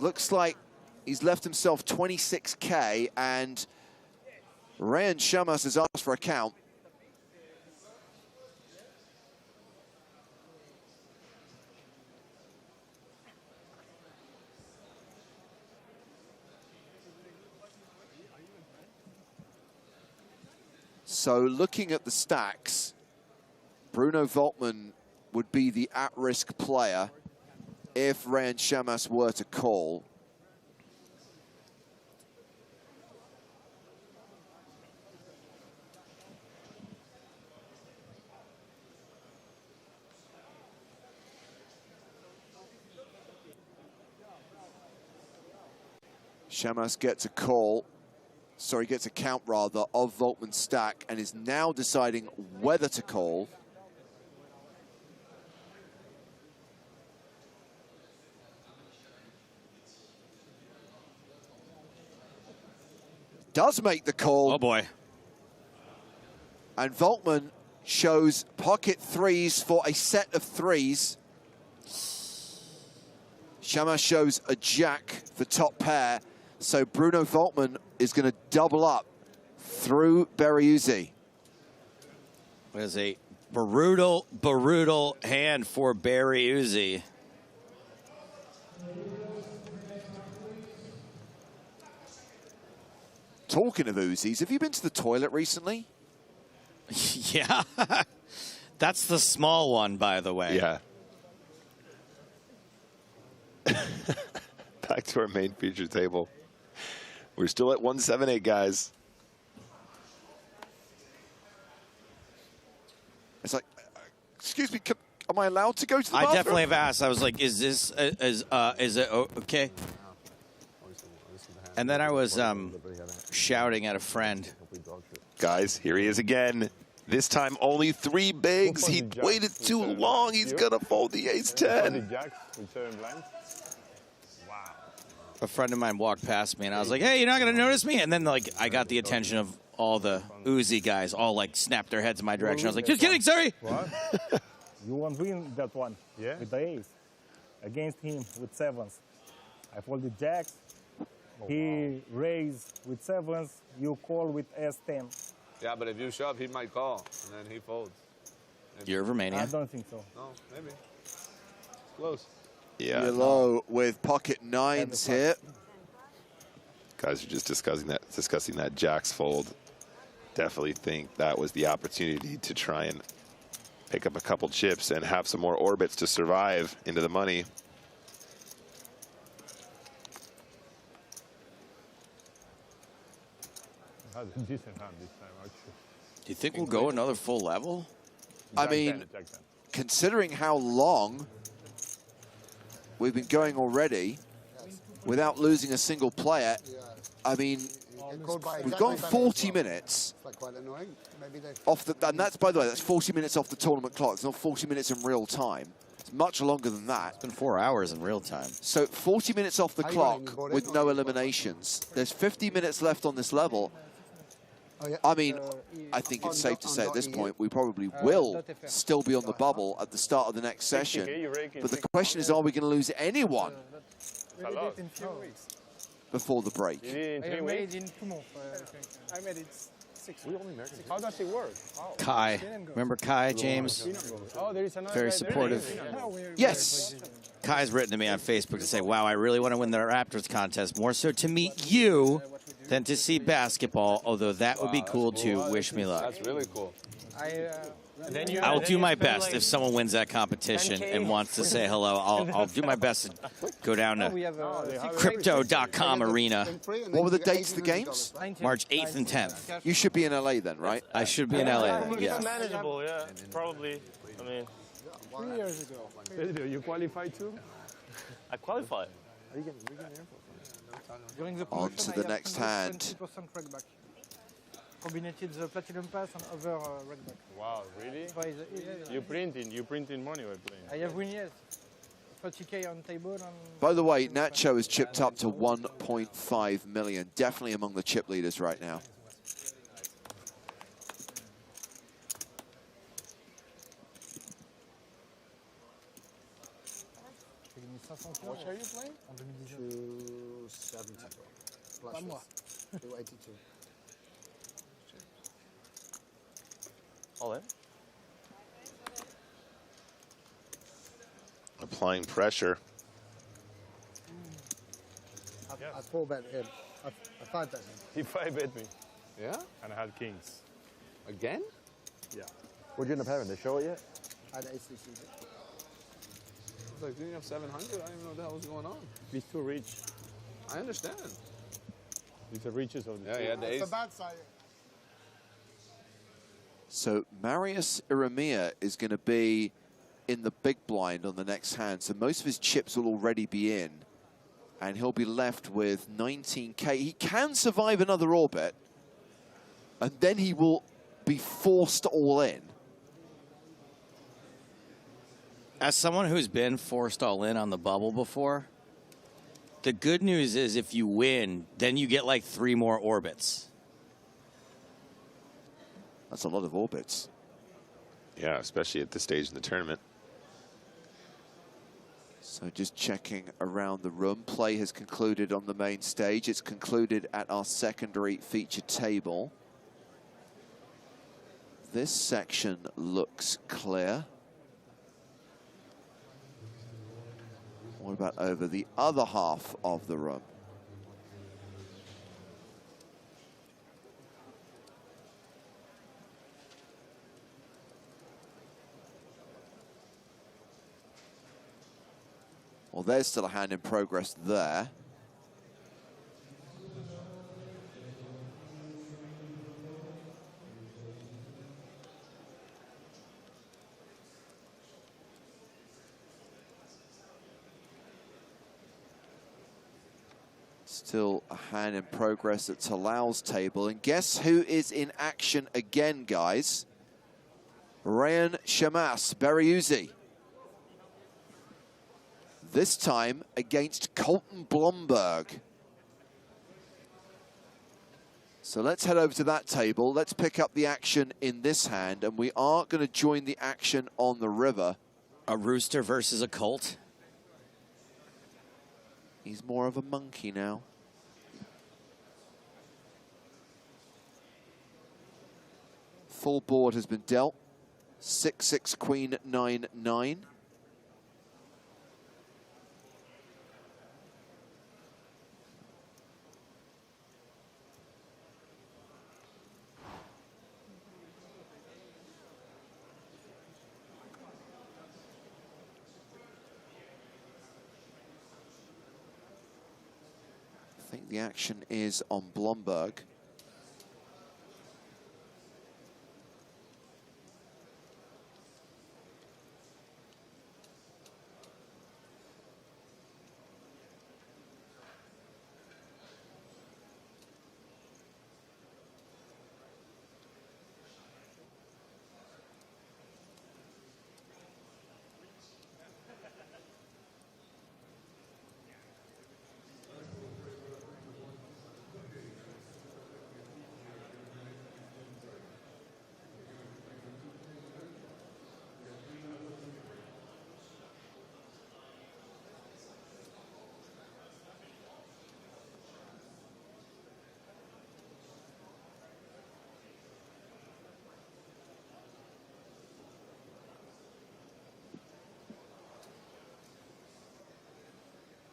Looks like he's left himself 26K, and Ryan Shamas has asked for a count. So looking at the stacks, Bruno Volkmann would be the at-risk player if Ryan Shamas were to call. Shamas gets a call, sorry, gets a count rather, of Volkmann's stack and is now deciding whether to call. Does make the call. Oh boy. And Volkmann shows pocket threes for a set of threes. Shamas shows a jack, the top pair. So Bruno Volkmann is going to double up through Berriuzzi. It was a brutal hand for Berriuzzi. Talking of Uzis, have you been to the toilet recently? Yeah. That's the small one, by the way. Yeah. Back to our main feature table. We're still at 178, guys. It's like, excuse me, am I allowed to go to the bathroom? I definitely have asked. I was like, is this, is it okay? And then I was shouting at a friend. Guys, here he is again. This time only 3 bigs. He waited too long. He's going to fold the ace-10. A friend of mine walked past me, and I was like, hey, you're not going to notice me? And then, like, I got the attention of all the Uzi guys, all, like, snapped their heads in my direction. I was like, just kidding, sorry. What? You won't win that one with the ace. Against him with sevens. I folded jacks. He raised with sevens. You call with S10. Yeah, but if you shove, he might call, and then he folds. Maybe. You're Romania. I don't think so. No, maybe. Close. Yeah. Yellow with pocket nines here. Guys are just discussing that jacks fold. Definitely think that was the opportunity to try and pick up a couple chips and have some more orbits to survive into the money. Had a decent hand this time, actually. Do you think we'll go another full level? I mean, considering how long we've been going already without losing a single player, I mean, we've gone 40 minutes off the, and that's, by the way, that's 40 minutes off the tournament clock. It's not 40 minutes in real time. It's much longer than that. It's been 4 hours in real time. So 40 minutes off the clock with no eliminations. There's 50 minutes left on this level. I mean, I think it's safe to say at this point we probably will still be on the bubble at the start of the next session. But the question is, are we going to lose anyone before the break? I made in 2 months. I made it 6 weeks. How does it work? Kai. Remember Kai, James? Oh, there is another Very supportive. Yes. Kai's written to me on Facebook to say, wow, I really want to win the Raptors contest, more so to meet you than to see basketball, although that would be cool too. Wish me luck. That's really cool. I'll do my best if someone wins that competition and wants to say hello. I'll do my best to go down to crypto.com arena. What were the dates of the games? March 8th and 10th. You should be in LA then, right? I should be in LA then, yeah. It's manageable, yeah. Probably. I mean, 3 years ago. Pedro, you qualify too? I qualified. During the On to the next hand. 20% rackback. Combined the platinum pass and other rackback. Wow, really? You printing money by playing. I have win, yes. 30K on table. And By the way, Nacho has chipped up to 1.5 million. Definitely among the chip leaders right now. What are you playing? 270. Pas moi. 282. All in? Applying pressure. I 4-bet him. I 5-bet him. He 5-bet me. Yeah? And I had kings. Again? Yeah. What'd you end up having? They show it yet? I had ACC. I was like, didn't you have 700? I didn't even know what the hell was going on. He's too rich. I understand. He's the richest of the Yeah, he had the ace. It's a bad side. So Marius Iramia is going to be in the big blind on the next hand. So most of his chips will already be in. And he'll be left with 19K. He can survive another orbit, and then he will be forced all in. As someone who's been forced all in on the bubble before, the good news is if you win, then you get like 3 more orbits. That's a lot of orbits. Yeah, especially at this stage in the tournament. So just checking around the room. Play has concluded on the main stage. It's concluded at our secondary feature table. This section looks clear. What about over the other half of the room? Well, there's still a hand in progress there. Still a hand in progress at Talal's table. And guess who is in action again, guys? Ryan Shamas, Berriuzzi. This time against Colton Blomberg. So let's head over to that table. Let's pick up the action in this hand, and we are going to join the action on the river. A rooster versus a colt. He's more of a monkey now. Full board has been dealt. 6-6, queen, 9-9. I think the action is on Blomberg.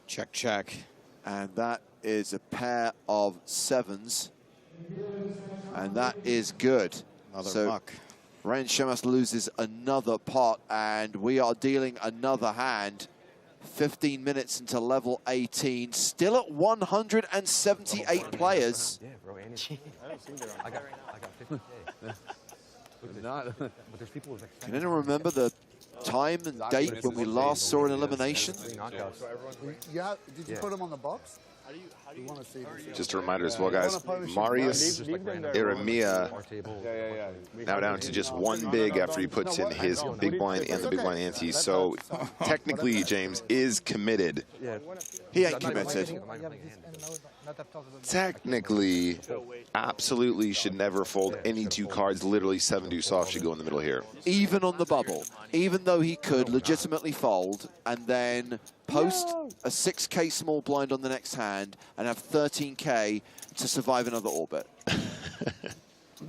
Check, check. And that is a pair of 7s. And that is good. Another muck. Ryan Shamas loses another pot, and we are dealing another hand. 15 minutes into level 18. Still at 178 players. Yeah, bro, Andy. I got 50K. But there's people with like... Can anyone remember the time and date when we last saw an elimination? Yeah, did you put them on the box? We want to see this. Just a reminder as well, guys. Marius Eremia now down to just 1 big after he puts in his big blind and the big blind ante. So technically, James is committed. He ain't committed. Technically, absolutely should never fold any 2 cards. Literally 7 deuce off should go in the middle here. Even on the bubble, even though he could legitimately fold and then post a 6K small blind on the next hand and have 13K to survive another orbit.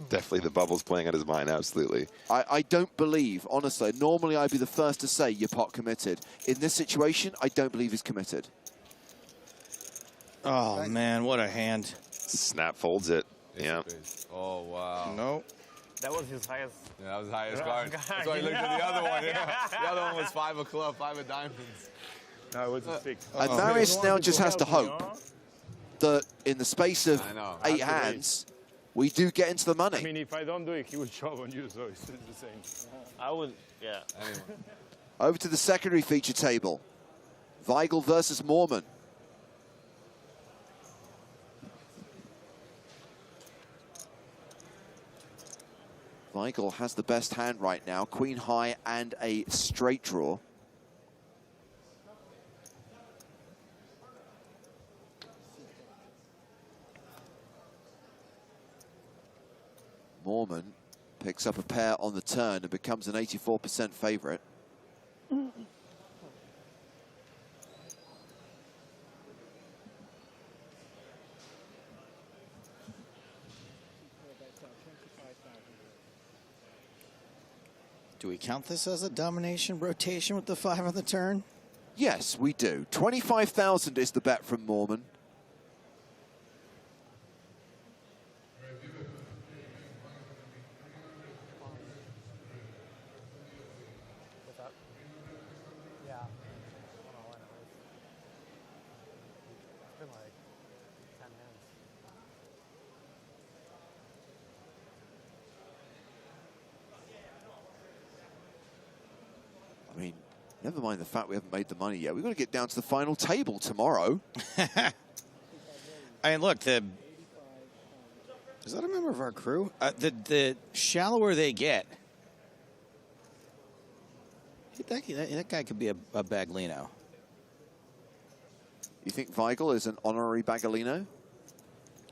Definitely the bubble's playing on his mind, absolutely. I don't believe, honestly, normally I'd be the first to say you're pot committed. In this situation, I don't believe he's committed. Oh, man, what a hand. Snap folds it. Yeah. Oh, wow. Nope. That was his highest. Yeah, that was the highest card. That's why he looked at the other one. Yeah. The other one was 5 of club, 5 of diamonds. No, it was a 6. And Marius now just has to hope that in the space of 8 hands, we do get into the money. I mean, if I don't do it, he would shove on you, so it's the same. I would, yeah. Over to the secondary feature table. Weigel versus Moorman. Weigel has the best hand right now, queen high and a straight draw. Moorman picks up a pair on the turn and becomes an 84% favorite. Do we count this as a domination rotation with the 5 on the turn? Yes, we do. 25,000 is the bet from Moorman. I mean, never mind the fact we haven't made the money yet. We've got to get down to the final table tomorrow. I mean, look, is that a member of our crew? The shallower they get, that guy could be a Baglino. You think Weigel is an honorary Baglino?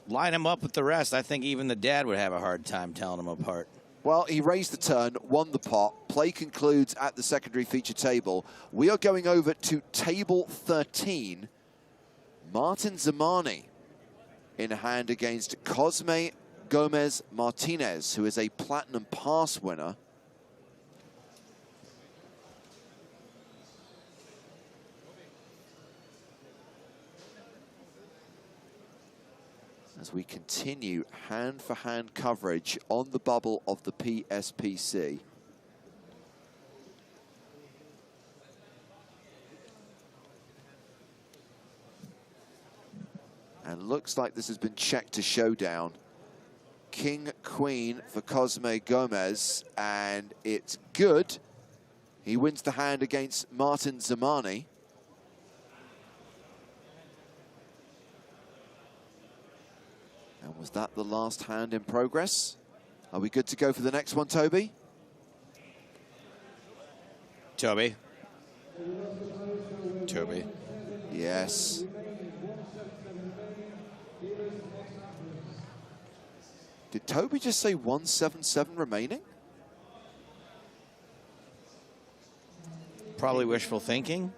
Line him up with the rest. I think even the dad would have a hard time telling them apart. Well, he raised the turn, won the pot. Play concludes at the secondary feature table. We are going over to table 13. Martin Zamani in hand against Cosme Gomez Martinez, who is a Platinum Pass winner. As we continue hand-for-hand coverage on the bubble of the PSPC. And looks like this has been checked to showdown. King, Queen for Cosme Gomez, and it's good. He wins the hand against Martin Zamani. And was that the last hand in progress? Are we good to go for the next one, Toby? Toby. Yes. Did Toby just say 177 remaining? Probably wishful thinking.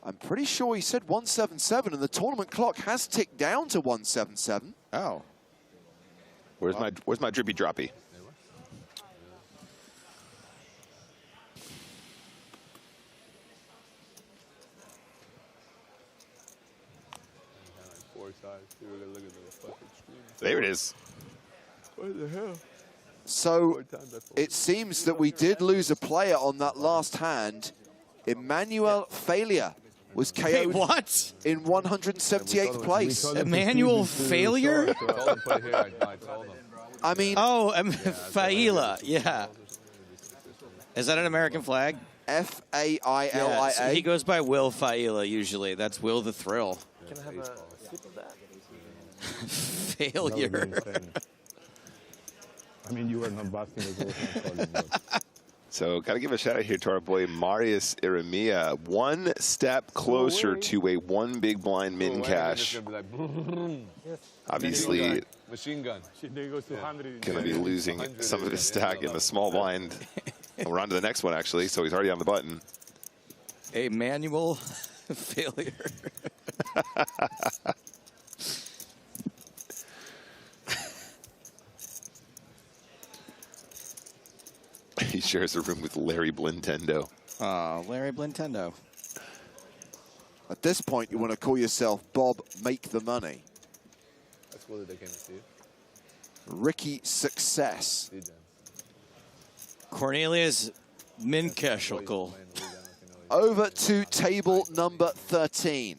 I'm pretty sure he said 177, and the tournament clock has ticked down to 177. Oh. Where's my drippy droppy? There it is. What the hell? So it seems that we did lose a player on that last hand. Emmanuel Failure was KO'd in 178th place. Emmanuel Failure? I mean... Oh, Faila, yeah. Is that an American flag? F-A-I-L-I-A. Yeah, he goes by Will Faila usually. That's Will the Thrill. Can I have a sip of that? Failure. I mean, you were not busting the goal. So, got to give a shout out here to our boy Marius Irimia. One step closer to a one big blind min cash. Obviously, machine gun. going to be losing some of his stack in the small blind. We're on to the next one, actually, so he's already on the button. A manual failure. He shares a room with Larry Blintendo. Oh, Larry Blintendo. At this point, you want to call yourself Bob Make the Money. That's cool that they came to see it. Ricky Success. Cornelius Minkeshelkel. Over to table number 13.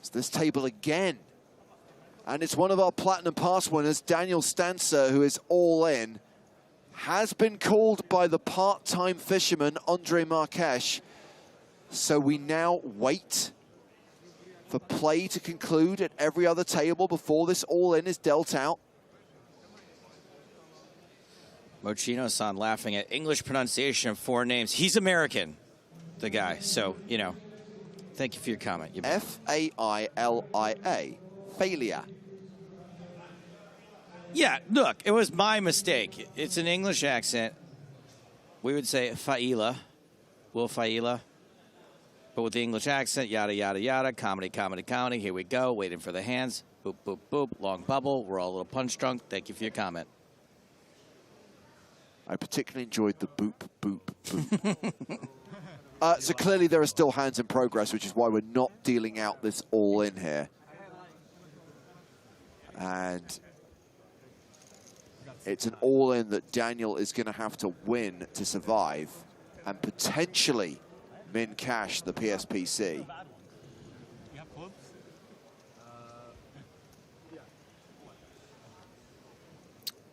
It's this table again. And it's one of our Platinum Pass winners, Daniel Stancer, who is all in. Has been called by the part-time fisherman, Andre Marques. So we now wait for play to conclude at every other table before this all-in is dealt out. Mochino-san laughing at English pronunciation of four names. He's American, the guy. So, you know, thank you for your comment. F-A-I-L-I-A. Failure. Yeah, look, it was my mistake. It's an English accent. We would say Faila. Will Faila. But with the English accent, yada, yada, yada, comedy, comedy, comedy. Here we go, waiting for the hands. Boop, boop, boop. Long bubble. We're all a little punch drunk. Thank you for your comment. I particularly enjoyed the boop, boop, boop. So clearly there are still hands in progress, which is why we're not dealing out this all-in here. And it's an all-in that Daniel is going to have to win to survive and potentially min cash the PSPC.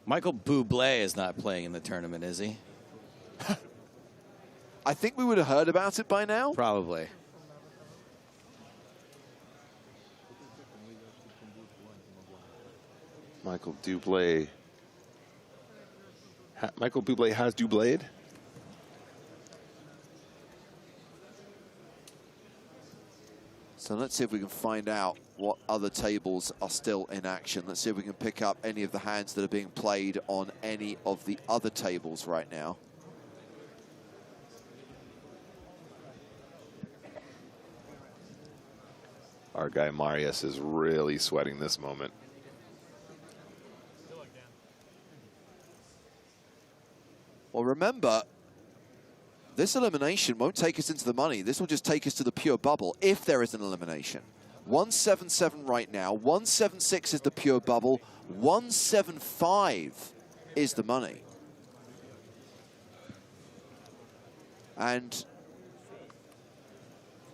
Michael Bublé is not playing in the tournament, is he? I think we would have heard about it by now. Probably. Michael Bublé. Michael Bublé has Dublayed? So let's see if we can find out what other tables are still in action. Let's see if we can pick up any of the hands that are being played on any of the other tables right now. Our guy Marius is really sweating this moment. Well, remember, this elimination won't take us into the money. This will just take us to the pure bubble, if there is an elimination. 177 right now. 176 is the pure bubble. 175 is the money. And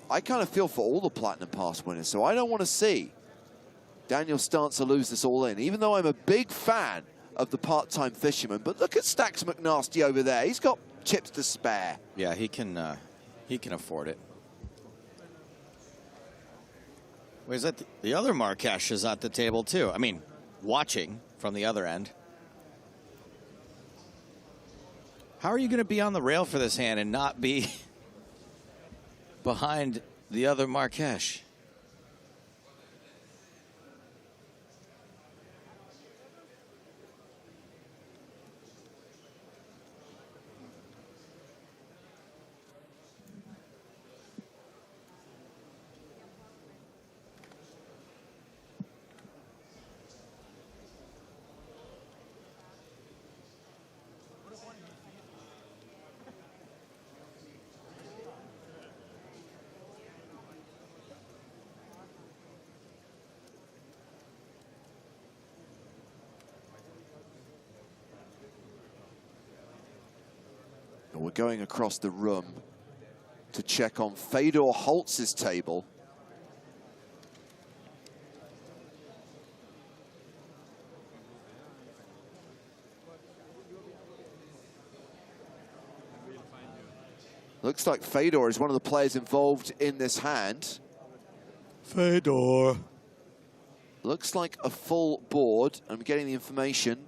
I kind of feel for all the Platinum Pass winners, so I don't want to see Daniel Stancer lose this all in, even though I'm a big fan of the part-time fisherman. But look at Stacks McNasty over there. He's got chips to spare. Yeah, he can afford it. Where's that? The other Marrakesh is at the table too. I mean, watching from the other end. How are you going to be on the rail for this hand and not be behind the other Marrakesh? We're going across the room to check on Fedor Holtz's table. Looks like Fedor is one of the players involved in this hand. Fedor. Looks like a full board. I'm getting the information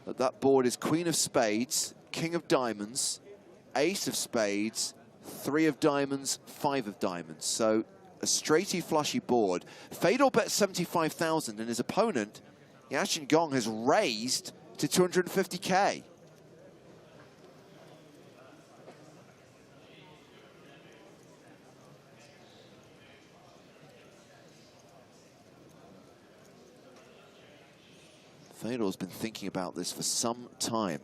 that that board is Queen of Spades, King of Diamonds, Ace of Spades, 3 of Diamonds, 5 of Diamonds. So a straighty flushy board. Fedor bet 75,000 and his opponent, Yashin Gong, has raised to 250K. Fedor's been thinking about this for some time.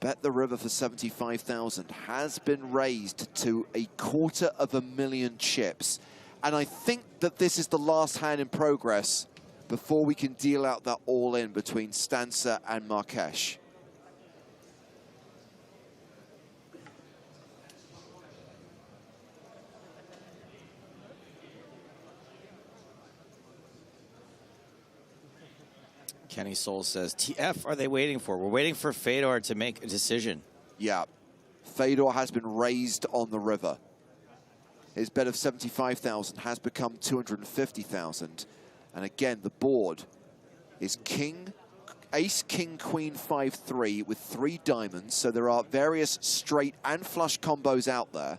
Bet the river for 75,000 has been raised to 250,000 chips. And I think that this is the last hand in progress before we can deal out that all-in between Stancer and Marrakesh. Kenny Soul says, TF are they waiting for? We're waiting for Fedor to make a decision. Yeah, Fedor has been raised on the river. His bet of 75,000 has become 250,000. And again, the board is king, ace, king, queen, 5-3 with 3 diamonds. So there are various straight and flush combos out there.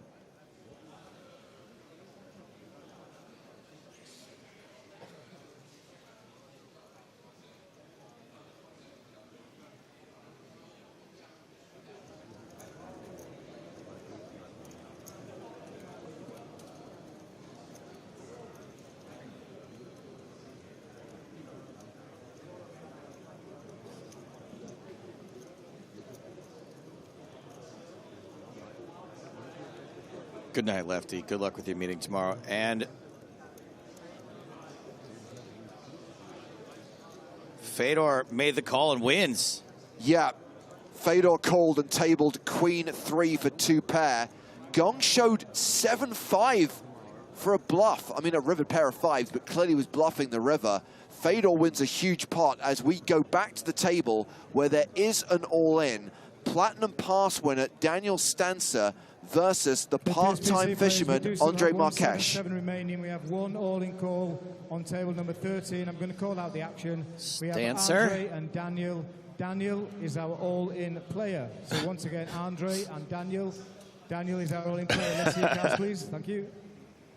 Good night, Lefty. Good luck with your meeting tomorrow. And Fedor made the call and wins. Yeah, Fedor called and tabled queen 3 for 2 pair. Gong showed 7-5 for a bluff. I mean, a river pair of 5s, but clearly was bluffing the river. Fedor wins a huge pot as we go back to the table where there is an all-in. Platinum pass winner Daniel Stancer versus the part-time fisherman Andre Marques. 7 remaining. We have 1 all-in call on table number 13. I'm going to call out the action. We have Andre and Daniel. Daniel is our all-in player. So once again, Andre and Daniel. Daniel is our all-in player. Let's see your cards, please. Thank you.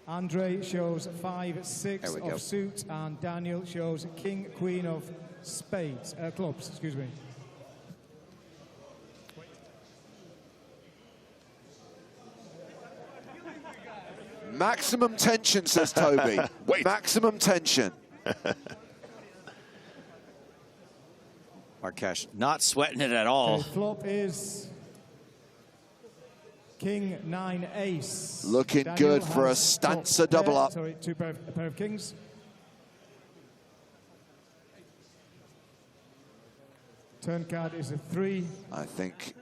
Andre shows 5-6 of suit, and Daniel shows king, queen of spades, clubs, excuse me. Maximum tension, says Toby. Wait. Maximum tension. Marques not sweating it at all. Okay, flop is king 9 ace. Looking Daniel good for a Stancer double up. Sorry, a pair of kings. Turn card is a 3. I think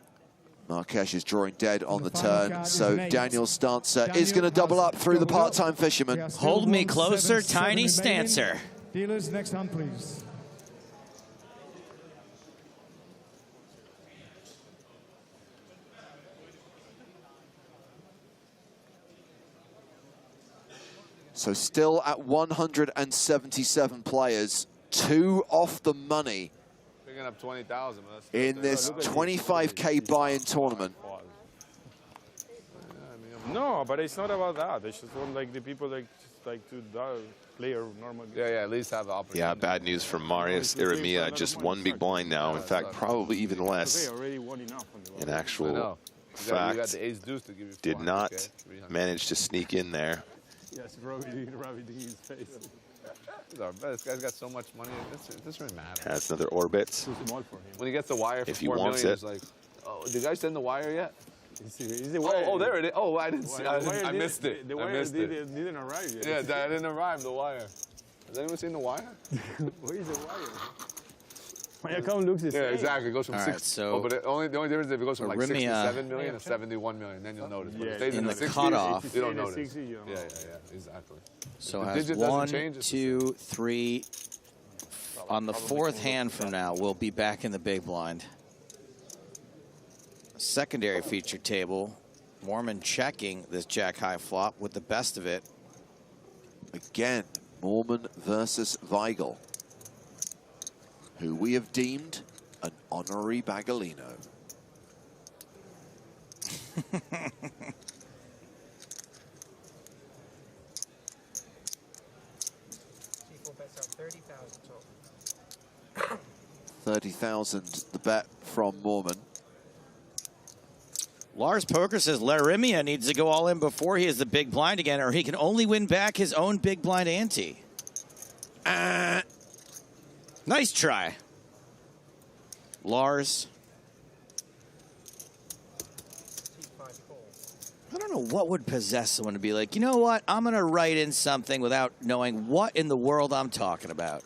Marques is drawing dead on the final turn, card so is an 8. Daniel Stancer is Daniel going to double has up through the doubled up. part-time fisherman. We are still Hold me 1, closer, 7 Tiny remaining. Stancer. Dealers, next hand, please. So still at 177 players, 2 off the money Picking up 20,000. in this 25K buy-in tournament. No, but it's not about that. They just want like the people like just like to play a normal game. Yeah, at least have the opportunity. Yeah, bad news for Marius Irimia. Just 1 big blind now. In fact, probably even less. In actual fact, did not manage to sneak in there. Yes, rubbing his face. This guy's got so much money. It doesn't really matter. Has another orbits. When he gets the wire for If he 4 wants million, it. it's like, oh, did you guys send the wire yet? Wire. Oh, there it is. Oh, I didn't see. The wire I missed it. The I wire missed it. didn't arrive yet. Yeah, that didn't arrive. The wire. Has anyone seen the wire? Where is the wire? My account looks the same. Yeah, exactly. It goes from All 6. right, so oh, but the only difference is if it goes from like Arimia 67 million to 71 million, then you'll notice. But if it stays in in the 60, cutoff. you don't notice. Yeah, exactly. So The has digit doesn't 1, change, it's 2, 3. On the 4th hand from now, we'll be back in the big blind. Secondary feature table. Moorman checking this jack-high flop with the best of it. Again, Moorman versus Weigel, who we have deemed an honorary Bagolino. $30,000 the bet from Moorman. Lars Poker says Larimia needs to go all in before he is the big blind again, or he can only win back his own big blind ante. Nice try, Lars. I don't know what would possess someone to be like, you know what, I'm going to write in something without knowing what in the world I'm talking about.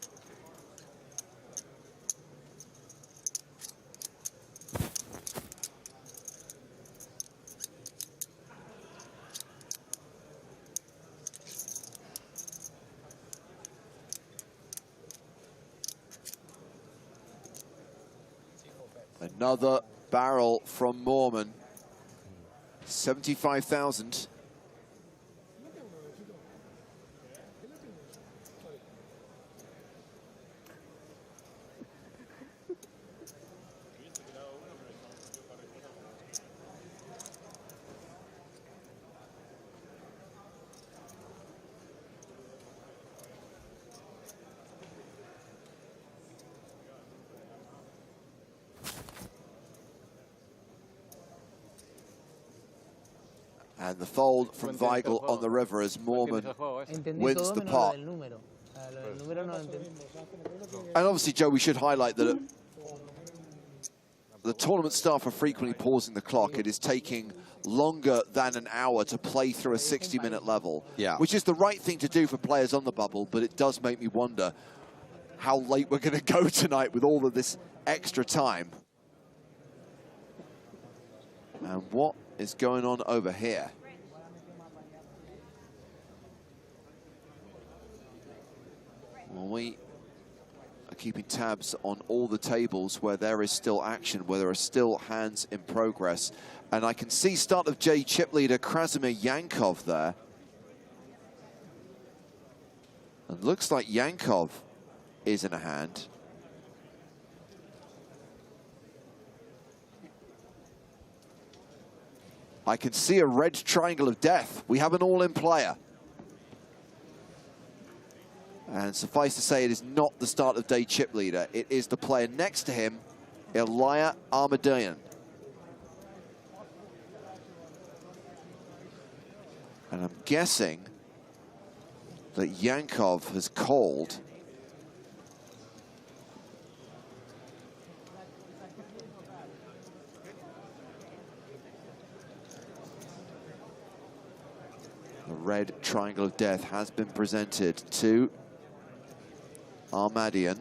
Another barrel from Moorman. 75,000. And the fold from Weigel on the river as Moorman wins the pot. And obviously, Joe, we should highlight that the tournament staff are frequently pausing the clock. It is taking longer than an hour to play through a 60-minute level, which is the right thing to do for players on the bubble, but it does make me wonder how late we're going to go tonight with all of this extra time. And what is going on over here? Well, we are keeping tabs on all the tables where there is still action, where there are still hands in progress. And I can see start of J chip leader Krasimir Yankov there. And looks like Yankov is in a hand. I can see a red triangle of death. We have an all-in player. And suffice to say, it is not the start of day chip leader. It is the player next to him, Ilya Armadyan. And I'm guessing that Yankov has called. The red triangle of death has been presented to Armadyan.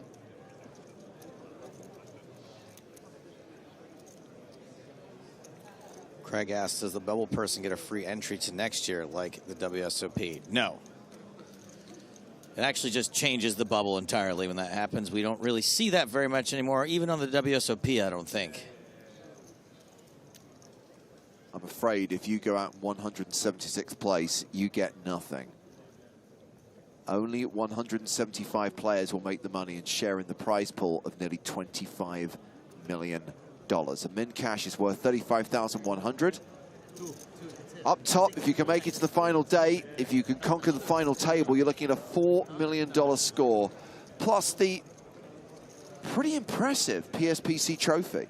Craig asks, does the bubble person get a free entry to next year like the WSOP? No. It actually just changes the bubble entirely when that happens. We don't really see that very much anymore, even on the WSOP, I don't think. I'm afraid if you go out in 176th place, you get nothing. Only 175 players will make the money and share in the prize pool of nearly $25 million. A min cash is worth $35,100. Up top, if you can make it to the final day, if you can conquer the final table, you're looking at a $4 million score, plus the pretty impressive PSPC trophy.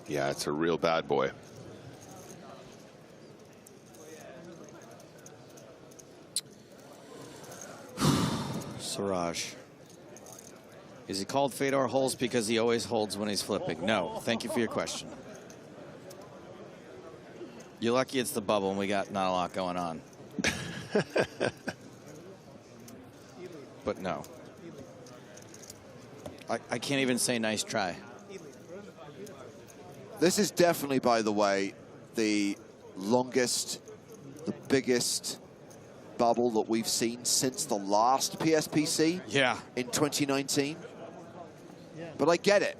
Yeah, it's a real bad boy. Siraj. Is he called Fedor Holds because he always holds when he's flipping? No. Thank you for your question. You're lucky it's the bubble and we got not a lot going on. But no. I can't even say nice try. This is definitely, by the way, the longest, the biggest bubble that we've seen since the last PSPC in 2019. But I get it.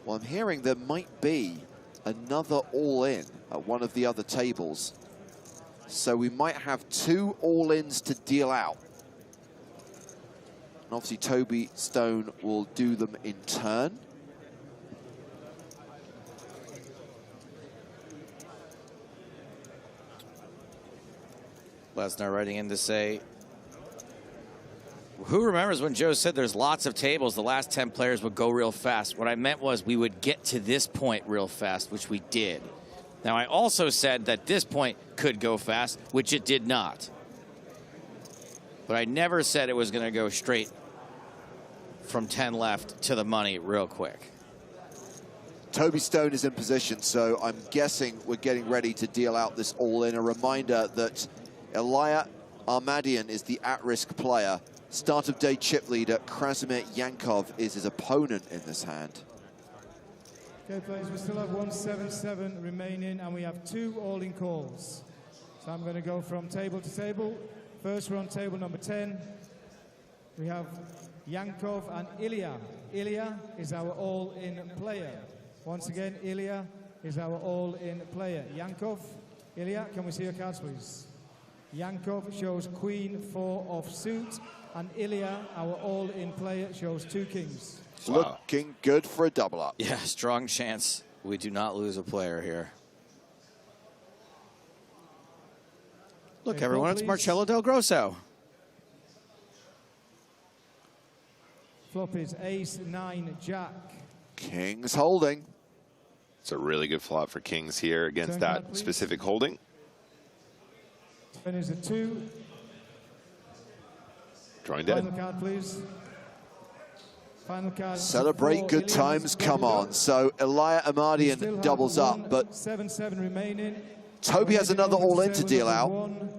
Well, I'm hearing there might be another all-in at one of the other tables. So we might have two all-ins to deal out. And obviously Toby Stone will do them in turn. Lesnar writing in to say, who remembers when Joe said there's lots of tables, the last 10 players would go real fast? What I meant was we would get to this point real fast, which we did. Now, I also said that this point could go fast, which it did not. But I never said it was going to go straight from 10 left to the money real quick. Toby Stone is in position, so I'm guessing we're getting ready to deal out this all-in. A reminder that Ilya Armadyan is the at-risk player. Start of day chip leader Krasimir Yankov is his opponent in this hand. Okay, players, we still have 177 remaining, and we have two all-in calls. So I'm going to go from table to table. First, we're on table number 10. We have Yankov and Ilya. Ilya is our all-in player. Once again, Ilya is our all-in player. Yankov, Ilya, can we see your cards, please? Yankov shows Queen 4 of suit, and Ilya, our all-in player, shows 2 kings. Wow. Looking good for a double-up. Yeah, strong chance we do not lose a player here. Look, Okay, everyone, it's Marcello Del Grosso. Flop is ace, 9, jack. Kings holding. It's a really good flop for Kings here against Turn that card, specific holding. Turn is a 2. Drawing dead. Final card, please. Final card. Celebrate 4, good Ilias times, come doubled on. up. So Elia We Amadian still have doubles up, but 7-7 remaining. Toby has another all-in to deal out. One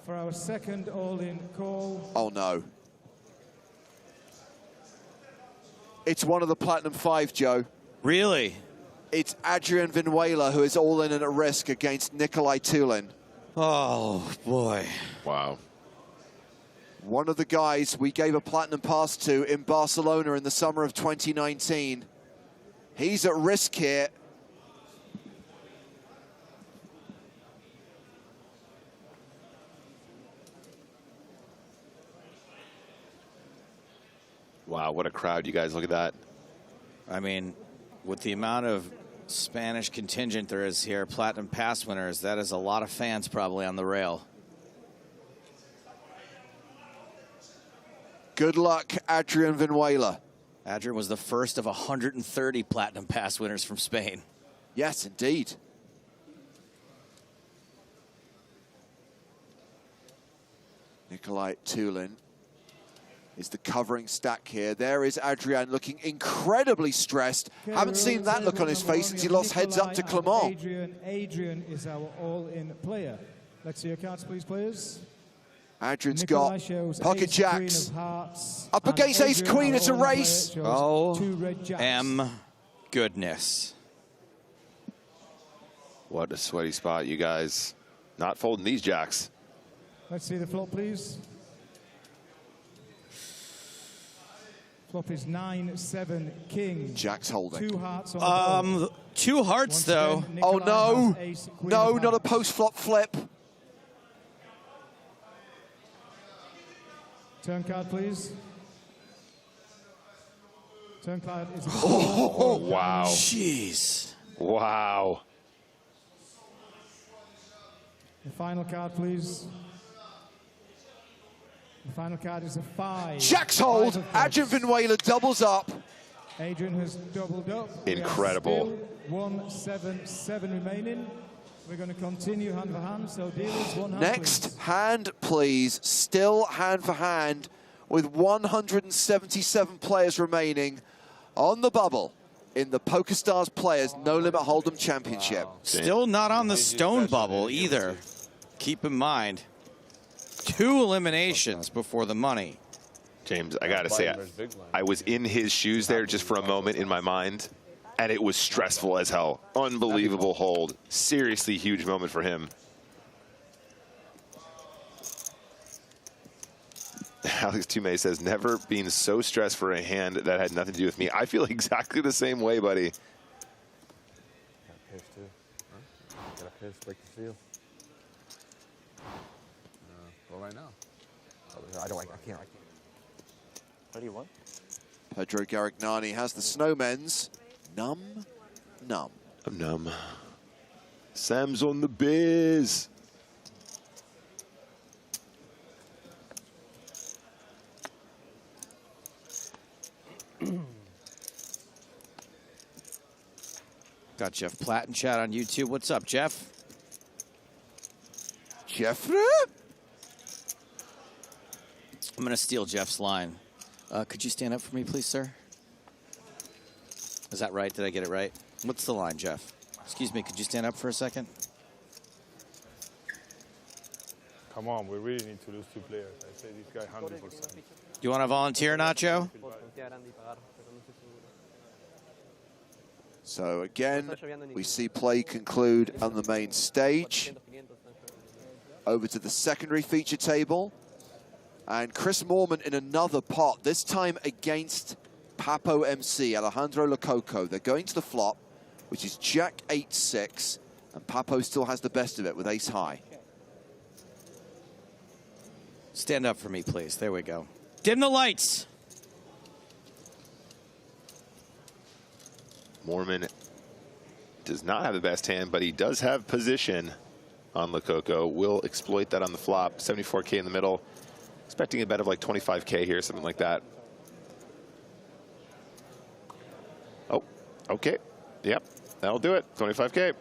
for our second all-in call. Oh no. It's one of the Platinum 5, Joe. Really? It's Adrian Vinuela who is all in and at risk against Nikolai Tulin. Oh, boy. Wow. One of the guys we gave a Platinum pass to in Barcelona in the summer of 2019. He's at risk here. Wow, what a crowd, you guys. Look at that. I mean, with the amount of Spanish contingent there is here, Platinum Pass winners, that is a lot of fans probably on the rail. Good luck, Adrian Vinuela. Adrian was the first of 130 Platinum Pass winners from Spain. Yes, indeed. Nikolai Tulin is the covering stack here. There is Adrian looking incredibly stressed. Haven't seen that look on his face since he lost heads up to Clement. Adrian is our all-in player. Let's see your cards, please, players. Adrian's Nikolai got shows pocket ace, jacks. queen of hearts, Up and against ace Adrian, queen, our it's a all-in player, race. shows Oh, 2 red jacks. goodness. What a sweaty spot, you guys. Not folding these jacks. Let's see the flop, please. Flop is 9-7 king. Jack's holding. 2 hearts on the board. 2 hearts, Once though. again, Oh, Nikolai no. has ace, queen No, of not a hearts. post-flop flip. Turn card, please. Turn card is... Oh, wow. Jeez. Wow. The final card, please. The final card is a 5. Jack's hold. Adrian Vinuela doubles up. Adrian has doubled up. Incredible. We are still 1-7-7 remaining. We're going to continue hand for hand, so dealers, 1 hand, Next please. hand, please. Still hand for hand with 177 players remaining on the bubble in the PokerStars Players No Limit Hold'em Championship. Still not on the stone bubble either. Keep in mind, 2 eliminations before the money. James, I got to say, I was in his shoes there just for a moment in my mind, and it was stressful as hell. Unbelievable hold. Seriously huge moment for him. Alex Toomey says, never been so stressed for a hand that had nothing to do with me. I feel exactly the same way, buddy. Got a piss too. Huh? Got a piss, break the seal. Go right now. I can't. What do you want? Pedro Garignani has the snowmen's. Numb. I'm numb. Sam's on the biz. Got Jeff Platt in chat on YouTube. What's up, Jeff? Jeffrey? I'm going to steal Jeff's line. Could you stand up for me, please, sir? Is that right? Did I get it right? What's the line, Jeff? Excuse me, could you stand up for a second? Come on, we really need to lose 2 players. I say this guy 100%. You want to volunteer, Nacho? So again, we see play conclude on the main stage. Over to the secondary feature table. And Chris Moorman in another pot, this time against Papo MC, Alejandro Lococo. They're going to the flop, which is Jack 8-6, and Papo still has the best of it with ace high. Stand up for me, please. There we go. Dim the lights. Moorman does not have the best hand, but he does have position on Lococo. Will exploit that on the flop. 74K in the middle. Expecting a bet of like 25K here, something like that. Okay. Yep. That'll do it. 25K.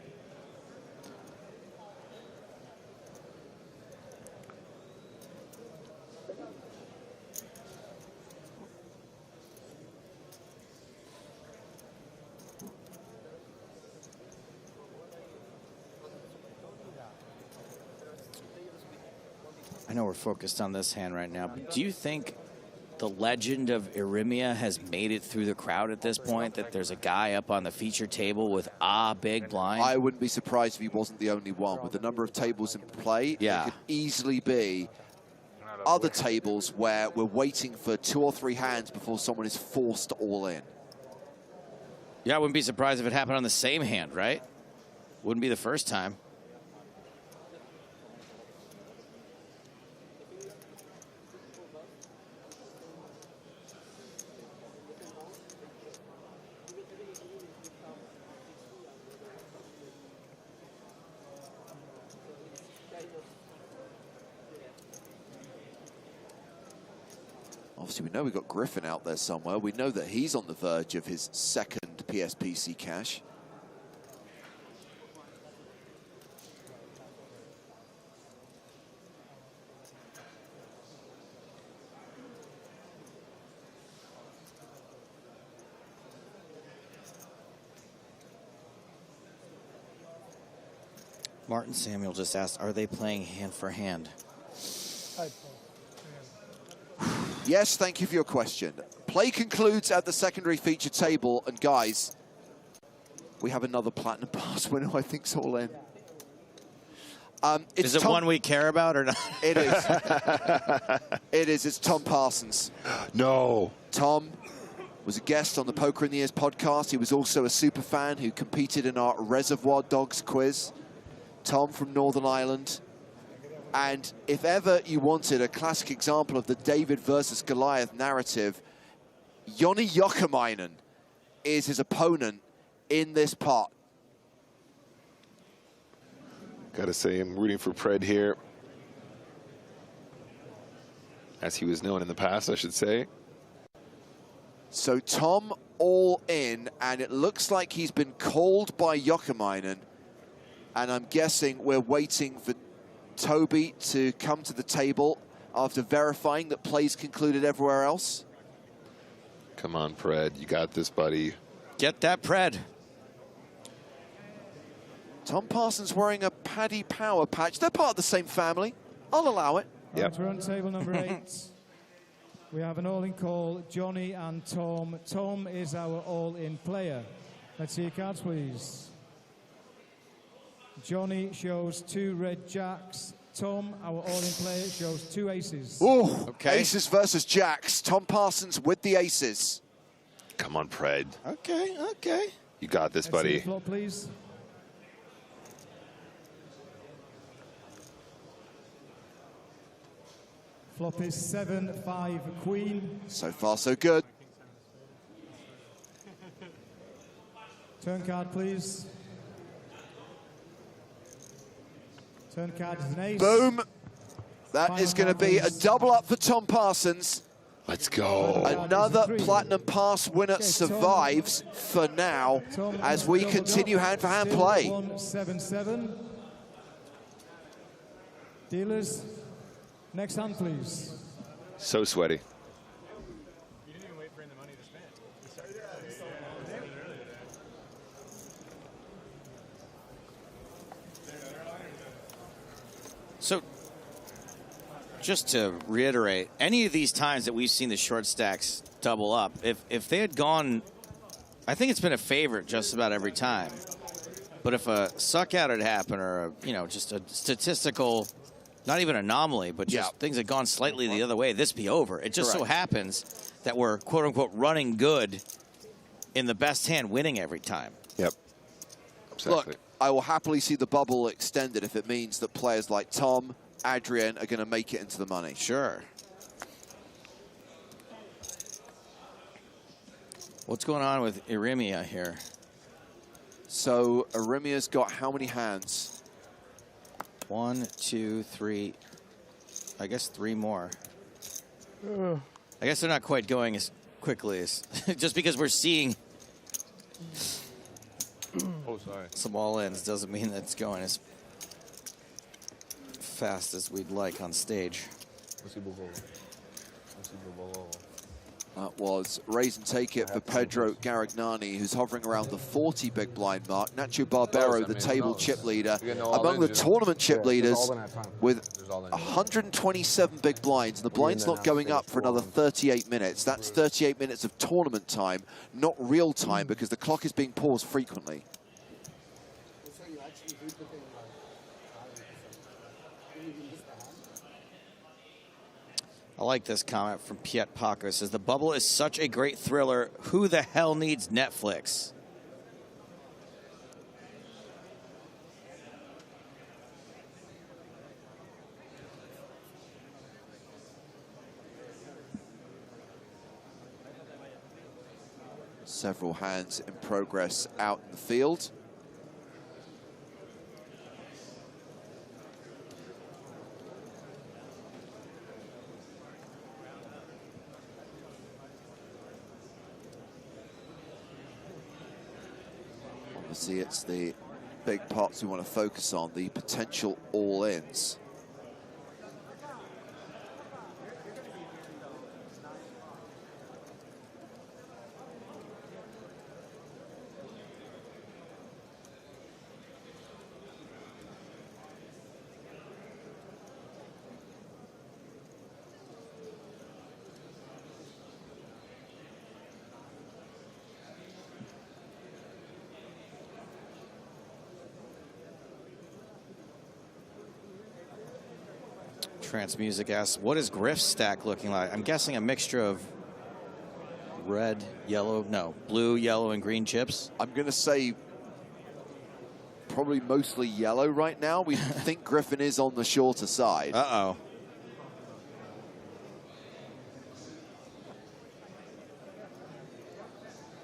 I know we're focused on this hand right now, but do you think the legend of Irimia has made it through the crowd at this point, that there's a guy up on the feature table with a big blind? I wouldn't be surprised if he wasn't the only one. With the number of tables in play, yeah, it could easily be other tables where we're waiting for 2 or 3 hands before someone is forced all in. Yeah, I wouldn't be surprised if it happened on the same hand, right? Wouldn't be the first time. Obviously, we know we've got Griffin out there somewhere. We know that he's on the verge of his second PSPC cash. Martin Samuel just asked, are they playing hand for hand? Yes, thank you for your question. Play concludes at the secondary feature table, and guys, we have another Platinum Pass winner who I think's all in. Is it one we care about or not? It is. It is. It's Tom Parsons. No. Tom was a guest on the Poker in the Ears podcast. He was also a super fan who competed in our Reservoir Dogs quiz. Tom from Northern Ireland. And if ever you wanted a classic example of the David versus Goliath narrative, Joni Jokamainen is his opponent in this pot. Gotta say, I'm rooting for Pred here. As he was known in the past, I should say. So Tom all in, and it looks like he's been called by Jokamainen. And I'm guessing we're waiting for Toby to come to the table after verifying that plays concluded everywhere else. Come on, Pred. You got this, buddy. Get that Pred. Tom Parsons wearing a Paddy Power patch. They're part of the same family. I'll allow it. Yep. We're on table number 8. We have an all-in call, Johnny and Tom. Tom is our all-in player. Let's see your cards, please. Johnny shows 2 red jacks. Tom, our all-in player, shows 2 aces. Oh, okay. Aces versus jacks. Tom Parsons with the aces. Come on, Pred. Okay, okay. You got this, buddy. Let's see the flop, please. Flop is 7-5 queen. So far, so good. Turn card, please. Turn card is an ace. Boom. That Final is going to card, be a please. double up for Tom Parsons. Let's go. Another Platinum Pass winner survives for now as we continue hand-for-hand play. 1-7-7. Dealers, next hand, please. So sweaty. So, just to reiterate, any of these times that we've seen the short stacks double up, if they had gone, I think it's been a favorite just about every time. But if a suck out had happened, or just a statistical, not even anomaly, but just things had gone slightly the other way, this be over. It just so happens that we're quote unquote running good in the best hand, winning every time. Yep. Exactly. Look, I will happily see the bubble extended if it means that players like Tom, Adrian are going to make it into the money. Sure. What's going on with Irimia here? So Irimia's got how many hands? 1, 2, 3. I guess 3 more. I guess they're not quite going as quickly as just because we're seeing some all-ins doesn't mean that it's going as fast as we'd like on stage. That was raise and take it for Pedro Garagnani, who's hovering around the 40 big blind mark. Nacho Barbero, the table chip leader, among the tournament chip leaders with 127 big blinds. And the blind's not going up for another 38 minutes. That's 38 minutes of tournament time, not real time, because the clock is being paused frequently. I like this comment from Piet Paco. It says, the bubble is such a great thriller. Who the hell needs Netflix? Several hands in progress out in the field. Obviously, it's the big parts we want to focus on, the potential all-ins. Trance Music asks, what is Griff's stack looking like? I'm guessing a mixture of red, yellow, no, blue, yellow, and green chips. I'm going to say probably mostly yellow right now. We think Griffin is on the shorter side. Uh-oh.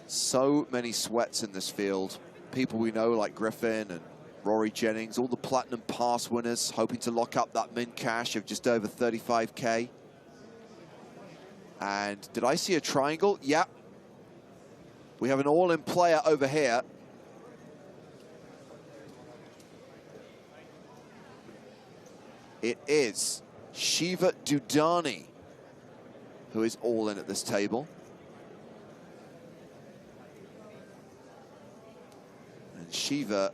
So many sweats in this field. People we know like Griffin and Rory Jennings, all the Platinum Pass winners, hoping to lock up that min cash of just over 35K. And did I see a triangle? Yep. We have an all-in player over here. It is Shiva Dudani, who is all in at this table. And Shiva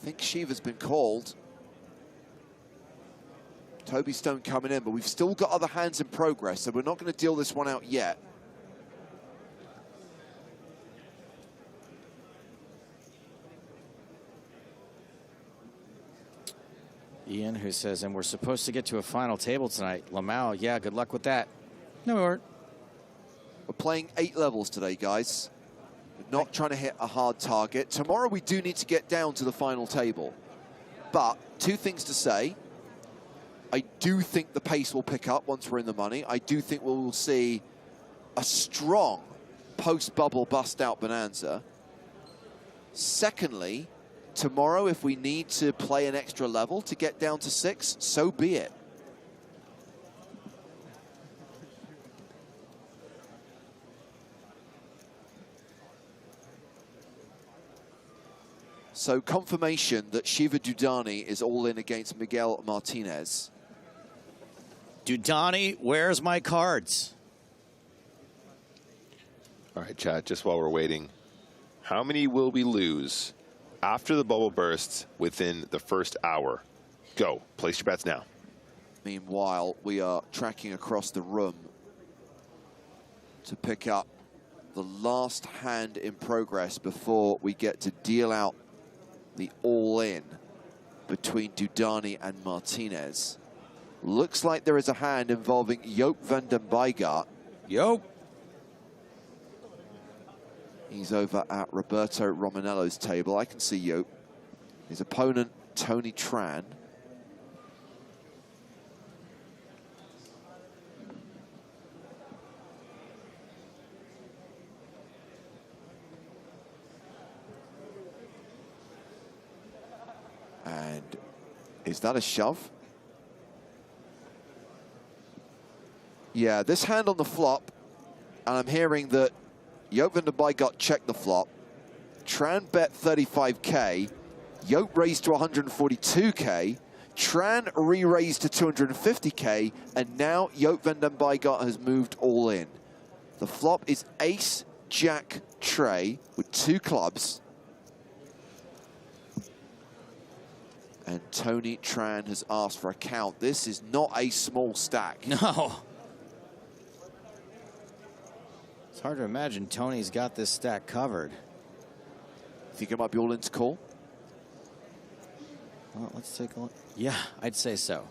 I think Shiva's been called. Toby Stone coming in, but we've still got other hands in progress, so we're not going to deal this one out yet. Ian, who says, and we're supposed to get to a final table tonight. Lamau, yeah, good luck with that. No, we weren't. We're playing 8 levels today, guys. We're not trying to hit a hard target. Tomorrow we do need to get down to the final table. But 2 things to say. I do think the pace will pick up once we're in the money. I do think we'll see a strong post-bubble bust-out bonanza. Secondly, tomorrow, if we need to play an extra level to get down to 6, so be it. So confirmation that Shiva Dudani is all in against Miguel Martinez. Dudani, where's my cards? All right, chat, just while we're waiting, how many will we lose after the bubble bursts within the first hour? Go, place your bets now. Meanwhile, we are tracking across the room to pick up the last hand in progress before we get to deal out the all-in between Dudani and Martinez. Looks like there is a hand involving Joop van den Bijgaard. Joop. He's over at Roberto Romanello's table. I can see Joop. His opponent, Tony Tran. And is that a shove? Yeah, this hand on the flop And I'm hearing that Joop van den Buyck got checked the flop. Tran bet 35K. Joop raised to 142K. Tran re-raised to 250K. And now Joop van den Buyck has moved all in. The flop is ace, jack, tray with 2 clubs. And Tony Tran has asked for a count. This is not a small stack. No. It's hard to imagine Tony's got this stack covered. Think it might be all in to call? Well, let's take a look. Yeah, I'd say so.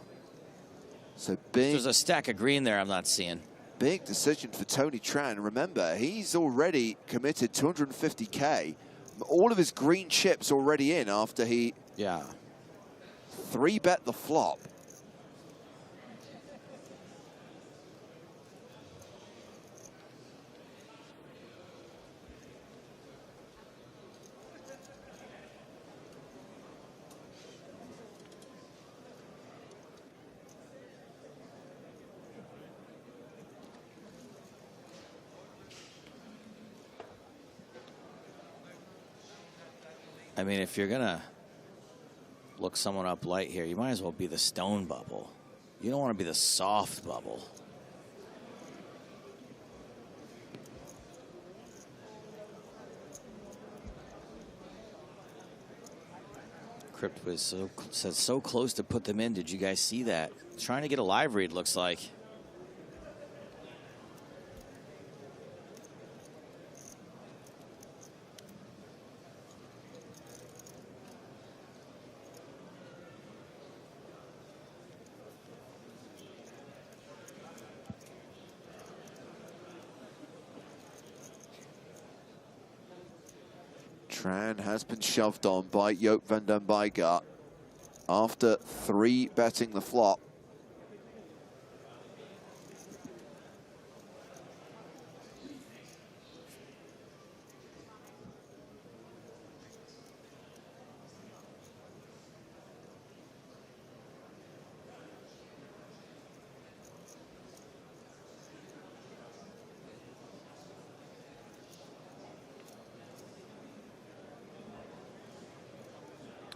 So big. There's a stack of green there I'm not seeing. Big decision for Tony Tran. Remember, he's already committed 250K. All of his green chips already in after he 3-bet the flop. I mean, if you're gonna look someone up light here, you might as well be the stone bubble. You don't want to be the soft bubble. Crypt was said so close to put them in. Did you guys see that? Trying to get a live read, looks like. Tran has been shoved on by Joop van den Buyck after 3-betting the flop.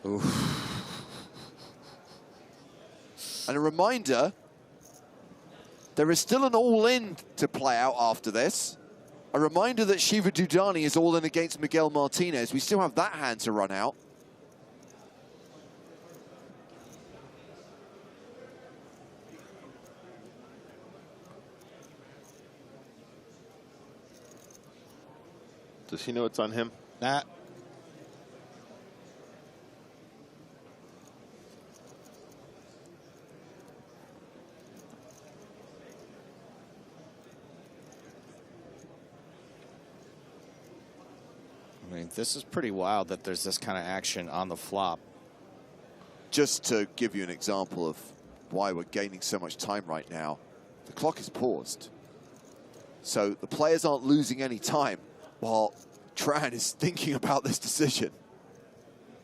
Oof. And a reminder, there is still an all-in to play out after this. A reminder that Shiva Dudani is all in against Miguel Martinez. We still have that hand to run out. Does he know it's on him? Nah. I mean, this is pretty wild that there's this kind of action on the flop. Just to give you an example of why we're gaining so much time right now, the clock is paused. So the players aren't losing any time while Tran is thinking about this decision.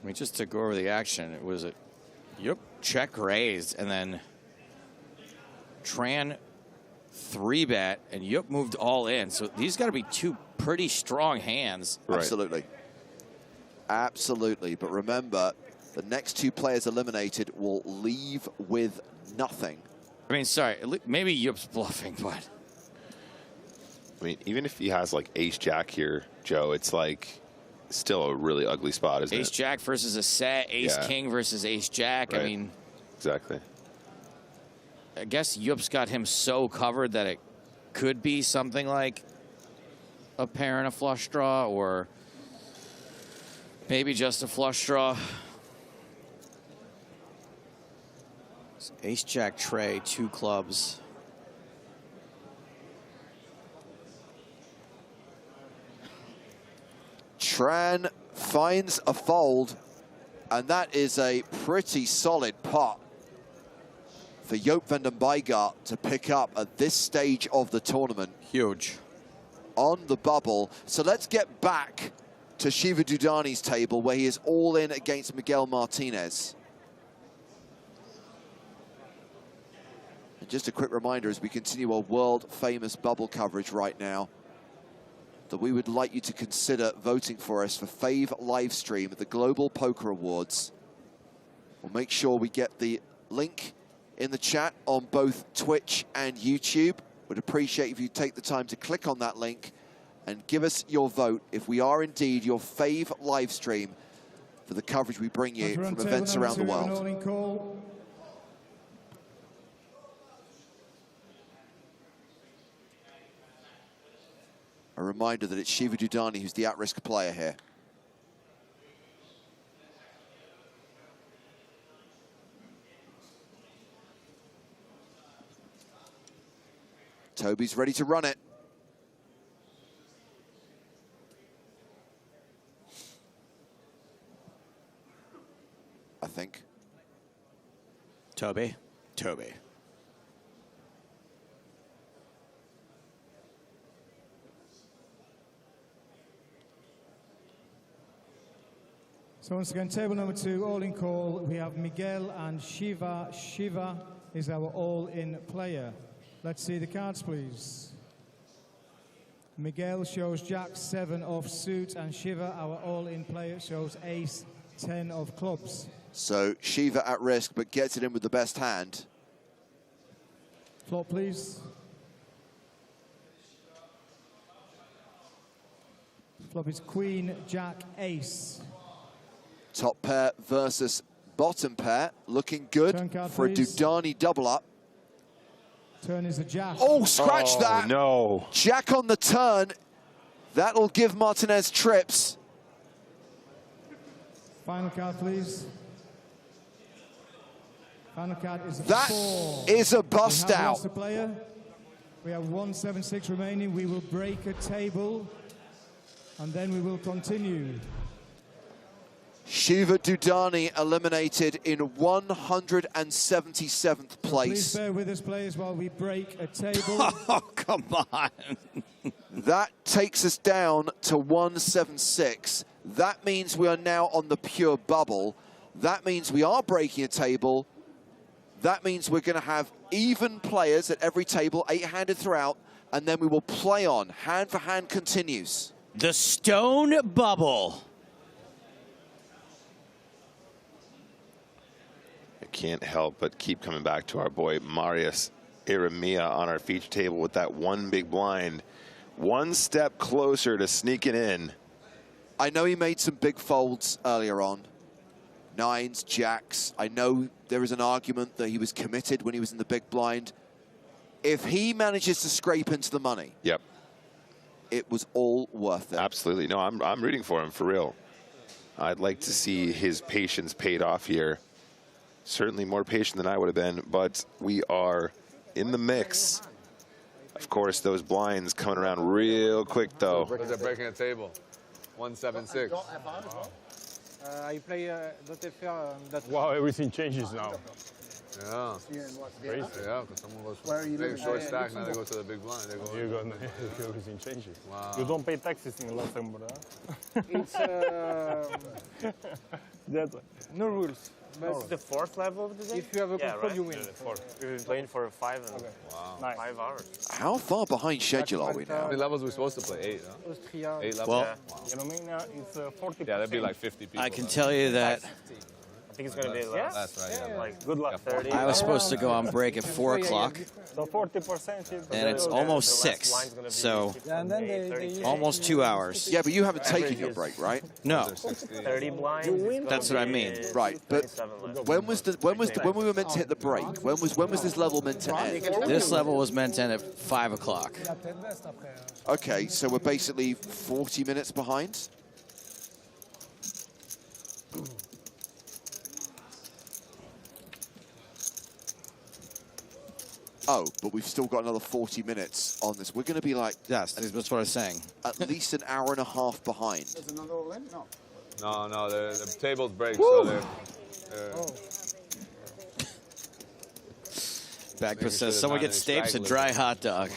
I mean, just to go over the action, it was a check raised, and then Tran 3-bet, and Joop moved all in. So these got to be two pretty strong hands. Right. Absolutely. Absolutely. But remember, the next 2 players eliminated will leave with nothing. I mean, sorry, maybe Joop's bluffing, but... I mean, even if he has like ace-jack here, Joe, it's like still a really ugly spot, isn't it? Ace-jack versus a set, ace-king versus ace-jack. Right. I mean... Exactly. I guess Joop's got him so covered that it could be something like a pair and a flush draw, or maybe just a flush draw. Ace-jack tray, 2 clubs. Tran finds a fold, and that is a pretty solid pot for Joop van den Buyck to pick up at this stage of the tournament. Huge. On the bubble. So let's get back to Shiva Dudani's table, where he is all in against Miguel Martinez. And just a quick reminder as we continue our world-famous bubble coverage right now, that we would like you to consider voting for us for Fave Livestream at the Global Poker Awards. We'll make sure we get the link in the chat on both Twitch and YouTube. Would appreciate if you take the time to click on that link and give us your vote if we are indeed your Fave Livestream for the coverage we bring you from events around the world. A reminder that it's Shiva Dudani who's the at-risk player here. Toby's ready to run it. I think. Toby. So once again, table number 2, all-in call. We have Miguel and Shiva. Shiva is our all-in player. Let's see the cards, please. Miguel shows Jack 7 of suit, and Shiva, our all-in player, shows Ace 10 of clubs. So Shiva at risk, but gets it in with the best hand. Flop, please. Flop is Queen, Jack, Ace. Top pair versus bottom pair. Looking good for a Dudani double up. Turn is the Jack. Oh, scratch that. No. Jack on the turn. That'll give Martinez trips. Final card, please. Final card is that 4. Is a bust we have out. lost a player. We have 176 remaining. We will break a table, and then we will continue. Shiva Dudani eliminated in 177th place. Please bear with us, players, while we break a table. Oh, come on. That takes us down to 176. That means we are now on the pure bubble. That means we are breaking a table. That means we're going to have even players at every table, 8-handed throughout, and then we will play on. Hand for hand continues. The stone bubble. Can't help but keep coming back to our boy Marius Iramia on our feature table with that one big blind. One step closer to sneaking in. I know he made some big folds earlier on. 9s, jacks. I know there is an argument that he was committed when he was in the big blind. If he manages to scrape into the money, yep, it was all worth it. Absolutely. No, I'm rooting for him, for real. I'd like to see his patience paid off here. Certainly more patient than I would have been, but we are in the mix. Of course, those blinds coming around real quick, though. They're breaking a table. 176. I play that. Wow, everything changes now. Yeah. Crazy. Yeah, because someone goes Where are you big living? short stack, now they go to the big blind. They go Everything changes. Wow. You don't pay taxes in Luxembourg, huh? It's no rules. But it's the 4th level of the game? If you have a control, you win. We've been playing for 5 hours. How far behind schedule are we now? How many levels are we supposed to play? 8, huh? Austria. 8 levels? Well, it's 40%. Yeah, that'd be like 50 people. I can tell you that I think it's going to be less. That's right, yeah. Like, good luck. 30. I was supposed to go on break at 4 o'clock, So 40%. and it's almost 6, so And then they almost 2 hours. Yeah, but you haven't taken your break, right? No, 30 blinds. that's what I mean. Right, but when we were meant to hit the break? When was this level meant to end? This level was meant to end at 5 o'clock. Okay, so we're basically 40 minutes behind. Oh, but we've still got another 40 minutes on this. We're going to be like... Yes, that's what I was saying. At least an hour and a half behind. There's another all in? No. No, the tables break, so they're... Backput says, someone gets Stapes a dry hot dog.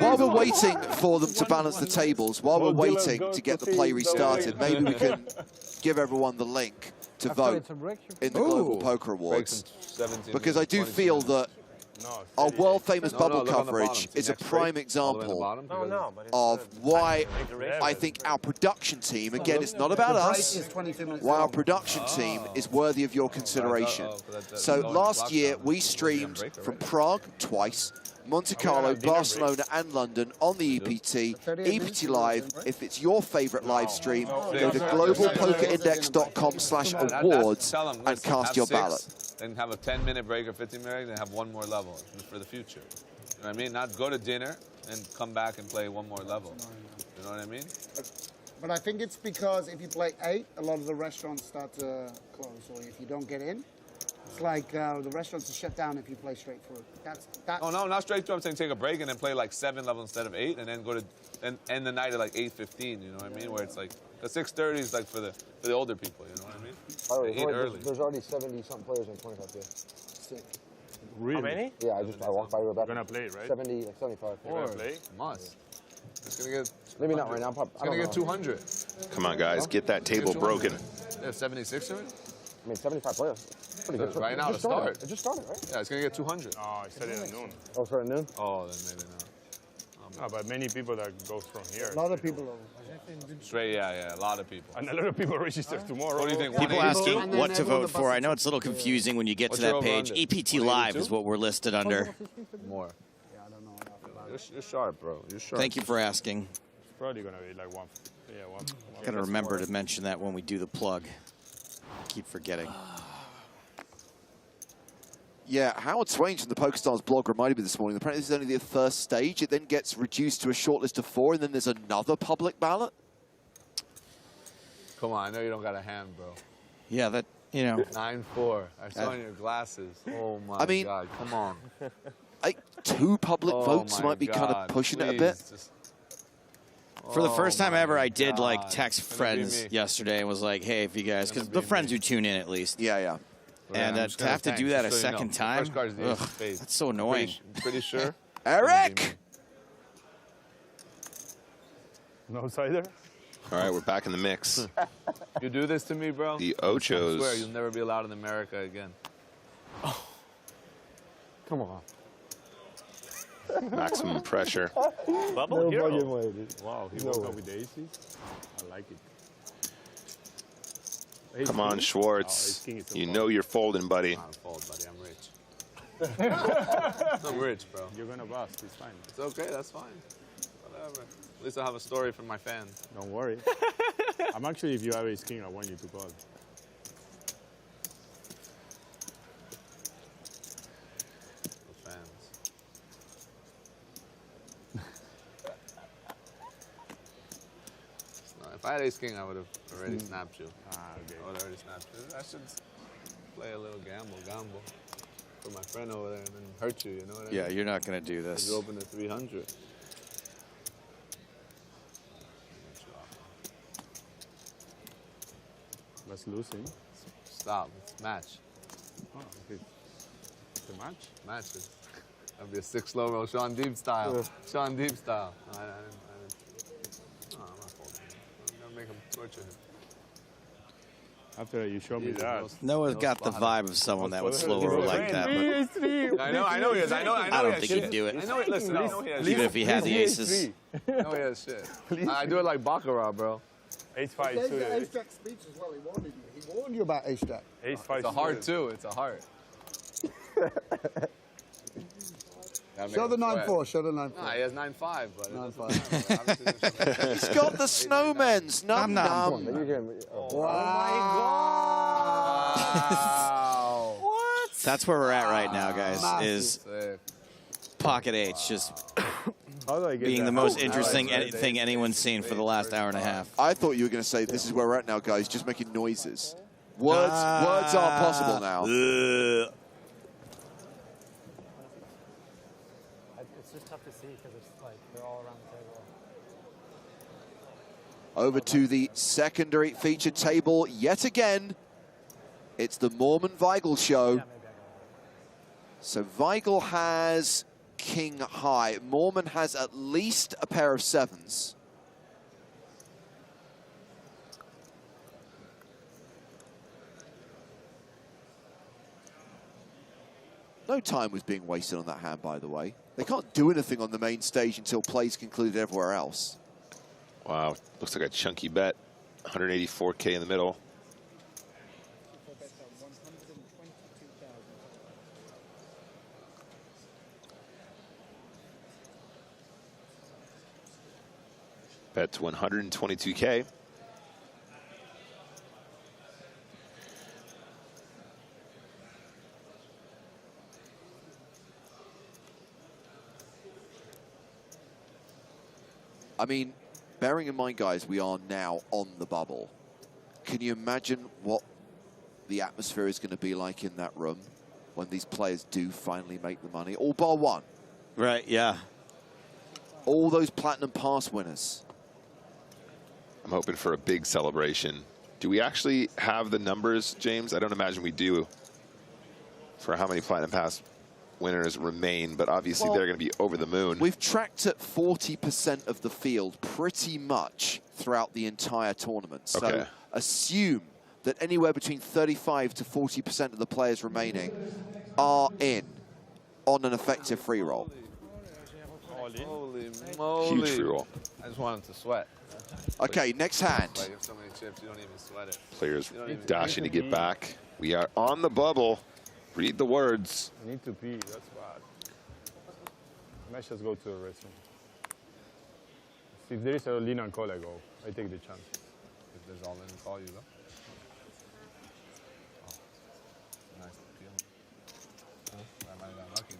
While we're waiting for them to balance the tables, while we're waiting to get the play restarted, maybe we can give everyone the link to vote in the Global Poker Awards. Because I do feel that our world-famous bubble look on the bottom. coverage See is a next prime break? All the way in the example bottom? No, no, but it's of why I think our production team, again, it's not about The break us, is 22 minutes why our long. production team is worthy of your consideration. So last year, we streamed from Prague twice, Monte Carlo, Barcelona, and London on the EPT. EPT Live, if it's your favorite live stream, go to globalpokerindex.com/awards and cast your ballot. Then have a 10-minute break or 15-minute break, then have one more level for the future. You know what I mean? Not go to dinner and come back and play one more level. You know what I mean? But I think it's because if you play 8, a lot of the restaurants start to close, or if you don't get in, it's like the restaurants are shut down if you play straight through. That's Oh no, not straight through. I'm saying take a break and then play like 7 levels instead of 8, and then go to and end the night at like 8:15. You know what I mean? Where it's like the 6:30 is like for the older people. You know what I mean? By the way, They eat early. there's already 70-something players in 25K. Sick. Really? How many? Yeah, I walked by real back. You're gonna play, right? 70, like 75. You're gonna play? Must. It's gonna get. Maybe not right now. It's gonna get 200. Come on, guys, get that table broken. Yeah, 76 already. I mean, 75 players. Pretty good. Right now It to just started. start. It just started, right? Yeah, it's gonna get 200. Oh, it started at noon. Oh, it started at noon? Oh, then maybe not. No, but many people that go from here. a lot of people. Straight, yeah, a lot of people. And a lot of people register tomorrow. What do you think? People 180? asking what to vote for. I know it's a little confusing when you get What's to your that page. over-under? EPT Live is what we're listed under. More. You're sharp, bro. You're sharp. Thank you for asking. It's probably gonna be like one. Yeah, one. Got to remember to mention that when we do the plug. Keep forgetting. Yeah, Howard Swain from the PokerStars blog reminded me this morning, apparently this is only the first stage. It then gets reduced to a short list of 4, and then there's another public ballot. Come on, I know you don't got a hand, bro. Yeah, that, you know. 9-4. I saw in your glasses. Oh my God, come on. Like 2 public Oh votes my might be kind of God, pushing it a please, bit. just- For the first time ever, I did God. like text It's gonna be friends me. yesterday and was like, "Hey, if you guys," because the friends who tune in at least. Yeah, yeah. And I'm just to gonna have to tank, do that a just so you know. second The time, first card is the ace of ugh, spades. that's so annoying. Pretty sure. Eric! No cider? All right, we're back in the mix. You do this to me, bro? The I swear Ochos. you'll never be allowed in America again. Come on. Maximum pressure. Bubble No hero. fucking way, dude. Wow, he No woke way. up with the aces. I like it. Come on, Schwartz. You know you're folding, buddy. I'm not a fold, buddy. I'm rich. I'm rich, bro. You're gonna bust. It's fine. It's okay. That's fine. Whatever. At least I have a story from my fans. Don't worry. I'm actually, if you have ace king, I want you to call. The fans. No, if I had ace king, I would have already snapped you. Ah, okay. I would have already snapped you. I should play a little gamble. Put my friend over there and then hurt you. You know what I mean? Yeah, you're not gonna do this. You open the 300. That's losing. Stop. It's match. Oh, okay. It's a match? Matches. That'd be a 6 slow roll, Sean Deep style. Sean Deep style. No, I'm not folding. I'm gonna make him torture him. After you show me Jesus, that. Noah's got the vibe of someone that would slow roll like that, but I know he is. I know I he don't has think shit. he'd do it. I know. Listen, I know he has Even shit. if he had the aces. I know he has shit. I do it like Baccarat, bro. Ace 5 He gave the suited. ace jack speech as well. He warned you. He warned you about ace jack. Ace 5 It's a heart too. It's a heart. Show the 9-4. Show the 9-4. Nah, he has 9-5, but 9-5. He's got the snowmen's. Num num. Wow. What? That's where we're at right now, guys. Is Sick. Pocket H just How do I get being that? the most Oh, interesting nice. thing anyone's seen for the last hour and a half. I thought you were going to say this is where we're at now, guys, just making noises. Words are possible now. It's just tough to see because it's like they're all around the table. Over to the secondary feature table yet again. It's the Moorman-Weigel show. So Weigel has king high. Moorman has at least a pair of 7s. No time was being wasted on that hand, by the way. They can't do anything on the main stage until play's concluded everywhere else. Wow, looks like a chunky bet. 184K in the middle. Bet to 122K. I mean, bearing in mind, guys, we are now on the bubble. Can you imagine what the atmosphere is going to be like in that room when these players do finally make the money? All bar one. Right, yeah. All those Platinum Pass winners. I'm hoping for a big celebration. Do we actually have the numbers, James? I don't imagine we do for how many Platinum Pass winners remain, but obviously they're going to be over the moon. We've tracked at 40% of the field pretty much throughout the entire tournament. So assume that anywhere between 35 to 40% of the players remaining are in on an effective free roll. Holy moly. Huge free roll. I just want him to sweat. Okay, next hand. Like, you have so many chips, you don't even sweat it. Players dashing to get back. We are on the bubble. Read the words. I need to pee, that's bad. I might just go to the restroom. If there is a lean and call, I go. I take the chance. If there's all in, call you, though.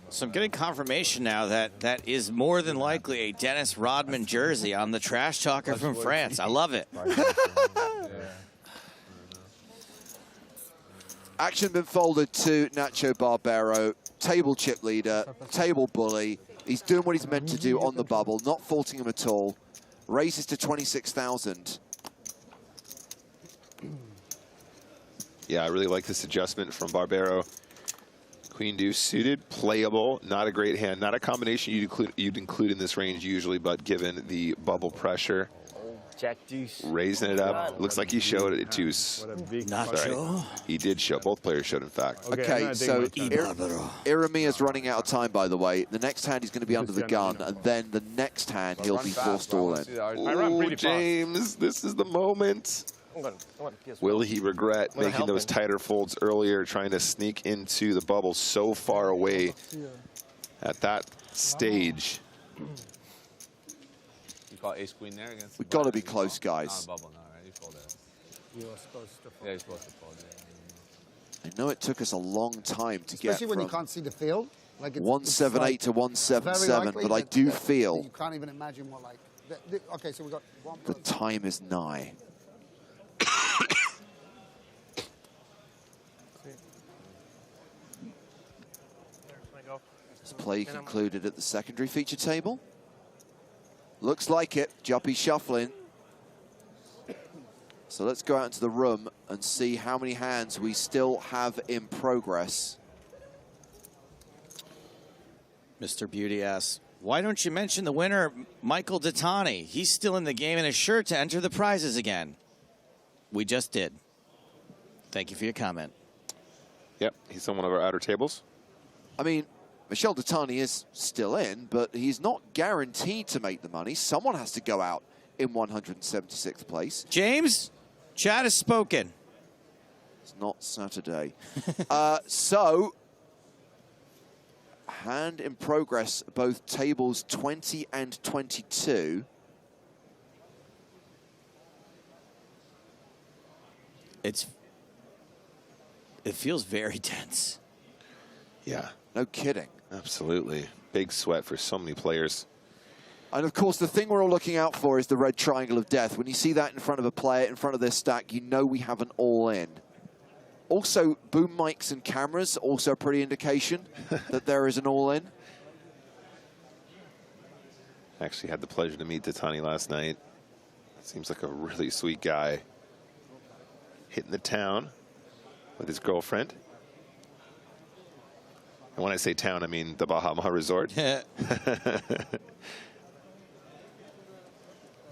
So I'm getting confirmation now that that is more than likely a Dennis Rodman jersey on the trash talker from France. I love it. Action been folded to Nacho Barbero, table chip leader, table bully. He's doing what he's meant to do on the bubble, not faulting him at all. Raises to 26,000. Yeah, I really like this adjustment from Barbero. Queen deuce suited, playable, not a great hand, not a combination you'd include in this range usually, but given the bubble pressure, Jack deuce. Raising it up. Looks like he showed it to Nacho. He did show. Both players showed, in fact. Okay, so Iramia's running out of time, by the way. The next hand he's going to be under the gun, and then the next hand he'll be forced all in. Ooh, James, this is the moment. Will he regret making those tighter folds earlier, trying to sneak into the bubble so far away at that stage? You call ace queen there against. We've got to be close, guys. Not a bubble now, right? You fold it. You are supposed to fold. Yeah, you're supposed to fold. Yeah. I know it took us a long time to Especially get when from you can't see the field. Like it's 178 like to 177, but I do feel you can't even imagine what like. Okay, so we got one. the time is nigh. This play concluded at the secondary feature table. Looks like it. Juppy shuffling. So let's go out into the room and see how many hands we still have in progress. Mr. Beauty asks, why don't you mention the winner, Michael Datani? He's still in the game and is sure to enter the prizes again. We just did. Thank you for your comment. Yep, he's on one of our outer tables. I mean, Michel Datani is still in, but he's not guaranteed to make the money. Someone has to go out in 176th place. James, chat has spoken. It's not Saturday. So, hand in progress, both tables 20 and 22. It feels very tense. Yeah. No kidding. Absolutely. Big sweat for so many players. And of course, the thing we're all looking out for is the red triangle of death. When you see that in front of a player, in front of their stack, you know we have an all-in. Also, boom mics and cameras, also a pretty indication that there is an all-in. Actually had the pleasure to meet Datani last night. Seems like a really sweet guy. Hitting the town with his girlfriend. And when I say town, I mean the Bahama Resort. Living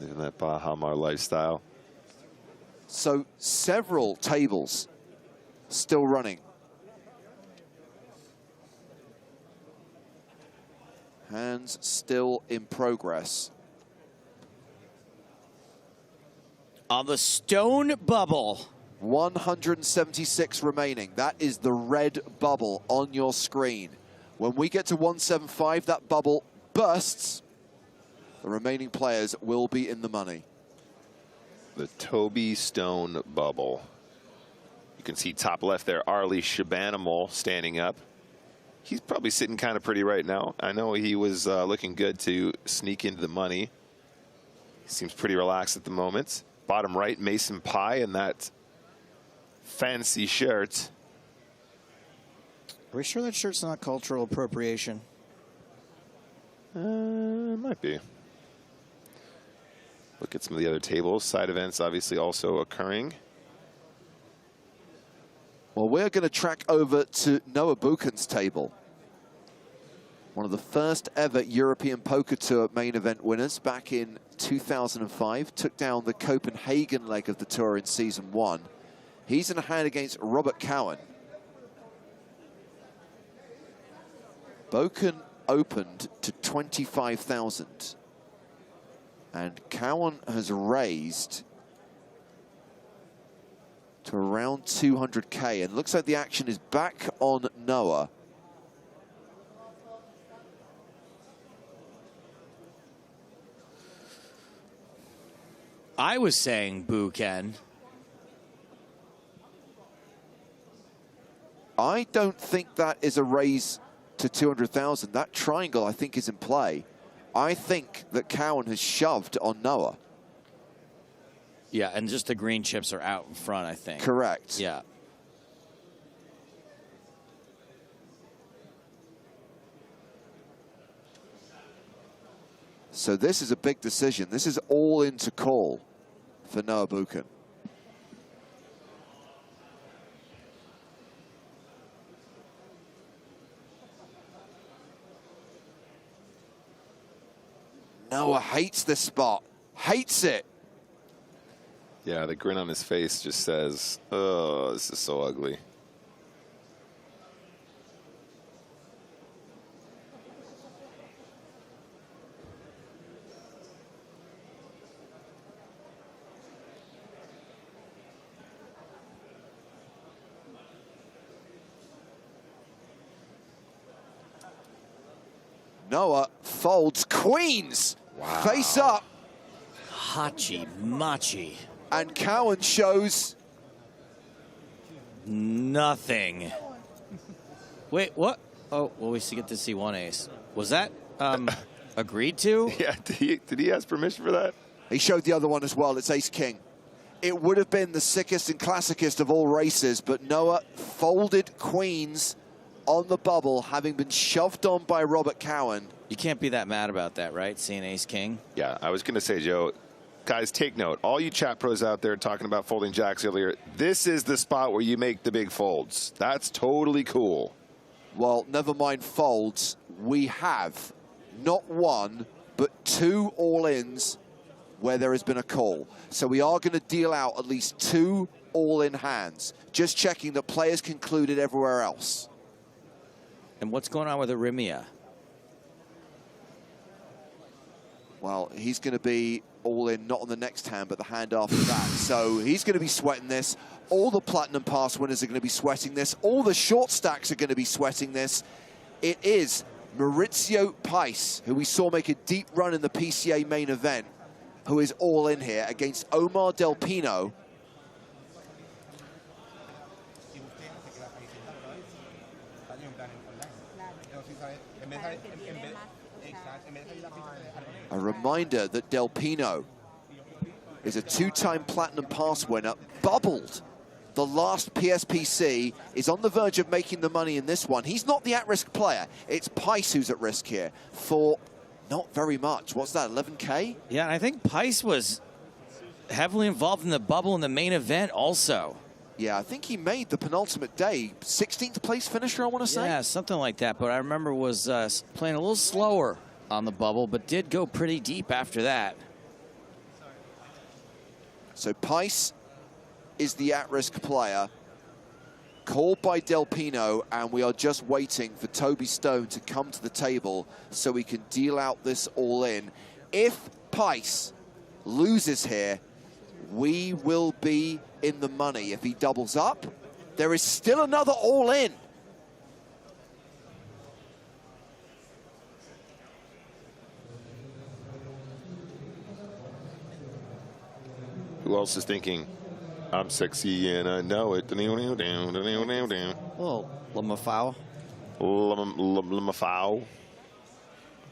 that Bahama lifestyle. So several tables still running. Hands still in progress. On the stone bubble. 176 remaining. That is the red bubble on your screen. When we get to 175, that bubble bursts. The remaining players will be in the money. The Toby Stone bubble. You can see top left there, Arlie Shabanimal standing up. He's probably sitting kind of pretty right now. I know he was looking good to sneak into the money. He seems pretty relaxed at the moment. Bottom right, Mason Pye in that fancy shirt. Are we sure that shirt's not cultural appropriation? Might be. Look at some of the other tables. Side events obviously also occurring. Well, we're going to track over to Noah Buchan's table. One of the first ever European Poker Tour main event winners back in 2005. Took down the Copenhagen leg of the tour in season 1. He's in a hand against Robert Cowan. Buchan opened to 25,000. And Cowan has raised to around 200K. And looks like the action is back on Noah. I was saying Buchan. I don't think that is a raise to 200,000. That triangle, I think, is in play. I think that Cowan has shoved on Noah. Yeah, and just the green chips are out in front, I think. Correct. Yeah. So this is a big decision. This is all in to call for Noah Buchan. Noah hates this spot. Hates it. Yeah, the grin on his face just says, oh, this is so ugly. Noah folds queens. Wow. Face up. Hachi machi. And Cowan shows nothing. Wait, what? Oh, well, we get to see one ace. Was that agreed to? Yeah, did he ask permission for that? He showed the other one as well. It's ace-king. It would have been the sickest and classicest of all races, but Noah folded queens on the bubble, having been shoved on by Robert Cowan. You can't be that mad about that, right? Seeing ace-king? Yeah, I was going to say, Joe, guys, take note. All you chat pros out there talking about folding jacks earlier, this is the spot where you make the big folds. That's totally cool. Well, never mind folds. We have not one, but 2 all-ins where there has been a call. So we are going to deal out at least 2 all-in hands. Just checking that players concluded everywhere else. And what's going on with Arimia? Well, he's going to be all in, not on the next hand, but the hand after that. So he's going to be sweating this. All the Platinum Pass winners are going to be sweating this. All the short stacks are going to be sweating this. It is Maurizio Pais, who we saw make a deep run in the PCA main event, who is all in here against Omar Del Pino. A reminder that Del Pino is a 2-time Platinum Pass winner, bubbled the last PSPC, is on the verge of making the money in this one. He's not the at-risk player. It's Pais who's at risk here for not very much. What's that, 11K? Yeah, and I think Pais was heavily involved in the bubble in the main event also. Yeah, I think he made the penultimate day. 16th place finisher, I want to say? Yeah, something like that. But I remember was playing a little slower on the bubble, but did go pretty deep after that. So Pais is the at-risk player. called by Del Pino, and we are just waiting for Toby Stone to come to the table so we can deal out this all-in. If Pice loses here, we will be in the money. If he doubles up, there is still another all-in. Who else is thinking, I'm sexy and I know it? Oh, Lamafau. Lamafau.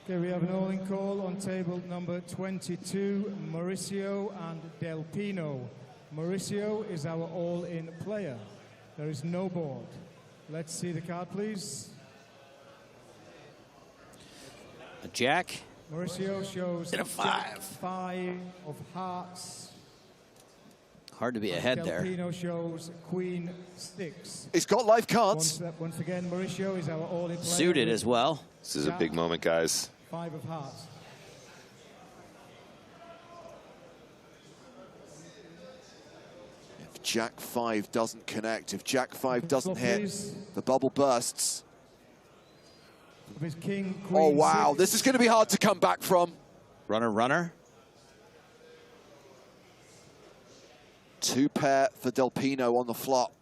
Okay, we have an all-in call on table number 22, Mauricio and Del Pino. Mauricio is our all-in player. There is no board. Let's see the card, please. A jack. Mauricio shows and a 5. 5 of hearts. Hard to be ahead Del there. Pino shows Queen 6. He's got live cards. Once again, Mauricio is our all-in player. Suited as well. This is a big moment, guys. 5 of hearts. If Jack 5 doesn't connect, if Jack 5 doesn't hit, the bubble bursts. Of his king, Oh, Queen wow. 6. This is going to be hard to come back from. Runner, runner. 2 pair for Del Pino on the flop.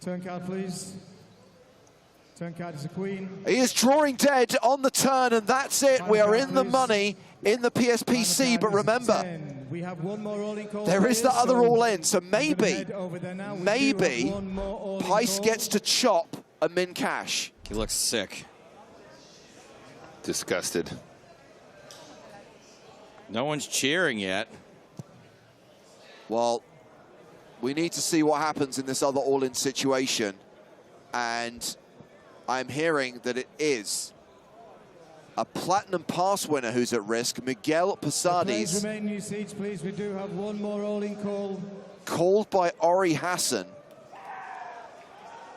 Turn card, please. Turn card is a queen. He is drawing dead on the turn, and that's it. We are in the money in the PSPC, but remember, We have one more all-in call. there is the players, other so all-in, so maybe maybe Pice gets to chop a min cash. He looks sick. Disgusted. No one's cheering yet. Well, we need to see what happens in this other all-in situation, and I'm hearing that it is a platinum pass winner who's at risk, Miguel Pizzari. Please remain in your seats, please. We do have one more all-in call. Called by Ori Hassan.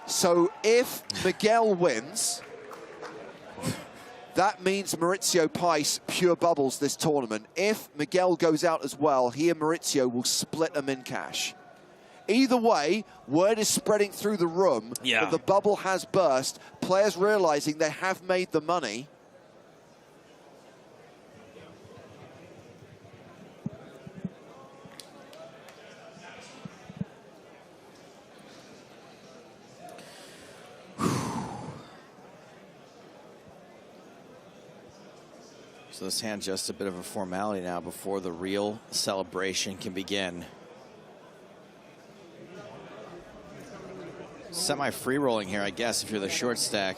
So if Miguel wins, that means Mauricio Pice pure bubbles this tournament. If Miguel goes out as well, he and Mauricio will split a min cash. Either way, word is spreading through the room that the bubble has burst. Players realizing they have made the money. So this hand's just a bit of a formality now before the real celebration can begin. Semi-free rolling here, I guess, if you're the short stack.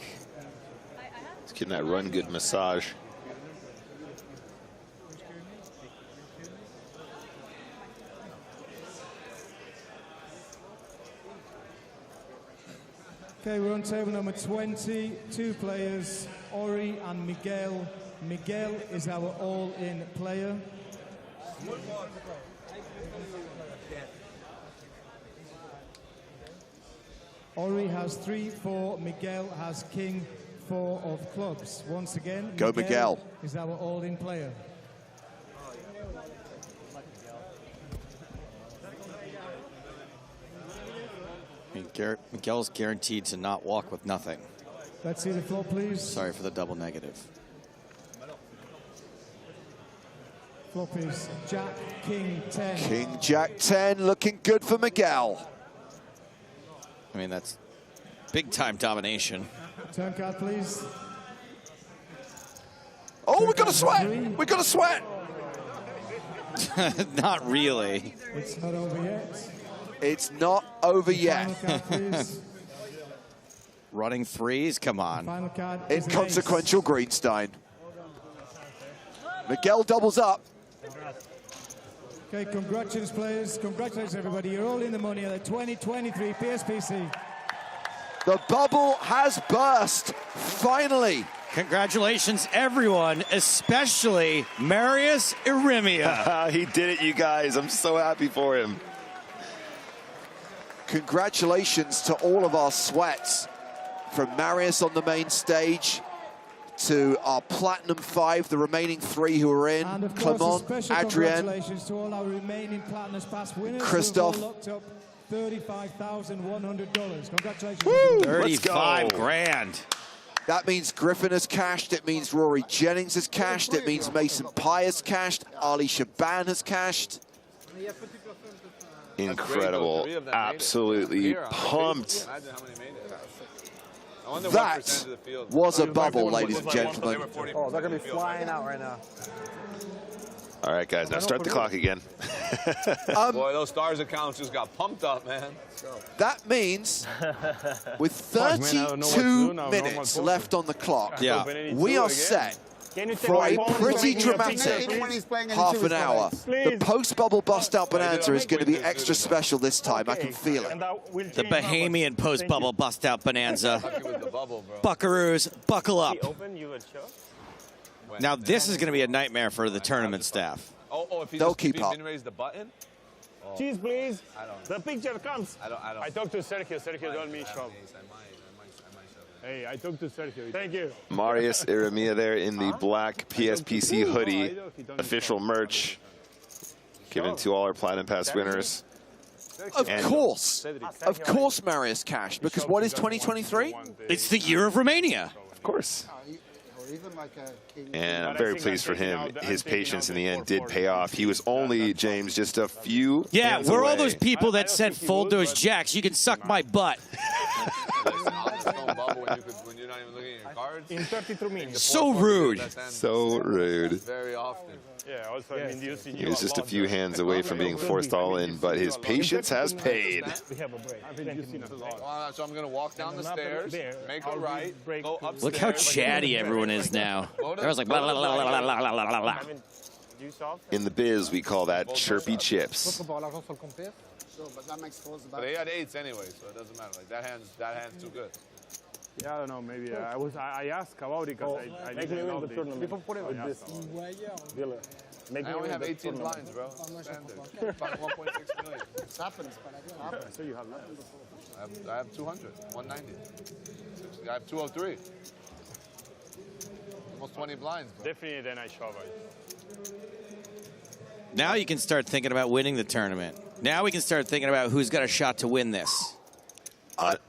It's getting that run good massage. Okay, we're on table number 20. 2 players, Ori and Miguel. Miguel is our all-in player. Ori has 3-4. Miguel has king 4 of clubs. Once again, Go Miguel. is our all-in player. I mean, Miguel's guaranteed to not walk with nothing. Let's see the floor, please. Sorry for the double negative. Flop is Jack, King 10. King, Jack 10, looking good for Miguel. I mean, that's big-time domination. Turn card, please. Oh, we got a sweat! We got a sweat! Not really. It's not over yet. It's not over yet. Final card, please. Running threes, come on. Final card is an ace. Inconsequential Greenstein. Miguel doubles up. Okay, congratulations, players. Congratulations, everybody. You're all in the money at the 2023 PSPC. The bubble has burst, finally. Congratulations, everyone, especially Marius Irimia. He did it, you guys. I'm so happy for him. Congratulations to all of our sweats, from Marius on the main stage to our Platinum 5, the remaining 3 who are in, And of Clement, course, a special Adrien, congratulations to all our remaining Platinum Pass winners Christoph. who have all locked up $35,100. Congratulations. Woo! 35 grand. That means Griffin has cashed. It means Rory Jennings has cashed. It means Mason Pye has cashed. Ali Shaban has cashed. Incredible. Absolutely pumped. That was a bubble, ladies and gentlemen. Oh, they're going to be flying out right now. All right, guys, now start the clock again. Boy, those stars accounts just got pumped up, man. That means with 32 minutes left on the clock, we are set for a pretty dramatic half an hour. The post-bubble bust-out bonanza is going to be extra special this time. I can feel it. The Bahamian post-bubble bust-out bonanza. Buckaroos, buckle up. Now this is going to be a nightmare for the tournament staff. Oh, if he They'll keep up. didn't raise the button? Oh. Cheese, please. I don't. The picture comes. I don't. I talked to Sergio. Sergio told me shove. Hey, I talked to Sergio. Thank you. Marius Iramia there in the black PSPC hoodie, official merch, given to all our Platinum Pass winners. Of course Marius cashed, because what is 2023? It's the year of Romania. Of course. And I'm very pleased for him. His patience in the end did pay off. He was only, James, just a few hands we're away. all those people that said fold those jacks. You can suck my butt. In 33 minutes. So rude. So rude. Very often. Yeah, also I'm inducing He was just a few hands away from being forced all in, but his patience has paid. We have a break. I've been using a lot. So I'm going to walk down the stairs, make a right, go upstairs. Look how chatty everyone is now. Everyone's like, blah, blah, blah, blah, blah, blah, blah, blah. In the biz, we call that chirpy chips. But they had eights anyway, so it doesn't matter. Like that hand's too good. Yeah, I don't know. Maybe I asked about it because I didn't know the tournament. People put it with this. I only have 18 blinds, bro. Standard. 1.6 million. It happens, but it happens. So you have nothing. I have 200, 190. I have 203. Almost 20 blinds, bro. Definitely then I shove it. Now you can start thinking about winning the tournament. Now we can start thinking about who's got a shot to win this.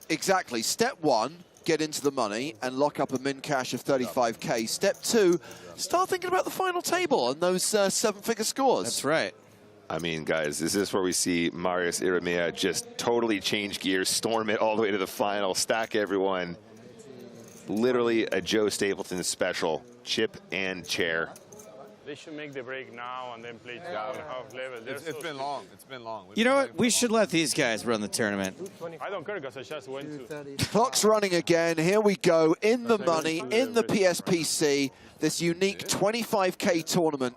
Exactly. Step one, get into the money and lock up a min cash of 35K. Step two, start thinking about the final table and those seven-figure scores. That's right. I mean, guys, is this where we see Marius Iramia just totally change gears, storm it all the way to the final, stack everyone? Literally a Joe Stapleton special, chip and chair. They should make the break now and then play 2.5 level. It's been long. It's been long. You know what? We should let these guys run the tournament. I don't care because I just went to. Clock's running again. Here we go. In the money, in the PSPC, this unique 25K tournament.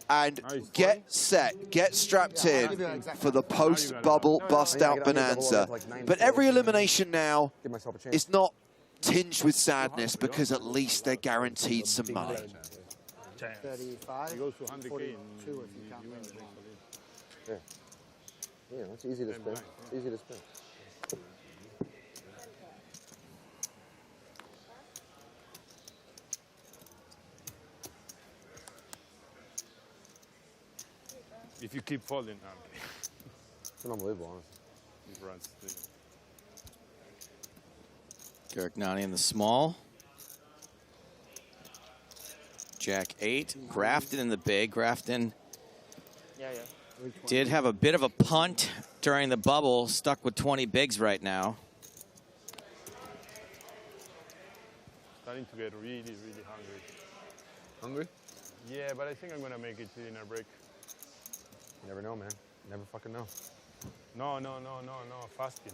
And get set, get strapped in for the post-bubble bust-out bonanza. But every elimination now is not tinged with sadness because at least they're guaranteed some money. 35. He goes to 100K. 42 if you count those. Yeah, it's easy to spin. It's easy to spin. If you keep folding, It's unbelievable, honestly. he runs. Garignani in the small. Jack 8. Grafton in the big. Grafton did have a bit of a punt during the bubble. Stuck with 20 bigs right now. Starting to get really, really hungry. Hungry? Yeah, but I think I'm going to make it to dinner break. You never know, man. You never fucking know. No. Fasting.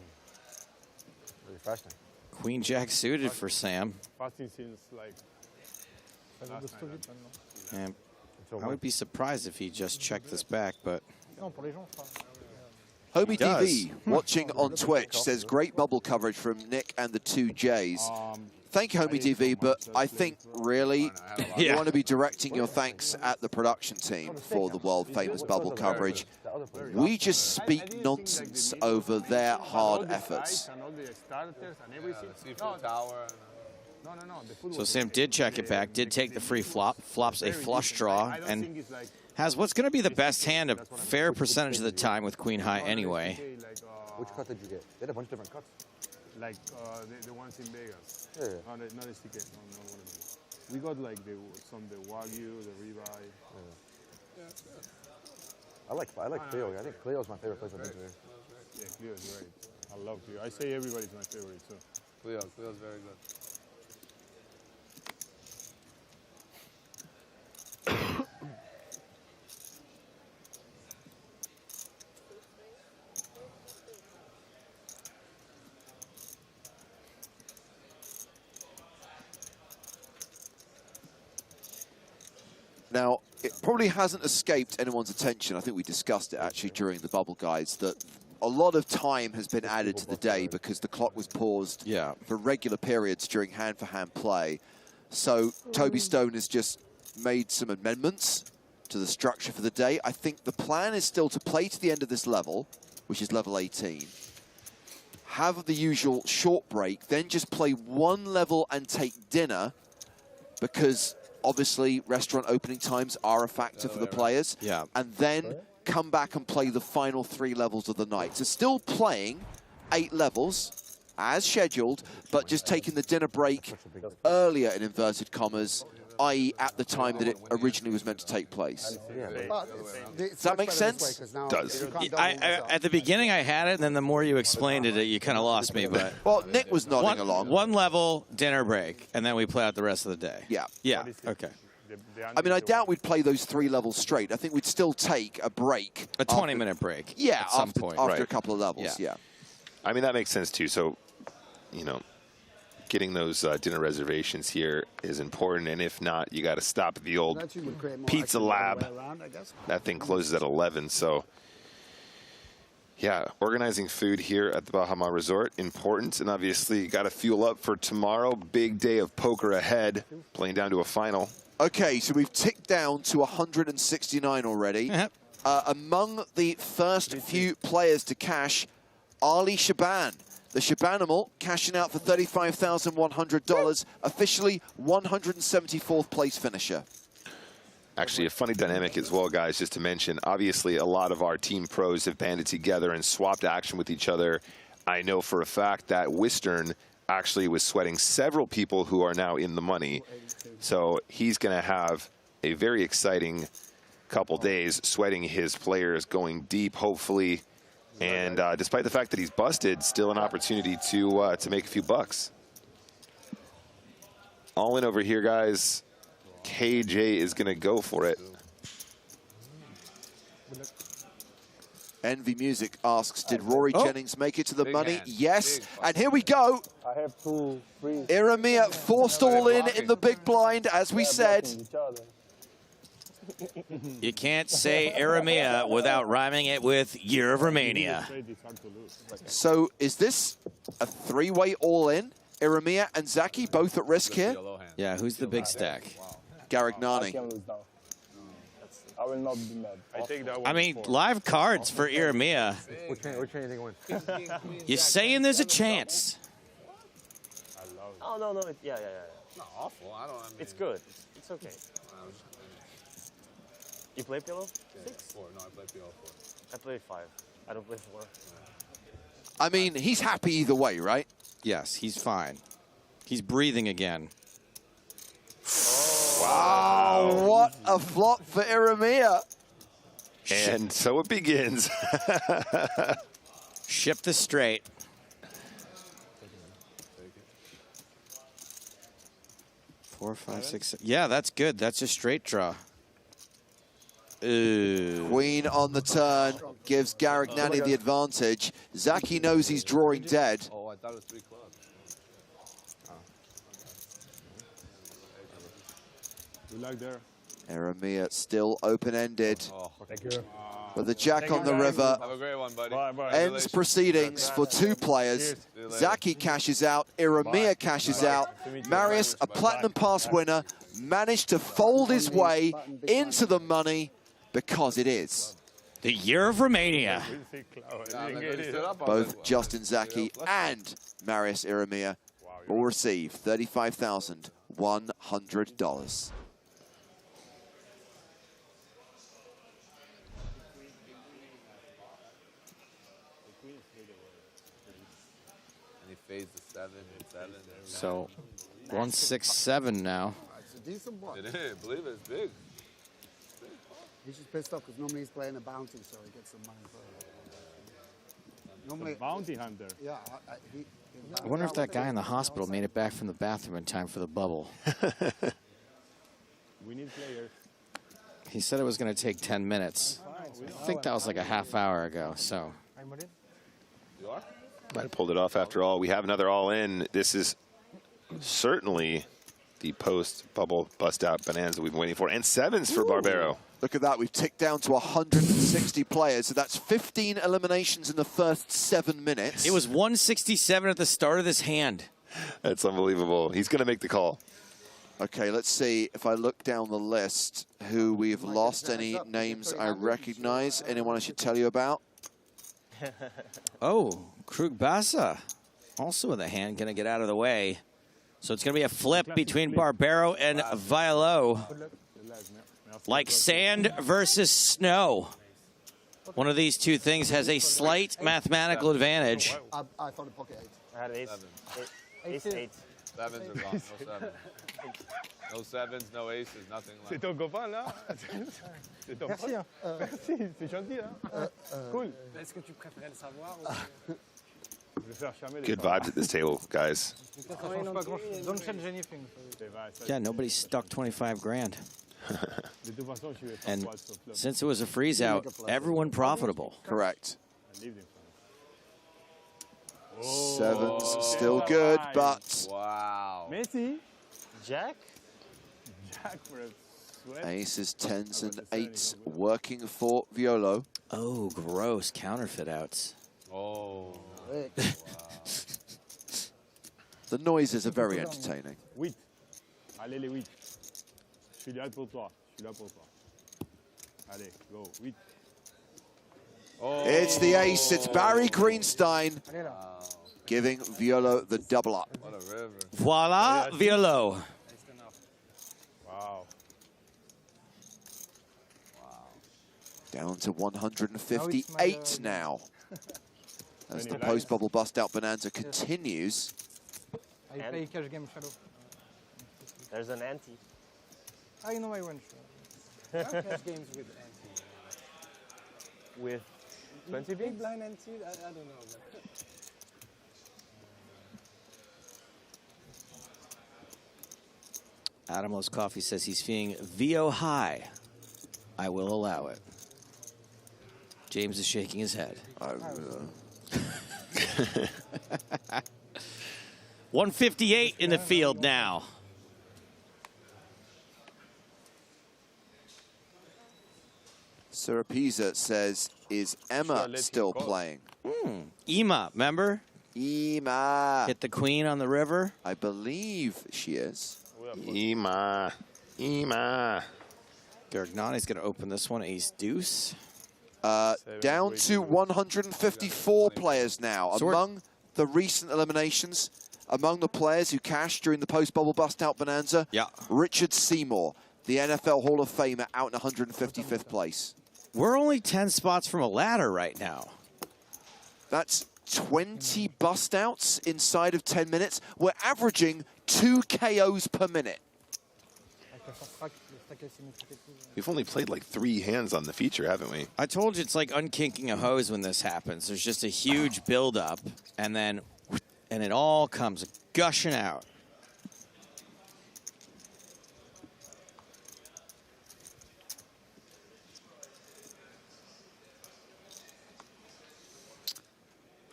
You're fasting. Queen Jack suited for Sam. Fasting since like last night. And I would be surprised if he just checked this back, but... Homie TV, watching on Twitch, says great bubble coverage from Nick and the two J's. Thank you, Homie TV, but I think really you want to be directing your thanks at the production team for the world-famous bubble coverage. We just speak nonsense over their hard efforts. So Sam did check it back, did take the free flop, flops a flush draw, and Has what's going to be the best hand a fair percentage of the time with queen high anyway. Which cut did you get? They had a bunch of different cuts. Like the ones in Vegas. Yeah. Not a CK. No, one of them. We got like the Wagyu, the ribeye. Yeah. I like Cleo. I think Cleo's my favorite place I've been to. Yeah, Cleo's great. I love Cleo. I say everybody's my favorite too. Cleo's very good. Now, it probably hasn't escaped anyone's attention. I think we discussed it actually during the bubble guides that a lot of time has been added to the day because the clock was paused for regular periods during hand-for-hand play. So Toby Stone has just made some amendments to the structure for the day. I think the plan is still to play to the end of this level, which is level 18, have the usual short break, then just play one level and take dinner because obviously restaurant opening times are a factor for the players. Yeah. And then come back and play the final 3 levels of the night. So still playing 8 levels as scheduled, but just taking the dinner break earlier in inverted commas, i.e. at the time that it originally was meant to take place. Does that make sense? Does. At the beginning I had it, and then the more you explained it, you kind of lost me. But well, Nick was nodding along. One level, dinner break, and then we play out the rest of the day. Yeah. Yeah, okay. I mean, I doubt we'd play those 3 levels straight. I think we'd still take a break. A 20-minute break. Yeah, at some point. After a couple of levels, yeah. I mean, that makes sense, too. So, you know, getting those dinner reservations here is important. And if not, you got to stop at the old Pizza Lab. That thing closes at 11. So, yeah, organizing food here at the Bahama Resort, important. And obviously, you got to fuel up for tomorrow. Big day of poker ahead, playing down to a final. Okay, so we've ticked down to 169 already. Among the first few players to cash, Ali Shaban. The Shabanimal cashing out for $35,100, officially 174th place finisher. Actually, a funny dynamic as well, guys, just to mention. Obviously, a lot of our team pros have banded together and swapped action with each other. I know for a fact that Wistern actually was sweating several people who are now in the money. So he's going to have a very exciting couple days, sweating his players, going deep, hopefully. And despite the fact that he's busted, still an opportunity to make a few bucks. All in over here, guys. KJ is going to go for it. Envy Music asks, did Rory Jennings make it to the money? Yes. And here we go. I have 2 free. Iramia forced all in the big blind, as we said. You can't say Aramea without rhyming it with Year of Romania. So is this a 3-way all-in? Iramia and Zaki both at risk here? Yeah, who's the big stack? Garignani. I will not be mad. I mean, live cards for Iramia. Which chain do you think wins? You're saying there's a chance. Oh, no. Yeah. Not awful. I mean, it's good. It's okay. You play PLO? 6? 4. No, I play PLO 4. I play 5. I don't play 4. I mean, he's happy either way, right? Yes, he's fine. He's breathing again. Wow, what a flop for Iramia. And so it begins. Ship the straight. Four, 5, 6. Yeah, that's good. That's a straight draw. Ooh. Queen on the turn gives Garignani the advantage. Zaki knows he's drawing dead. Oh, I thought it was 3 clubs. Good luck there. Iramia still open-ended. Thank you. But the jack on the river Have a great one, buddy. ends proceedings for 2 players. Zaki cashes out, Iramia cashes out. Marius, a platinum pass winner, managed to fold his way into the money because it is the Year of Romania. Both Justin Zaki and Marius Iramia will receive $35,100. fades to 7 and 7. So 167 now. It's a decent one. It is. Believe it, it's big. He's just pissed off because normally he's playing a bounty, so he gets some money for it. Normally, bounty hunter. Yeah. I wonder if that guy in the hospital made it back from the bathroom in time for the bubble. We need players. He said it was going to take 10 minutes. I think that was like a half hour ago, so. You are? Might have pulled it off after all. We have another all-in. This is certainly the post-bubble bust-out bonanza we've been waiting for. And sevens for Barbero. Look at that. We've ticked down to 160 players. So that's 15 eliminations in the first 7 minutes. It was 167 at the start of this hand. That's unbelievable. He's going to make the call. Okay, let's see if I look down the list who we've lost. Any names I recognize? Anyone I should tell you about? Oh, Krugbasa, also in the hand, going to get out of the way. So it's going to be a flip between Barbero and Violo. Like sand versus snow. One of these two things has a slight mathematical advantage. I thought a pocket 8. I had ace. Ace 8. Sevens are gone. No sevens. No sevens, no aces, nothing like C'est ton copain là. C'est ton Merci. pote. Merci, c'est gentil. Hein? Cool. Est-ce que tu préférais le savoir Good vibes at this table, guys. Ça change pas grand-chose. Don't change anything. Yeah, nobody stuck 25 grand. And since it was a freeze out, everyone profitable. Correct. Sevens still good, but wow. Messi. Jack. Jack for a sweat. aces, tens, and eights working for Violo. Oh, gross counterfeit outs. Oh. The noises are very entertaining. 8. Allez les 8. Je suis là pour toi. Je suis là pour toi. Allez, go. 8. Oh. It's the ace. It's Barry Greenstein giving Violo the double up. What a river. Voila, Violo. Wow. Down to 158 now. As the post-bubble bust-out bonanza continues. I cash game shadow. There's an ante. I know I went. I cash games with ante. With 20 big bigs? blind ante. I don't know. Adamos Coffee says he's feeling VO high. I will allow it. James is shaking his head. 158 in the field now. Surapisa says, is Emma still playing? Ema, remember? Ema. Hit the queen on the river. I believe she is. Ema. Ema. Garagnani's going to open this one, ace deuce. Down to 154 players now. Among the recent eliminations, among the players who cashed during the post-bubble bust-out bonanza, Richard Seymour, the NFL Hall of Famer, out in 155th place. We're only 10 spots from a ladder right now. That's 20 bust-outs inside of 10 minutes. We're averaging 2 KOs per minute. We've only played like 3 hands on the feature, haven't we? I told you it's like unkinking a hose when this happens. There's just a huge buildup, and then it all comes gushing out.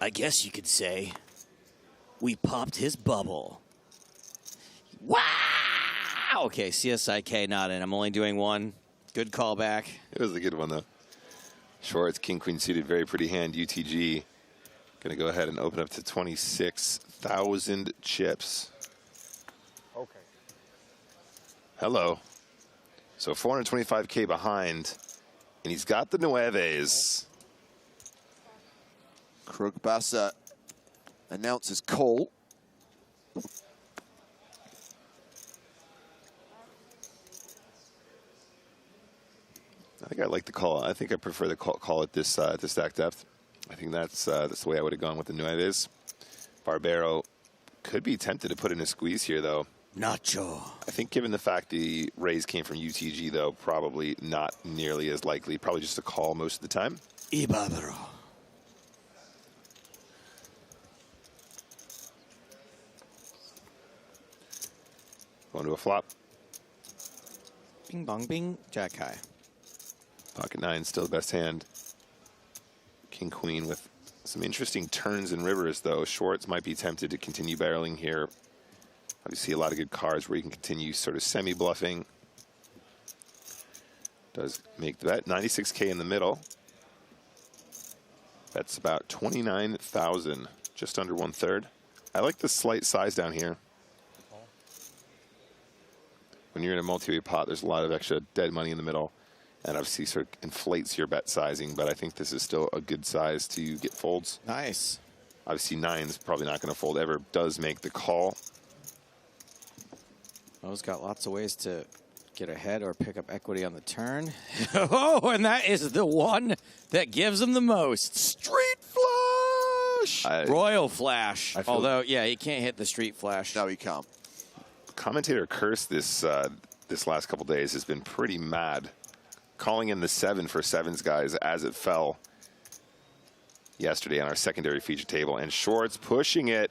I guess you could say we popped his bubble. Wow! Okay, CSIK not in. I'm only doing one. Good callback. It was a good one, though. Schwartz, king, queen suited, very pretty hand. UTG going to go ahead and open up to 26,000 chips. Okay. Hello. So 425K behind, and he's got the nueves. Krugbasa announces call. I think I like the call. I think I prefer the call at this stack depth. I think that's the way I would have gone with the nueves. Barbero Could be tempted to put in a squeeze here, though. Nacho. I think given the fact the raise came from UTG, though, probably not nearly as likely. Probably just a call most of the time. Ibabaro. Going to a flop. Bing bong bing. Jack high. Pocket 9 still the best hand. King Queen with some interesting turns and rivers, though. Shorts might be tempted to continue barreling here. Obviously, a lot of good cards where you can continue sort of semi-bluffing. Does make the bet. 96K in the middle. That's about 29,000, just under 1/3. I like the slight size down here. When you're in a multi-way pot, there's a lot of extra dead money in the middle, and obviously sort of inflates your bet sizing, but I think this is still a good size to get folds. Nice. Obviously, 9's probably not going to fold ever. Does make the call. Mo's got lots of ways to get ahead or pick up equity on the turn. Oh, and that is the one that gives him the most. Street Flash! Royal Flash. Although, yeah, he can't hit the Street Flash. No, he can't. Commentator Curse this last couple days has been pretty mad, calling in the 7 for 7s, guys, as it fell yesterday on our secondary feature table. And Shorts pushing it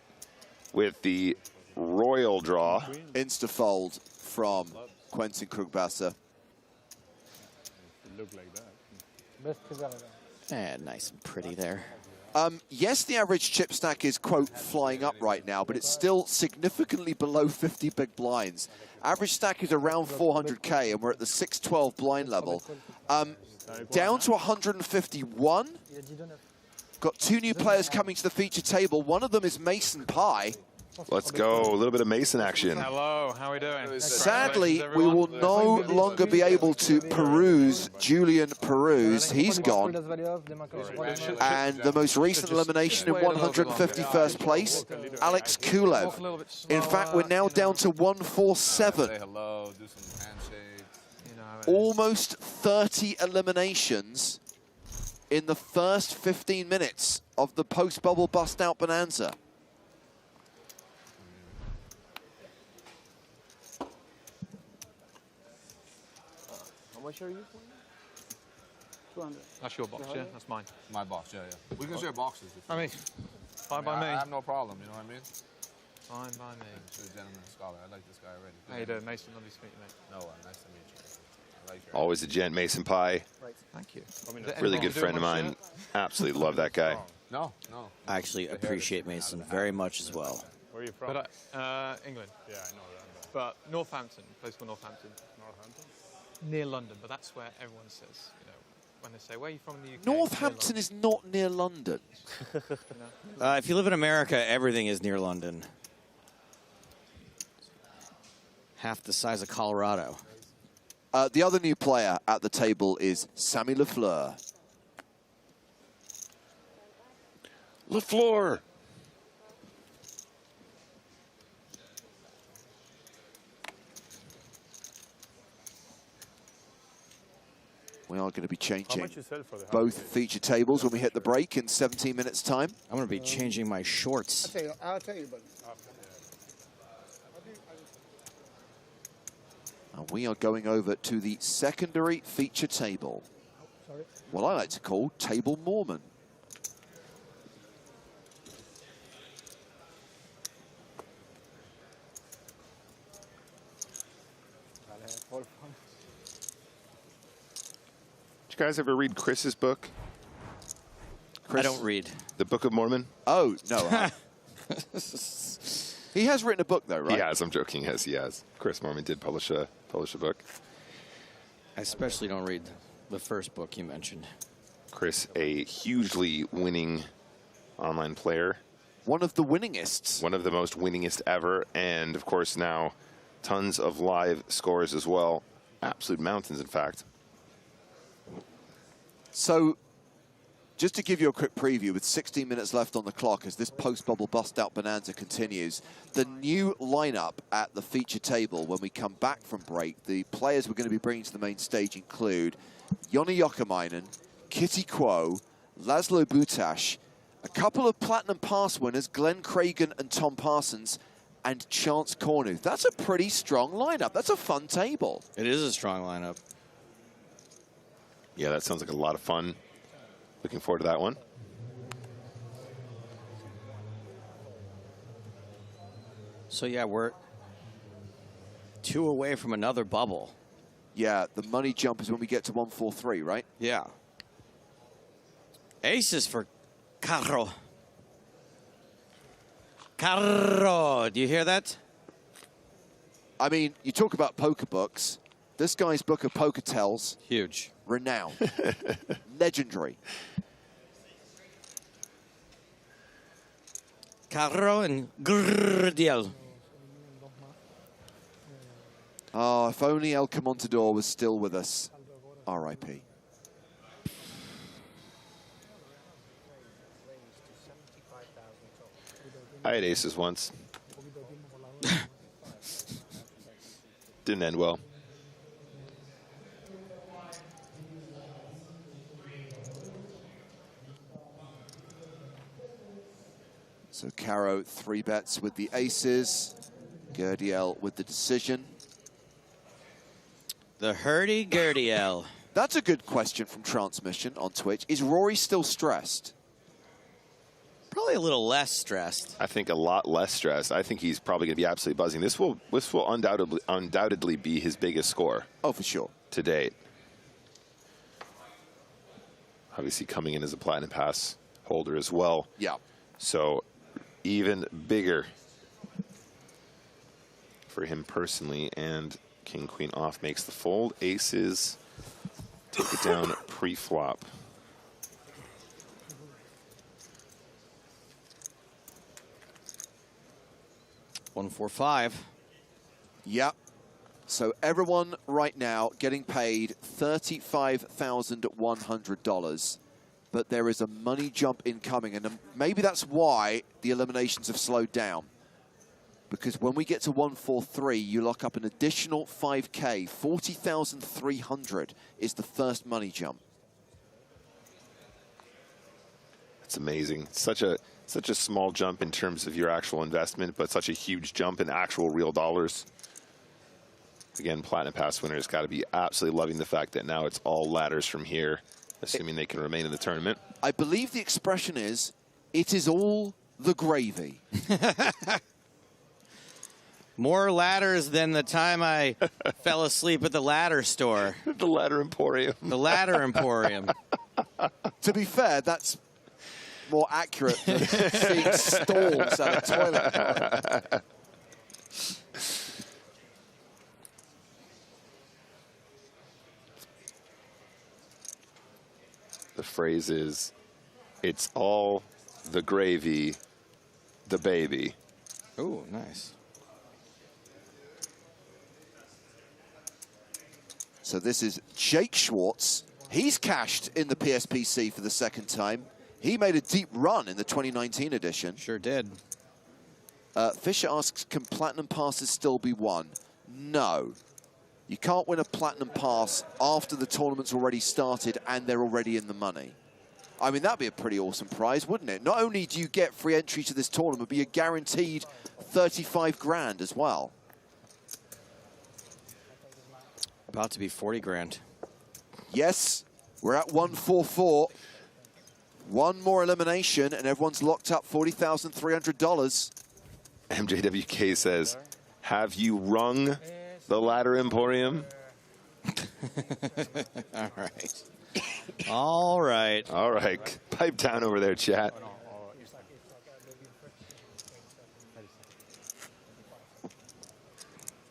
with the royal draw. Insta-fold from Quentin Krugbasser. Look like that. And nice and pretty there. Yes, the average chip stack is, quote, flying up right now, but it's still significantly below 50 big blinds. Average stack is around 400K, and we're at the 612 blind level. Down to 151. Got 2 new players coming to the feature table. One of them is Mason Pie. Let's go. A little bit of Mason action. Hello, how are we doing? Sadly, we will no longer be able to peruse Julian Peruse. He's gone. And the most recent elimination in 151st place, Alex Kulev. In fact, we're now down to 147. Almost 30 eliminations in the first 15 minutes of the post-bubble bust-out bonanza. How much are you for? 200. That's your box, yeah? That's mine. My box, yeah. We can share boxes. I mean, fine by me. I have no problem, you know what I mean? Fine by me. He's a gentleman scholar. I like this guy already. How you doing, Mason? Lovely to meet you, mate. No, nice to meet you. I like your Always a gent, Mason Pie. Thank you. Really good friend of mine. Absolutely love that guy. No. I actually appreciate Mason very much as well. Where are you from? But, England. Yeah, I know that. But Northampton, a place called Northampton. Northampton? Near London, but that's where everyone says, you know, when they say, where are you from in the UK? Northampton is not near London. If you live in America, everything is near London. Half the size of Colorado. The other new player at the table is Sammy Lafleur. LaFleur. We are going to be changing much you sell for the both feature tables when we hit the break in 17 minutes' time. I'm going to be changing my shorts. I'll tell you, but And we are going over to the secondary feature table. What I like to call Table Moorman. Did you guys ever read Chris's book? I don't read. The Book of Mormon? Oh, no. He has written a book, though, right? He has. I'm joking. Yes, he has. Chris Moorman did publish a book. I especially don't read the first book you mentioned. Chris, a hugely winning online player. One of the winningest. One of the most winningest ever. And, of course, now tons of live scores as well. Absolute mountains, in fact. So, just to give you a quick preview, with 16 minutes left on the clock as this post-bubble bust-out bonanza continues, the new lineup at the feature table when we come back from break, the players we're going to be bringing to the main stage include Joni Jokamainen, Kitty Quo, Laszlo Butash, A couple of Platinum Pass winners, Glenn Cragen and Tom Parsons, and Chance Cornu. That's a pretty strong lineup. That's a fun table. It is a strong lineup. Yeah, that sounds like a lot of fun. Looking forward to that one. So yeah, we're 2 away from another bubble. Yeah, the money jump is when we get to 143, right? Yeah. Aces for Carro. Carro, do you hear that? I mean, you talk about poker books. This guy's book of poker tells. Huge. Renowned. Legendary. Carro and Grdiel. Oh, if only El Comontador was still with us. R.I.P. I had aces once. Didn't end well. So Caro 3 bets with the aces. Gerdiel with the decision. The hurdy-gurdy-el. That's a good question from Transmission on Twitch. Is Rory still stressed? Probably a little less stressed. I think a lot less stressed. I think he's probably going to be absolutely buzzing. This will undoubtedly be his biggest score. Oh, for sure. To date. Obviously coming in as a Platinum Pass holder as well. Yeah. So even bigger for him personally. And King, Queen off makes the fold. Aces take it down pre-flop. $145. Yep. So everyone right now getting paid $35,100. But there is a money jump incoming. And maybe that's why the eliminations have slowed down. Because when we get to 143, you lock up an additional 5K. 40,300 is the first money jump. It's amazing. Such a small jump in terms of your actual investment, but such a huge jump in actual real dollars. Again, Platinum Pass winners got to be absolutely loving the fact that now it's all ladders from here, assuming they can remain in the tournament. I believe the expression is, it is all the gravy. More ladders than the time I fell asleep at the ladder store. The Ladder Emporium. The Ladder Emporium. To be fair, that's more accurate than seeing stalls at a toilet. The phrase is, it's all the gravy, the baby. Ooh, nice. So this is Jake Schwartz. He's cashed in the PSPC for the second time. He made a deep run in the 2019 edition. Sure did. Fisher asks, can Platinum Passes still be won? No. You can't win a Platinum Pass after the tournament's already started and they're already in the money. I mean, that'd be a pretty awesome prize, wouldn't it? Not only do you get free entry to this tournament, but you're guaranteed 35 grand as well. About to be 40 grand. Yes, we're at 144. One more elimination, and everyone's locked up $40,300. MJWK says, have you rung the Ladder Emporium? All right. All right. All right. Pipe down over there, chat.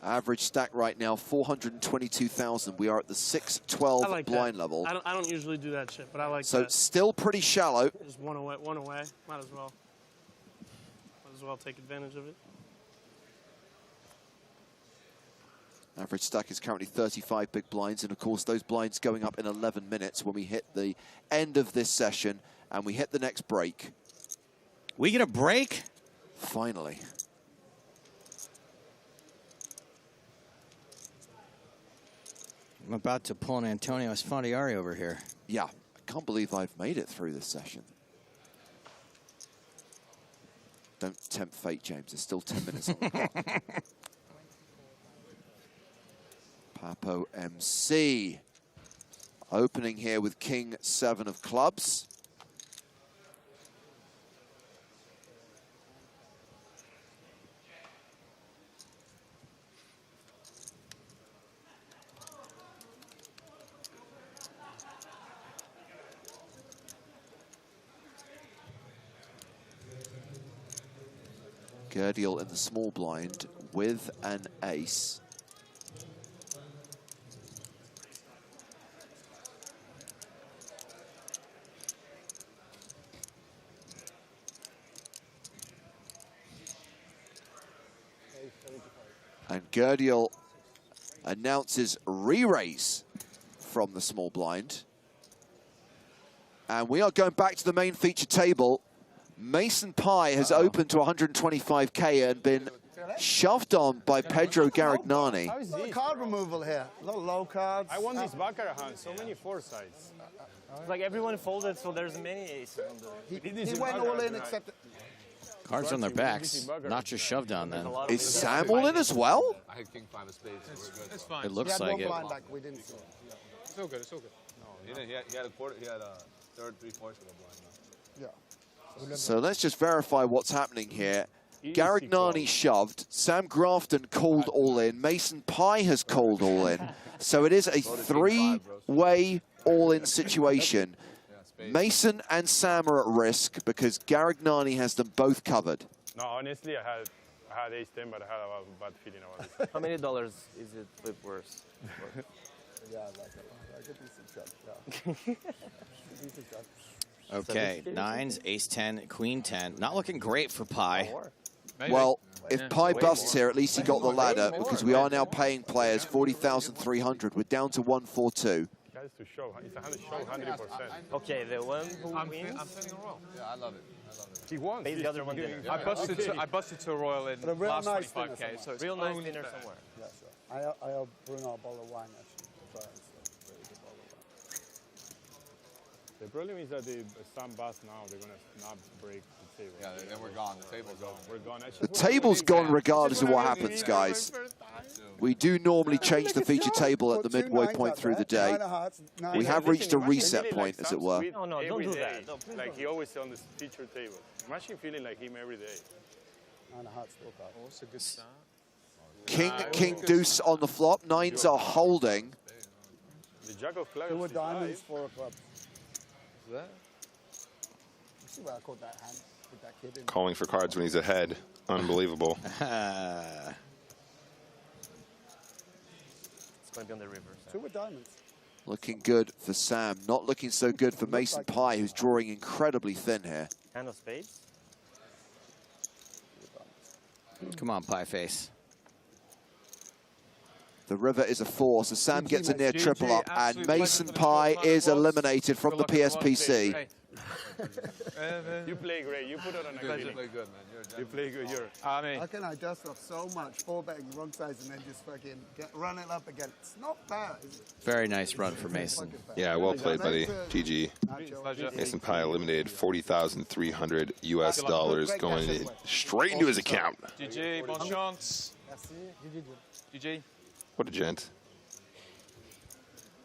Average stack right now, 422,000. We are at the 612 like blind that. level. I don't usually do that shit, but I like so that. Still pretty shallow. Just one away. Might as well. Might as well take advantage of it. Average stack is currently 35 big blinds, and of course those blinds going up in 11 minutes when we hit the end of this session and we hit the next break. We get a break? Finally. I'm about to pull an Antonio Esfandiari over here. Yeah, I can't believe I've made it through this session. Don't tempt fate, James. There's still 10 minutes on the clock. Papo MC. Opening here with King 7 of clubs. Gerdiel in the small blind with an ace. And Gerdiel announces re-raise from the small blind. And we are going back to the main feature table. Mason Pie has opened to 125K and been shoved on by Pedro Garignani. A lot of card removal here. A lot of low cards. I won this baccarat hand, so many four sides. Like everyone folded, so there's many aces on the... He went all in except... Cards on their backs, not just shoved on them. Is Sam all in as well? I had king 5 of spades, so we're good. It's fine. It looks like it. Blind back, we didn't see. It's all good, it's all good. No, he didn't. He had a quarter. He had a third, 3/4 of a blind. Yeah. So let's just verify what's happening here. Garignani shoved, Sam Grafton called all in, Mason Pie has called all in. So it is a three-way all-in situation. Mason and Sam are at risk because Garignani has them both covered. No, honestly, I had ace 10, but I had a bad feeling about this. How many dollars is it flip worse? Yeah, like a decent shot, yeah. Okay, nines, ace 10, queen 10. Not looking great for Pie. Well, if Pie busts here, at least he got the ladder because we are now paying players 40,300. We're down to 142. Has to show. It's a hand to show 100%. Okay, the one who wins. I'm feeling a roll. Yeah, I love it. I love it. He won. Pays the other one dinner. I busted to a royal in But a real last nice 25K, so it's Real nice only dinner fair. somewhere. Yeah, sure. I owe Bruno a bottle of wine, actually. Very good bottle of wine. The problem is that the Sam bust now, they're going to not break the table. Yeah, then we're gone. The table's gone. We're gone. The table's gone regardless of what happens, guys. We do normally change the feature table at the midway point through the day. We have reached a reset point, as it were. No, no, don't do that. No, like he always on the feature table. Imagine feeling like him every day. 9 of hearts still card. Oh, that's a good start. King, deuce on the flop. Nines are holding. The jack of clubs. 2 of diamonds, 4 of clubs. Is that? You see where I caught that hand with that kid in? Calling for cards when he's ahead. Unbelievable. It's going to be on the river. 2 of diamonds. Looking good for Sam. Not looking so good for Mason Pie, who's drawing incredibly thin here. Hand of spades. Come on, Pie Face. The river is a 4, so Sam gets a near triple up, and Mason Pie is eliminated from the PSPC. You play great. You put it on a good. You play good, man. You play good. How can I dust off so much 4-betting wrong sides and then just fucking run it up again? It's not bad, is it? Very nice run for Mason. Yeah, well played, buddy. GG. Mason Pie eliminated $40,300 US dollars going straight into his account. GG, bon chance. GG. What a gent.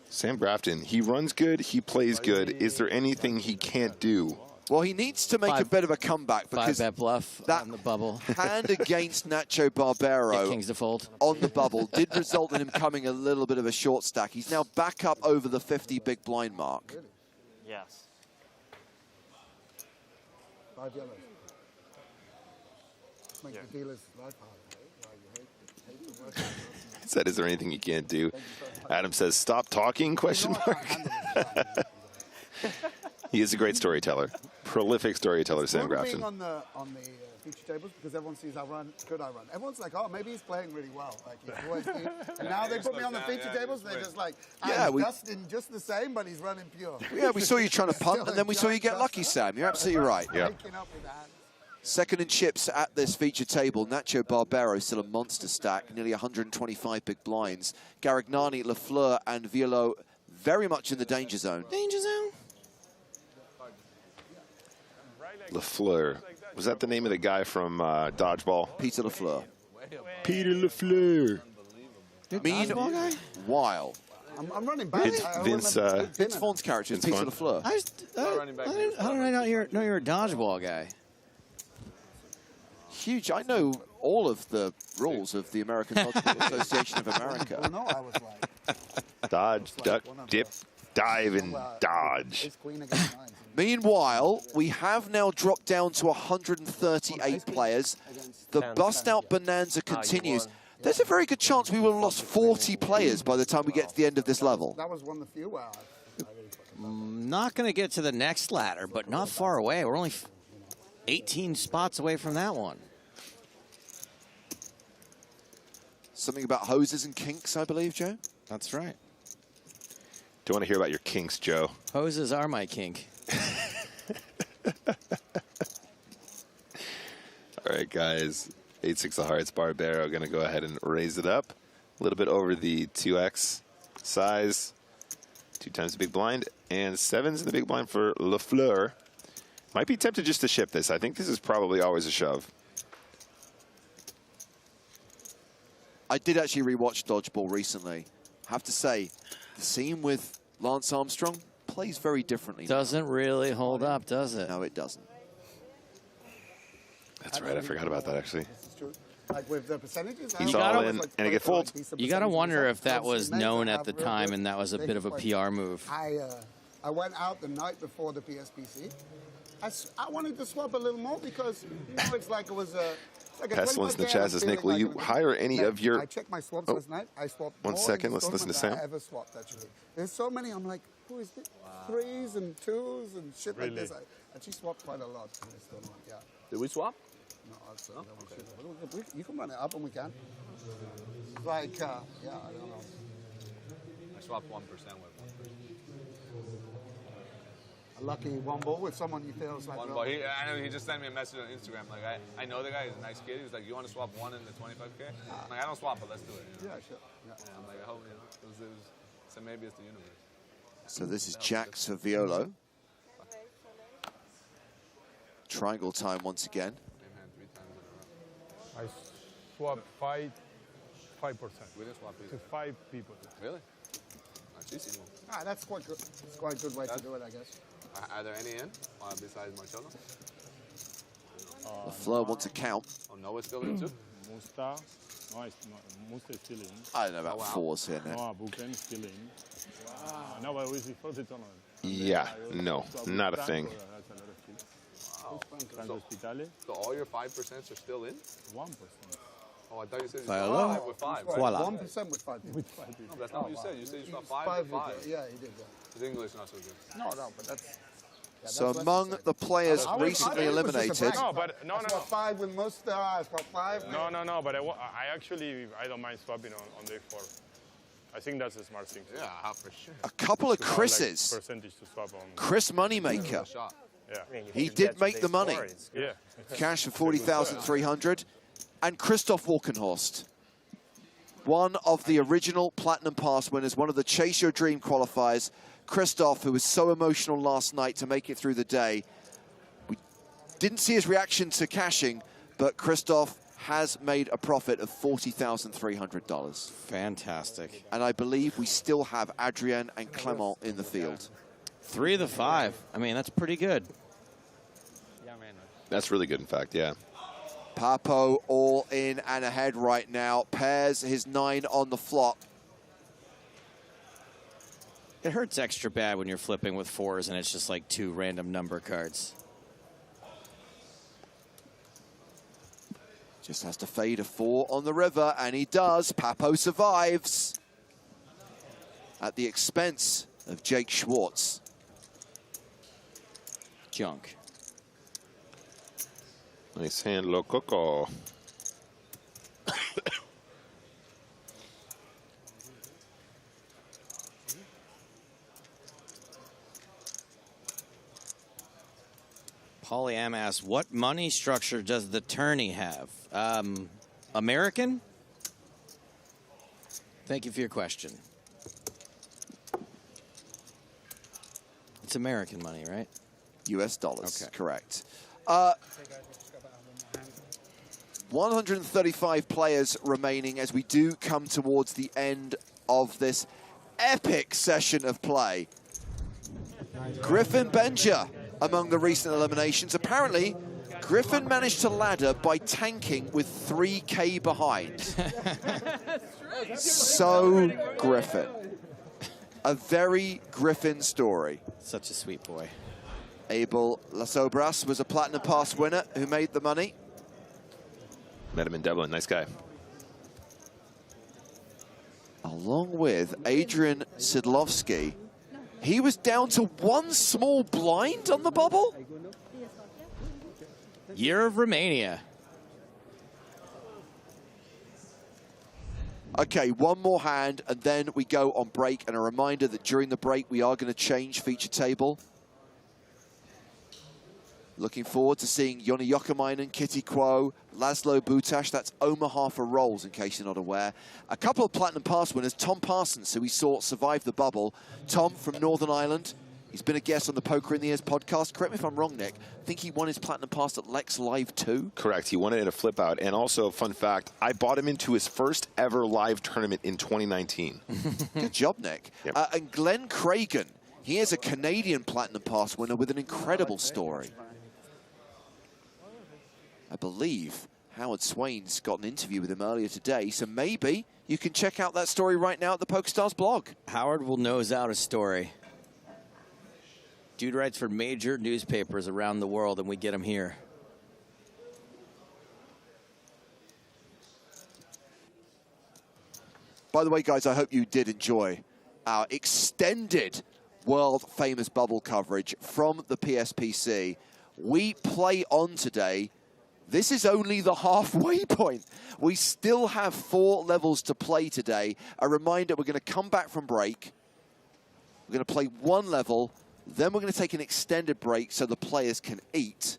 Sam Grafton, he runs good, he plays good. Is there anything he can't do? Well, he needs to make a bit of a comeback because that bluff on the bubble. Hand against Nacho Barbero King's default on the bubble did result in him coming a little bit of a short stack. He's now back up over the 50 big blind mark. Yes. 5 yellows. Make the dealer's life hard, right? You hate the work. Said, is there anything you can't do? Adam says, stop talking, question mark. He is a great storyteller. Prolific storyteller, Sam Grafton. On the feature tables because everyone sees how good I run. Everyone's like, oh, maybe he's playing really well. Like he's always and now they put me on the feature tables, they're just like, Dustin just the same, but he's running pure. Yeah, we saw you trying to punt, and then we saw you get lucky, Sam. You're absolutely right. Yeah. Second in chips at this feature table. Nacho Barbero still a monster stack, nearly 125 big blinds. Garignani, Lafleur, and Violo very much in the danger zone. Danger zone. Lafleur Was that the name of the guy from Dodgeball? Peter LaFleur. Peter LaFleur. Meanwhile, I'm running back. Vince Vaughn's character is Peter LaFleur. How did I not know you're a dodgeball guy? Huge. I know all of the rules of the American Dodgeball Association of America. Well, no, I was like, Dodge, duck, dip, dive, and dodge. Meanwhile, we have now dropped down to 138 players. The bust-out bonanza continues. There's a very good chance we will have lost 40 players by the time we get to the end of this level. that was one of the few where Not going to get to the next ladder, but not far away. We're only 18 spots away from that one. Something about hoses and kinks, I believe, Joe? That's right. Don't want to hear about your kinks, Joe. Hoses are my kink. All right, guys. 8-6 of hearts, Barbero going to go ahead and raise it up a little bit over the 2x size. 2 times the big blind, and 7s in the big blind for LaFleur. Might be tempted just to ship this. I think this is probably always a shove. I did actually rewatch Dodgeball recently. I have to say, the scene with Lance Armstrong plays very differently. Doesn't really hold up, does it? No, it doesn't. That's right. I forgot about that, actually. like with the percentages. He's all in, and it get fooled. You got to wonder if that was known at the time and that was a bit of a PR move. I went out the night before the PSPC. I wanted to swap a little more because, you know, it's like it was a... Like Pestilence in the chat says, Nick, will you hire any of your... I checked my swaps last night. I swapped one second, let's listen to Sam. I ever swapped, actually. There's so many, I'm like, who is this? Wow. 3s and 2s and shit like this. I actually swapped quite a lot in this tournament, yeah. Did we swap? No, okay. You can run it up and we can. It's like, yeah, I don't know. I swapped 1% with 1%. A lucky one ball with someone you feel like... One ball. I know he just sent me a message on Instagram. Like, I know the guy. He's a nice kid. He was like, you want to swap 1 in the 25K? I'm like, I don't swap, but let's do it. You know? Yeah, sure. Yeah. I'm like, I hope it was, so maybe it's the universe. So this is Jack Saviolo. Triangle time once again. I swapped 5%. We didn't swap to 5 people. Really? Nice. That's quite good. It's quite a good way to do it, I guess. Are there any in besides Marcello? LaFleur wants a count. Oh, Noah's still in too? Musta. Musta is still in. I don't know about 4s here now. Noah Buchen is still in. No, but we see first tournament. Yeah, no, not a thing. Wow. So all your 5% are still in? 1%. Oh, I thought you said you Hello? swapped 5 with 5. Right? Voila. 1% with 5 people. No, that's not what you said. You said you swapped 5 with 5. Yeah, he did. His English not so good. No, but that's... Yeah, So among the players recently eliminated... No, but no. 5 with Musta, I swapped 5. No, but I don't mind swapping on day 4. I think that's a smart thing. Yeah, for sure. A couple of Chris's. Like percentage to swap on. Chris Moneymaker. Yeah. He did make the money. Yeah. Cash for 40,300. And Christoph Walkenhorst. One of the original Platinum Pass winners, one of the Chase Your Dream qualifiers. Christoph, who was so emotional last night to make it through the day. We didn't see his reaction to cashing, but Christoph has made a profit of $40,300. Fantastic. And I believe we still have Adrien and Clement in the field. 3 of the 5. I mean, that's pretty good. That's really good, in fact, yeah. Papo all in and ahead right now. Pairs his 9 on the flop. It hurts extra bad when you're flipping with 4s and it's just like 2 random number cards. Just has to fade a 4 on the river, and he does. Papo survives at the expense of Jake Schwartz. Junk. Nice hand, Lococo. Polyam asks, what money structure does the tourney have? American? Thank you for your question. It's American money, right? US dollars, correct. 135 players remaining as we do come towards the end of this epic session of play. Griffin Benja among the recent eliminations. Apparently, Griffin managed to ladder by tanking with 3K behind. So Griffin. A very Griffin story. Such a sweet boy. Abel Lasobras was a Platinum Pass winner who made the money. Met him in Dublin. Nice guy. Along with Adrian Sidlovsky. He was down to one small blind on the bubble. Year of Romania. Okay, one more hand, and then we go on break. And a reminder that during the break, we are going to change feature table. Looking forward to seeing Joni Jokamainen, Kitty Quo, Laszlo Butash. That's Omaha for rolls, in case you're not aware. A couple of Platinum Pass winners. Tom Parsons, who we saw survive the bubble. Tom from Northern Ireland. He's been a guest on the Poker in the Ears podcast. Correct me if I'm wrong, Nick. I think he won his Platinum Pass at Lex Live 2. Correct. He won it in a flip out. And also, fun fact, I bought him into his first ever live tournament in 2019. Good job, Nick. Yep. And Glenn Cragen. He is a Canadian Platinum Pass winner with an incredible story. I believe Howard Swain's got an interview with him earlier today, so maybe you can check out that story right now at the PokerStars blog. Howard will nose out a story. Dude writes for major newspapers around the world, and we get him here. By the way, guys, I hope you did enjoy our extended world-famous bubble coverage from the PSPC. We play on today. This is only the halfway point. We still have 4 levels to play today. A reminder, we're going to come back from break. We're going to play 1 level. Then we're going to take an extended break so the players can eat.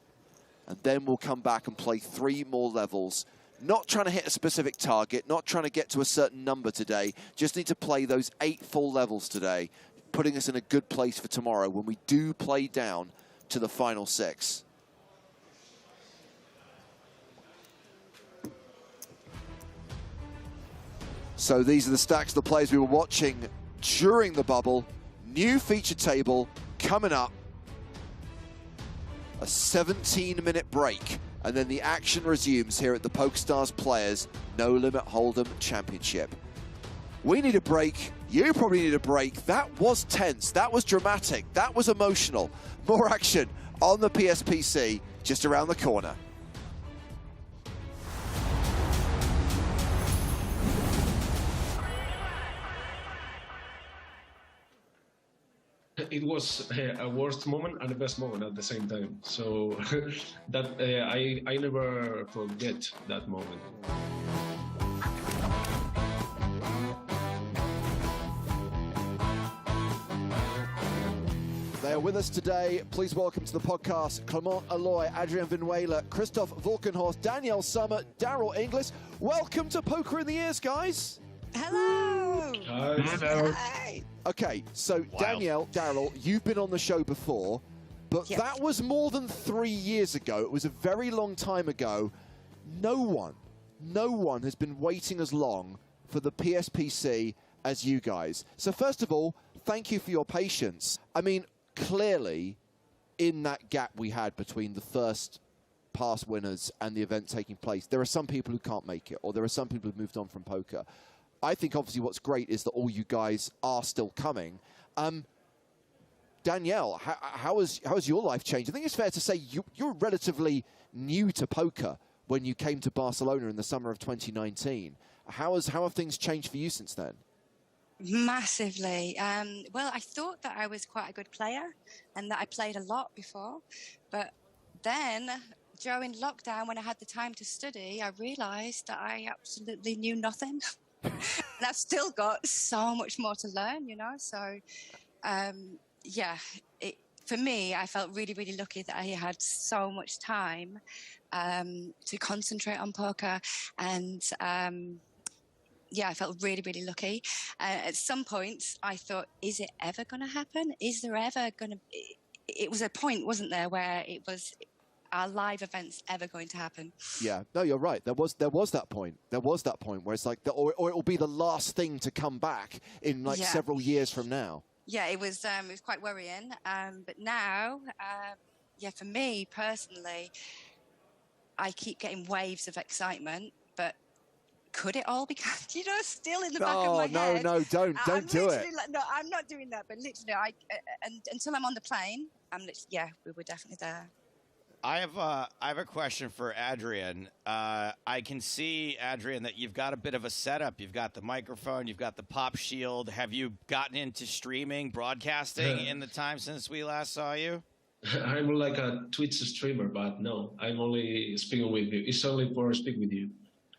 And then we'll come back and play 3 more levels. Not trying to hit a specific target, not trying to get to a certain number today. Just need to play those 8 full levels today, putting us in a good place for tomorrow when we do play down to the final 6. So these are the stacks of the players we were watching during the bubble. New feature table coming up. A 17-minute break. And then the action resumes here at the PokerStars Players No Limit Hold'em Championship. We need a break. You probably need a break. That was tense. That was dramatic. That was emotional. More action on the PSPC just around the corner. It was a worst moment and a best moment at the same time. So that I never forget that moment. They are with us today. Please welcome to the podcast Clement Aloy, Adrian Vinuela, Christoph Volkenhorst, Danielle Summer, Daryl Inglis. Welcome to Poker in the Ears, guys. Hello. Hello. Hi. Okay, so Danielle, Daryl, you've been on the show before, but that was more than 3 years ago. It was a very long time ago. No one has been waiting as long for the PSPC as you guys. So first of all, thank you for your patience. I mean, clearly, in that gap we had between the first pass winners and the event taking place, there are some people who can't make it, or there are some people who've moved on from poker. I think obviously what's great is that all you guys are still coming. Danielle, how has your life changed? I think it's fair to say you're relatively new to poker when you came to Barcelona in the summer of 2019. How have things changed for you since then? Massively. Well, I thought that I was quite a good player and that I played a lot before. But then during lockdown, when I had the time to study, I realized that I absolutely knew nothing. And I've still got so much more to learn, you know. So, yeah, for me, I felt really, really lucky that I had so much time to concentrate on poker. And, yeah, I felt really, really lucky. At some points, I thought, is it ever going to happen? Is there ever going to... It was a point, wasn't there, where it was... are live events ever going to happen? Yeah, no, you're right. There was that point. There was that point where it's like, or it will be the last thing to come back in like several years from now. Yeah, it was quite worrying. But now, yeah, for me personally, I keep getting waves of excitement, but could it all be, still in the back of my head? No, don't do it. Like, no, I'm not doing that. But literally, until I'm on the plane, we were definitely there. I have a question for Adrian. I can see, Adrian, that you've got a bit of a setup. You've got the microphone, you've got the pop shield. Have you gotten into streaming, broadcasting in the time since we last saw you? I'm like a Twitch streamer, but no, I'm only speaking with you. It's only for speak with you.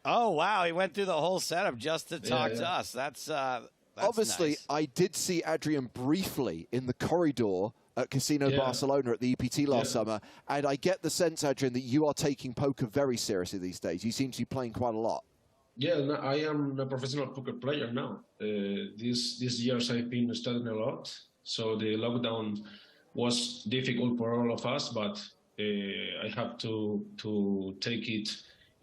Oh, wow. He went through the whole setup just to talk to us. That's obviously nice. I did see Adrian briefly in the corridor at Casino Barcelona at the EPT last summer, and I get the sense, Adrian, that you are taking poker very seriously these days. You seem to be playing quite a lot. Yeah, no, I am a professional poker player now. These years I've been studying a lot, so the lockdown was difficult for all of us, but I have to take it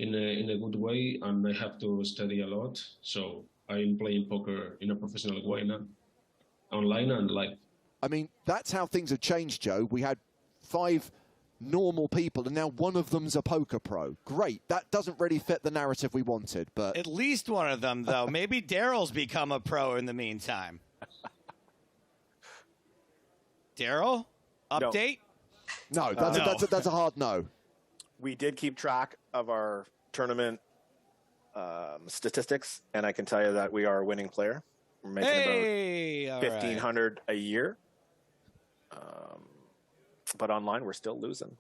in a good way, and I have to study a lot. So I'm playing poker in a professional way now, online and live. I mean, that's how things have changed, Joe. We had 5 normal people, and now one of them's a poker pro. Great. That doesn't really fit the narrative we wanted, but... At least one of them, though. Maybe Daryl's become a pro in the meantime. Daryl? Update? No, that's a hard no. We did keep track of our tournament statistics, and I can tell you that we are a winning player. We're making about 1,500 a year. But online, we're still losing.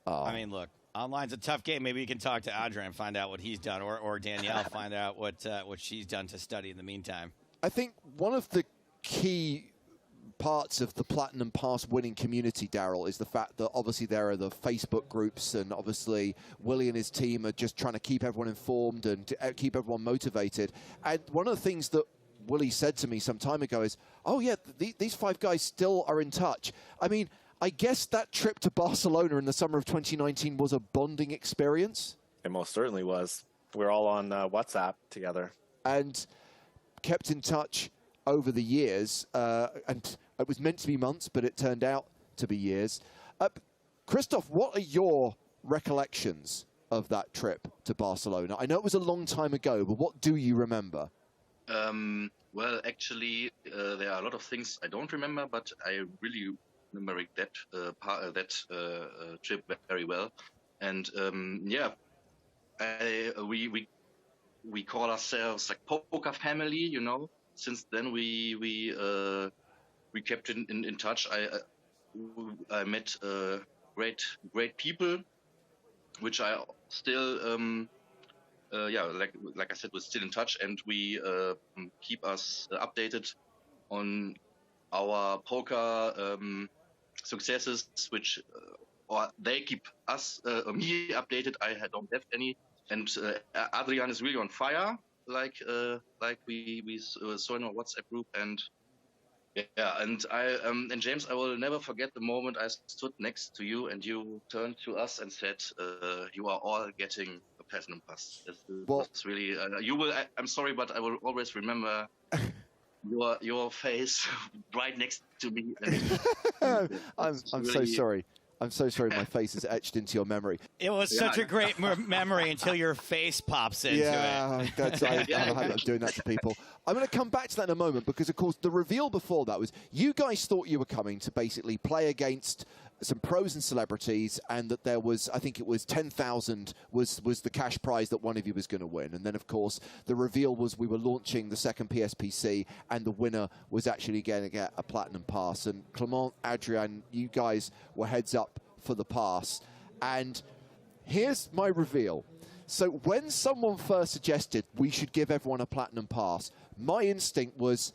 I mean, look, online's a tough game. Maybe you can talk to Adrian and find out what he's done, or Danielle find out what she's done to study in the meantime. I think one of the key parts of the Platinum Pass winning community, Daryl, is the fact that obviously there are the Facebook groups, and obviously Willie and his team are just trying to keep everyone informed and to keep everyone motivated. And one of the things that Willie said to me some time ago is, oh yeah, these 5 guys still are in touch. I mean, I guess that trip to Barcelona in the summer of 2019 was a bonding experience. It most certainly was. We're all on WhatsApp together. And kept in touch over the years, and it was meant to be months, but it turned out to be years. Christoph, what are your recollections of that trip to Barcelona? I know it was a long time ago, but what do you remember? Well, actually, there are a lot of things I don't remember, but I really remember that trip very well. And we call ourselves like poker family, you know. Since then, we kept in touch. I met great people, which I still. Like I said, we're still in touch, and we keep us updated on our poker successes, which or they keep us me updated. I don't have any, and Adrian is really on fire, like we saw in our WhatsApp group, and and James, I will never forget the moment I stood next to you and you turned to us and said, "You are all getting a Platinum Pass." It's really you will. I'm sorry, but I will always remember your face right next to me. I'm so sorry. I'm so sorry my face is etched into your memory. It was such a great memory until your face pops into it. I'm doing that to people. I'm going to come back to that in a moment because, of course, the reveal before that was you guys thought you were coming to basically play against some pros and celebrities, and that there was, I think it was 10,000 was the cash prize that one of you was going to win. And then, of course, the reveal was we were launching the second PSPC, and the winner was actually going to get a Platinum Pass. And Clement, Adrian, you guys were heads up for the pass. And here's my reveal. So when someone first suggested we should give everyone a Platinum Pass, my instinct was,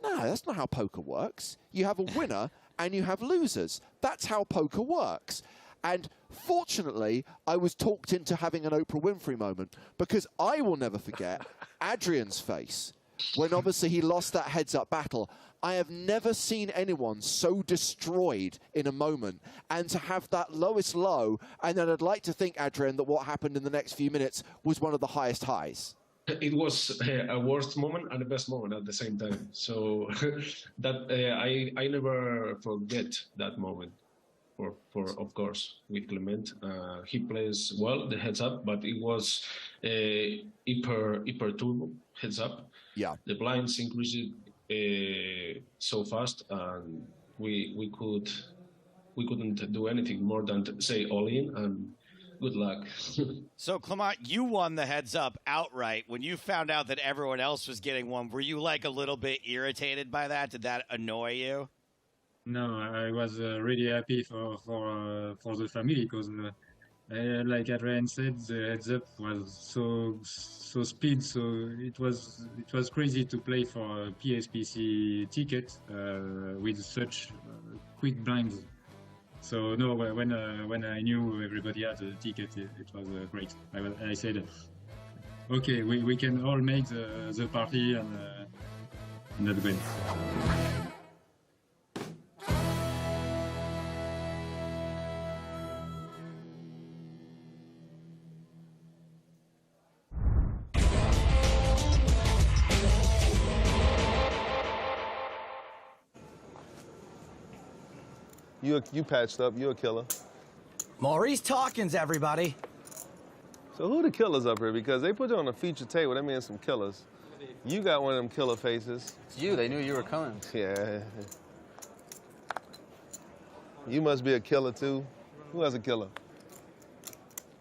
no, that's not how poker works. You have a winner and you have losers. That's how poker works. And fortunately, I was talked into having an Oprah Winfrey moment, because I will never forget Adrian's face when obviously he lost that heads-up battle. I have never seen anyone so destroyed in a moment, and to have that lowest low, and then I'd like to think, Adrian, that what happened in the next few minutes was one of the highest highs. It was a worst moment and a best moment at the same time. So that I never forget that moment. For of course, with Clement, he plays well the heads up, but it was hyper turbo heads up. Yeah, the blinds increased so fast, and we couldn't do anything more than say all in and good luck. So, Clement, you won the heads up outright. When you found out that everyone else was getting one, were you like a little bit irritated by that? Did that annoy you? No, I was really happy for the family because, like Adrian said, the heads up was so speed. So it was crazy to play for a PSPC ticket with such quick blinds. So no, when I knew everybody had a ticket, it was great. I said, okay, we can all make the party and that way. You patched up. You're a killer. Maurice Talkins, everybody. So who the killers up here? Because they put you on a feature table. That means some killers. You got one of them killer faces. It's you. They knew you were coming. Yeah. You must be a killer, too. Who has a killer?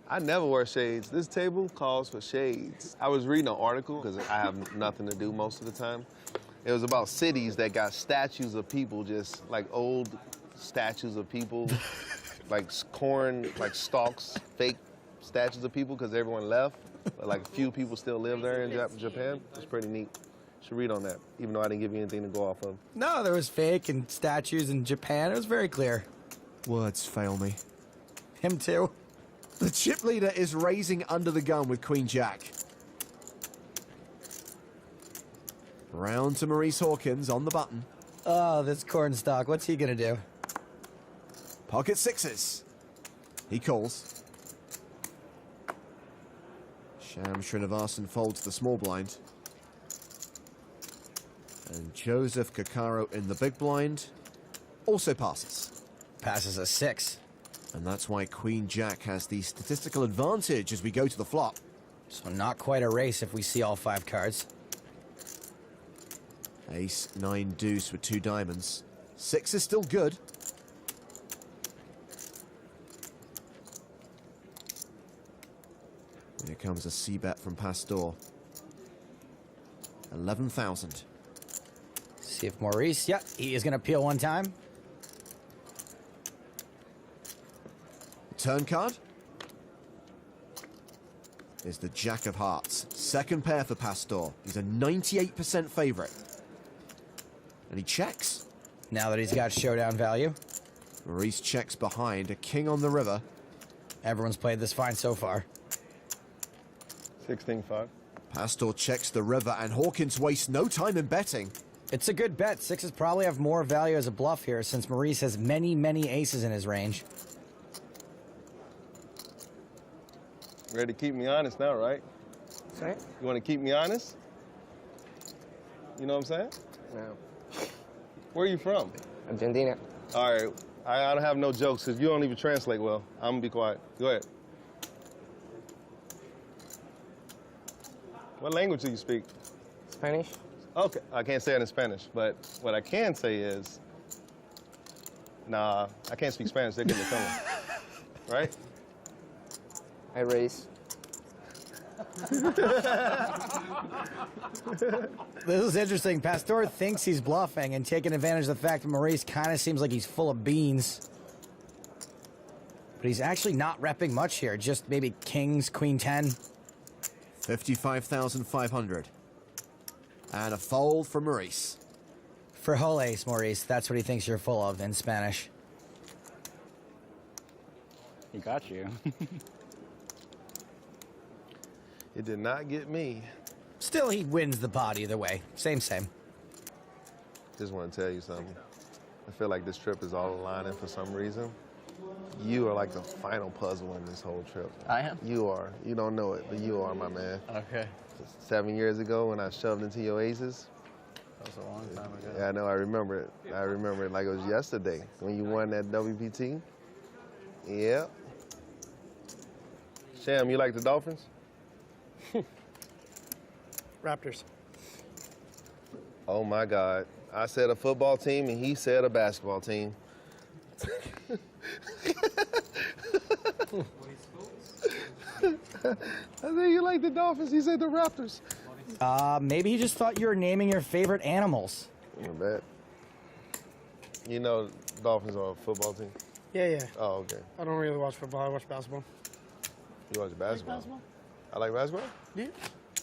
I never wear shades. This table calls for shades. I was reading an article, because I have nothing to do most of the time. It was about cities that got statues of people, just like old statues of people, like corn, like stalks, fake statues of people because everyone left. But like a few people still live there in Japan. It's pretty neat. You should read on that, even though I didn't give you anything to go off of. No, there was fake and statues in Japan. It was very clear. Words fail me. Him too. The chip leader is raising under the gun with Queen Jack. Round to Maurice Hawkins on the button. Oh, this cornstalk. What's he gonna do? Pocket sixes. He calls. Sham Srinivasan folds the small blind. And Joseph Kakaro in the big blind also passes. Passes a 6. And that's why Queen Jack has the statistical advantage as we go to the flop. So not quite a race if we see all 5 cards. Ace, 9 deuce with 2 diamonds. 6 is still good. Here comes a C-bet from Pastor. 11,000. See if Maurice, yeah, he is going to peel one time. Turn card is the Jack of Hearts. Second pair for Pastor. He's a 98% favorite. And he checks. Now that he's got showdown value. Maurice checks behind, a king on the river. Everyone's played this fine so far. 16-5. Pastor checks the river, and Hawkins wastes no time in betting. It's a good bet. 6s probably have more value as a bluff here, since Maurice has many, many aces in his range. Ready to keep me honest now, right? Sorry? You want to keep me honest? You know what I'm saying? No. Where are you from? Argentina. All right. I don't have no jokes because you don't even translate well. I'm going to be quiet. Go ahead. What language do you speak? Spanish. Okay. I can't say it in Spanish, but what I can say is, nah, I can't speak Spanish. They're getting me coming. Right? I raise. This is interesting. Pastor thinks he's bluffing and taking advantage of the fact that Maurice kind of seems like he's full of beans. But he's actually not repping much here. Just maybe kings, queen 10. 55,500. And a fold from Maurice. For whole ace, Maurice. That's what he thinks you're full of in Spanish. He got you. It did not get me. Still, he wins the pot either way. Same. Just want to tell you something. I feel like this trip is all aligning for some reason. You are like the final puzzle in this whole trip. I am? You are. You don't know it, but you are, my man. Okay. 7 years ago when I shoved into your aces. That was a long time ago. Yeah, I know. I remember it. I remember it like it was yesterday when you won that WPT. Yeah. Sham, you like the Dolphins? Raptors. Oh, my God. I said a football team, and he said a basketball team. I said you like the Dolphins. He said the Raptors. Maybe he just thought you were naming your favorite animals. I bet. You know Dolphins are a football team? Yeah. Oh, okay. I don't really watch football. I watch basketball. You watch basketball? basketball? I like basketball? Yeah.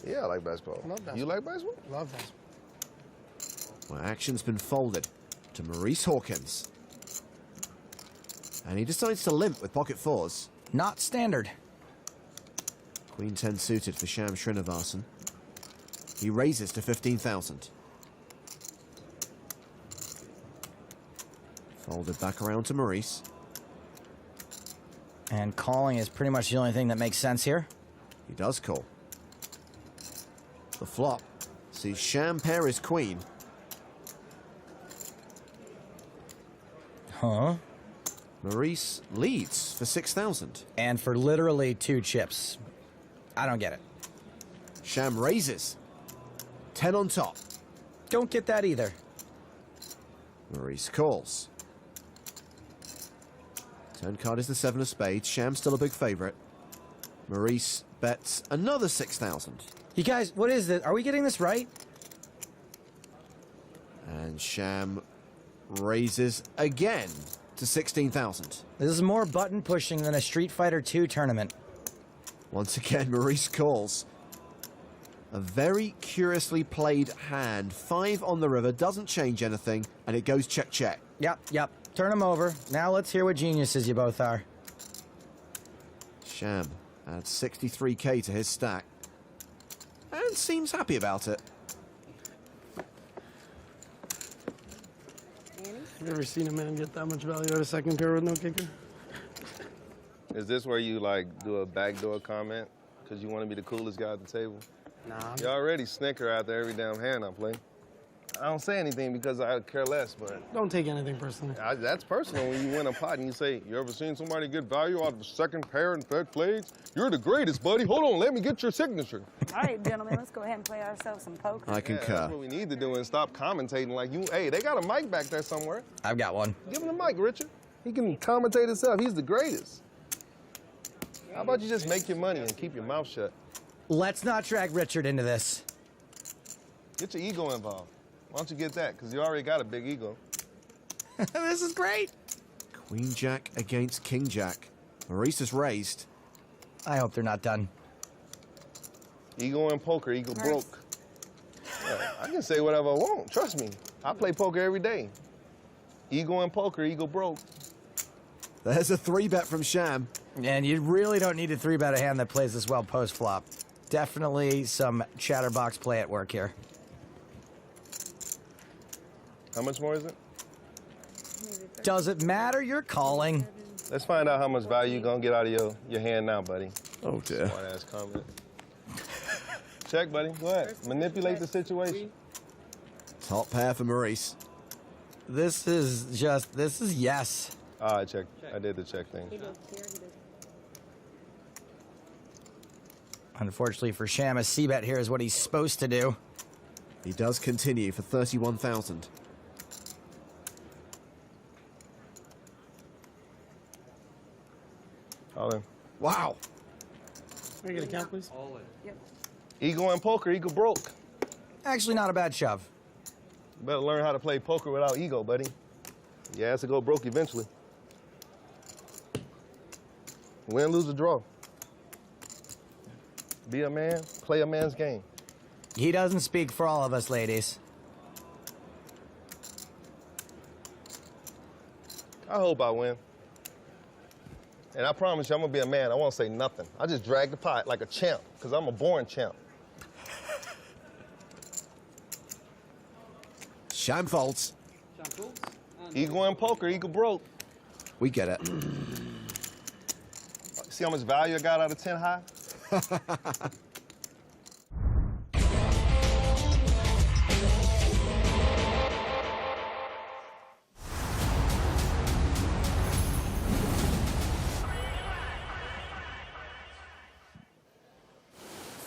Yeah, I like basketball. Love basketball. You like basketball? Love basketball. Well, action's been folded to Maurice Hawkins. And he decides to limp with pocket fours. Not standard. Queen 10 suited for Sham Srinivasan. He raises to 15,000. Folded back around to Maurice. And calling is pretty much the only thing that makes sense here. He does call. The flop sees Sham pair his queen. Huh? Maurice leads for 6,000. And for literally 2 chips. I don't get it. Sham raises. 10 on top. Don't get that either. Maurice calls. Turn card is the 7 of spades. Sham's still a big favorite. Maurice bets another 6,000. You guys, what is this? Are we getting this right? And Sham raises again to 16,000. This is more button pushing than a Street Fighter 2 tournament. Once again, Maurice calls. A very curiously played hand. 5 on the river, doesn't change anything, and it goes check, check. Yep. Turn them over. Now let's hear what geniuses you both are. Sham adds 63k to his stack. And seems happy about it. Have you ever seen a man get that much value at a second pair with no kicker? Is this where you like do a backdoor comment because you want to be the coolest guy at the table? Nah. You already snicker after every damn hand I play. I don't say anything because I care less, but... Don't take anything personally. That's personal when you win a pot and you say, you ever seen somebody get value out of a second pair in fed plays? You're the greatest, buddy. Hold on, let me get your signature. All right, gentlemen, let's go ahead and play ourselves some poker. I concur. That's what we need to do and stop commentating like you. Hey, they got a mic back there somewhere. I've got one. Give him the mic, Richard. He can commentate himself. He's the greatest. How about you just make your money and keep your mouth shut? Let's not drag Richard into this. Get your ego involved. Why don't you get that? Because you already got a big ego. This is great. Queen Jack against King Jack. Maurice is raised. I hope they're not done. Ego in poker, ego broke. Yeah, I can say whatever I want. Trust me. I play poker every day. Ego in poker, ego broke. There's a 3-bet from Sham. And you really don't need to 3-bet a hand that plays this well post-flop. Definitely some chatterbox play at work here. How much more is it? Does it matter? You're calling. Let's find out how much value you're going to get out of your hand now, buddy. Oh, dear. Smart-ass comment. Check, buddy. Go ahead. Manipulate the situation. Top pair for Maurice. This is yes. I checked. I did the check thing. Unfortunately for Sham, a C-bet here is what he's supposed to do. He does continue for 31,000. All in. Wow. Can I get a count, please? All in. Yep. Ego in poker, ego broke. Actually, not a bad shove. You better learn how to play poker without ego, buddy. Your ass will go broke eventually. Win, lose, or draw. Be a man, play a man's game. He doesn't speak for all of us, ladies. I hope I win. And I promise you, I'm going to be a man. I won't say nothing. I just drag the pot like a champ, because I'm a born champ. Sham folds. Eagle in poker, eagle broke. We get it. See how much value I got out of 10 high?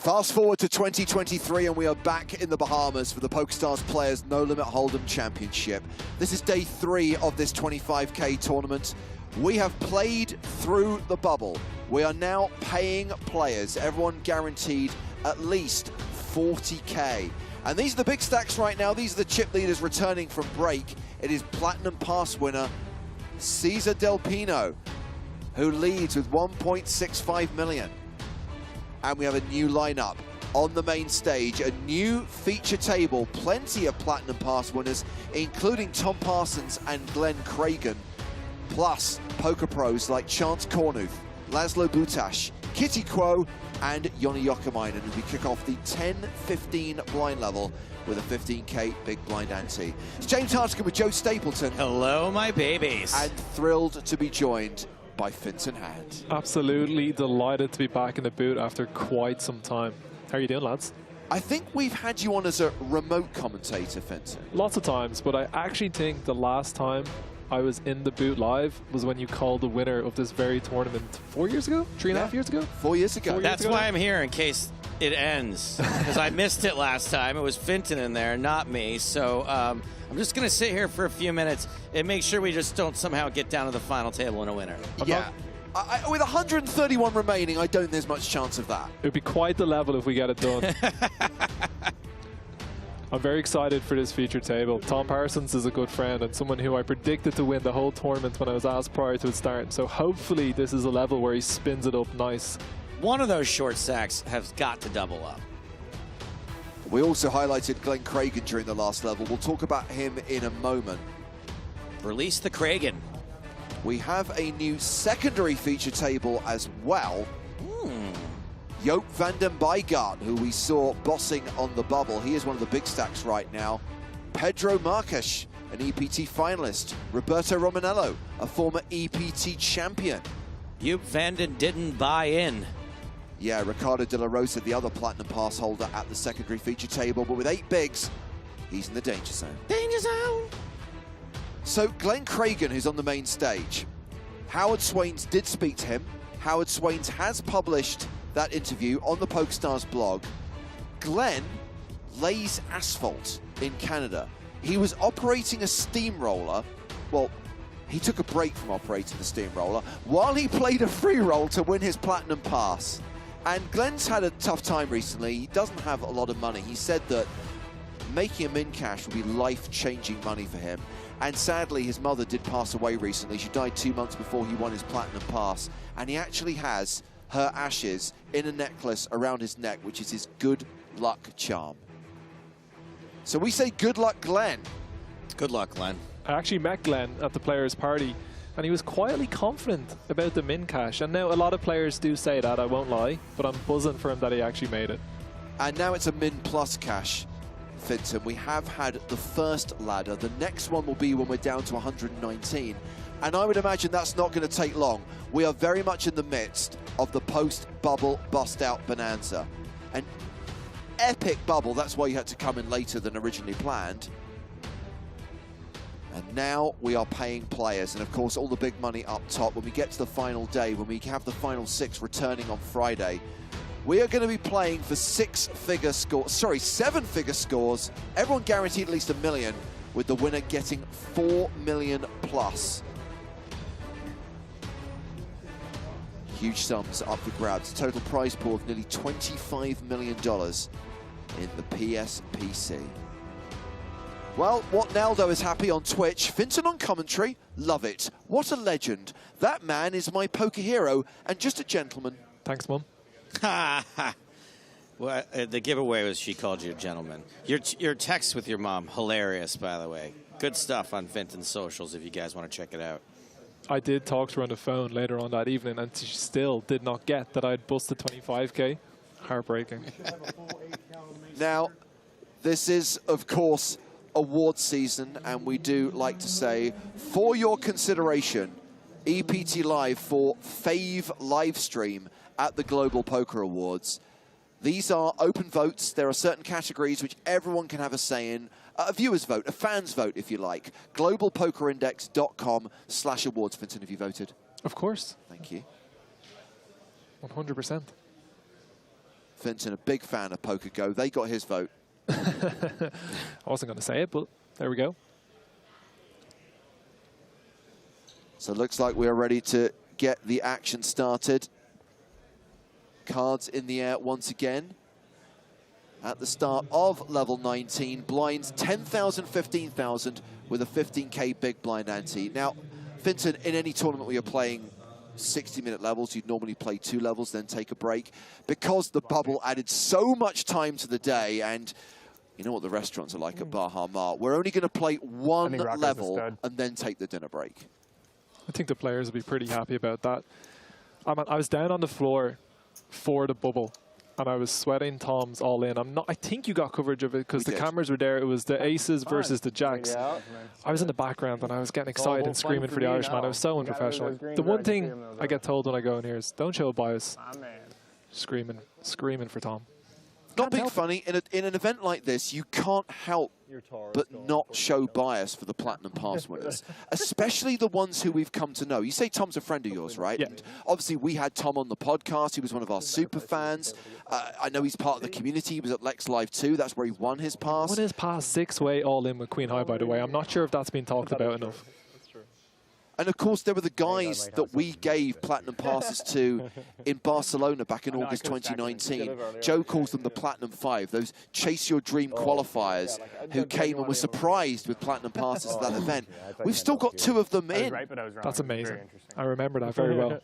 Fast forward to 2023 and we are back in the Bahamas for the PokerStars Players No Limit Hold'em Championship. This is day 3 of this 25K tournament. We have played through the bubble. We are now paying players, everyone guaranteed at least 40K. And these are the big stacks right now. These are the chip leaders returning from break. It is Platinum Pass winner Cesar Del Pino, who leads with 1.65 million. And we have a new lineup on the main stage, a new feature table, plenty of Platinum Pass winners, including Tom Parsons and Glenn Cragen, plus poker pros like Chance Kornuth, Laszlo Butash, Kitty Quo, and Joni Jokamainen, as we kick off the 10-15 blind level with a 15K big blind ante. It's James Hartigan with Joe Stapleton. Hello, my babies. And thrilled to be joined by Finton Hand. Absolutely delighted to be back in the booth after quite some time. How are you doing, lads? I think we've had you on as a remote commentator, Finton. Lots of times, but I actually think the last time I was in the booth live was when you called the winner of this very tournament 4 years ago? 3.5 years ago? 4 years ago. That's why I'm here, in case it ends, because I missed it last time. It was Finton in there, not me. So I'm just going to sit here for a few minutes and make sure we just don't somehow get down to the final table and a winner. Yeah. With 131 remaining, I don't think there's much chance of that. It would be quite the level if we get it done. I'm very excited for this feature table. Tom Parsons is a good friend and someone who I predicted to win the whole tournament when I was asked prior to it starting. So hopefully this is a level where he spins it up nice. One of those short stacks has got to double up. We also highlighted Glenn Cragen during the last level. We'll talk about him in a moment. Release the Cragen. We have a new secondary feature table as well. Joop van den Bijgaard, who we saw bossing on the bubble. He is one of the big stacks right now. Pedro Marques, an EPT finalist. Roberto Romanello, a former EPT champion. Joop van den didn't buy in. Yeah, Ricardo De La Rosa, the other Platinum Pass holder at the secondary feature table. But with 8 bigs, he's in the danger zone. Danger zone! So Glenn Cragen, who's on the main stage. Howard Swains did speak to him. Howard Swains has published that interview on the PokerStars blog. Glenn lays asphalt in Canada. He was operating a steamroller. Well, he took a break from operating the steamroller while he played a free roll to win his Platinum Pass. And Glenn's had a tough time recently. He doesn't have a lot of money. He said that making a min cash would be life-changing money for him. And sadly, his mother did pass away recently. She died 2 months before he won his Platinum Pass. And he actually has her ashes in a necklace around his neck, which is his good luck charm. So we say good luck, Glenn. Good luck, Glenn. I actually met Glenn at the players' party, and he was quietly confident about the min cash. And now a lot of players do say that, I won't lie, but I'm buzzing for him that he actually made it. And now it's a min plus cash, Finton. We have had the first ladder. The next one will be when we're down to 119. And I would imagine that's not going to take long. We are very much in the midst of the post-bubble bust-out bonanza. An epic bubble, that's why you had to come in later than originally planned. And now we are paying players. And of course, all the big money up top. When we get to the final day, when we have the final 6 returning on Friday, we are going to be playing for 7-figure scores. Everyone guaranteed at least $1 million, with the winner getting 4 million plus. Huge sums up for grabs. Total prize pool of nearly $25 million in the PSPC. Well, Watnaldo is happy on Twitch. Finton on commentary. Love it. What a legend. That man is my poker hero and just a gentleman. Thanks, Mum. Well, the giveaway was she called you a gentleman. Your text with your mom, hilarious, by the way. Good stuff on Finton's socials if you guys want to check it out. I did talk to her on the phone later on that evening, and she still did not get that I'd busted 25K. Heartbreaking. Now, this is, of course, award season, and we do like to say, for your consideration, EPT Live for Fave Livestream at the Global Poker Awards. These are open votes. There are certain categories which everyone can have a say in. A viewer's vote, a fan's vote, if you like. globalpokerindex.com/awards. Vincent, have you voted? Of course. Thank you. 100%. Vincent, a big fan of Poker Go. They got his vote. I wasn't going to say it, but there we go. So it looks like we are ready to get the action started. Cards in the air once again. At the start of level 19, blinds 10,000, 15,000 with a 15K big blind ante. Now, Vincent, in any tournament where you're playing 60-minute levels, you'd normally play 2 levels, then take a break. Because the bubble added so much time to the day, and you know what the restaurants are like at Baha Mar, we're only going to play 1 level and then take the dinner break. I think the players will be pretty happy about that. I was down on the floor for the bubble, and I was sweating Tom's all in. I think you got coverage of it because the cameras were there. It was the aces versus the jacks. I was in the background and I was getting excited and screaming for the Irishman. I was so unprofessional. The one thing I get told when I go in here is don't show bias. Screaming for Tom. Not being funny, in an event like this, you can't help but not show bias for the Platinum Pass winners, especially the ones who we've come to know. You say Tom's a friend of yours, right? Yeah. And obviously, we had Tom on the podcast. He was one of our super fans. I know he's part of the community. He was at Lex Live too. That's where he won his pass. Won his pass 6-way all in with Queen High, by the way. I'm not sure if that's been talked about enough. And of course, there were the guys that we gave Platinum Passes to in Barcelona back in August 2019. Joe calls them the Platinum 5, those Chase Your Dream qualifiers who came and were surprised with Platinum Passes at that event. We've still got 2 of them in. That's amazing. I remember that very well.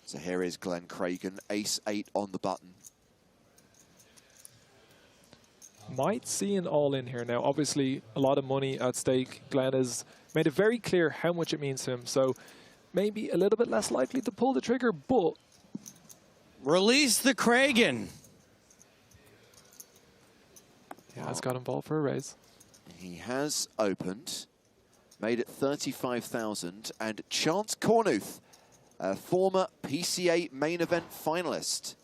So here is Glenn Cragen, ace-8 on the button. Might see an all-in here now. Obviously, a lot of money at stake. Glenn has made it very clear how much it means to him. So maybe a little bit less likely to pull the trigger, but... Release the Cragen. Yeah, it's got involved for a raise. He has opened, made it 35,000, and Chance Cornuth, a former PCA main event finalist,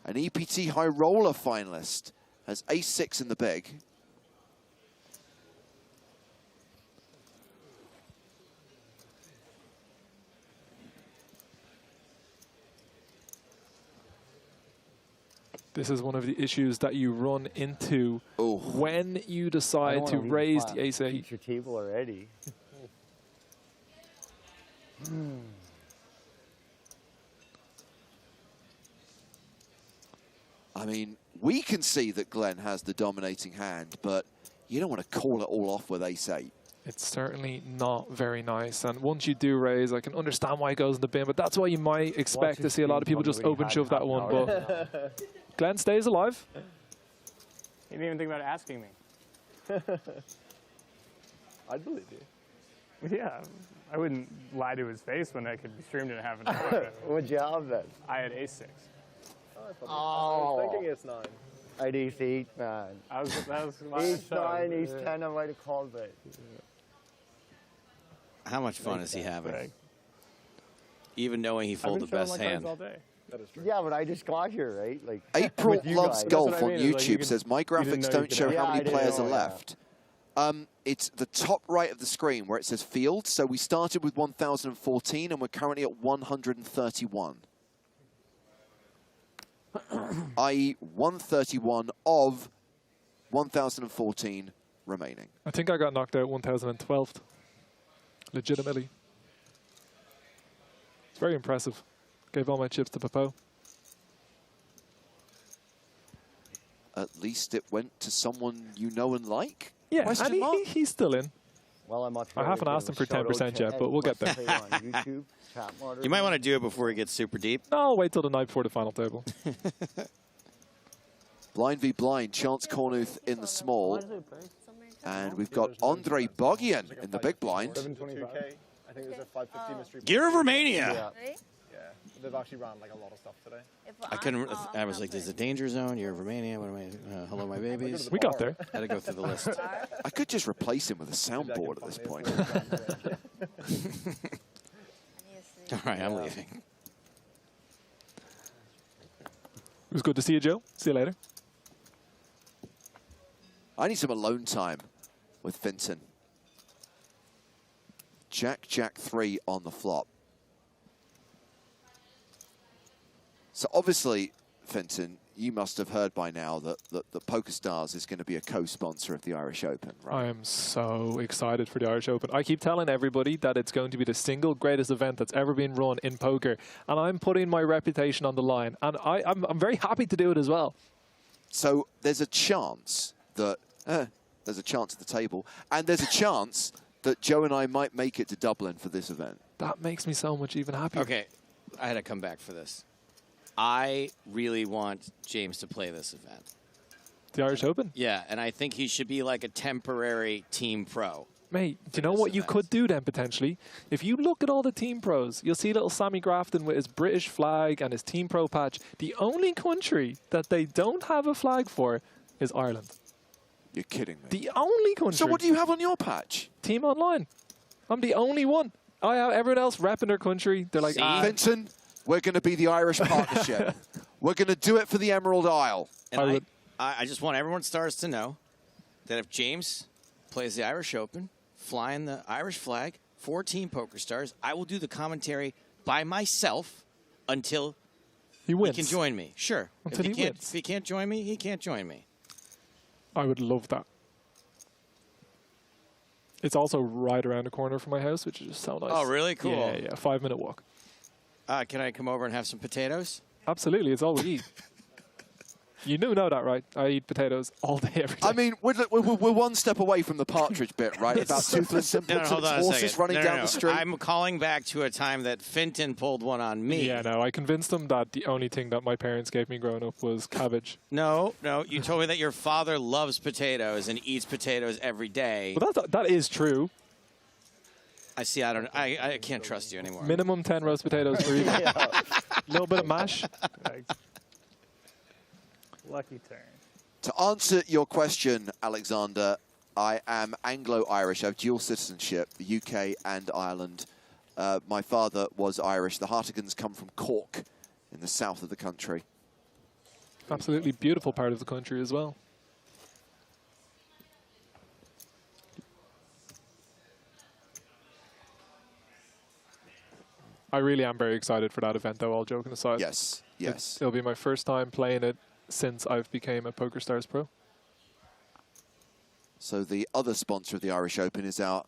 an EPT high roller finalist, has ace-6 in the big. This is one of the issues that you run into when you decide to raise the ace-8. Your table already. I mean, we can see that Glenn has the dominating hand, but you don't want to call it all off with ace-8. It's certainly not very nice. And once you do raise, I can understand why it goes in the bin, but that's why you might expect to see a lot of people just open shove that one. But Glenn stays alive. He didn't even think about asking me. I'd believe you. Yeah, I wouldn't lie to his face when that could be streamed in half an hour. What'd you have then? I had ace-6. I was thinking it's 9. I'd ace-8, man. That was ace-9, ace-10, I might have called it. How much fun is he having? Even knowing he folded the best hand. That is true. Yeah, but I just got here, right? Like April Loves Golf on YouTube says, my graphics don't show how many players are left. It's the top right of the screen where it says field. So we started with 1,014 and we're currently at 131. i.e. 131 of 1,014 remaining. I think I got knocked out 1,012th. Legitimately. It's very impressive. Gave all my chips to Papo. At least it went to someone you know and like? Yeah, and he's still in. Well, I haven't asked him for 10% yet, but we'll get there. You might want to do it before it gets super deep. No, I'll wait till the night before the final table. Blind v blind, Chance Cornuth in the small. And we've got Andre Bogian in the big blind. 725. I think there's a 550 mystery. Gear of Romania. Yeah. they've actually ran like a lot of stuff today. I couldn't. I was like, "There's a danger zone. You're Romania. What am I? Hello, my babies." We got there. I had to go through the list. I could just replace him with a soundboard at this point. All right, I'm leaving. It was good to see you, Joe. See you later. I need some alone time with Finton. Jack, Jack 3 on the flop. So obviously, Finton, you must have heard by now that PokerStars is going to be a co-sponsor of the Irish Open, right? I am so excited for the Irish Open. I keep telling everybody that it's going to be the single greatest event that's ever been run in poker, and I'm putting my reputation on the line, and I'm very happy to do it as well. So there's a chance that there's a chance at the table, and there's a chance that Joe and I might make it to Dublin for this event. That makes me so much even happier. Okay, I had to come back for this. I really want James to play this event. The Irish Open? Yeah, and I think he should be like a temporary team pro. Mate, do you know what you could do then, potentially? If you look at all the team pros, you'll see little Sammy Grafton with his British flag and his team pro patch. The only country that they don't have a flag for is Ireland. You're kidding me. The only country. So what do you have on your patch? Team Online. I'm the only one. I have everyone else repping their country. They're like, Finton, we're going to be the Irish partnership. We're going to do it for the Emerald Isle. And I just want everyone stars to know that if James plays the Irish Open, flying the Irish flag for Team PokerStars, I will do the commentary by myself until he wins. He can join me. Sure. Until if he wins. If he can't join me, he can't join me. I would love that. It's also right around the corner from my house, which is just so nice. Oh, really? Cool. Yeah, yeah. 5-minute walk. Can I come over and have some potatoes? Absolutely. It's all we eat. You do know that, right? I eat potatoes all day, every day. I mean, we're one step away from the partridge bit, right? About toothless simpletons, horses running down the street. I'm calling back to a time that Finton pulled one on me. Yeah, no, I convinced them that the only thing that my parents gave me growing up was cabbage. No, you told me that your father loves potatoes and eats potatoes every day. But that is true. I see. I can't trust you anymore. Minimum 10 roast potatoes per evening. A little bit of mash. Lucky turn. To answer your question, Alexander, I am Anglo-Irish. I have dual citizenship, the UK and Ireland. My father was Irish. The Hartigans come from Cork in the south of the country. Absolutely beautiful part of the country as well. I really am very excited for that event, though, all joking aside. Yes, yes. It'll be my first time playing it since I've became a PokerStars Pro. So the other sponsor of the Irish Open is our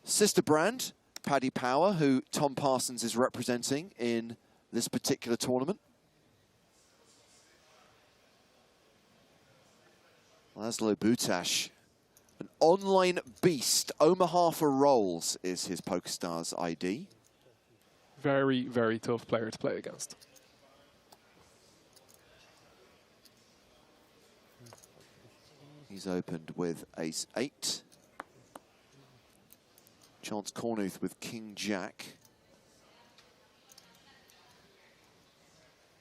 sister brand, Paddy Power, who Tom Parsons is representing in this particular tournament. Laszlo Butash, an online beast. Omaha for rolls is his PokerStars ID. Very, very tough player to play against. He's opened with ace-8. Chance Cornuth with king-jack.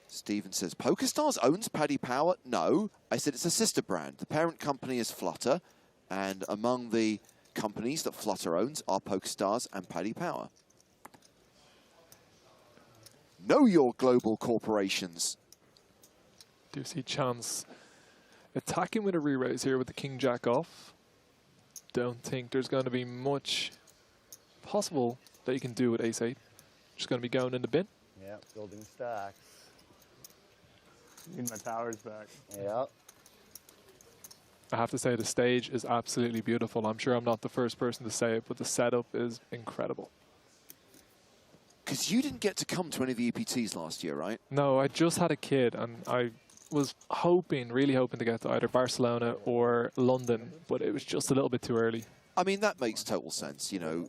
Stephen says, PokerStars owns Paddy Power? No. I said it's a sister brand. The parent company is Flutter, and among the companies that Flutter owns are PokerStars and Paddy Power. Know your global corporations. Do you see Chance attacking with a re-raise here with the king-jack off? Don't think there's going to be much possible that you can do with ace-8. Just going to be going in the bin. Yeah, building stacks. Need my towers back. Yeah. I have to say the stage is absolutely beautiful. I'm sure I'm not the first person to say it, but the setup is incredible. Because you didn't get to come to any of the EPTs last year, right? No, I just had a kid, and I was really hoping to get to either Barcelona or London, but it was just a little bit too early. I mean, that makes total sense, you know.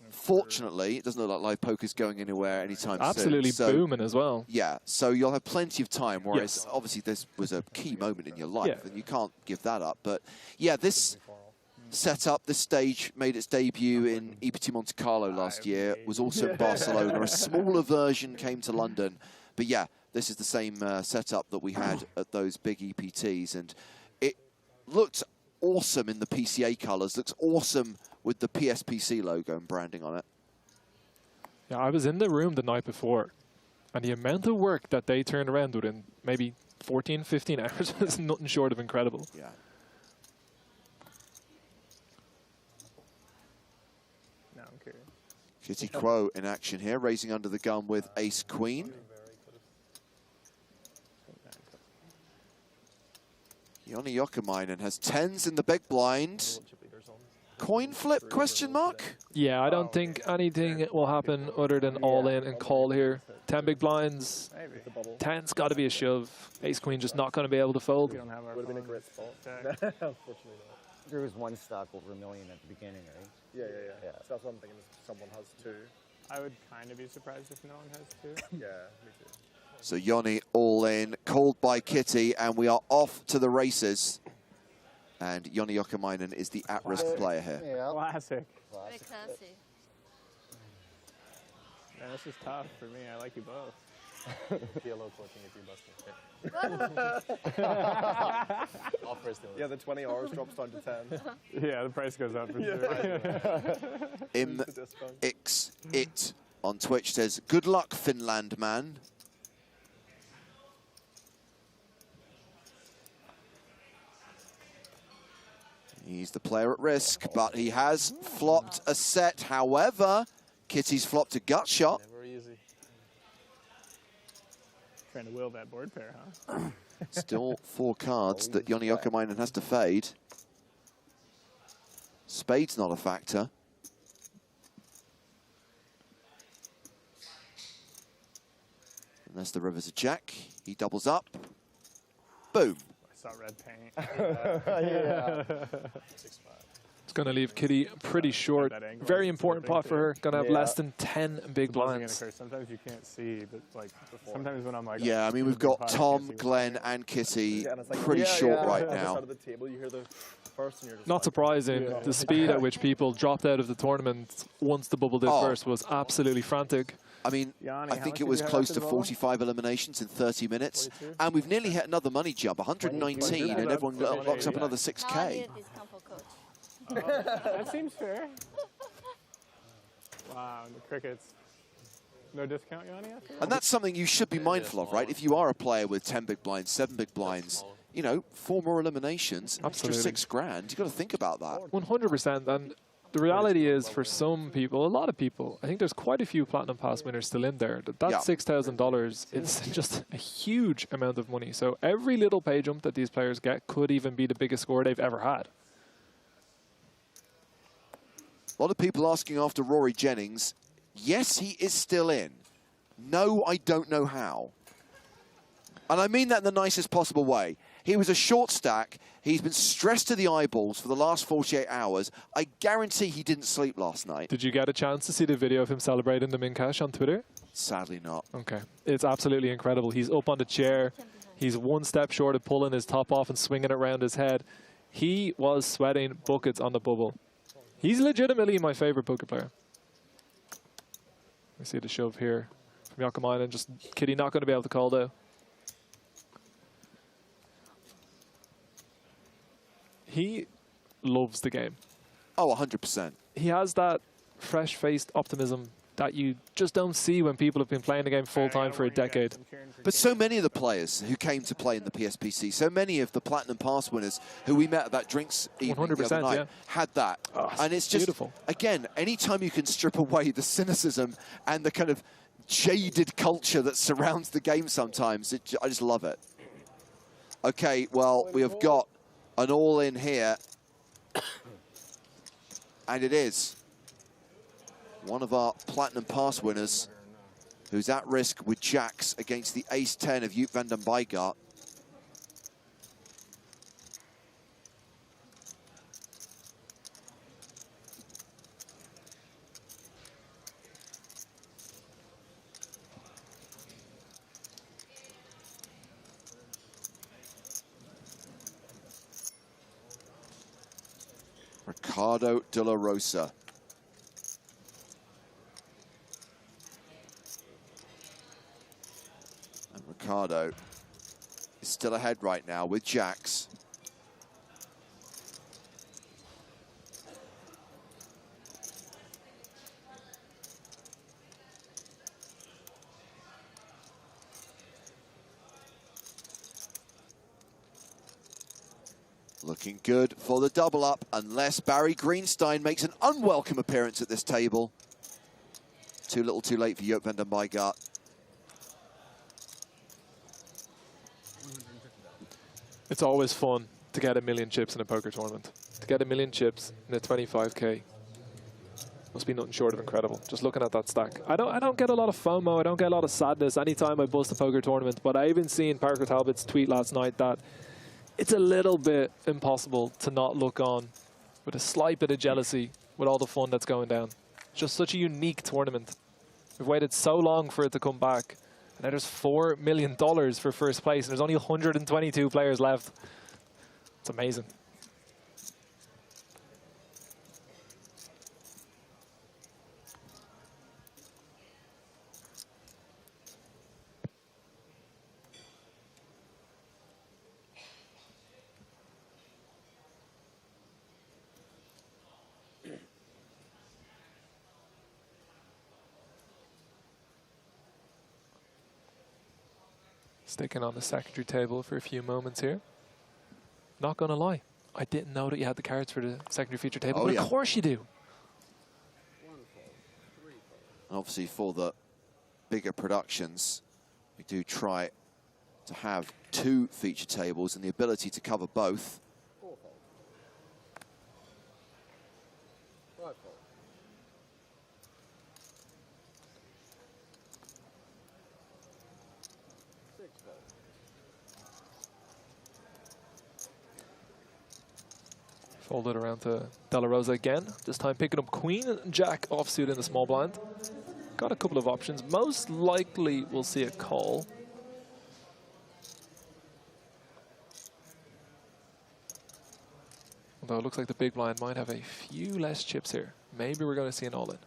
Fortunately, it doesn't look like live poker's going anywhere anytime Absolutely soon. booming as well. Yeah, so you'll have plenty of time, whereas obviously this was a key moment in your life, and you can't give that up. But yeah, this setup. This stage made its debut in EPT Monte Carlo last year, was also in Barcelona. A smaller version came to London. But yeah, this is the same setup that we had at those big EPTs. And it looked awesome in the PCA colors, looks awesome with the PSPC logo and branding on it. Yeah, I was in the room the night before, and the amount of work that they turned around within maybe 14, 15 hours was nothing short of incredible. Yeah. No, I'm curious. Kitty Crow in action here, raising under the gun with Ace Queen. Joni Jokamainen has 10s in the big blind. Coin flip, question mark? Yeah, I don't think anything will happen other than all in and call here. 10 big blinds. 10's got to be a shove. Ace Queen just not going to be able to fold. Would have been a great spot. Unfortunately not. There was one stock over $1 million at the beginning, right? Yeah. So that's what I'm thinking. If someone has 2. I would kind of be surprised if no one has 2. Yeah, me too. So Joni all in, called by Kitty, and we are off to the races. And Joni Jokamainen is the at-risk player here. Yeah. Classic. Very classy. Man, this is tough for me. I like you both. PLO clicking if you busted. Offers yeah, the 20 hours drops down to 10. Yeah, the price goes up for sure. It on Twitch says, "Good luck, Finland man." He's the player at risk, but he has flopped a set. However, Kitty's flopped a gut shot. Never easy. Trying to will that board pair, huh? Still 4 cards that Joni Jokamainen has to fade. Spade's not a factor. Unless the river's a jack. He doubles up. Boom. I saw red paint. Yeah. It's going to leave Kitty pretty short. Very important pot for her. Going to have less than 10 big blinds. Sometimes you can't see, but like sometimes when I'm like, Yeah, I mean, we've got Tom, Glenn, and Kitty pretty short right now. At the table, you hear the first and you're just Not surprising. The speed at which people dropped out of the tournament once the bubble did first was absolutely frantic. I mean, I think it was close to 45 eliminations in 30 minutes. And we've nearly hit another money jump, 119, and everyone locks up another 6K. That seems fair. Wow, the crickets. No discount, Yanni? And that's something you should be mindful of, right? If you are a player with 10 big blinds, 7 big blinds, you know, 4 more eliminations, extra 6 grand, you've got to think about that. 100%. And the reality is, for some people, a lot of people, I think there's quite a few Platinum Pass winners still in there. That $6,000 is just a huge amount of money. So every little pay jump that these players get could even be the biggest score they've ever had. A lot of people asking after Rory Jennings. Yes, he is still in. No, I don't know how. And I mean that in the nicest possible way. He was a short stack. He's been stressed to the eyeballs for the last 48 hours. I guarantee he didn't sleep last night. Did you get a chance to see the video of him celebrating the min cash on Twitter? Sadly not. Okay. It's absolutely incredible. He's up on the chair. He's one step short of pulling his top off and swinging it around his head. He was sweating buckets on the bubble. He's legitimately my favorite poker player. We see the shove here from Jokamainen. Just Kitty not going to be able to call though. He loves the game. Oh, 100%. He has that fresh-faced optimism that you just don't see when people have been playing the game full-time for a decade. But so many of the players who came to play in the PSPC, so many of the Platinum Pass winners who we met at that drinks evening the other night had that. And it's just, beautiful. Again, anytime you can strip away the cynicism and the kind of jaded culture that surrounds the game sometimes, I just love it. Okay, well, we have got an all-in here. And it is one of our Platinum Pass winners who's at risk with jacks against the ace-10 of Joop van den Bijgaard. Our Ricardo de la Rosa. And Ricardo is still ahead right now with jacks. Looking good for the double up, unless Barry Greenstein makes an unwelcome appearance at this table. Too little too late for Joop van der Meijgaard. It's always fun to get 1 million chips in a poker tournament. To get 1 million chips in a 25K must be nothing short of incredible. Just looking at that stack. I don't get a lot of FOMO, I don't get a lot of sadness anytime I bust a poker tournament, but I even seen Parker Talbot's tweet last night that it's a little bit impossible to not look on with a slight bit of jealousy with all the fun that's going down. It's just such a unique tournament. We've waited so long for it to come back. And now there's $4 million for first place, and there's only 122 players left. It's amazing. Sticking on the secondary table for a few moments here. Not gonna lie, I didn't know that you had the cards for the secondary feature table, but of course you do. Obviously for the bigger productions, we do try to have 2 feature tables and the ability to cover both. Fold it around to De La Rosa again. This time picking up Queen and Jack offsuit in the small blind. Got a couple of options. Most likely we'll see a call. Although it looks like the big blind might have a few less chips here. Maybe we're going to see an all-in.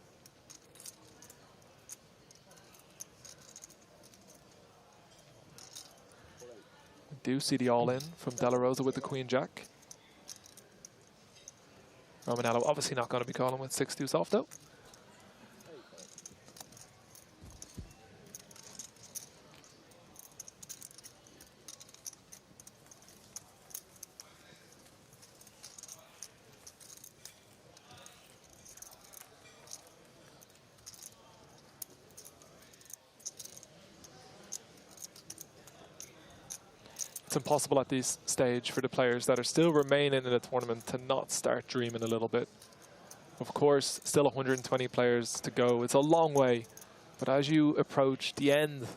We do see the all-in from De La Rosa with the Queen Jack. Romanello obviously not going to be calling with 6-2 soft though. It's impossible at this stage for the players that are still remaining in the tournament to not start dreaming a little bit. Of course, still 120 players to go. It's a long way. But as you approach the end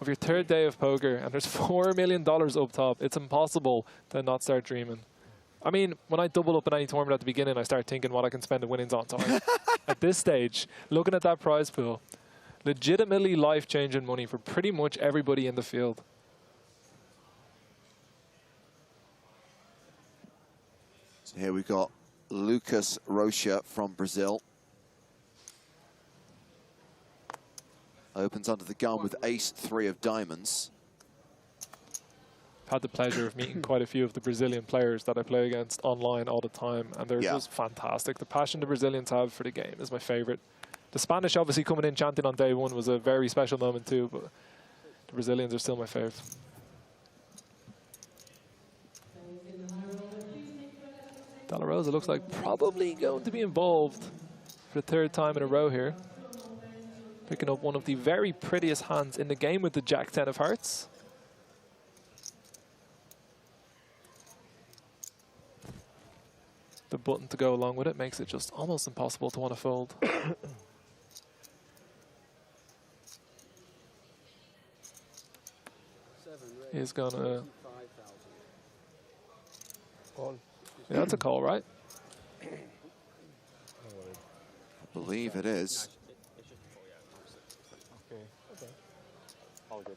of your 3rd day of poker and there's $4 million up top, it's impossible to not start dreaming. I mean, when I double up in any tournament at the beginning, I start thinking what I can spend the winnings on. So at this stage, looking at that prize pool, legitimately life-changing money for pretty much everybody in the field. Here we've got Lucas Rocha from Brazil. Opens under the gun with ace-3 of diamonds. I've had the pleasure of meeting quite a few of the Brazilian players that I play against online all the time, and they're just fantastic. The passion the Brazilians have for the game is my favorite. The Spanish obviously coming in chanting on day one was a very special moment too, but the Brazilians are still my favorite. De La Rosa looks like probably going to be involved for the 3rd time in a row here. Picking up one of the very prettiest hands in the game with the Jack-10 of hearts. The button to go along with it makes it just almost impossible to want to fold. He's gonna... Yeah, that's a call, right? I believe it is. Okay. All good.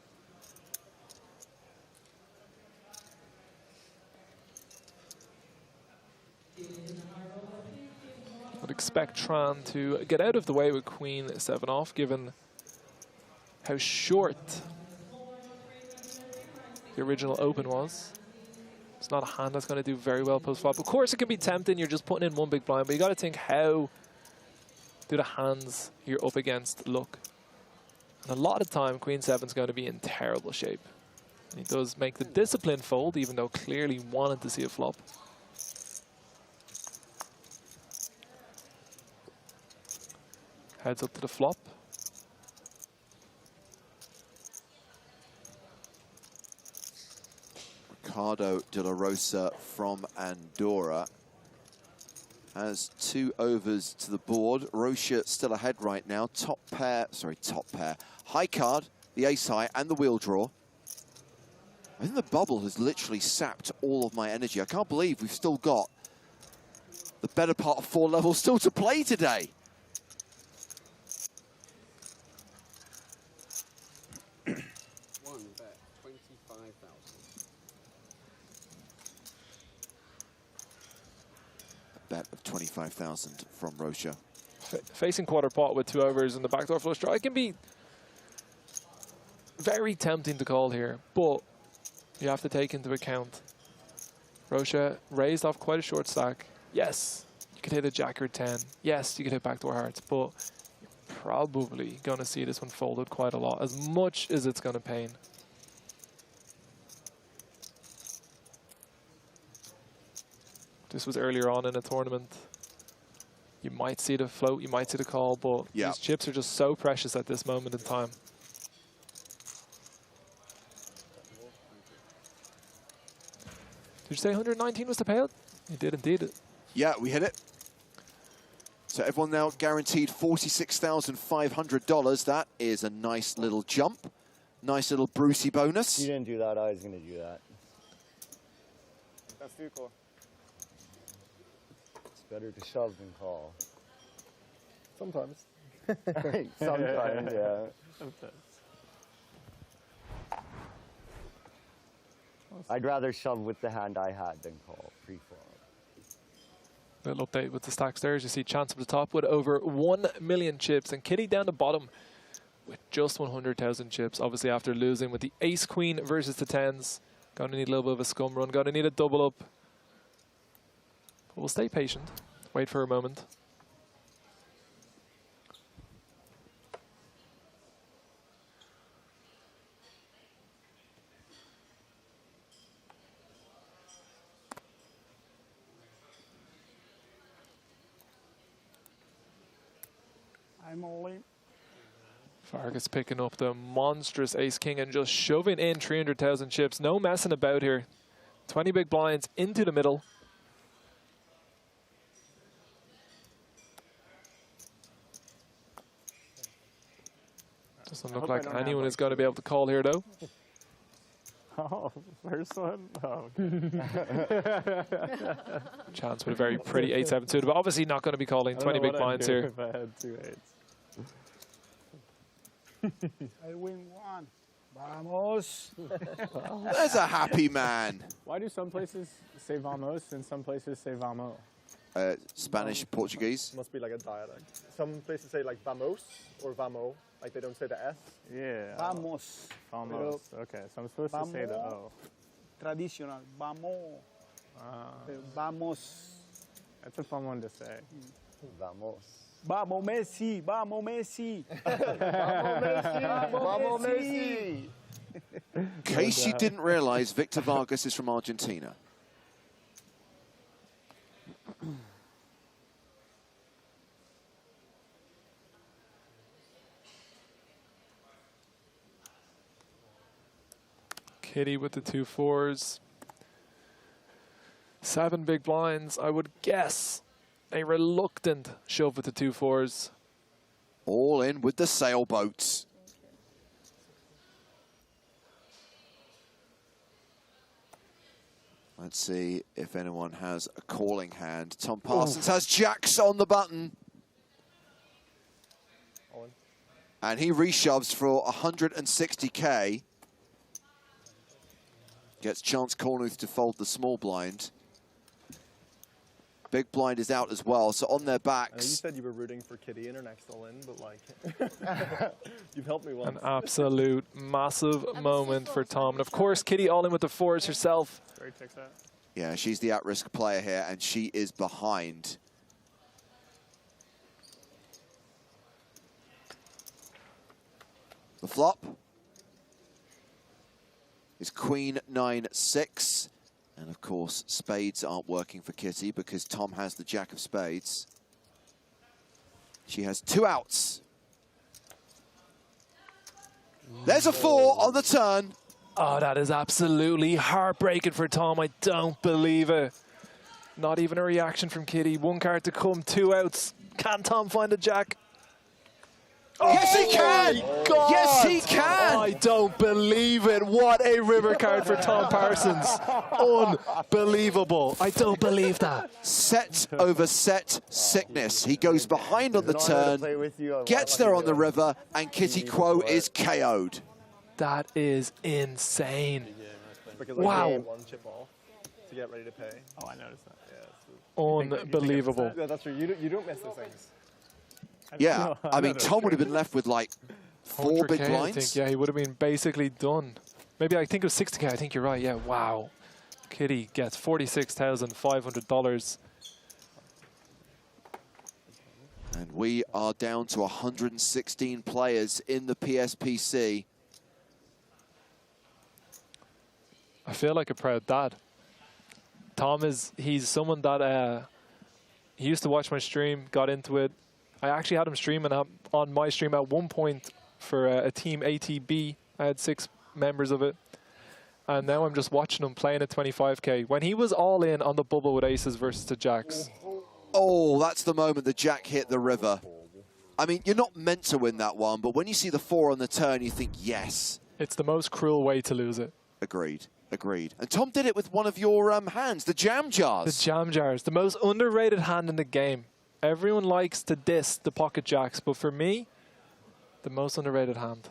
Would expect Tran to get out of the way with Queen 7 off, given how short the original open was. It's not a hand that's going to do very well post-flop. Of course, it can be tempting. You're just putting in one big blind, but you got to think, how do the hands you're up against look? And a lot of time, Queen 7's going to be in terrible shape. And he does make the discipline fold, even though clearly wanted to see a flop. Heads up to the flop. Ricardo de la Rosa from Andorra has 2 overs to the board. Rocha still ahead right now. Top pair, high card, the ace high, and the wheel draw. I think the bubble has literally sapped all of my energy. I can't believe we've still got the better part of 4 levels still to play today. Bet of 25,000 from Rocha. Facing quarter pot with 2 overs in the backdoor flush draw, it can be very tempting to call here, but you have to take into account Rocha raised off quite a short stack. Yes, you could hit a jack or 10. Yes, you could hit backdoor hearts, but you're probably going to see this one folded quite a lot, as much as it's going to pain. This was earlier on in a tournament. You might see the float, you might see the call, but these chips are just so precious at this moment in time. Did you say 119 was the payout? You did indeed. Yeah, we hit it. So everyone now guaranteed $46,500. That is a nice little jump. Nice little Brucey bonus. You didn't do that, I was going to do that. That's too cool. It's better to shove than call. Sometimes. Sometimes, yeah. Sometimes. I'd rather shove with the hand I had than call pre-flop. Little update with the stacks there. As you see, Chance up the top with over 1 million chips, and Kitty down the bottom with just 100,000 chips. Obviously, after losing with the ace queen versus the tens, going to need a little bit of a scum run. Going to need a double up. But we'll stay patient. Wait for a moment. I'm all in. Vargas picking up the monstrous ace-king and just shoving in 300,000 chips. No messing about here. 20 big blinds into the middle. Doesn't look like anyone is going to be able to call here, though. Oh, first one? Oh. Chance with a very pretty 8-7 suited, but obviously not going to be calling 20 big blinds here. If I had 2 8s. I win 1. Vamos. There's a happy man. Why do some places say vamos and some places say vamo? Spanish, Portuguese. Must be like a dialect. Some places say like vamos or vamo, like they don't say the S. Yeah. Vamos. Vamos. Okay, so I'm supposed to say the O. Traditional. Vamos. Vamos. That's a fun one to say. Vamos. Vamos Messi. Vamos Messi. Vamos Messi. Vamos Messi. In case you didn't realize, Victor Vargas is from Argentina. Kitty with the 2 4s. 7 big blinds. I would guess a reluctant shove with the 2 4s. All in with the sailboats. Let's see if anyone has a calling hand. Tom Parsons has jacks on the button. And he reshoves for 160K. Gets Chance Cornuth to fold the small blind. Big blind is out as well, so on their I know you backs. said you were rooting for Kitty in her next all-in, but like, you've helped me once. An absolute massive moment for Tom. And of course, Kitty all in with the fours herself. Great takes that. Yeah, she's the at-risk player here, and she is behind. The flop is Queen 9-6. And of course, spades aren't working for Kitty because Tom has the Jack of Spades. She has 2 outs. There's a 4 on the turn. Oh, that is absolutely heartbreaking for Tom. I don't believe it. Not even a reaction from Kitty. 1 card to come, 2 outs. Can Tom find a Jack? Yes, he can! God. Yes, he can! I don't believe it. What a river card for Tom Parsons. Unbelievable. I don't believe that. Set over set sickness. He goes behind on the turn, gets there on the river, and Kitty Quo is KO'd. That is insane. Because wow. I one chip off to get ready to pay. Oh, I noticed that. Yeah, unbelievable. Yeah, that's true. You don't miss those things. Yeah, I mean, Tom would have been left with like 4 big 100K, blinds. I think. Yeah, he would have been basically done. Maybe I think it was 60K. I think you're right. Yeah, wow. Kitty gets $46,500. And we are down to 116 players in the PSPC. I feel like a proud dad. Tom he's someone that he used to watch my stream, got into it. I actually had him streaming on my stream at one point for a team ATB. I had 6 members of it. And now I'm just watching him playing at 25K. When he was all in on the bubble with aces versus the jacks. Oh, that's the moment the jack hit the river. I mean, you're not meant to win that one, but when you see the 4 on the turn, you think, yes. It's the most cruel way to lose it. Agreed. Agreed. And Tom did it with one of your hands, the jam jars. The jam jars, the most underrated hand in the game. Everyone likes to diss the pocket jacks, but for me, the most underrated hand.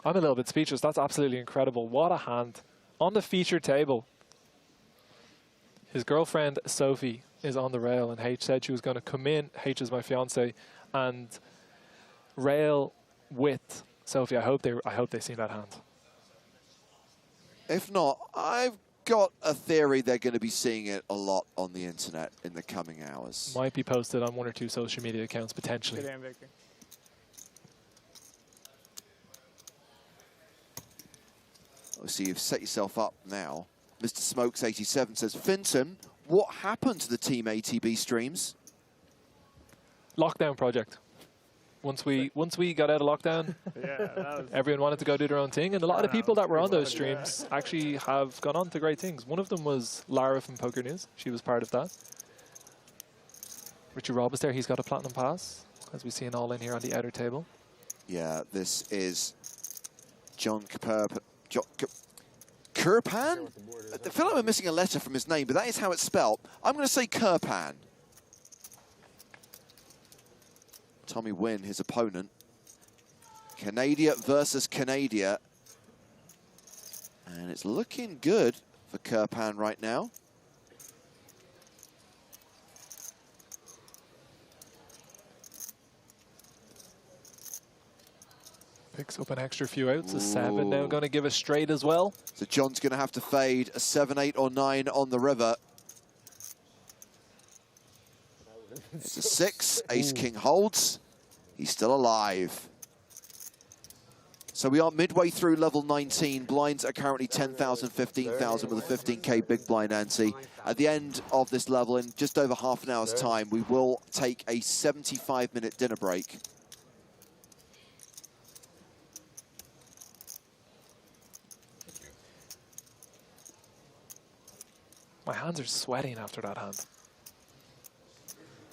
I'm a little bit speechless. That's absolutely incredible. What a hand. On the feature table, his girlfriend, Sophie, is on the rail, and H said she was going to come in, H is my fiance, and rail with Sophie. I hope they seen that hand. If not, I've got a theory they're going to be seeing it a lot on the internet in the coming hours. Might be posted on 1 or 2 social media accounts, potentially. Good hand, Victor. So you've set yourself up now. Mr. Smokes87 says, Finton, what happened to the Team ATB streams? Lockdown project. Once we got out of lockdown, everyone wanted to go do their own thing, and a lot of the people that were on those streams actually have gone on to great things. One of them was Lara from Poker News. She was part of that. Richard Robb is there. He's got a platinum pass, as we see an all in here on the outer table. Yeah, this is John Kurpan. I feel like we're missing a letter from his name, but that is how it's spelled. I'm going to say Kurpan. Tommy Wynn, his opponent. Canada versus Canada. And it's looking good for Kurpan right now. Picks up an extra few outs. A 7 now going to give a straight as well. So John's going to have to fade a 7, 8, or 9 on the river. It's a 6. Ace King holds. He's still alive. So we are midway through level 19. Blinds are currently 10,000, 15,000 with a 15K big blind ante. At the end of this level, in just over half an hour's time, we will take a 75-minute dinner break. My hands are sweating after that hand.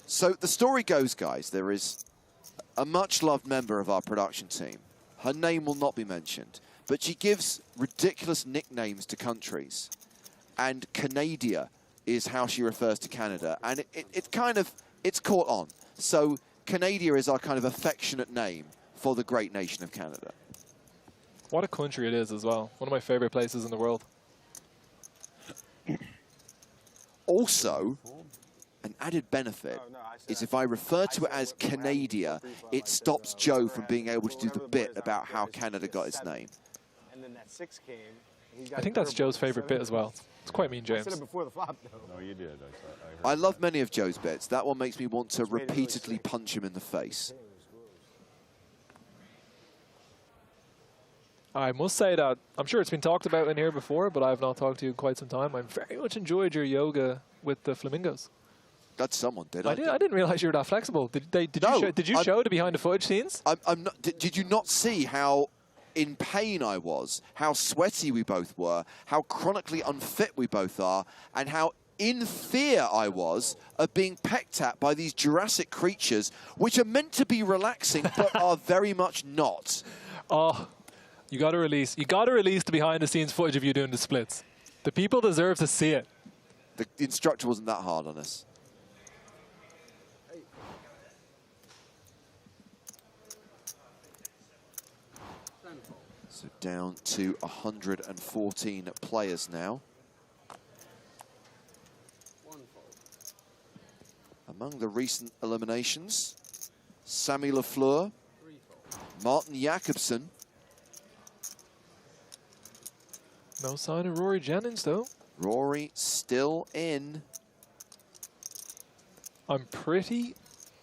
So the story goes, guys, there is a much-loved member of our production team. Her name will not be mentioned, but she gives ridiculous nicknames to countries. And Canada is how she refers to Canada. And it's caught on. So Canada is our kind of affectionate name for the great nation of Canada. What a country it is as well. One of my favorite places in the world. Also, An added benefit is if I refer to it as Canada, it stops Joe from being able to do the bit about how Canada got its name. And then that 6 came. I think that's Joe's favorite bit as well. It's quite mean, James. I said it before the flop, though. No, you did. I love many of Joe's bits. That one makes me want to repeatedly punch him in the face. I must say that I'm sure it's been talked about in here before, but I have not talked to you in quite some time. I very much enjoyed your yoga with the flamingos. That's someone did. I didn't realize you were that flexible. Did you show the behind the footage scenes? I'm not, did you not see how in pain I was, how sweaty we both were, how chronically unfit we both are, and how in fear I was of being pecked at by these Jurassic creatures, which are meant to be relaxing, but are very much not. Oh, you got to release the behind-the-scenes footage of you doing the splits. The people deserve to see it. The instructor wasn't that hard on us. So down to 114 players now. Among the recent eliminations, Sammy Lafleur, Martin Jakobsen. No sign of Rory Jennings, though. Rory still in. I'm pretty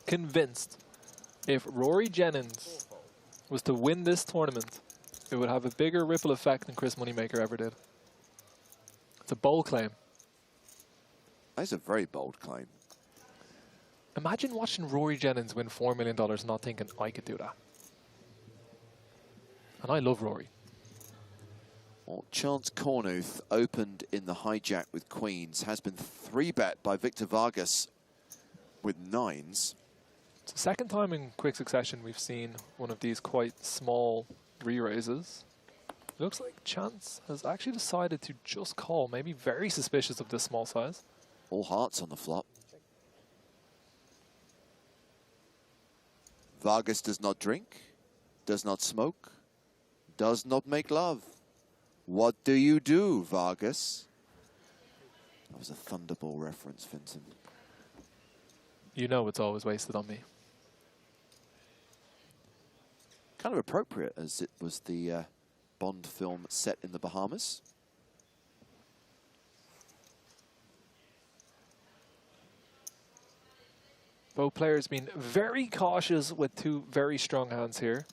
convinced if Rory Jennings was to win this tournament, it would have a bigger ripple effect than Chris Moneymaker ever did. It's a bold claim. That's a very bold claim. Imagine watching Rory Jennings win $4 million and not thinking, I could do that. And I love Rory. Well, Chance Cornuth opened in the hijack with queens, has been 3-bet by Victor Vargas with 9s. It's the second time in quick succession we've seen one of these quite small re-raises. It looks like Chance has actually decided to just call, maybe very suspicious of this small size. All hearts on the flop. Vargas does not drink, does not smoke, does not make love. What do you do, Vargas? That was a Thunderball reference, Vincent. You know it's always wasted on me. Kind of appropriate, as it was the Bond film set in the Bahamas. Both players being very cautious with two very strong hands here.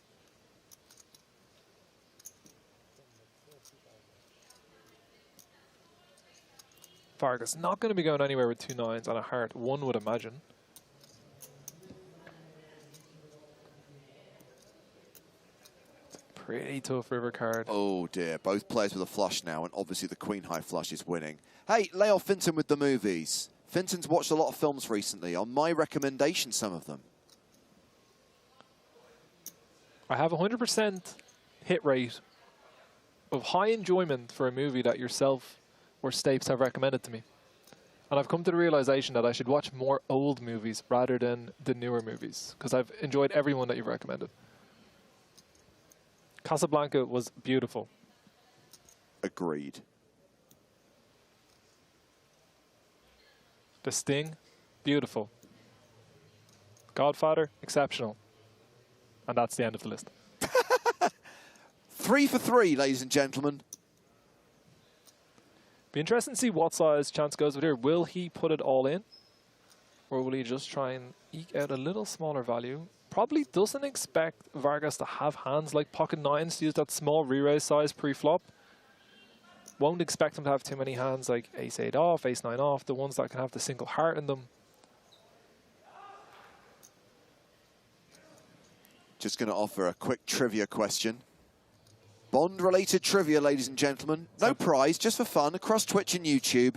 Vargas not going to be going anywhere with 2 9s and a heart, one would imagine. Pretty tough river card. Oh dear, both players with a flush now, and obviously the queen high flush is winning. Hey, lay off Finton with the movies. Finton's watched a lot of films recently, on my recommendation, some of them. I have 100% hit rate of high enjoyment for a movie that yourself or Stapes have recommended to me. And I've come to the realization that I should watch more old movies rather than the newer movies, because I've enjoyed every one that you've recommended. Casablanca was beautiful. Agreed. The Sting, beautiful. Godfather, exceptional. And that's the end of the list. 3 for 3, ladies and gentlemen. Be interesting to see what size Chance goes with here. Will he put it all in? Or will he just try and eke out a little smaller value? Probably doesn't expect Vargas to have hands like pocket 9s to use that small re-raise size pre-flop. Won't expect him to have too many hands like ace-8 off, ace-9 off, the ones that can have the single heart in them. Just going to offer a quick trivia question. Bond-related trivia, ladies and gentlemen. No prize, just for fun, across Twitch and YouTube.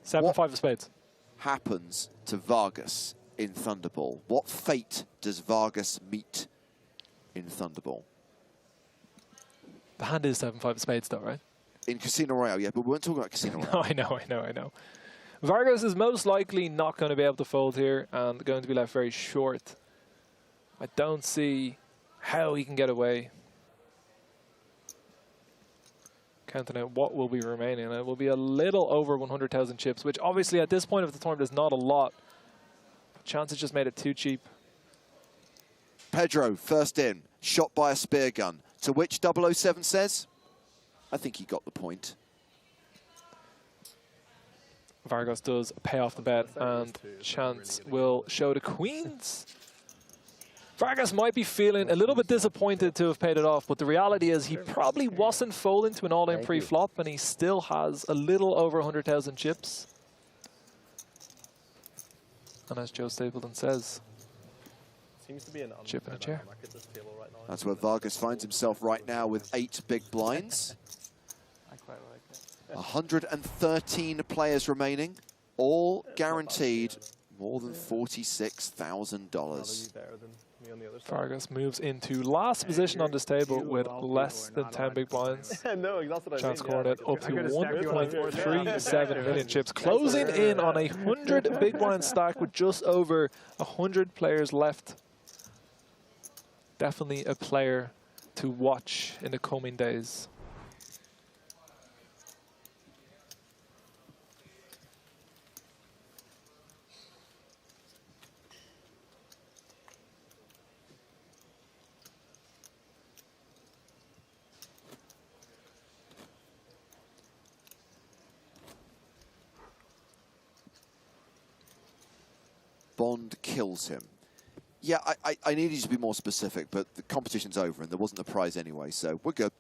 7-5 of spades. Happens to Vargas in Thunderball? What fate does Vargas meet in Thunderball? The hand is 7-5 of spades though, right? In Casino Royale, yeah, but we weren't talking about Casino Royale. No, I know. Vargas is most likely not going to be able to fold here and going to be left very short. I don't see how he can get away. Counting out what will be remaining. It will be a little over 100,000 chips, which obviously at this point of the tournament is not a lot. Chance has just made it too cheap. Pedro, first in, shot by a spear gun, to which 007 says, I think he got the point. Vargas does pay off the bet, and Chance will show the queens. Vargas might be feeling a little bit disappointed to have paid it off, but the reality is he probably wasn't folding to an all-in pre-flop, and he still has a little over 100,000 chips. And as Joe Stapleton says, Seems to be an chip in a chair. That's where Vargas finds himself right now with 8 big blinds. I quite like it. 113 players remaining, all guaranteed more than $46,000. Vargas moves into last position on this table with less than 10 big blinds. No, that's what I Chance mean, Cornet up to 1.37 million chips, closing in on 100 big blind stack with just over 100 players left. Definitely a player to watch in the coming days. Bond kills him. Yeah, I needed to be more specific, but the competition's over and there wasn't a prize anyway, so we're good.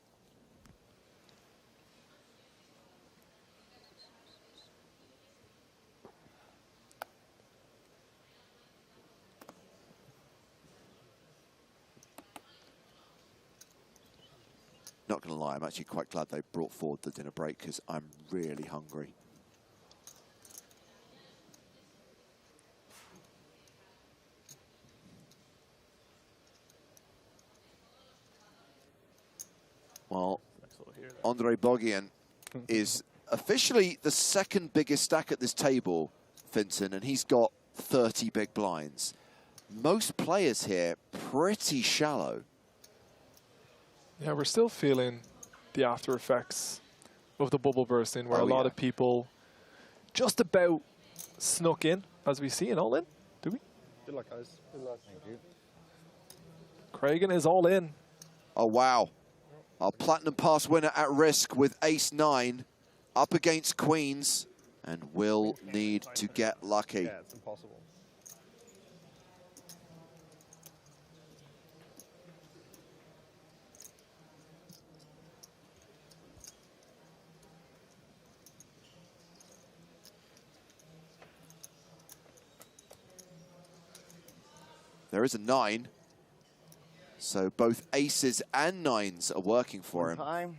Not going to lie, I'm actually quite glad they brought forward the dinner break because I'm really hungry. Well, Andrei Bogian is officially the second biggest stack at this table, Vincent, and he's got 30 big blinds. Most players here pretty shallow. Yeah, we're still feeling the after effects of the bubble bursting, where a lot of people just about snuck in, as we see, and all in. Do we? Good luck, guys. Good luck. Thank you. Kragan is all in. Oh, wow. Our Platinum Pass winner at risk with ace-9 up against queens and will need to get lucky. Yeah, it's impossible. There is a 9. So both aces and 9s are working for him.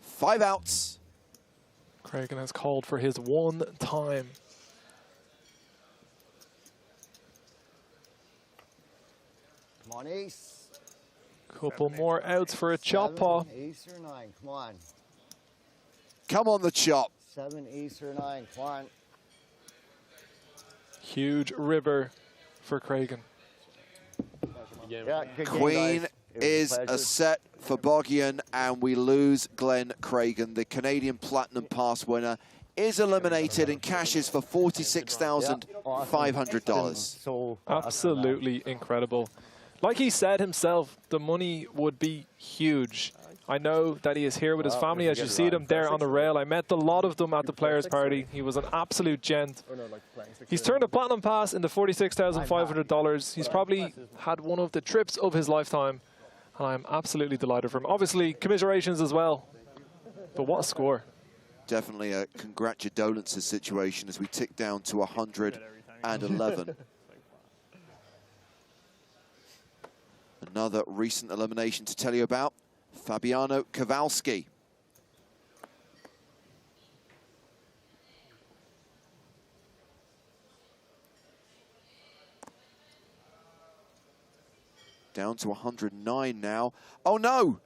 5 outs. Kragan has called for his 1 time. Come on, ace. Couple more outs for a chop paw. 7, ace or 9, come on. Come on the chop. 7, ace or 9, come on. Huge river for Kragan. Yeah, good game, Queen guys. It was is pleasure. a set for Bogian, and we lose Glenn Kragan. The Canadian Platinum Pass winner is eliminated and cashes for $46,500. Absolutely incredible. Like he said himself, the money would be huge. I know that he is here with his family, as you see them there on the rail. I met a lot of them at the players' party. He was an absolute gent. He's turned a Platinum Pass into $46,500. He's probably had one of the trips of his lifetime, and I'm absolutely delighted for him. Obviously, commiserations as well, but what a score. Definitely a congratulations situation as we tick down to 111. Another recent elimination to tell you about. Fabiano Kowalski. Down to 109 now. Oh no!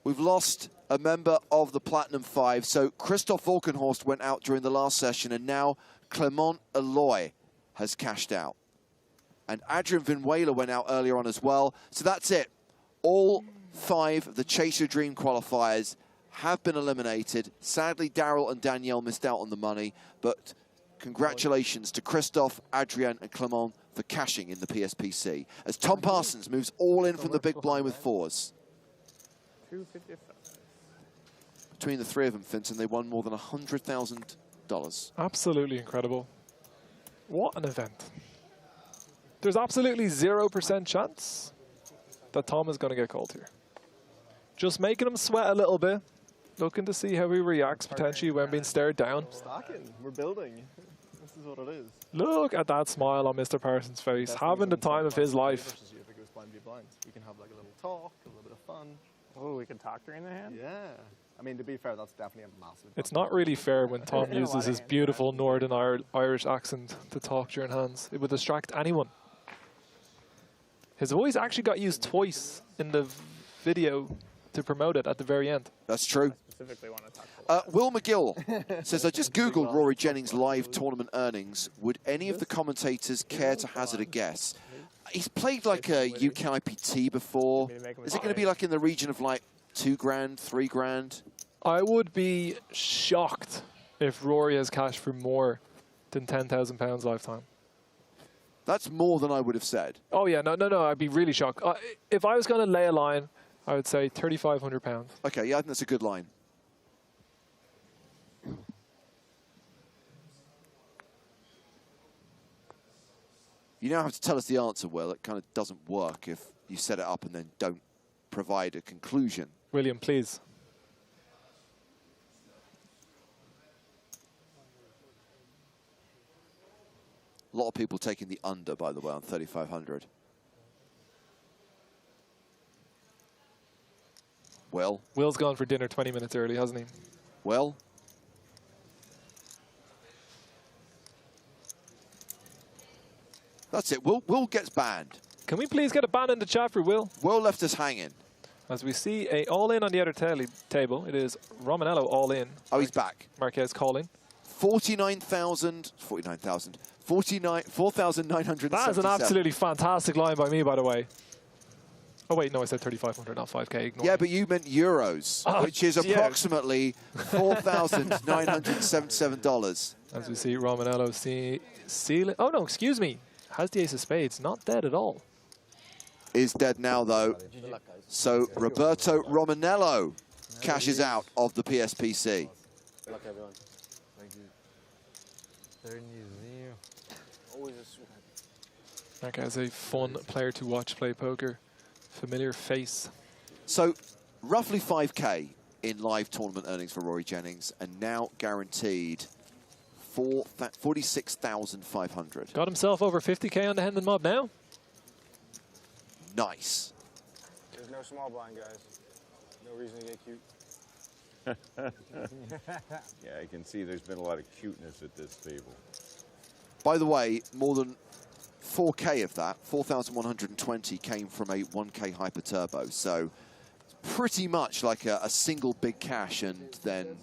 We've lost a member of the Platinum 5. So Christoph Volkenhorst went out during the last session, and now Clement Eloy has cashed out. And Adrian Vinuela went out earlier on as well. So that's it. All 5 of the Chaser Dream qualifiers have been eliminated. Sadly, Daryl and Danielle missed out on the money, but congratulations to Christoph, Adrian and Clement for cashing in the PSPC, as Tom Parsons moves all in from the big blind with fours. 255. Between the three of them, Finton, they won more than $100,000. Absolutely incredible. What an event. There's absolutely 0% chance that Tom is going to get called here. Just making him sweat a little bit, looking to see how he reacts potentially when being stared down. Stacking, we're building. This is what it is. Look at that smile on Mr. Parsons' face, having the time of his life. We can have like a little talk, a little bit of fun. Oh, we can talk during the hand? Yeah. I mean, to be fair, that's definitely a massive... It's not really fair when Tom uses his beautiful Northern Irish accent to talk during hands. It would distract anyone. His voice actually got used twice in the video to promote it at the very end. That's true. Specifically want to talk Will McGill says, I just Googled Rory Jennings' live tournament earnings. Would any of the commentators care to hazard a guess? He's played like a UK IPT before. Is it going to be like in the region of like $2 grand, $3 grand? I would be shocked if Rory has cash for more than £10,000 lifetime. That's more than I would have said. Oh yeah, no, I'd be really shocked. If I was going to lay a line, I would say £3,500. Okay, yeah, I think that's a good line. You now have to tell us the answer, Will. It kind of doesn't work if you set it up and then don't provide a conclusion. William, please. A lot of people taking the under, by the way, on 3,500. Will? Will's gone for dinner 20 minutes early, hasn't he? Will? That's it. Will gets banned. Can we please get a ban in the chat for Will? Will left us hanging. As we see a all-in on the other table, it is Romanello all-in. Oh, he's back. Marquez calling. 4,977. That is an absolutely fantastic line by me, by the way. Oh, wait, no, I said 3,500, not 5K. Ignore yeah, me. but you meant euros, which is approximately $4,977. As we see Romanello sealing. Oh, no, excuse me. Has the ace of spades. Not dead at all. Is dead now, though. So Roberto Romanello cashes out of the PSPC. Good luck, everyone. Thank you. 30-0. Always a sweat. Marquez, a fun player to watch play poker. Familiar face. So roughly 5K in live tournament earnings for Rory Jennings, and now guaranteed 46,500. Got himself over 50K on the Hendon mob now. Nice. There's no small blind, guys. No reason to get cute. Yeah, I can see there's been a lot of cuteness at this table. By the way, more than 4K of that, 4,120 came from a 1K hyper turbo. So pretty much like a single big cash and then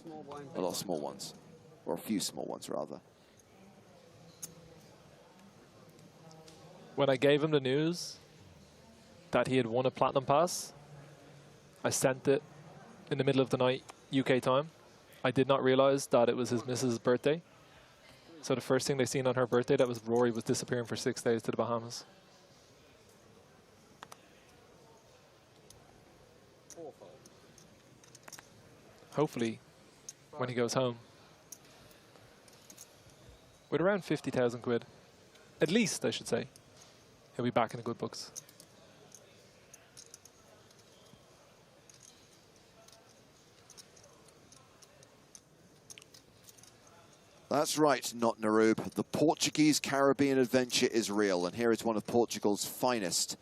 a lot of small ones, or a few small ones rather. When I gave him the news that he had won a Platinum Pass, I sent it in the middle of the night, UK time. I did not realize that it was his missus' birthday. So the first thing they seen on her birthday, that was Rory was disappearing for 6 days to the Bahamas. Hopefully, when he goes home, with around 50,000 quid, at least I should say, he'll be back in the good books. That's right, not Narub. The Portuguese Caribbean adventure is real, and here is one of Portugal's finest,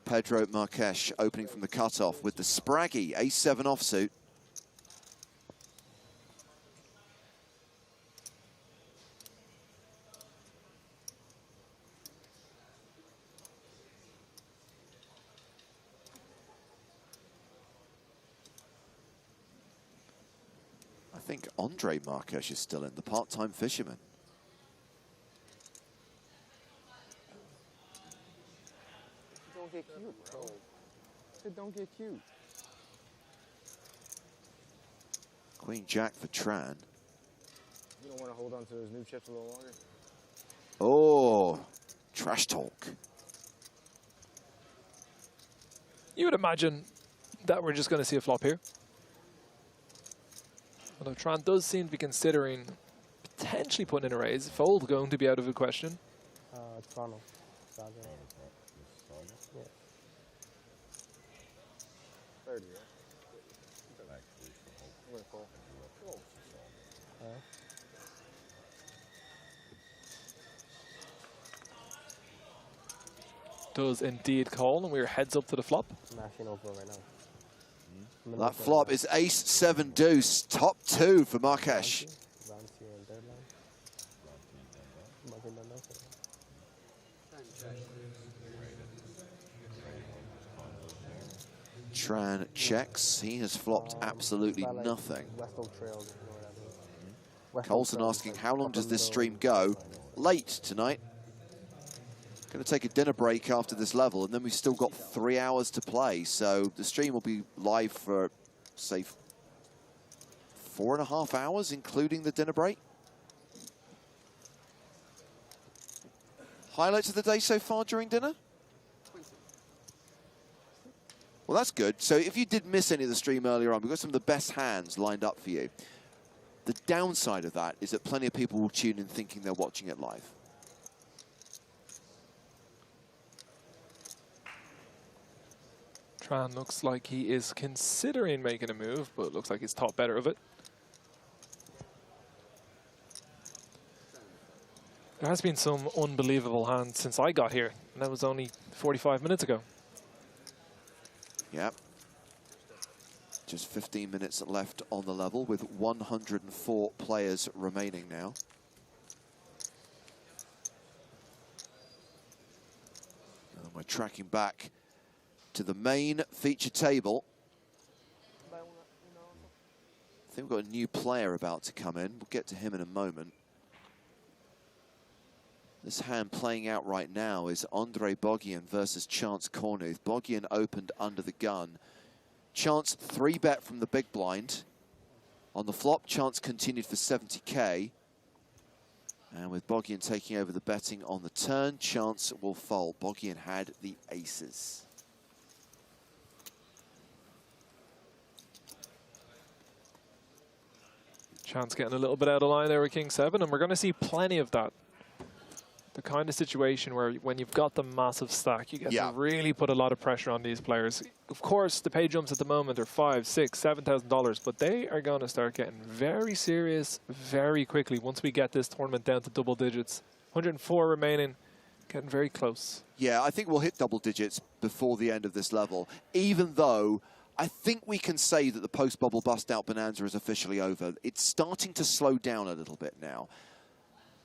Pedro Marques, opening from the cutoff with the spraggy ace-7 offsuit. I think Andre Marques is still in, the part-time fisherman. Don't get cute, bro. Don't get cute. Queen Jack for Tran. You don't want to hold on to those new chips a little longer? Oh, Trash talk. You would imagine that we're just going to see a flop here. Although Tran does seem to be considering potentially putting in a raise. Fold going to be out of the question. Toronto. Yeah. 30, right? Does indeed call, and we're heads up to the flop. Mashing over right now. That flop is ace 7 deuce, top 2 for Markesh. Tran checks. He has flopped absolutely nothing. Colson asking, how long does this stream go? Late tonight. Going to take a dinner break after this level, and then we've still got 3 hours to play. So the stream will be live for, say, 4.5 hours, including the dinner break. Highlights of the day so far during dinner? Well, that's good. So if you did miss any of the stream earlier on, we've got some of the best hands lined up for you. The downside of that is that plenty of people will tune in thinking they're watching it live. Tran looks like he is considering making a move, but it looks like he's thought better of it. There has been some unbelievable hands since I got here, and that was only 45 minutes ago. Yep. Just 15 minutes left on the level with 104 players remaining now. And we're tracking back to the main feature table. I think we've got a new player about to come in. We'll get to him in a moment. This hand playing out right now is Andre Bogian versus Chance Cornuth. Bogian opened under the gun. Chance 3-bet from the big blind. On the flop, Chance continued for 70k. And with Bogian taking over the betting on the turn, Chance will fold. Bogian had the aces. Chance getting a little bit out of line there with King 7, and we're going to see plenty of that. The kind of situation where when you've got the massive stack, you get to really put a lot of pressure on these players. Of course, the pay jumps at the moment are $5,000, $6,000, $7,000, but they are going to start getting very serious very quickly once we get this tournament down to double digits. 104 remaining, getting very close. Yeah, I think we'll hit double digits before the end of this level, even though I think we can say that the post-bubble bust-out bonanza is officially over. It's starting to slow down a little bit now.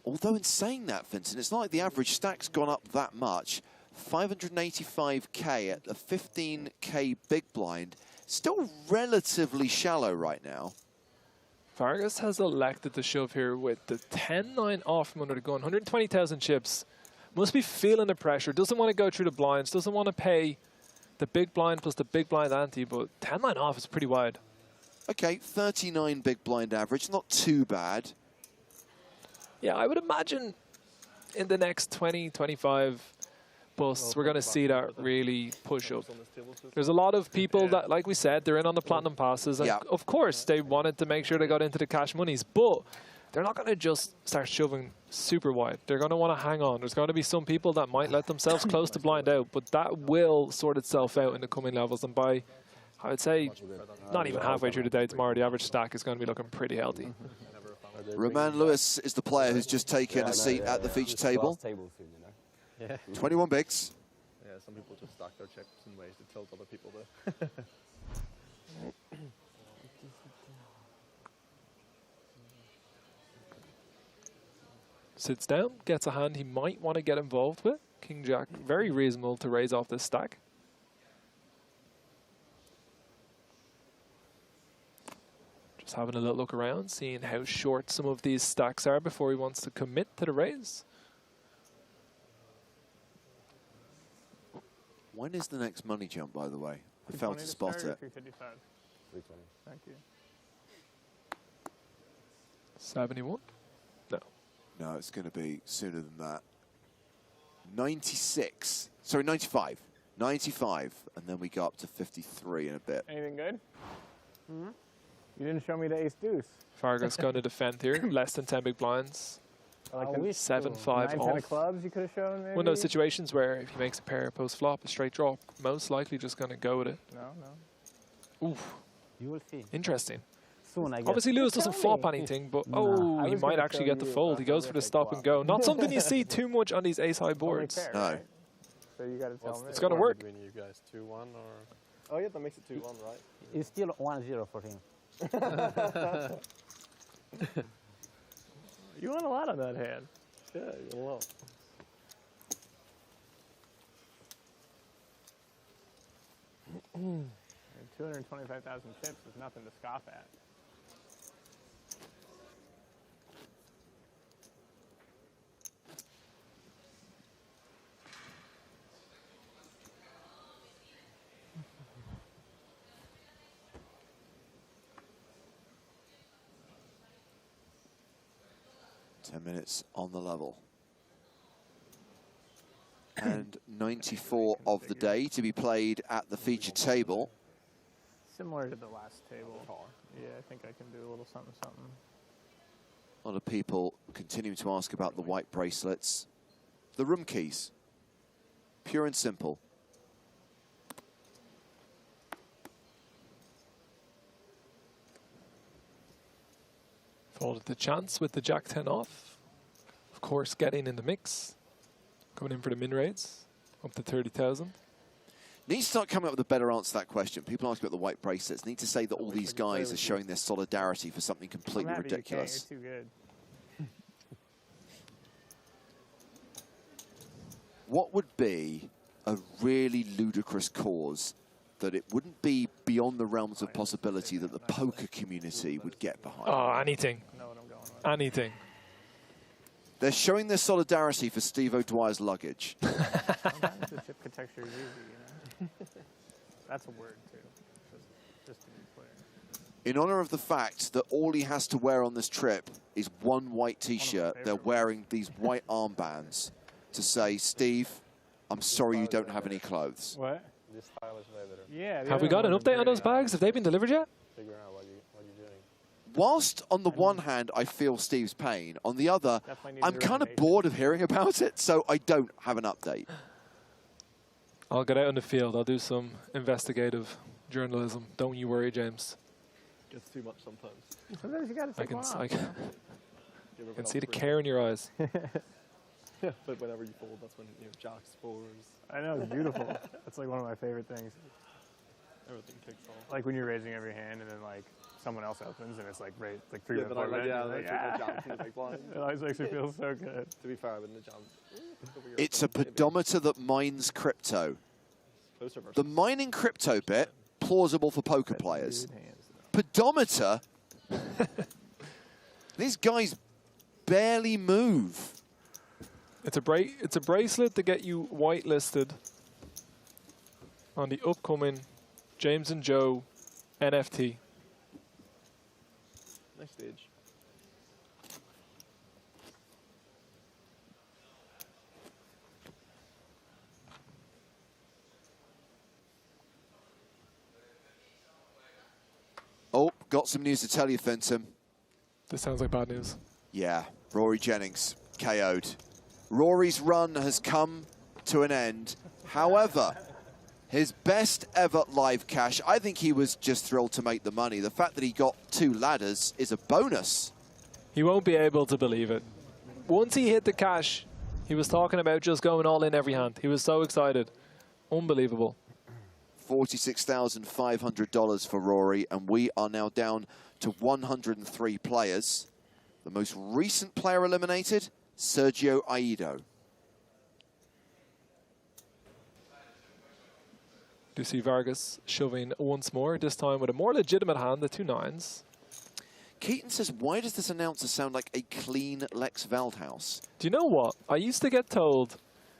Although in saying that, Vincent, it's not like the average stack's gone up that much. 585k at a 15k big blind. Still relatively shallow right now. Vargas has elected to shove here with the 10-9 off from under the gun. 120,000 chips. Must be feeling the pressure. Doesn't want to go through the blinds. Doesn't want to pay the big blind plus the big blind ante, but 10-9 off is pretty wide. Okay, 39 big blind average. Not too bad. Yeah, I would imagine in the next 20, 25 busts, we're going to see that really push up. There's a lot of people that, like we said, they're in on the platinum passes. And of course, they wanted to make sure they got into the cash monies, but they're not going to just start shoving super wide. They're going to want to hang on. There's going to be some people that might let themselves close to blind out, but that will sort itself out in the coming levels. And by, I would say, not even halfway through the day tomorrow, the average stack is going to be looking pretty healthy. Roman Lewis is the player who's just taken a seat at the feature table. 21 bigs. Yeah, some people just stack their chips in ways to tilt other people to. Sits down, gets a hand he might want to get involved with. King Jack, very reasonable to raise off this stack. Just having a little look around, seeing how short some of these stacks are before he wants to commit to the raise. When is the next money jump, by the way? I failed to spot it. 325. 320. Thank you. 71? No. No, it's going to be sooner than that. 96. Sorry, 95. 95. And then we go up to 53 in a bit. Anything good? Mm-hmm. You didn't show me the ace deuce. Vargas going to defend here. Less than 10 big blinds. Like 7-5 9, 10 off. of clubs you could have shown maybe? One of those situations where if he makes a pair post flop, a straight draw, most likely just going to go with it. No. Oof. You will see. Interesting. Soon, I guess. Obviously, Lewis doesn't flop anything, but he might actually get the fold. He goes for the stop and go. Not something you see too much on these ace-high boards. Fair, No. right? So you got to tell me. It's going to work. Between you guys, 2-1 or? Oh yeah, that makes it 2-1, right? It's still 1-0 for him. You won a lot on that hand. Yeah, you won a lot. And 225,000 chips is nothing to scoff at. Minutes on the level. And 94 of the day to be played at the feature table. Similar to the last table. Yeah, I think I can do a little something, something. A lot of people continuing to ask about the white bracelets. The room keys. Pure and simple. Folded the chance with the Jack-10 off. Of course, getting in the mix. Going in for the min rates. Up to 30,000. Need to start coming up with a better answer to that question. People ask about the white bracelets. Need to say that all these guys are showing their solidarity for something completely ridiculous. You're too good. What would be a really ludicrous cause that it wouldn't be beyond the realms of possibility that the poker community would get behind? Oh, anything. Anything. They're showing their solidarity for Steve O'Dwyer's luggage. Sometimes the chip texture is easy, you know? That's a word, too. Just to be clear. In honor of the fact that all he has to wear on this trip is one white T-shirt, they're wearing these white armbands to say, Steve, I'm sorry you don't have any clothes. What? This stylish leather. Yeah. Have we got an update on those bags? Have they been delivered yet? Figure out what you're doing. Whilst on the one hand, I feel Steve's pain, on the other, I'm kind of bored of hearing about it, so I don't have an update. I'll get out in the field. I'll do some investigative journalism. Don't you worry, James. Gets too much sometimes. Sometimes you got to take one off. I can see the care in your eyes. Yeah, but whenever you fold, that's when Jacks fours. I know, it's beautiful. That's like one of my favorite things. Everything kicks off. Like when you're raising every hand and then like someone else opens and it's like like 3 or 4 like, red. yeah, Like, it always makes me feel so good. To be fair, I've been in the jam. It's a pedometer that mines crypto. The mining crypto bit, plausible for poker players. Pedometer? These guys barely move. It's a bracelet to get you whitelisted on the upcoming James and Joe NFT. Nice stage. Oh, got some news to tell you, Fenton. This sounds like bad news. Yeah, Rory Jennings KO'd. Rory's run has come to an end. However, his best ever live cash, I think he was just thrilled to make the money. The fact that he got 2 ladders is a bonus. He won't be able to believe it. Once he hit the cash, he was talking about just going all in every hand. He was so excited. Unbelievable. $46,500 for Rory, and we are now down to 103 players. The most recent player eliminated, Sergio Aido. Do you see Vargas shoving once more, this time with a more legitimate hand, the 2 9s. Keaton says, why does this announcer sound like a clean Lex Veldhouse? Do you know what? I used to get told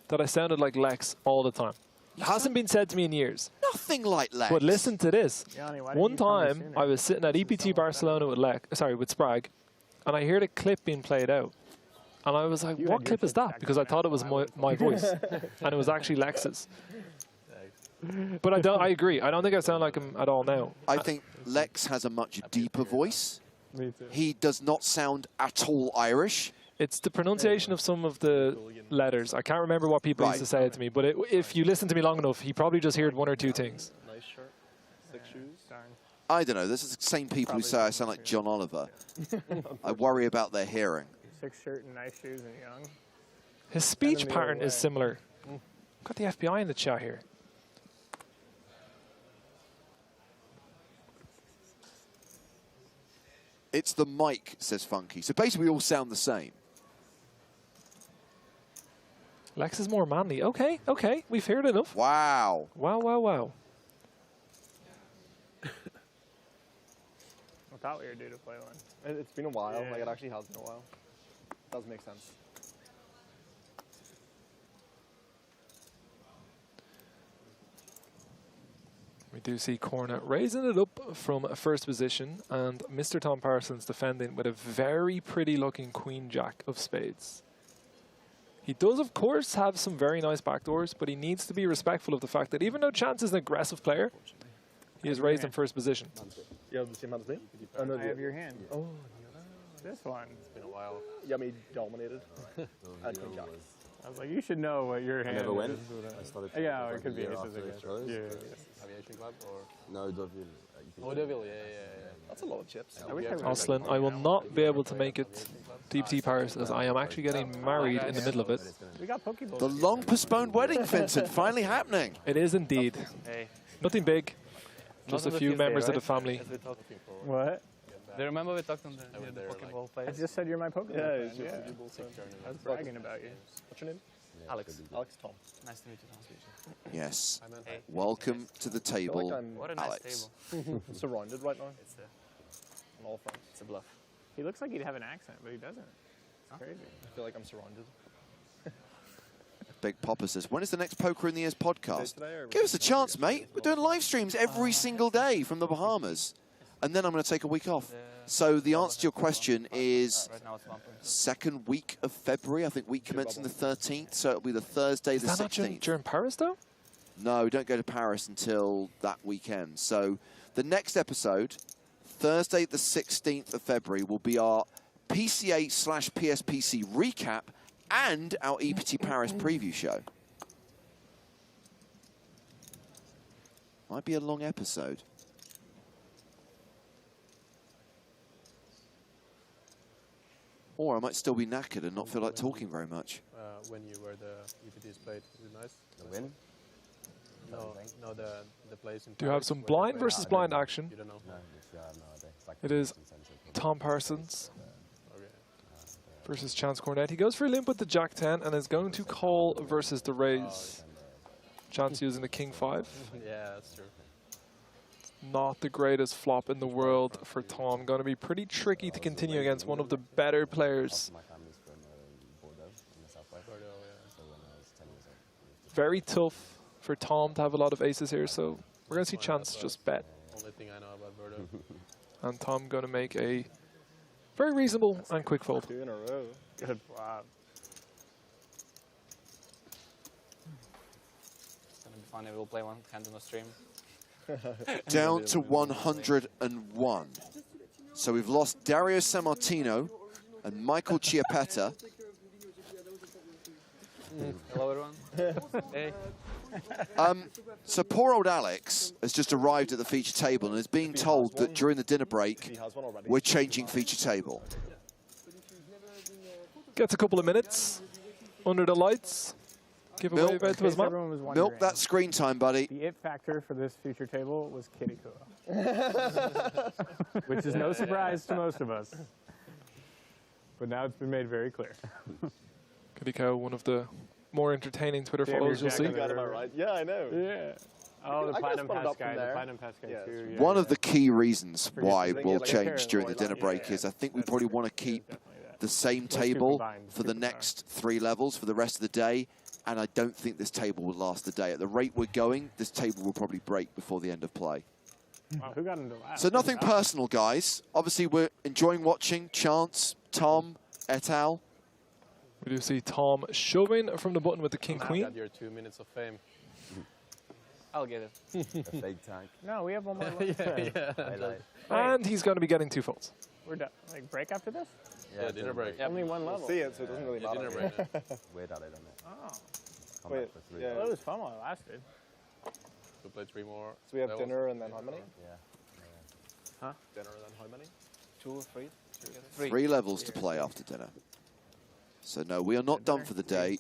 that I sounded like Lex all the time. It hasn't been said to me in years. Nothing like Lex. But listen to this. Yanni, why didn't One you tell me time, sooner? I was sitting at EPT Barcelona with with Sprague, and I heard a clip being played out. And I was like, what clip is that? Because I thought it was my voice. And it was actually Lex's. But I agree. I don't think I sound like him at all now. I think Lex has a much deeper voice. Me too. He does not sound at all Irish. It's the pronunciation of some of the letters. I can't remember what people used to say it to me, but if you listen to me long enough, he probably just heard one or two things. Nice shirt. 6 shoes. I don't know. This is the same people who say I sound like John Oliver. I worry about their hearing. 6 shirt and nice shoes and young. His speech pattern is similar. Got the FBI in the chat here. It's the mic, says Funky. So basically we all sound the same. Lex is more manly. Okay, okay. We've heard enough. Wow. Wow, wow, wow. I thought we were due to play one. It's been a while. Yeah. Like, it actually has been a while. Does make sense. We do see Cornet raising it up from first position, and Mr. Tom Parsons defending with a very pretty looking Queen Jack of spades. He does, of course, have some very nice backdoors, but he needs to be respectful of the fact that even though Chance is an aggressive player, he is raised in first position. You have the same hand as me? Oh, no, I have your hand. Oh, This one. it's been a while. Yummy dominated. I Queen Jack. I was like, you should know what your hand never went. is. I started Yeah, it like could a be year aces after again. Charles. Yeah. Aviation Club or? No, Deauville. Oh, Deauville, yeah. That's a lot of chips. I wish I Oslin, I will not be able to make it DPT Paris as I am actually getting married in the middle of it. We got Pokeballs. The long postponed wedding, Vincent, finally happening. It is indeed. Hey. Nothing big. Just a few members of the family. What? Do you remember we talked on the Pokeball I players? just said you're my Pokemon Yeah, fan. yeah. I was bragging about you. What's your name? Alex. Alex Tom. Nice to meet you, Tom. Yes. Hey. Welcome to the I feel like table, I'm What a nice Alex. table. surrounded right now. It's a, On all fronts. it's a bluff. He looks like he'd have an accent, but he doesn't. It's crazy. I feel like I'm surrounded. Big Papa says, when is the next Poker in the Ears podcast? Today or Give us a chance, mate. We're doing live streams every single day from the Bahamas. And then I'm going to take a week off. So the answer to your question is Right now it's bumper. second week of February. I think week commencing the 13th. So it'll be the Thursday Is the that not 16th. during Paris, though? No, don't go to Paris until that weekend. So the next episode, Thursday the 16th of February, will be our PCA/PSPC recap and our EPT Paris preview show. Might be a long episode. Or I might still be knackered and not feel like talking very much. When you were the EPTs played, is it nice? The win? No, the place in Do you have some blind versus blind action? You don't know. No, it's, no, it's like It is Tom Parsons versus Chance Cornet. He goes for a limp with the Jack 10 and is going to call versus the raise. Chance using the King 5. Yeah, that's true. Not the greatest flop in the world for Tom. Going to be pretty tricky to continue against one of the better players. my family's from Bordeaux in the southwest. Bordeaux, yeah. So when I was 10 years old. Very tough for Tom to have a lot of aces here, so we're going to see Chance just bet. Only thing I know about Bordeaux. And Tom going to make a very reasonable and quick fold. 2 in a row. Good flop. It's gonna be funny. We'll play one hand on the stream. Down to 101. So we've lost Dario Sammartino and Michael Chiappetta. Hello, everyone. Hey. So poor old Alex has just arrived at the feature table and is being told that during the dinner break, we're changing feature table. Gets a couple of minutes under the lights. Give away a bet to his mom. Everyone was wondering, Milk that screen time, buddy. the it factor for this future table was Kiriko. Which is no surprise to most of us. But now it's been made very clear. Kiriko, one of the more entertaining Twitter Damn, follows you're you'll see. jacking Got him out right. Yeah, I know. Yeah. Oh, the I Platinum could've spun it Pass up from guy. The there. Platinum Pass guy, Yeah, too. it's Yeah. One of the key reasons why Forget- we'll like a change carrot during the or dinner like- break is I think we probably want to keep the same Let's keep table combined. for the next 3 levels for the rest of the day. And I don't think this table will last the day. At the rate we're going, this table will probably break before the end of play. Wow, who got him to last? So nothing personal, guys. Obviously, we're enjoying watching Chance, Tom, et al. We do see Tom shoving from the button with the king queen. Got your 2 minutes of fame. I'll get it. A fake tank. No, we have one more left. And he's going to be getting 2 folds. We're done. Like, break after this? Yeah, dinner break. Only one level. We'll see it, so it doesn't really matter. Dinner break. Wait at it on it. Oh. Wait, yeah. Well, it was fun while it lasted. We'll play 3 more. So we have levels. dinner and then how many? Yeah. Huh? Dinner and then how many? 2 or 3? 3 levels to play after dinner. So no, we are not done for the day.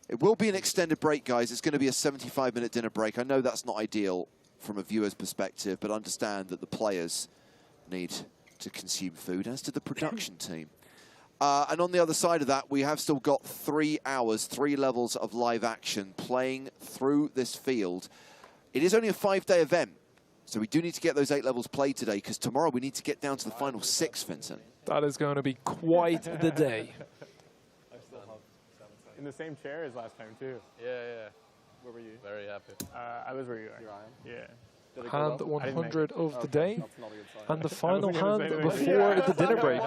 It will be an extended break, guys. It's going to be a 75-minute dinner break. I know that's not ideal from a viewer's perspective, but understand that the players need to consume food, as do the production team. And on the other side of that, we have still got 3 hours, 3 levels of live action playing through this field. It is only a 5-day event, so we do need to get those 8 levels played today, because tomorrow we need to get down to the final 6, Vincent. That is going to be quite the day. In the same chair as last time, too. Yeah, yeah. Where were you? Very happy. I was where you are. You're Ryan? Yeah. Did it go Hand well? 100 of the day, That's not a good sign. and the I final wasn't gonna hand say before anything. the dinner break.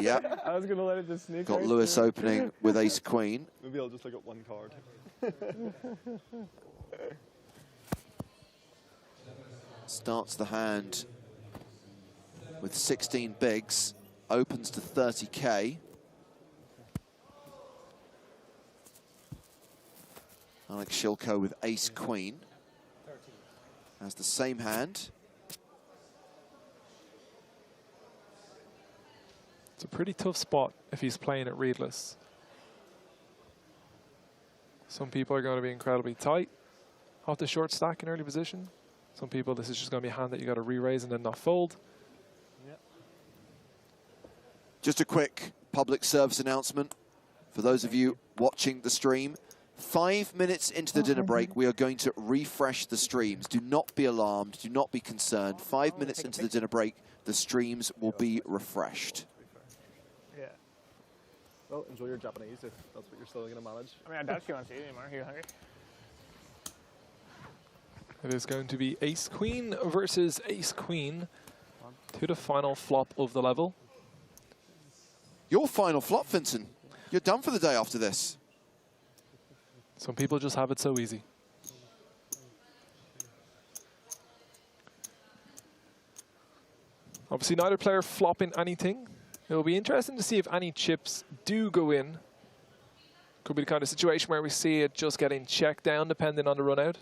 Yeah. I was going to let it just sneak Got right Lewis through. opening with ace-queen. Maybe I'll just look at one card. Starts the hand with 16 bigs, opens to 30K. Alex Shilko with ace-queen has the same hand. It's a pretty tough spot if he's playing it readless. Some people are going to be incredibly tight off the short stack in early position. Some people, this is just going to be a hand that you got to re-raise and then not fold. Just a quick public service announcement for those of you watching the stream. 5 minutes into the dinner break, we are going to refresh the streams. Do not be alarmed. Do not be concerned. 5 minutes into the dinner break, the streams will be refreshed. Yeah. Well, enjoy your Japanese if that's what you're still going to manage. I mean, I doubt she wants to eat anymore. Are you hungry? It is going to be ace-queen versus ace-queen to the final flop of the level. Your final flop, Vincent. You're done for the day after this. Some people just have it so easy. Obviously, neither player flopping anything. It will be interesting to see if any chips do go in. Could be the kind of situation where we see it just getting checked down depending on the run out.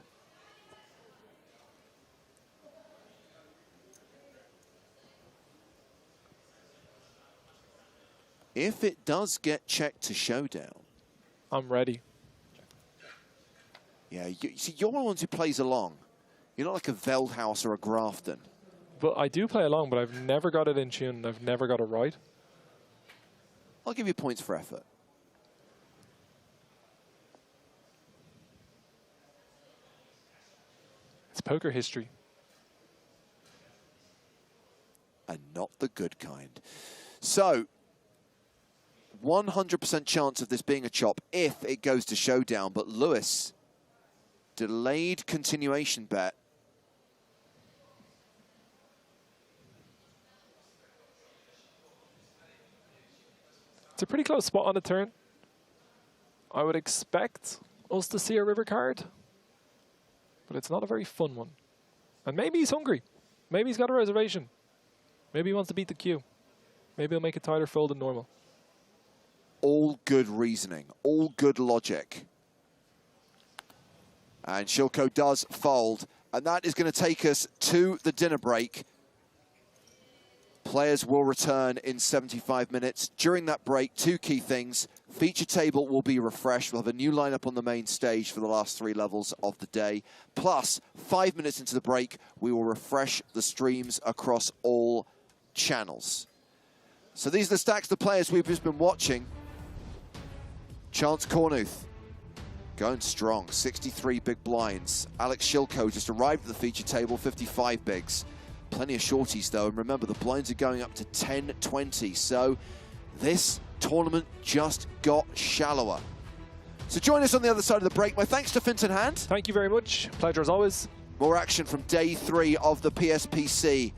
If it does get checked to showdown. I'm ready. Yeah, you see, you're one of the ones who plays along. You're not like a Veldhouse or a Grafton. But I do play along, but I've never got it in tune and I've never got it right. I'll give you points for effort. It's poker history. And not the good kind. So, 100% chance of this being a chop if it goes to showdown, but Lewis, delayed continuation bet. It's a pretty close spot on the turn. I would expect us to see a river card, but it's not a very fun one. And maybe he's hungry. Maybe he's got a reservation. Maybe he wants to beat the queue. Maybe he'll make a tighter fold than normal. All good reasoning, all good logic. And Shilko does fold, and that is going to take us to the dinner break. Players will return in 75 minutes. During that break, 2 key things. Feature table will be refreshed. We'll have a new lineup on the main stage for the last 3 levels of the day. Plus, 5 minutes into the break, we will refresh the streams across all channels. So these are the stacks of the players we've just been watching. Chance Cornuth going strong, 63 big blinds. Alex Shilko just arrived at the feature table, 55 bigs. Plenty of shorties though, and remember the blinds are going up to 10-20, so this tournament just got shallower. So join us on the other side of the break. My thanks to Finton Hand. Thank you very much. Pleasure as always. More action from day 3 of the PSPC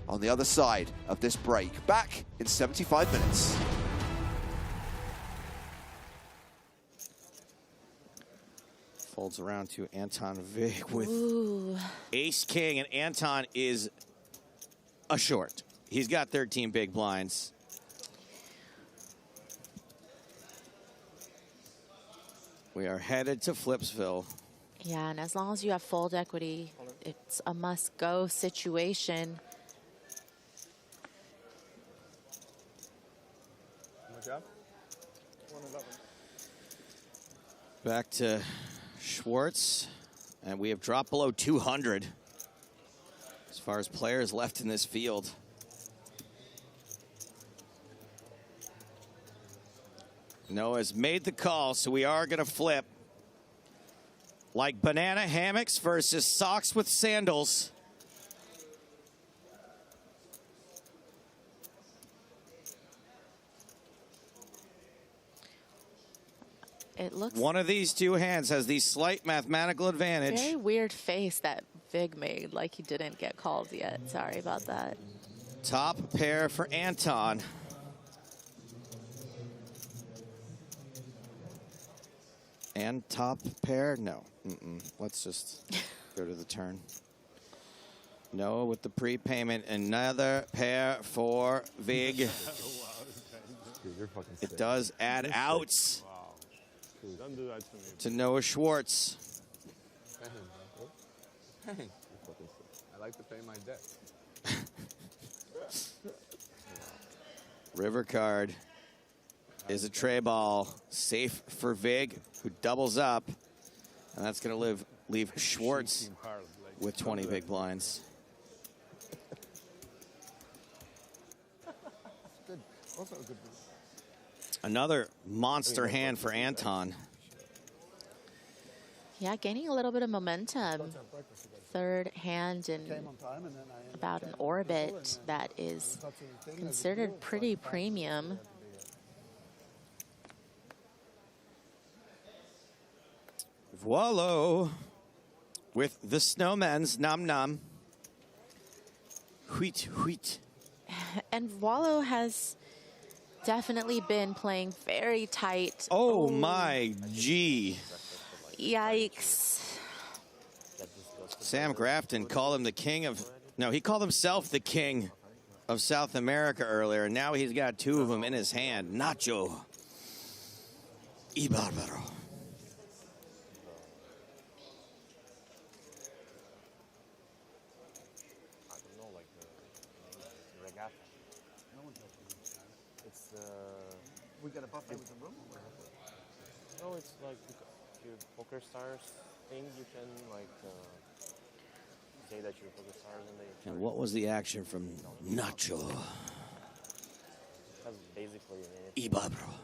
on the other side of this break. Back in 75 minutes. Folds around to Anton Vig with Ooh. ace king, and Anton is a short. He's got 13 big blinds. We are headed to Flipsville. Yeah, and as long as you have fold equity, it's a must-go situation. Good job. Back to Schwartz, and we have dropped below 200 as far as players left in this field. Noah's made the call, so we are going to flip. Like banana hammocks versus socks with sandals. It looks one of these two hands has the slight mathematical advantage. very weird face that Vig made, like he didn't get called yet. Sorry about that. Top pair for Anton. And top pair? No. Let's just go to the turn. Noah with the prepayment. Another pair for Vig. Dude, you're fucking sick. It does add outs Don't do that to me. to Noah Schwartz. I like to pay my debt. River card is a tray ball. Safe for Vig, who doubles up. And that's going to leave Schwartz with 20 big blinds. Good. Also a good. Another monster hand for Anton. Yeah, gaining a little bit of momentum. Third hand in about an orbit that is considered pretty premium. Voila! With the snowman's nom nom. Wheat, wheat. And Wallow has definitely been playing very tight. Oh my G. Yikes. Sam Grafton called him the king of, no, he called himself the king of South America earlier, and now he's got two of them in his hand. Nacho y Barbaro. We got a buffet with a room? No, it's like your PokerStars thing. You can like say that you're PokerStars and they. And what was the action from Nacho? That's basically Y Barbaro.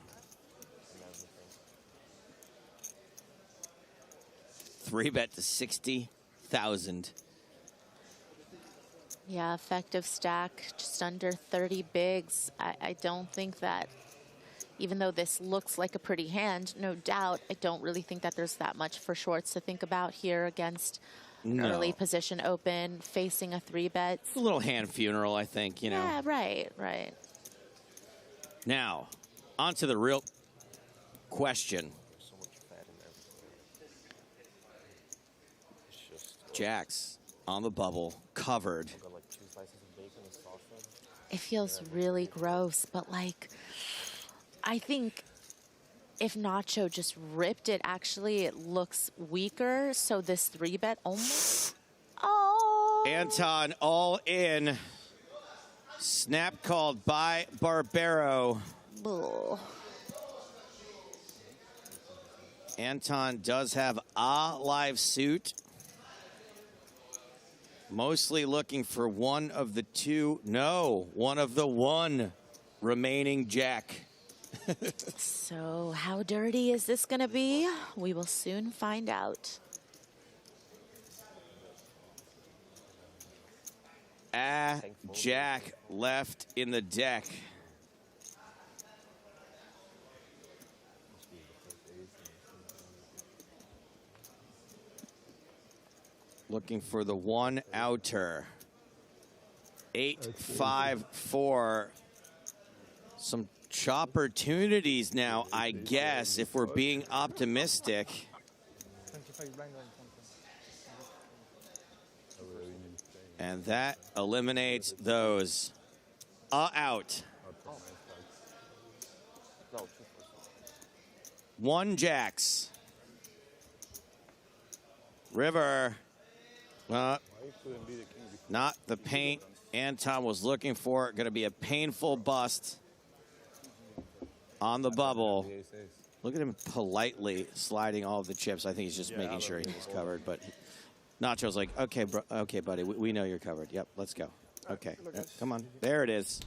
3-bet to 60,000. Yeah, effective stack, just under 30 bigs. I don't think that, even though this looks like a pretty hand, no doubt, I don't really think that there's that much for Schwartz to think about here against an early position open, facing a 3-bet. A little hand funeral, I think, you know. Yeah, right, right. Now, on to the real question. Jacks on the bubble, covered. It feels really gross, but like, I think if Nacho just ripped it, actually it looks weaker. So this 3-bet almost. Oh. Anton all in. Snap called by Barbaro. Ugh. Anton does have a live suit. Mostly looking for one of the two. No, one of the one remaining jack. So how dirty is this going to be? We will soon find out. Jack left in the deck. Looking for the one outer. 8-5-4. Some opportunities now, I guess, if we're being optimistic. And that eliminates those. Out. 1 jacks. River. Not the paint Anton was looking for. Going to be a painful bust on the bubble. Look at him politely sliding all of the chips. I think he's just making sure he was covered. But Nacho's like, okay, bro, okay, buddy, we know you're covered. Yep, let's go. Okay, come on. There it is.